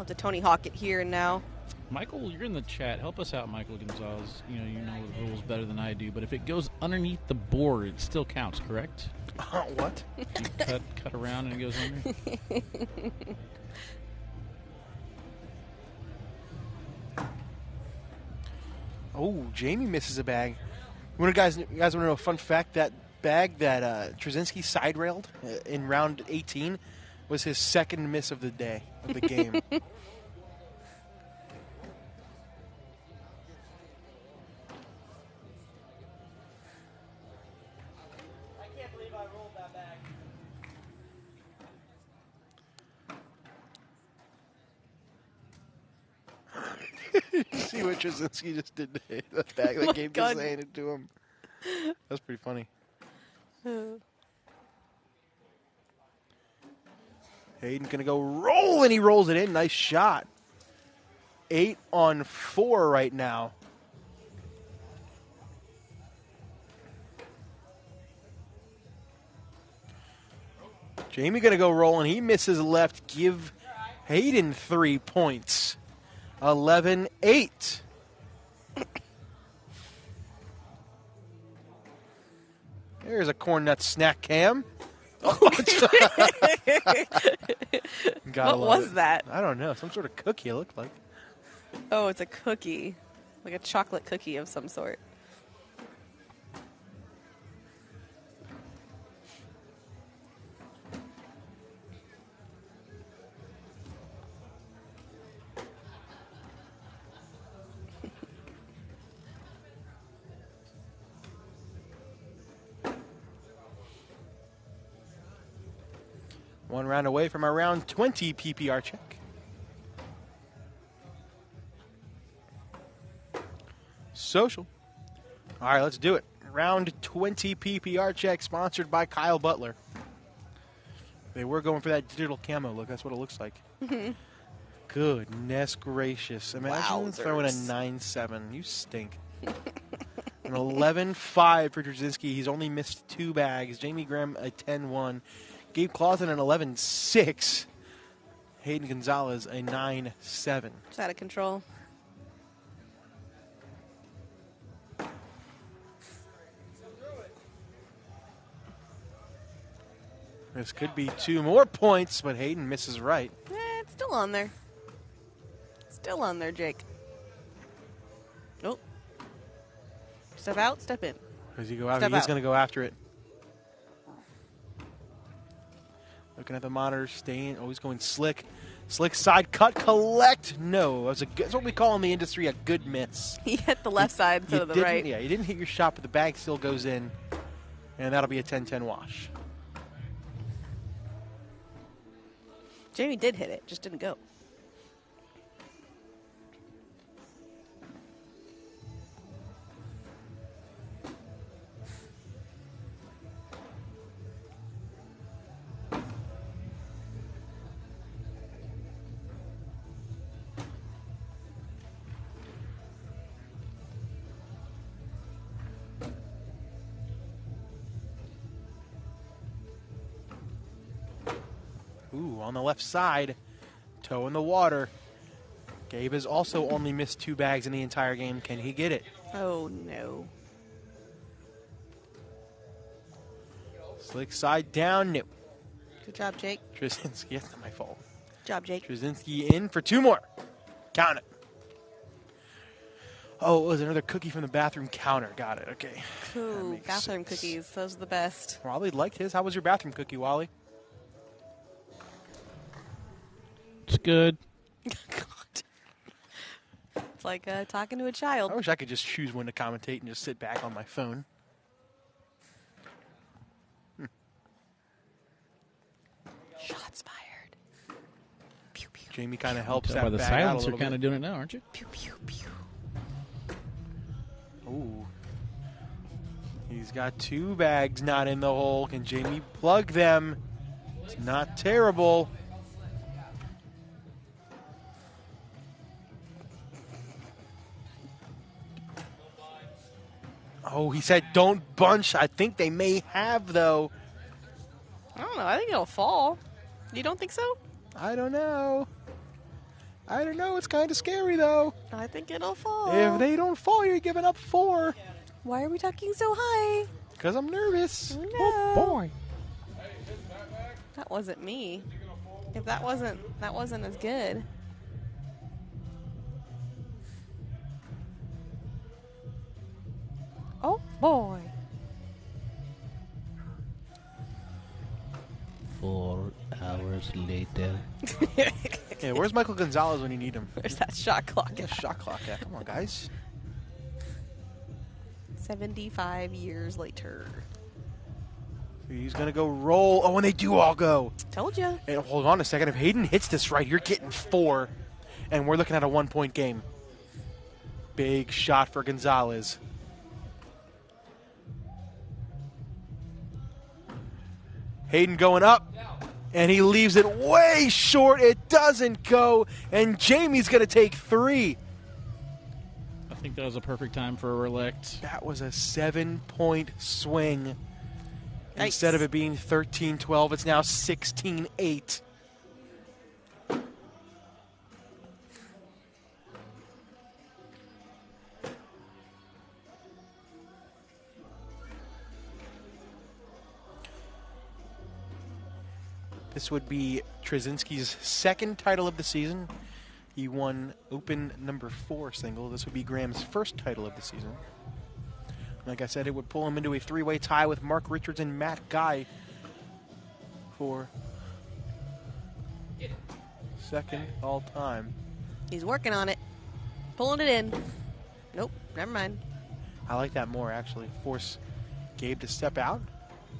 to Tony Hawk it here and now. Michael, you're in the chat. Help us out, Michael Gonzalez. You know the rules better than I do, but if it goes underneath the board, it still counts, correct? What? You cut around and it goes under? Oh, Jamie misses a bag. You guys want to know a fun fact? That bag that Trzynski side railed in round 18 was his second miss of the day, of the game. See what Trzynski just did to that bag that Gabe just handed to him. That's pretty funny. Hayden gonna go roll, and he rolls it in. Nice shot. 8 on 4 right now. Jamie gonna go roll, and he misses left. Give Hayden 3 points. 11-8. There's a corn nut snack cam. What was that? I don't know. Some sort of cookie it looked like. Oh, it's a cookie. Like a chocolate cookie of some sort. One round away from our round 20 PPR check. Social. All right, let's do it. Round 20 PPR check sponsored by Kyle Butler. They were going for that digital camo look. That's what it looks like. Goodness gracious. Imagine throwing a 9-7. You stink. An 11-5 for Drzezinski. He's only missed 2 bags. Jamie Graham a 10-1. Gabe Clausen an 11-6. Hayden Gonzalez a 9-7. It's out of control. This could be 2 more points, but Hayden misses right. It's still on there. Still on there, Jake. Nope. Step out, step in. Does he go out? He's going to go after it. Looking at the monitor, staying. Oh, he's going slick. Slick side cut, collect. No, that's what we call in the industry a good miss. He hit the left side instead of the right. Yeah, you didn't hit your shot, but the bag still goes in, and that'll be a 10-10 wash. Jamie did hit it, just didn't go. Ooh, on the left side, toe in the water. Gabe has also only missed 2 bags in the entire game. Can he get it? Oh, no. Slick side down, no. Good job, Jake. Drzezinski, that's not my fault. Good job, Jake. Drzezinski in for 2 more. Count it. Oh, it was another cookie from the bathroom counter. Got it, okay. Ooh, bathroom cookies. Those are the best. Wally liked his. How was your bathroom cookie, Wally? It's good. God. It's like talking to a child. I wish I could just choose when to commentate and just sit back on my phone. Shots fired. Pew, pew. Jamie kind of helps that by the bag out a silence, little you're kind bit. of doing it now, aren't you? Pew, pew, pew. Ooh. He's got 2 bags not in the hole. Can Jamie plug them? It's not terrible. Oh, he said don't bunch. I think they may have, though. I don't know. I think it'll fall. You don't think so? I don't know. I don't know. It's kind of scary, though. I think it'll fall. If they don't fall, you're giving up 4. Why are we talking so high? Because I'm nervous. No. Oh, boy. That wasn't me. If that wasn't as good. Oh, boy. 4 hours later. Yeah, where's Michael Gonzalez when you need him? Where's that shot clock? Yeah, shot clock. Yeah, come on, guys. 75 years later. He's going to go roll. Oh, and they do all go. Told you. And hold on a second. If Hayden hits this right, you're getting 4. And we're looking at a 1-point game. Big shot for Gonzalez. Hayden going up, and he leaves it way short. It doesn't go, and Jamie's going to take 3. I think that was a perfect time for a relect. That was a 7-point swing. Yikes. Instead of it being 13-12, it's now 16-8. This would be Drzezinski's 2nd title of the season. He won Open number 4 single. This would be Graham's 1st title of the season. Like I said, it would pull him into a 3-way tie with Mark Richards and Matt Guy for 2nd all-time. He's working on it. Pulling it in. Nope, never mind. I like that more, actually. Force Gabe to step out.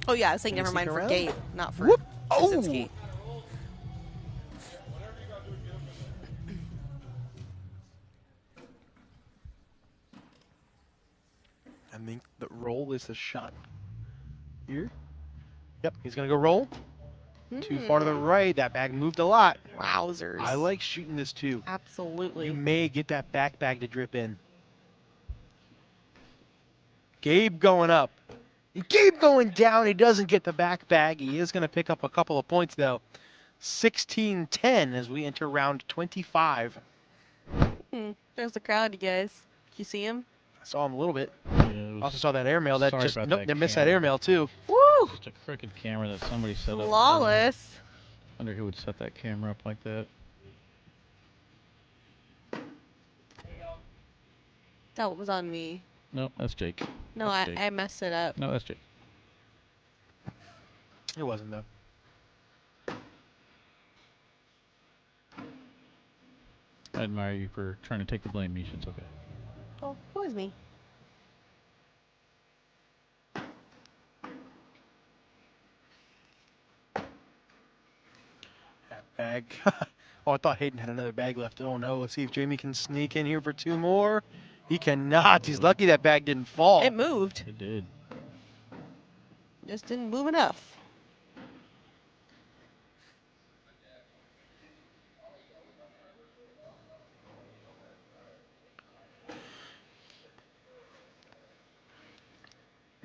Oh, yeah, I was saying Can you never mind sneak for around? Gabe, not for Whoop. Drzezinski. Oh! I think the roll is the shot here. Yep, he's going to go roll. Too far to the right. That bag moved a lot. Wowzers. I like shooting this too. Absolutely. You may get that back bag to drip in. Gabe going up. Gabe going down. He doesn't get the back bag. He is going to pick up a couple of points, though. 16-10 as we enter round 25. There's the crowd, you guys. Did you see him? I saw him a little bit. Yeah, Also saw that airmail. That sorry just about nope. that They missed that camera. airmail too. Woo! Just a crooked camera that somebody set up. Flawless. I wonder who would set that camera up like that. That was on me. No, that's Jake. No, That's Jake. I messed it up. No, that's Jake. It wasn't though. I admire you for trying to take the blame, Misha. It's okay. Oh, it was me. That bag. Oh, I thought Hayden had another bag left. Oh no. Let's see if Jamie can sneak in here for two more. He cannot. He's lucky that bag didn't fall. It moved. It did. Just didn't move enough.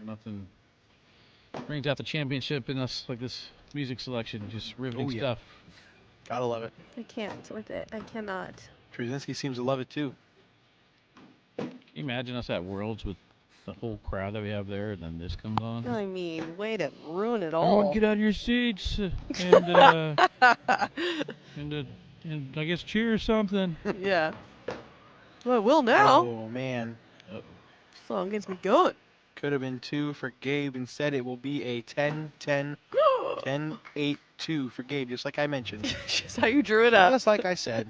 Nothing brings out the championship in us like this music selection. Just riveting stuff. Gotta love it. I can't with it. I cannot. Trzynski seems to love it too. Can you imagine us at Worlds with the whole crowd that we have there, and then this comes on? I mean, way to ruin it all. Everyone get out of your seats and and I guess cheer or something. Yeah. Well, I will now. Oh man. Song gets me going. Could have been 2 for Gabe. Instead, it will be a 10-10, 10-8-2 for Gabe, just like I mentioned. Just how you drew it up. Just like I said.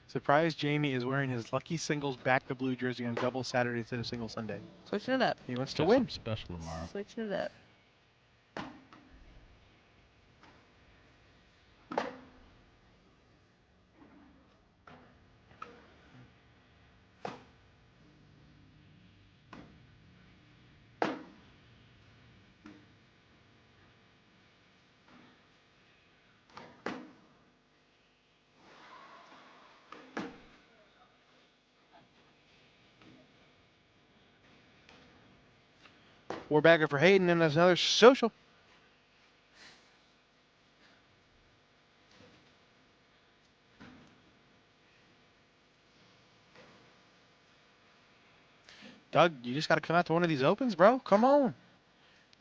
Surprised Jamie is wearing his lucky singles back to blue jersey on double Saturday instead of single Sunday. Switching it up. He wants to Got win. something special tomorrow. Switching it up. Four-bagger for Hayden, and there's another social. Doug, you just got to come out to one of these opens, bro. Come on.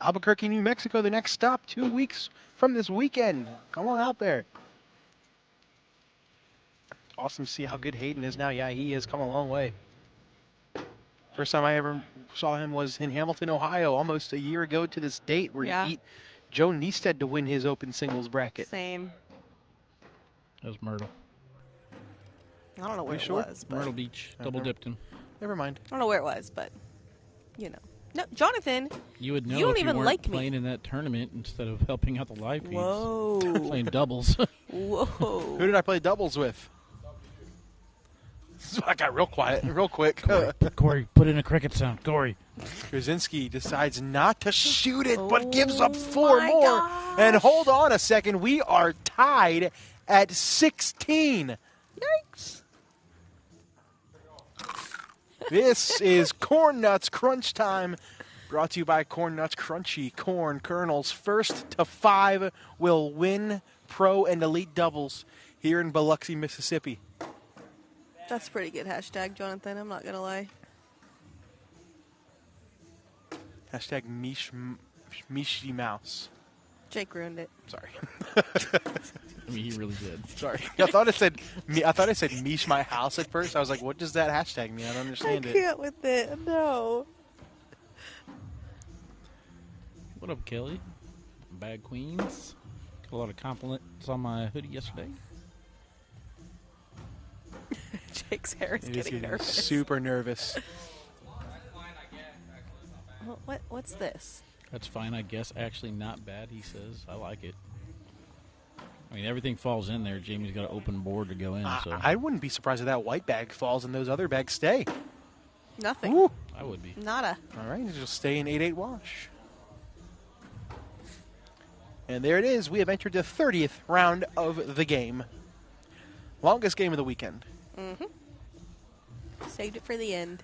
Albuquerque, New Mexico, the next stop, 2 weeks from this weekend. Come on out there. Awesome to see how good Hayden is now. Yeah, he has come a long way. First time I ever saw him was in Hamilton, Ohio, almost a year ago to this date, where he beat Joe Neisted to win his open singles bracket. Same. That was Myrtle. I don't know where it sure? was. But Myrtle Beach. Double dipped him. Never mind. I don't know where it was, but, you know. No, Jonathan, You would know you don't if even you weren't like playing me. in that tournament instead of helping out the live feeds. Whoa. Playing doubles. Whoa. Who did I play doubles with? I got real quiet, real quick. Corey, put in a cricket sound. Corey. Krasinski decides not to shoot it, but gives up 4 my more. gosh. And hold on a second, we are tied at 16. Yikes. This is Corn Nuts Crunch Time, brought to you by Corn Nuts Crunchy Corn Kernels. First to 5 will win pro and elite doubles here in Biloxi, Mississippi. That's pretty good hashtag, Jonathan. I'm not going to lie. Hashtag Mishi Mouse. Jake ruined it. Sorry. I mean, he really did. Sorry. I thought it said Mish my house at first. I was like, what does that hashtag mean? I don't understand I it. can't with it. No. What up, Kelly? Bad Queens. Got a lot of compliments on my hoodie yesterday. Jake's hair is getting nervous. Super nervous. What's this? That's fine, I guess. Actually, not bad, he says. I like it. I mean, everything falls in there. Jamie's got an open board to go in. So I wouldn't be surprised if that white bag falls and those other bags stay. Nothing. Ooh. I would be. Nada. All right, it'll stay in 8-8 wash. And there it is. We have entered the 30th round of the game. Longest game of the weekend. Mm-hmm. Saved it for the end.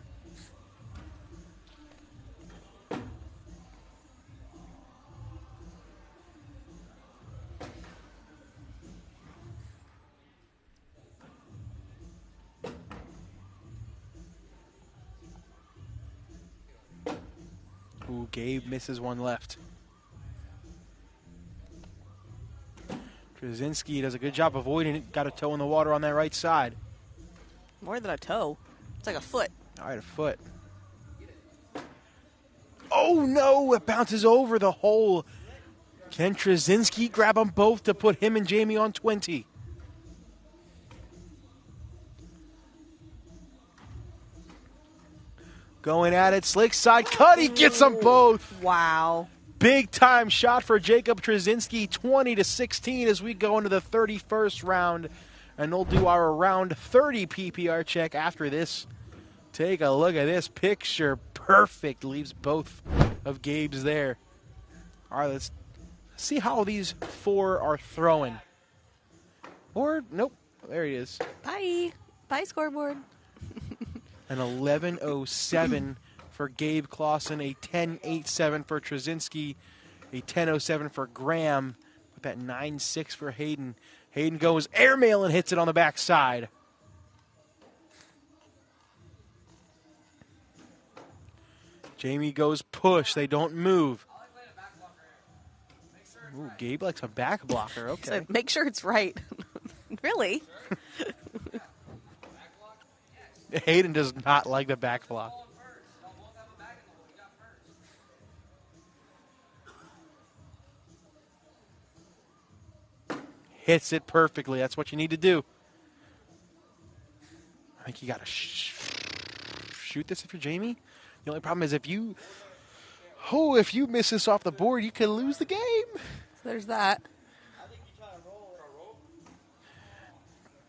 Ooh, Gabe misses one left. Krasinski does a good job avoiding it. Got a toe in the water on that right side. More than a toe. It's like a foot. All right, a foot. Oh, no, it bounces over the hole. Can Krasinski grab them both to put him and Jamie on 20? Going at it, slick side cut. He gets them both. Wow. Big time shot for Jacob Trzynski, 20-16 as we go into the 31st round. And we'll do our round 30 PPR check after this. Take a look at this picture. Perfect. Leaves both of Gabe's there. All right, let's see how these four are throwing. Or, nope, there he is. Bye. Bye, scoreboard. An 11.07 for Gabe Clausen, a 10.87 for Trzynski, a 10.07 for Graham, with that 9.6 for Hayden. Hayden goes airmail and hits it on the backside. Jamie goes push. They don't move. Ooh, Gabe likes a back blocker. Okay. So make sure it's right. Really? Hayden does not like the back block. Hits it perfectly. That's what you need to do. I think you got to shoot this if you're Jamie. The only problem is if you miss this off the board, you could lose the game. There's that.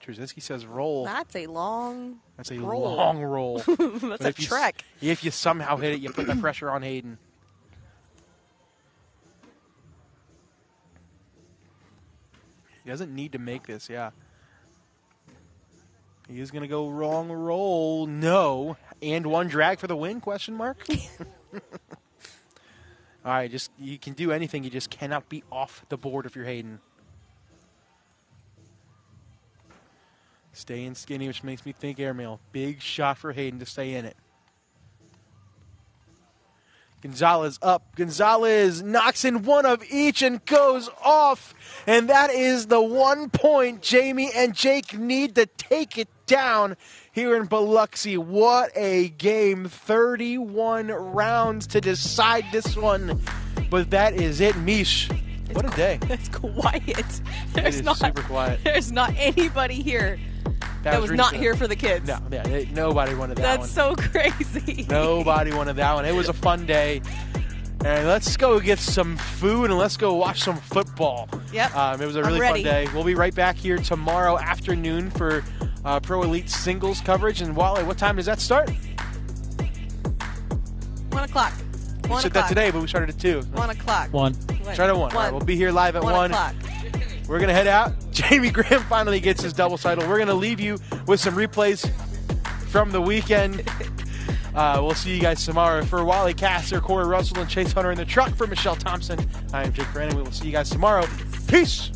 Trzynski says roll. That's a long roll. Long roll. That's a trek. If you somehow hit it, you put the pressure on Hayden. He doesn't need to make this, yeah. He is going to go long roll. No. And one drag for the win, question mark? All right, you can do anything. You just cannot be off the board if you're Hayden. Staying skinny, which makes me think airmail. Big shot for Hayden to stay in it. Gonzalez up. Gonzalez knocks in one of each and goes off. And that is the 1 point Jamie and Jake need to take it down here in Biloxi. What a game. 31 rounds to decide this one. But that is it, Mish. What a day. It's quiet. It is super quiet. There's not anybody here that was not here for the kids. No, yeah, nobody wanted that one. That's so crazy. Nobody wanted that one. It was a fun day. And let's go get some food and let's go watch some football. Yep. It was a really fun day. We'll be right back here tomorrow afternoon for Pro Elite singles coverage. And Wally, what time does that start? 1 o'clock. We said that today, but we started at 2. 1 o'clock. 1. Start at 1. All right, we'll be here live at 1. O'clock. We're going to head out. Jamie Graham finally gets his double title. We're going to leave you with some replays from the weekend. We'll see you guys tomorrow. For Wally Casser, Corey Russell, and Chase Hunter in the truck, for Michelle Thompson, I am Jake Brandon. We will see you guys tomorrow. Peace.